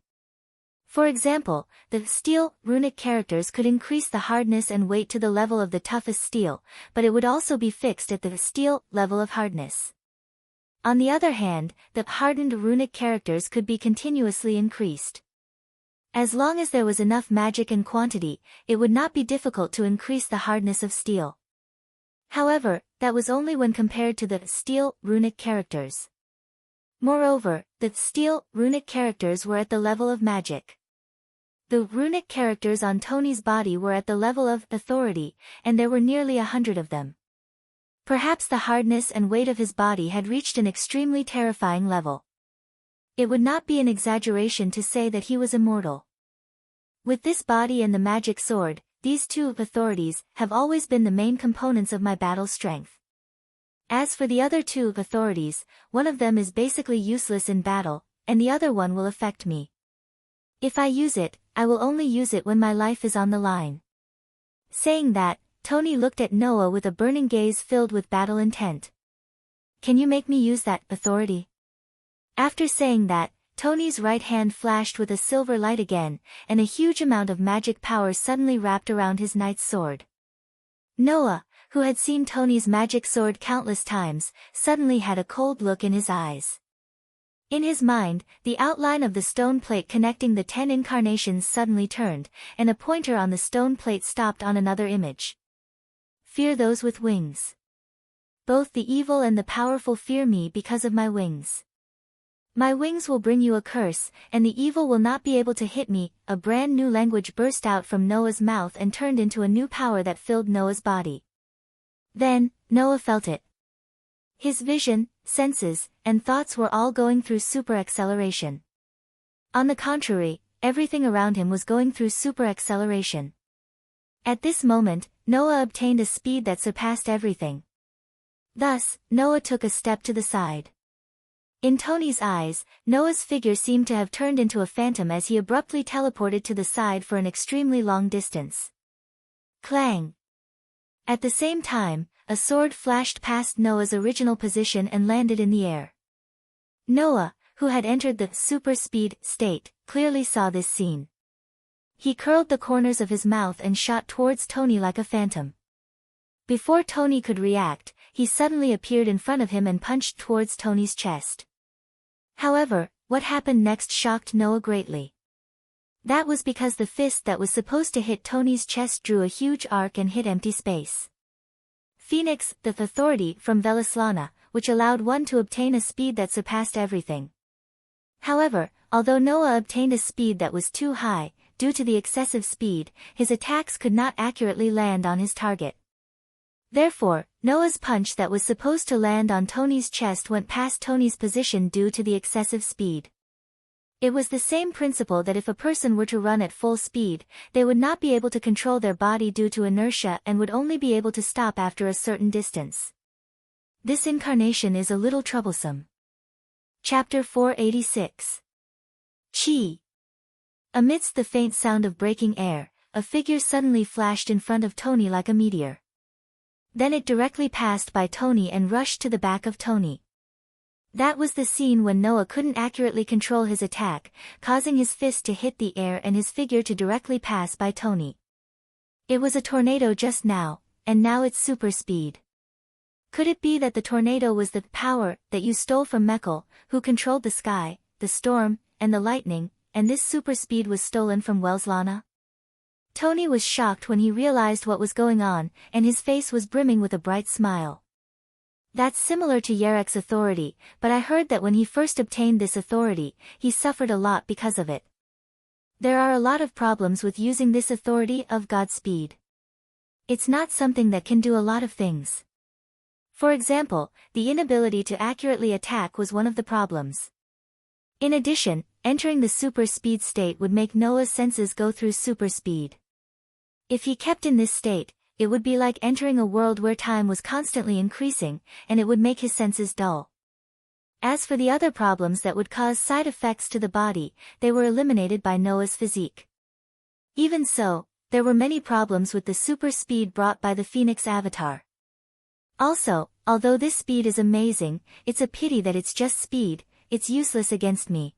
For example, the steel, runic characters could increase the hardness and weight to the level of the toughest steel, but it would also be fixed at the steel level of hardness. On the other hand, the hardened runic characters could be continuously increased. As long as there was enough magic and quantity, it would not be difficult to increase the hardness of steel. However, that was only when compared to the steel, runic characters. Moreover, the steel, runic characters were at the level of magic. The runic characters on Tony's body were at the level of authority, and there were nearly 100 of them. Perhaps the hardness and weight of his body had reached an extremely terrifying level. It would not be an exaggeration to say that he was immortal. With this body and the magic sword, these two authorities have always been the main components of my battle strength. As for the other two authorities, one of them is basically useless in battle, and the other one will affect me. If I use it, I will only use it when my life is on the line. Saying that, Tony looked at Noah with a burning gaze filled with battle intent. Can you make me use that authority? After saying that, Tony's right hand flashed with a silver light again, and a huge amount of magic power suddenly wrapped around his knight's sword. Noah, who had seen Tony's magic sword countless times, suddenly had a cold look in his eyes. In his mind, the outline of the stone plate connecting the 10 incarnations suddenly turned, and a pointer on the stone plate stopped on another image. Fear those with wings. Both the evil and the powerful fear me because of my wings. My wings will bring you a curse, and the evil will not be able to hit me. A brand new language burst out from Noah's mouth and turned into a new power that filled Noah's body. Then, Noah felt it. His vision, senses, and thoughts were all going through super acceleration. On the contrary, everything around him was going through super acceleration. At this moment, Noah obtained a speed that surpassed everything. Thus, Noah took a step to the side. In Tony's eyes, Noah's figure seemed to have turned into a phantom as he abruptly teleported to the side for an extremely long distance. Clang! At the same time, a sword flashed past Noah's original position and landed in the air. Noah, who had entered the super speed state, clearly saw this scene. He curled the corners of his mouth and shot towards Tony like a phantom. Before Tony could react, he suddenly appeared in front of him and punched towards Tony's chest. However, what happened next shocked Noah greatly. That was because the fist that was supposed to hit Tony's chest drew a huge arc and hit empty space. Phoenix, the authority from Velislana, which allowed one to obtain a speed that surpassed everything. However, although Noah obtained a speed that was too high, due to the excessive speed, his attacks could not accurately land on his target. Therefore, Noah's punch that was supposed to land on Tony's chest went past Tony's position due to the excessive speed. It was the same principle that if a person were to run at full speed, they would not be able to control their body due to inertia and would only be able to stop after a certain distance. This incarnation is a little troublesome. Chapter 486. Chi. Amidst the faint sound of breaking air, a figure suddenly flashed in front of Tony like a meteor. Then it directly passed by Tony and rushed to the back of Tony. That was the scene when Noah couldn't accurately control his attack, causing his fist to hit the air and his figure to directly pass by Tony. It was a tornado just now, and now it's super speed. Could it be that the tornado was the power that you stole from Mekl, who controlled the sky, the storm, and the lightning, and this super speed was stolen from Welslana? Tony was shocked when he realized what was going on, and his face was brimming with a bright smile. That's similar to Yarek's authority, but I heard that when he first obtained this authority, he suffered a lot because of it. There are a lot of problems with using this authority of Godspeed. It's not something that can do a lot of things. For example, the inability to accurately attack was one of the problems. In addition, entering the super speed state would make Noah's senses go through super speed. If he kept in this state, it would be like entering a world where time was constantly increasing, and it would make his senses dull. As for the other problems that would cause side effects to the body, they were eliminated by Noah's physique. Even so, there were many problems with the super speed brought by the Phoenix avatar. Also, although this speed is amazing, it's a pity that it's just speed, it's useless against me.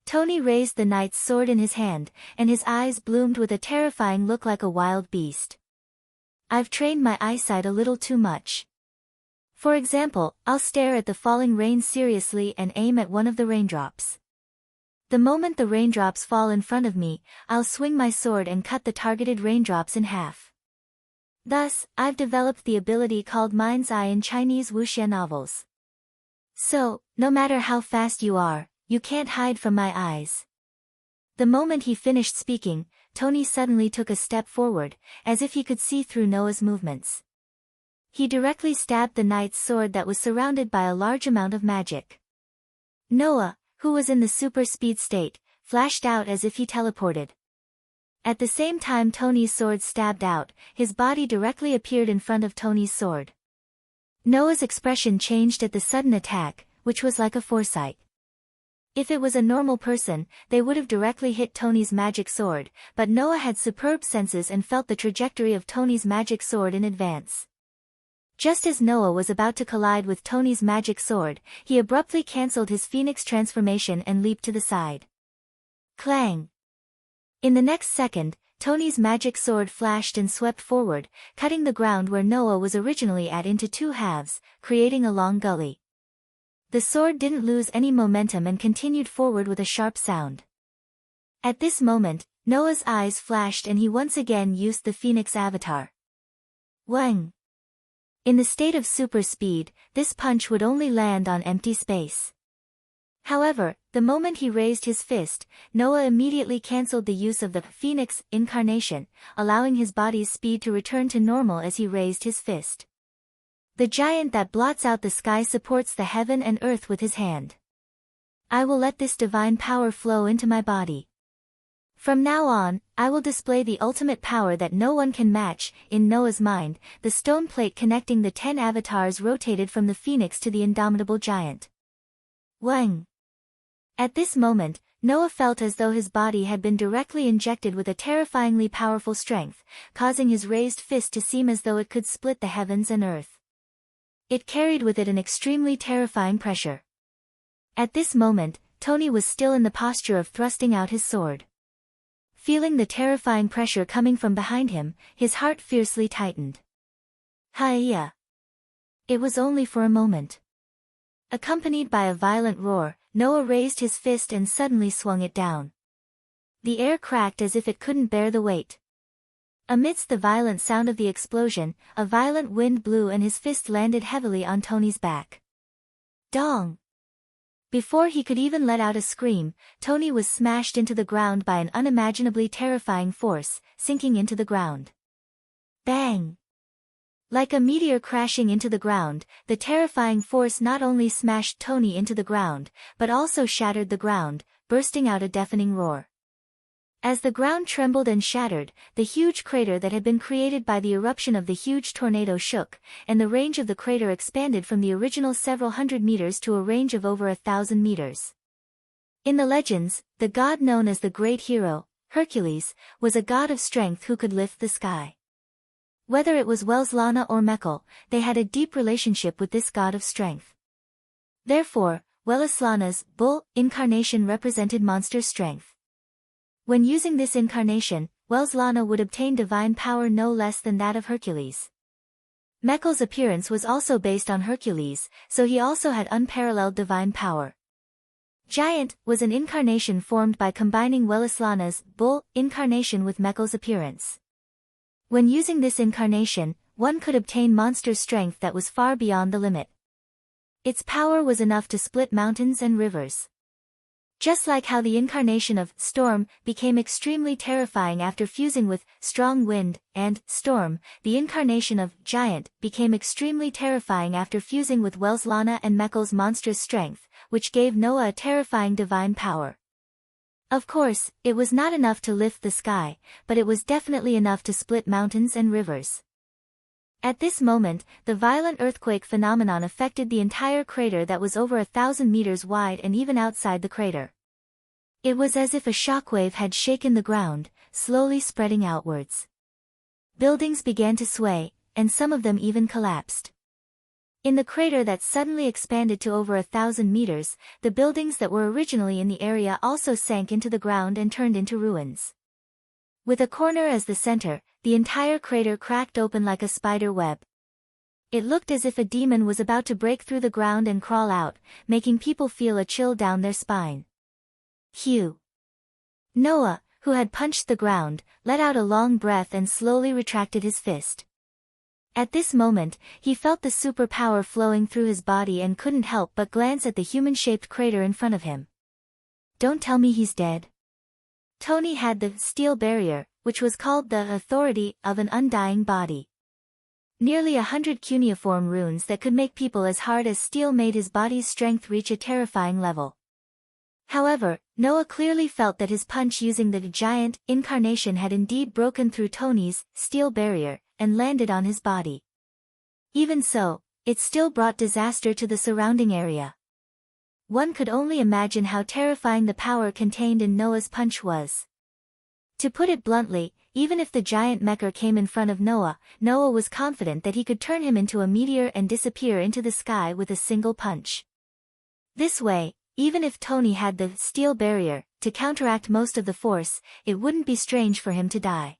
Tony raised the knight's sword in his hand, and his eyes bloomed with a terrifying look like a wild beast. I've trained my eyesight a little too much. For example, I'll stare at the falling rain seriously and aim at one of the raindrops. The moment the raindrops fall in front of me, I'll swing my sword and cut the targeted raindrops in half. Thus, I've developed the ability called Mind's Eye in Chinese wuxia novels. So, no matter how fast you are, you can't hide from my eyes. The moment he finished speaking, Tony suddenly took a step forward, as if he could see through Noah's movements. He directly stabbed the knight's sword that was surrounded by a large amount of magic. Noah, who was in the super speed state, flashed out as if he teleported. At the same time Tony's sword stabbed out, his body directly appeared in front of Tony's sword. Noah's expression changed at the sudden attack, which was like a foresight. If it was a normal person, they would have directly hit Tony's magic sword, but Noah had superb senses and felt the trajectory of Tony's magic sword in advance. Just as Noah was about to collide with Tony's magic sword, he abruptly cancelled his phoenix transformation and leaped to the side. Clang! In the next second, Tony's magic sword flashed and swept forward, cutting the ground where Noah was originally at into two halves, creating a long gully. The sword didn't lose any momentum and continued forward with a sharp sound. At this moment, Noah's eyes flashed and he once again used the Phoenix avatar. Wang! In the state of super speed, this punch would only land on empty space. However, the moment he raised his fist, Noah immediately cancelled the use of the Phoenix incarnation, allowing his body's speed to return to normal as he raised his fist. The giant that blots out the sky supports the heaven and earth with his hand. I will let this divine power flow into my body. From now on, I will display the ultimate power that no one can match. In Noah's mind, the stone plate connecting the 10 avatars rotated from the phoenix to the indomitable giant. Wang! At this moment, Noah felt as though his body had been directly injected with a terrifyingly powerful strength, causing his raised fist to seem as though it could split the heavens and earth. It carried with it an extremely terrifying pressure. At this moment, Tony was still in the posture of thrusting out his sword. Feeling the terrifying pressure coming from behind him, his heart fiercely tightened. Hi-ya! It was only for a moment. Accompanied by a violent roar, Noah raised his fist and suddenly swung it down. The air cracked as if it couldn't bear the weight. Amidst the violent sound of the explosion, a violent wind blew and his fist landed heavily on Tony's back. Dong! Before he could even let out a scream, Tony was smashed into the ground by an unimaginably terrifying force, sinking into the ground. Bang! Like a meteor crashing into the ground, the terrifying force not only smashed Tony into the ground, but also shattered the ground, bursting out a deafening roar. As the ground trembled and shattered, the huge crater that had been created by the eruption of the huge tornado shook, and the range of the crater expanded from the original several hundred meters to a range of over 1,000 meters. In the legends, the god known as the great hero, Hercules, was a god of strength who could lift the sky. Whether it was Welslana or Mekl, they had a deep relationship with this god of strength. Therefore, Welslana's bull incarnation represented monster strength. When using this incarnation, Welslana would obtain divine power no less than that of Hercules. Mechal's appearance was also based on Hercules, so he also had unparalleled divine power. Giant was an incarnation formed by combining Welslana's bull incarnation with Mechal's appearance. When using this incarnation, one could obtain monster strength that was far beyond the limit. Its power was enough to split mountains and rivers. Just like how the incarnation of Storm became extremely terrifying after fusing with Strong Wind and Storm, the incarnation of Giant became extremely terrifying after fusing with Welslana and Mechal's monstrous strength, which gave Noah a terrifying divine power. Of course, it was not enough to lift the sky, but it was definitely enough to split mountains and rivers. At this moment, the violent earthquake phenomenon affected the entire crater that was over 1,000 meters wide and even outside the crater. It was as if a shockwave had shaken the ground, slowly spreading outwards. Buildings began to sway, and some of them even collapsed. In the crater that suddenly expanded to over 1,000 meters, the buildings that were originally in the area also sank into the ground and turned into ruins. With a corner as the center, the entire crater cracked open like a spider web. It looked as if a demon was about to break through the ground and crawl out, making people feel a chill down their spine. Phew! Noah, who had punched the ground, let out a long breath and slowly retracted his fist. At this moment, he felt the superpower flowing through his body and couldn't help but glance at the human-shaped crater in front of him. Don't tell me he's dead. Tony had the steel barrier, which was called the authority of an undying body. Nearly 100 cuneiform runes that could make people as hard as steel made his body's strength reach a terrifying level. However, Noah clearly felt that his punch using the giant incarnation had indeed broken through Tony's steel barrier and landed on his body. Even so, it still brought disaster to the surrounding area. One could only imagine how terrifying the power contained in Noah's punch was. To put it bluntly, even if the giant mecha came in front of Noah, Noah was confident that he could turn him into a meteor and disappear into the sky with a single punch. This way, even if Tony had the steel barrier to counteract most of the force, it wouldn't be strange for him to die.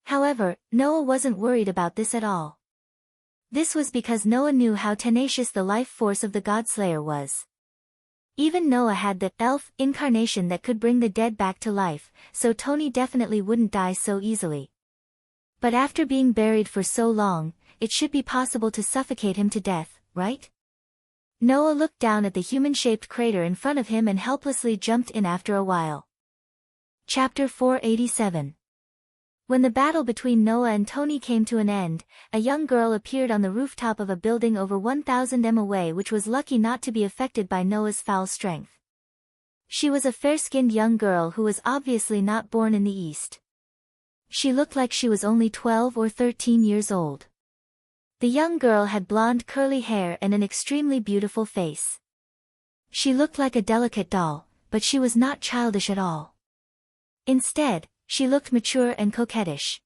However, Noah wasn't worried about this at all. This was because Noah knew how tenacious the life force of the Godslayer was. Even Noah had the elf incarnation that could bring the dead back to life, so Tony definitely wouldn't die so easily. But after being buried for so long, it should be possible to suffocate him to death, right? Noah looked down at the human-shaped crater in front of him and helplessly jumped in after a while. Chapter 487. When the battle between Noah and Tony came to an end, a young girl appeared on the rooftop of a building over 1,000 m away, which was lucky not to be affected by Noah's foul strength. She was a fair-skinned young girl who was obviously not born in the East. She looked like she was only 12 or 13 years old. The young girl had blonde curly hair and an extremely beautiful face. She looked like a delicate doll, but she was not childish at all. Instead, she looked mature and coquettish.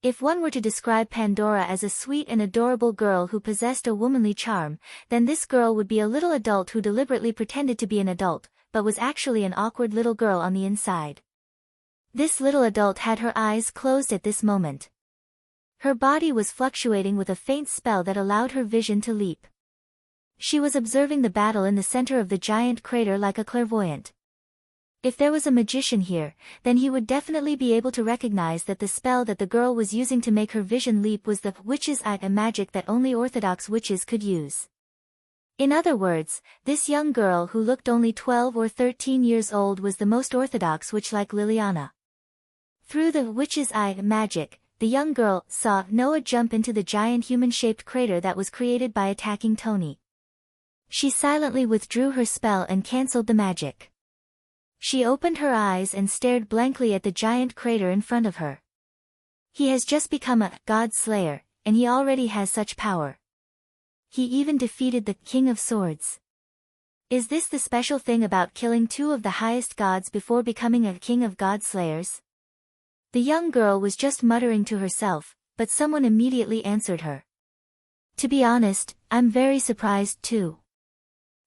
If one were to describe Pandora as a sweet and adorable girl who possessed a womanly charm, then this girl would be a little adult who deliberately pretended to be an adult, but was actually an awkward little girl on the inside. This little adult had her eyes closed at this moment. Her body was fluctuating with a faint spell that allowed her vision to leap. She was observing the battle in the center of the giant crater like a clairvoyant. If there was a magician here, then he would definitely be able to recognize that the spell that the girl was using to make her vision leap was the witch's eye, a magic that only orthodox witches could use. In other words, this young girl who looked only 12 or 13 years old was the most orthodox witch like Liliana. Through the witch's eye magic, the young girl saw Noah jump into the giant human-shaped crater that was created by attacking Tony. She silently withdrew her spell and cancelled the magic. She opened her eyes and stared blankly at the giant crater in front of her. He has just become a God Slayer, and he already has such power. He even defeated the King of Swords. Is this the special thing about killing two of the highest gods before becoming a king of God Slayers? The young girl was just muttering to herself, but someone immediately answered her. To be honest, I'm very surprised too.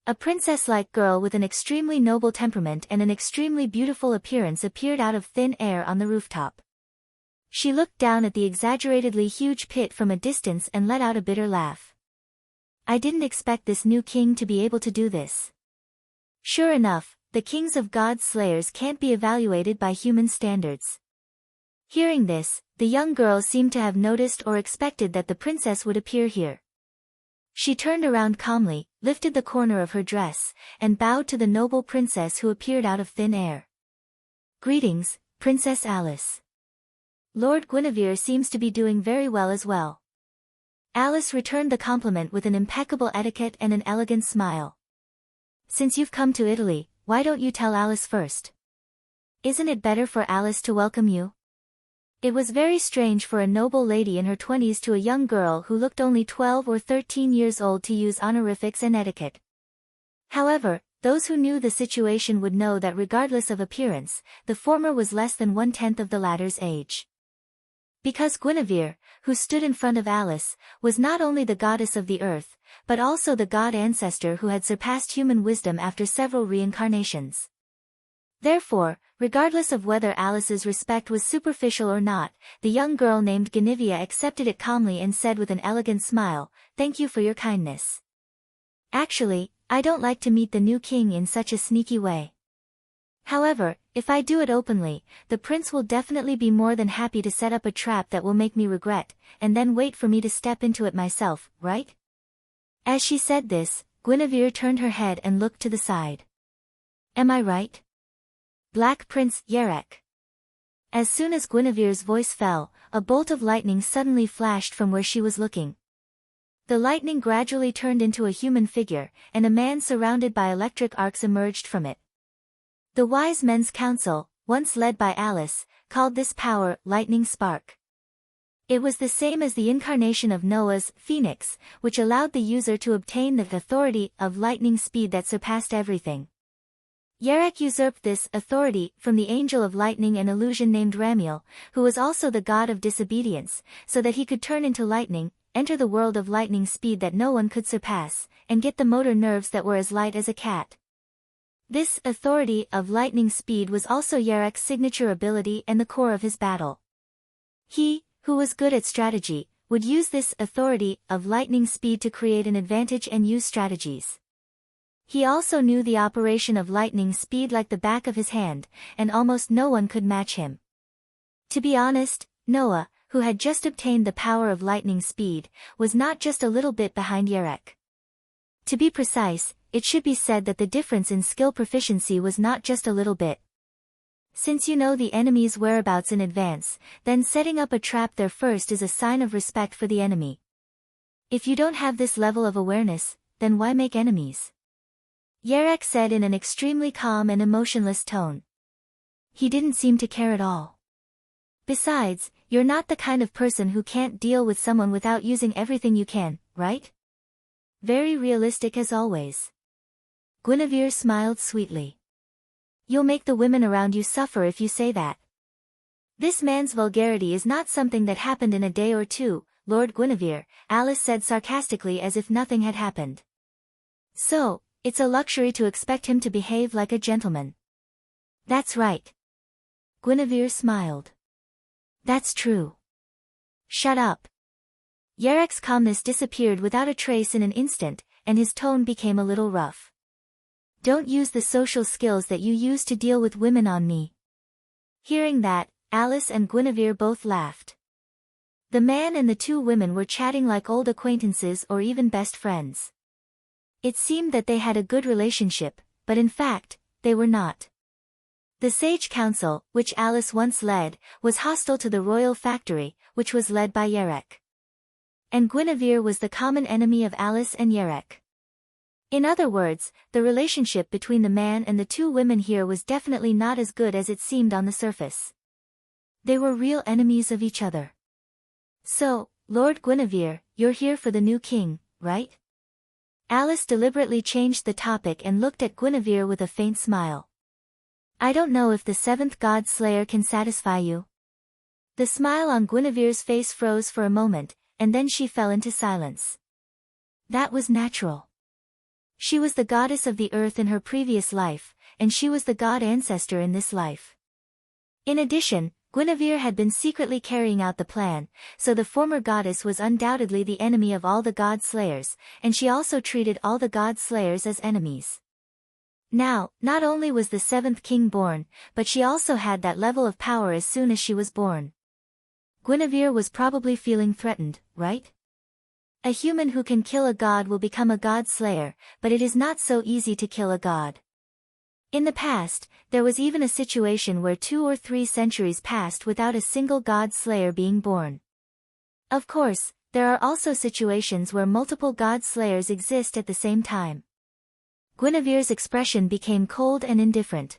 A princess-like girl with an extremely noble temperament and an extremely beautiful appearance appeared out of thin air on the rooftop. She looked down at the exaggeratedly huge pit from a distance and let out a bitter laugh. I didn't expect this new king to be able to do this. Sure enough, the kings of God's slayers can't be evaluated by human standards. Hearing this, the young girl seemed to have noticed or expected that the princess would appear here. She turned around calmly, lifted the corner of her dress, and bowed to the noble princess who appeared out of thin air. Greetings, Princess Alice. Lord Guinevere seems to be doing very well as well. Alice returned the compliment with an impeccable etiquette and an elegant smile. Since you've come to Italy, why don't you tell Alice first? Isn't it better for Alice to welcome you? It was very strange for a noble lady in her 20s to a young girl who looked only 12 or 13 years old to use honorifics and etiquette. However, those who knew the situation would know that regardless of appearance, the former was less than 1/10 of the latter's age. Because Guinevere, who stood in front of Alice, was not only the goddess of the earth, but also the god ancestor who had surpassed human wisdom after several reincarnations. Therefore, regardless of whether Alice's respect was superficial or not, the young girl named Guinevere accepted it calmly and said with an elegant smile, "Thank you for your kindness. Actually, I don't like to meet the new king in such a sneaky way. However, if I do it openly, the prince will definitely be more than happy to set up a trap that will make me regret, and then wait for me to step into it myself, right?" As she said this, Guinevere turned her head and looked to the side. "Am I right? Black Prince Yerek." As soon as Guinevere's voice fell, a bolt of lightning suddenly flashed from where she was looking. The lightning gradually turned into a human figure, and a man surrounded by electric arcs emerged from it. The wise men's council, once led by Alice, called this power lightning spark. It was the same as the incarnation of Noah's phoenix, which allowed the user to obtain the authority of lightning speed that surpassed everything. Yerek usurped this authority from the angel of lightning and illusion named Ramiel, who was also the god of disobedience, so that he could turn into lightning, enter the world of lightning speed that no one could surpass, and get the motor nerves that were as light as a cat. This authority of lightning speed was also Yerek's signature ability and the core of his battle. He, who was good at strategy, would use this authority of lightning speed to create an advantage and use strategies. He also knew the operation of lightning speed like the back of his hand, and almost no one could match him. To be honest, Noah, who had just obtained the power of lightning speed, was not just a little bit behind Yerek. To be precise, it should be said that the difference in skill proficiency was not just a little bit. Since you know the enemy's whereabouts in advance, then setting up a trap there first is a sign of respect for the enemy. If you don't have this level of awareness, then why make enemies? Yerek said in an extremely calm and emotionless tone. He didn't seem to care at all. Besides, you're not the kind of person who can't deal with someone without using everything you can, right? Very realistic as always. Guinevere smiled sweetly. You'll make the women around you suffer if you say that. This man's vulgarity is not something that happened in a day or two, Lord Guinevere, Alice said sarcastically as if nothing had happened. So, it's a luxury to expect him to behave like a gentleman. That's right. Guinevere smiled. That's true. Shut up. Yerek's calmness disappeared without a trace in an instant, and his tone became a little rough. Don't use the social skills that you use to deal with women on me. Hearing that, Alice and Guinevere both laughed. The man and the two women were chatting like old acquaintances or even best friends. It seemed that they had a good relationship, but in fact, they were not. The Sage Council, which Alice once led, was hostile to the royal factory, which was led by Yerek. And Guinevere was the common enemy of Alice and Yerek. In other words, the relationship between the man and the two women here was definitely not as good as it seemed on the surface. They were real enemies of each other. So, Lord Guinevere, you're here for the new king, right? Alice deliberately changed the topic and looked at Guinevere with a faint smile. I don't know if the seventh god slayer can satisfy you. The smile on Guinevere's face froze for a moment, and then she fell into silence. That was natural. She was the goddess of the earth in her previous life, and she was the god ancestor in this life. In addition, Guinevere had been secretly carrying out the plan, so the former goddess was undoubtedly the enemy of all the god slayers, and she also treated all the god slayers as enemies. Now, not only was the seventh king born, but she also had that level of power as soon as she was born. Guinevere was probably feeling threatened, right? A human who can kill a god will become a god slayer, but it is not so easy to kill a god. In the past, there was even a situation where 2 or 3 centuries passed without a single god slayer being born. Of course, there are also situations where multiple god slayers exist at the same time. Guinevere's expression became cold and indifferent.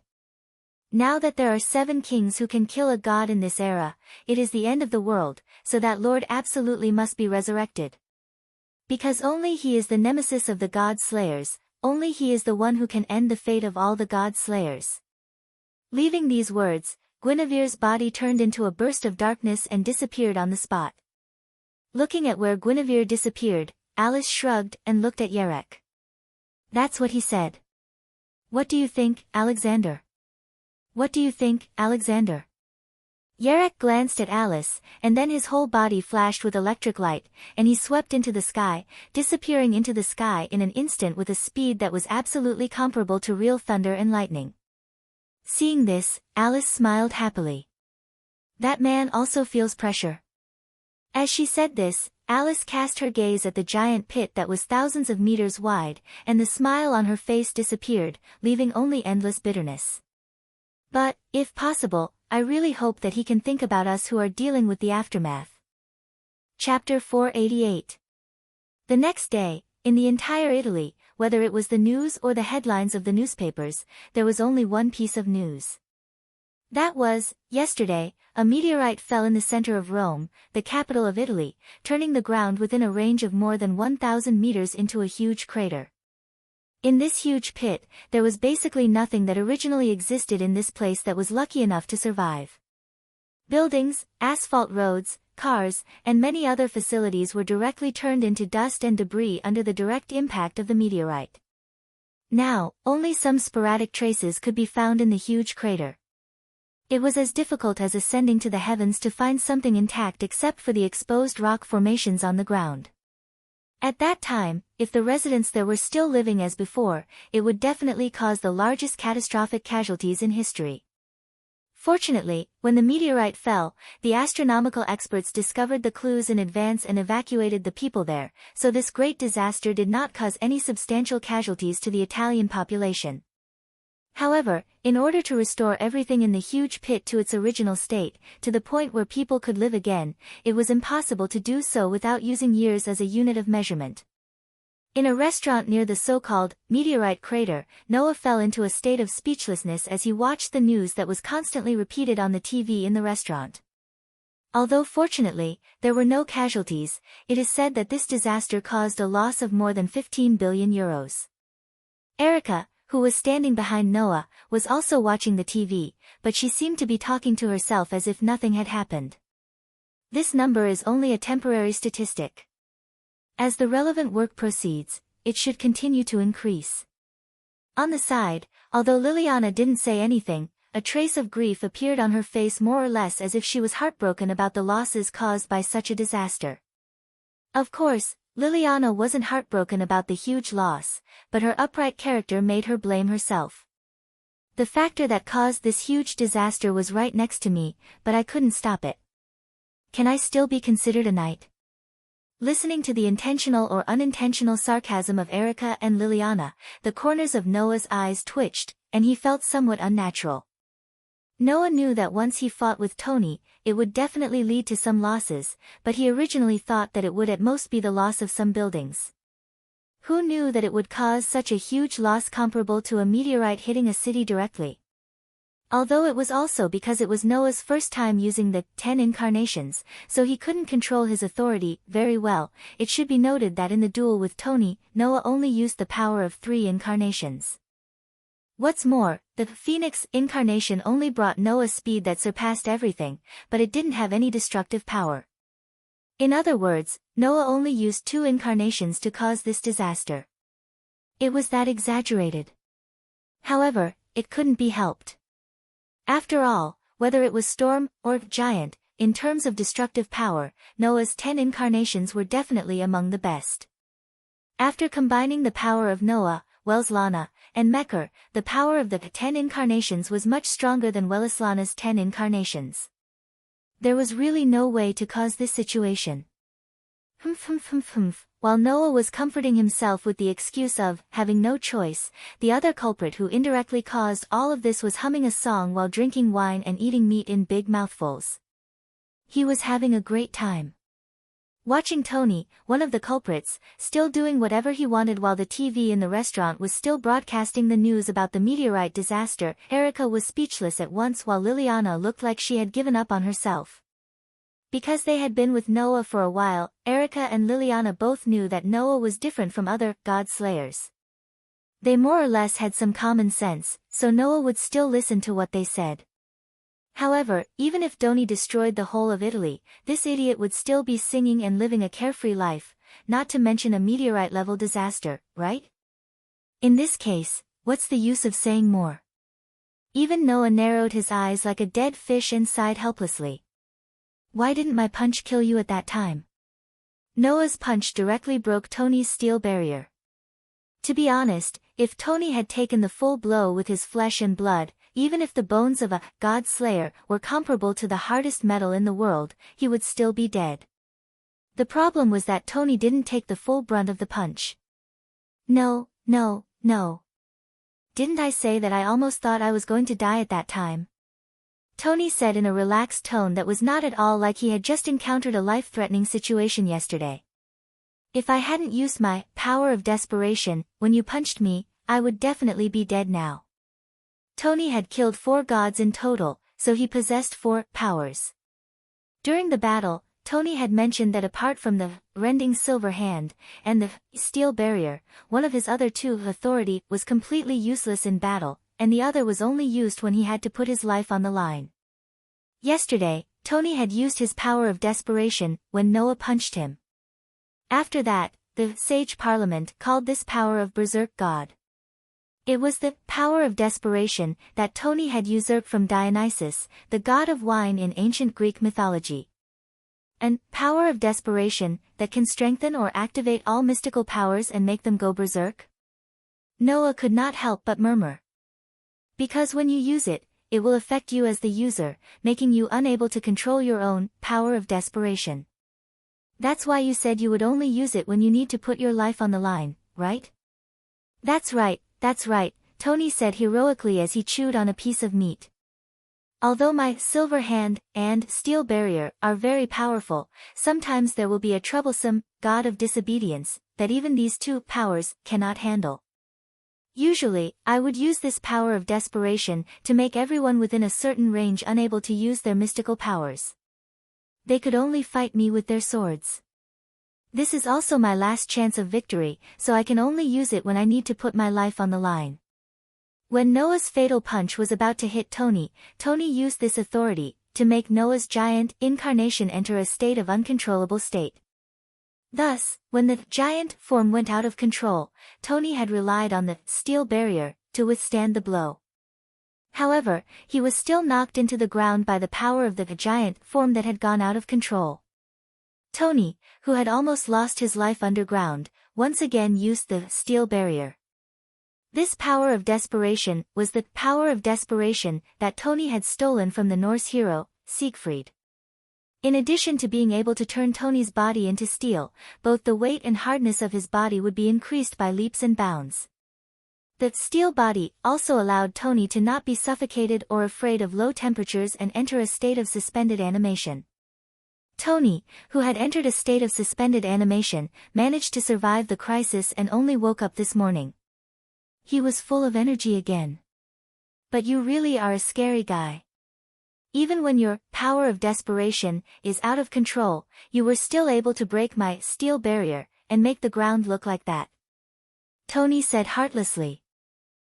Now that there are 7 kings who can kill a god in this era, it is the end of the world, so that Lord absolutely must be resurrected. Because only he is the nemesis of the god slayers, only he is the one who can end the fate of all the god slayers. Leaving these words, Guinevere's body turned into a burst of darkness and disappeared on the spot. Looking at where Guinevere disappeared, Alice shrugged and looked at Yerek. That's what he said. What do you think, Alexander? What do you think, Alexander? Yerek glanced at Alice, and then his whole body flashed with electric light, and he swept into the sky, disappearing into the sky in an instant with a speed that was absolutely comparable to real thunder and lightning. Seeing this, Alice smiled happily. That man also feels pressure. As she said this, Alice cast her gaze at the giant pit that was thousands of meters wide, and the smile on her face disappeared, leaving only endless bitterness. But, if possible, I really hope that he can think about us who are dealing with the aftermath. Chapter 488. The next day, in the entire Italy, whether it was the news or the headlines of the newspapers, there was only one piece of news. That was, yesterday, a meteorite fell in the center of Rome, the capital of Italy, turning the ground within a range of more than 1,000 meters into a huge crater. In this huge pit, there was basically nothing that originally existed in this place that was lucky enough to survive. Buildings, asphalt roads, cars, and many other facilities were directly turned into dust and debris under the direct impact of the meteorite. Now, only some sporadic traces could be found in the huge crater. It was as difficult as ascending to the heavens to find something intact except for the exposed rock formations on the ground. At that time, if the residents there were still living as before, it would definitely cause the largest catastrophic casualties in history. Fortunately, when the meteorite fell, the astronomical experts discovered the clues in advance and evacuated the people there, so this great disaster did not cause any substantial casualties to the Italian population. However, in order to restore everything in the huge pit to its original state, to the point where people could live again, it was impossible to do so without using years as a unit of measurement. In a restaurant near the so-called meteorite crater, Noah fell into a state of speechlessness as he watched the news that was constantly repeated on the TV in the restaurant. Although fortunately, there were no casualties, it is said that this disaster caused a loss of more than 15 billion euros. Erica, who was standing behind Noah, was also watching the TV, but she seemed to be talking to herself as if nothing had happened. This number is only a temporary statistic. As the relevant work proceeds, it should continue to increase. On the side, although Liliana didn't say anything, a trace of grief appeared on her face more or less as if she was heartbroken about the losses caused by such a disaster. Of course, Liliana wasn't heartbroken about the huge loss, but her upright character made her blame herself. The factor that caused this huge disaster was right next to me, but I couldn't stop it. Can I still be considered a knight? Listening to the intentional or unintentional sarcasm of Erica and Liliana, the corners of Noah's eyes twitched, and he felt somewhat unnatural. Noah knew that once he fought with Tony, it would definitely lead to some losses, but he originally thought that it would at most be the loss of some buildings. Who knew that it would cause such a huge loss comparable to a meteorite hitting a city directly? Although it was also because it was Noah's first time using the 10 incarnations, so he couldn't control his authority very well. It should be noted that in the duel with Tony, Noah only used the power of 3 incarnations. What's more, the Phoenix incarnation only brought Noah speed that surpassed everything, but it didn't have any destructive power. In other words, Noah only used 2 incarnations to cause this disaster. It was that exaggerated. However, it couldn't be helped. After all, whether it was storm or giant, in terms of destructive power, Noah's 10 incarnations were definitely among the best. After combining the power of Noah, Welslana, and Mekar, the power of the 10 incarnations was much stronger than Welslana's 10 incarnations. There was really no way to cause this situation. While Noah was comforting himself with the excuse of having no choice, the other culprit who indirectly caused all of this was humming a song while drinking wine and eating meat in big mouthfuls. He was having a great time. Watching Tony, one of the culprits, still doing whatever he wanted while the TV in the restaurant was still broadcasting the news about the meteorite disaster, Erica was speechless at once while Liliana looked like she had given up on herself. Because they had been with Noah for a while, Erica and Liliana both knew that Noah was different from other God slayers. They more or less had some common sense, so Noah would still listen to what they said. However, even if Doni destroyed the whole of Italy, this idiot would still be singing and living a carefree life, not to mention a meteorite-level disaster, right? In this case, what's the use of saying more? Even Noah narrowed his eyes like a dead fish and sighed helplessly. Why didn't my punch kill you at that time? Noah's punch directly broke Tony's steel barrier. To be honest, if Tony had taken the full blow with his flesh and blood, even if the bones of a God Slayer were comparable to the hardest metal in the world, he would still be dead. The problem was that Tony didn't take the full brunt of the punch. No. Didn't I say that I almost thought I was going to die at that time? Tony said in a relaxed tone that was not at all like he had just encountered a life-threatening situation yesterday. If I hadn't used my power of desperation when you punched me, I would definitely be dead now. Tony had killed 4 gods in total, so he possessed 4 powers. During the battle, Tony had mentioned that apart from the rending silver hand and the steel barrier, one of his other 2 authority was completely useless in battle, and the other was only used when he had to put his life on the line. Yesterday, Tony had used his power of desperation when Noah punched him. After that, the Sage Parliament called this power of Berserk God. It was the power of desperation that Tony had usurped from Dionysus, the god of wine in ancient Greek mythology. An power of desperation that can strengthen or activate all mystical powers and make them go berserk? Noah could not help but murmur. Because when you use it, it will affect you as the user, making you unable to control your own power of desperation. That's why you said you would only use it when you need to put your life on the line, right? That's right, Tony said heroically as he chewed on a piece of meat. Although my silver hand and steel barrier are very powerful, sometimes there will be a troublesome god of disobedience that even these 2 powers cannot handle. Usually, I would use this power of desperation to make everyone within a certain range unable to use their mystical powers. They could only fight me with their swords. This is also my last chance of victory, so I can only use it when I need to put my life on the line. When Noah's fatal punch was about to hit Tony, Tony used this authority to make Noah's giant incarnation enter a state of uncontrollable state. Thus, when the giant form went out of control, Tony had relied on the steel barrier to withstand the blow. However, he was still knocked into the ground by the power of the giant form that had gone out of control. Tony, who had almost lost his life underground, once again used the steel barrier. This power of desperation was the power of desperation that Tony had stolen from the Norse hero, Siegfried. In addition to being able to turn Tony's body into steel, both the weight and hardness of his body would be increased by leaps and bounds. The steel body also allowed Tony to not be suffocated or afraid of low temperatures and enter a state of suspended animation. Tony, who had entered a state of suspended animation, managed to survive the crisis and only woke up this morning. He was full of energy again. But you really are a scary guy. Even when your power of desperation is out of control, you were still able to break my steel barrier and make the ground look like that. Tony said heartlessly.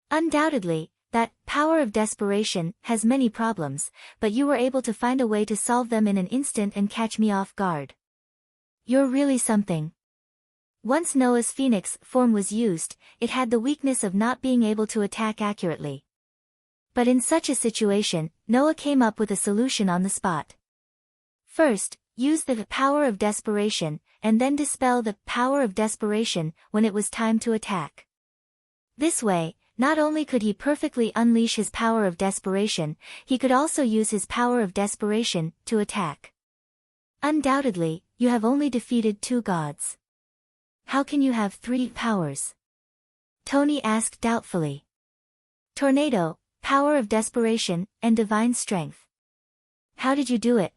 Undoubtedly, that power of desperation has many problems, but you were able to find a way to solve them in an instant and catch me off guard. You're really something. Once Noah's phoenix form was used, it had the weakness of not being able to attack accurately. But in such a situation, Noah came up with a solution on the spot. First, use the power of desperation, and then dispel the power of desperation when it was time to attack. This way, not only could he perfectly unleash his power of desperation, he could also use his power of desperation to attack. Undoubtedly, you have only defeated 2 gods. How can you have 3 powers? Tony asked doubtfully. Tornado, power of desperation, and divine strength. How did you do it?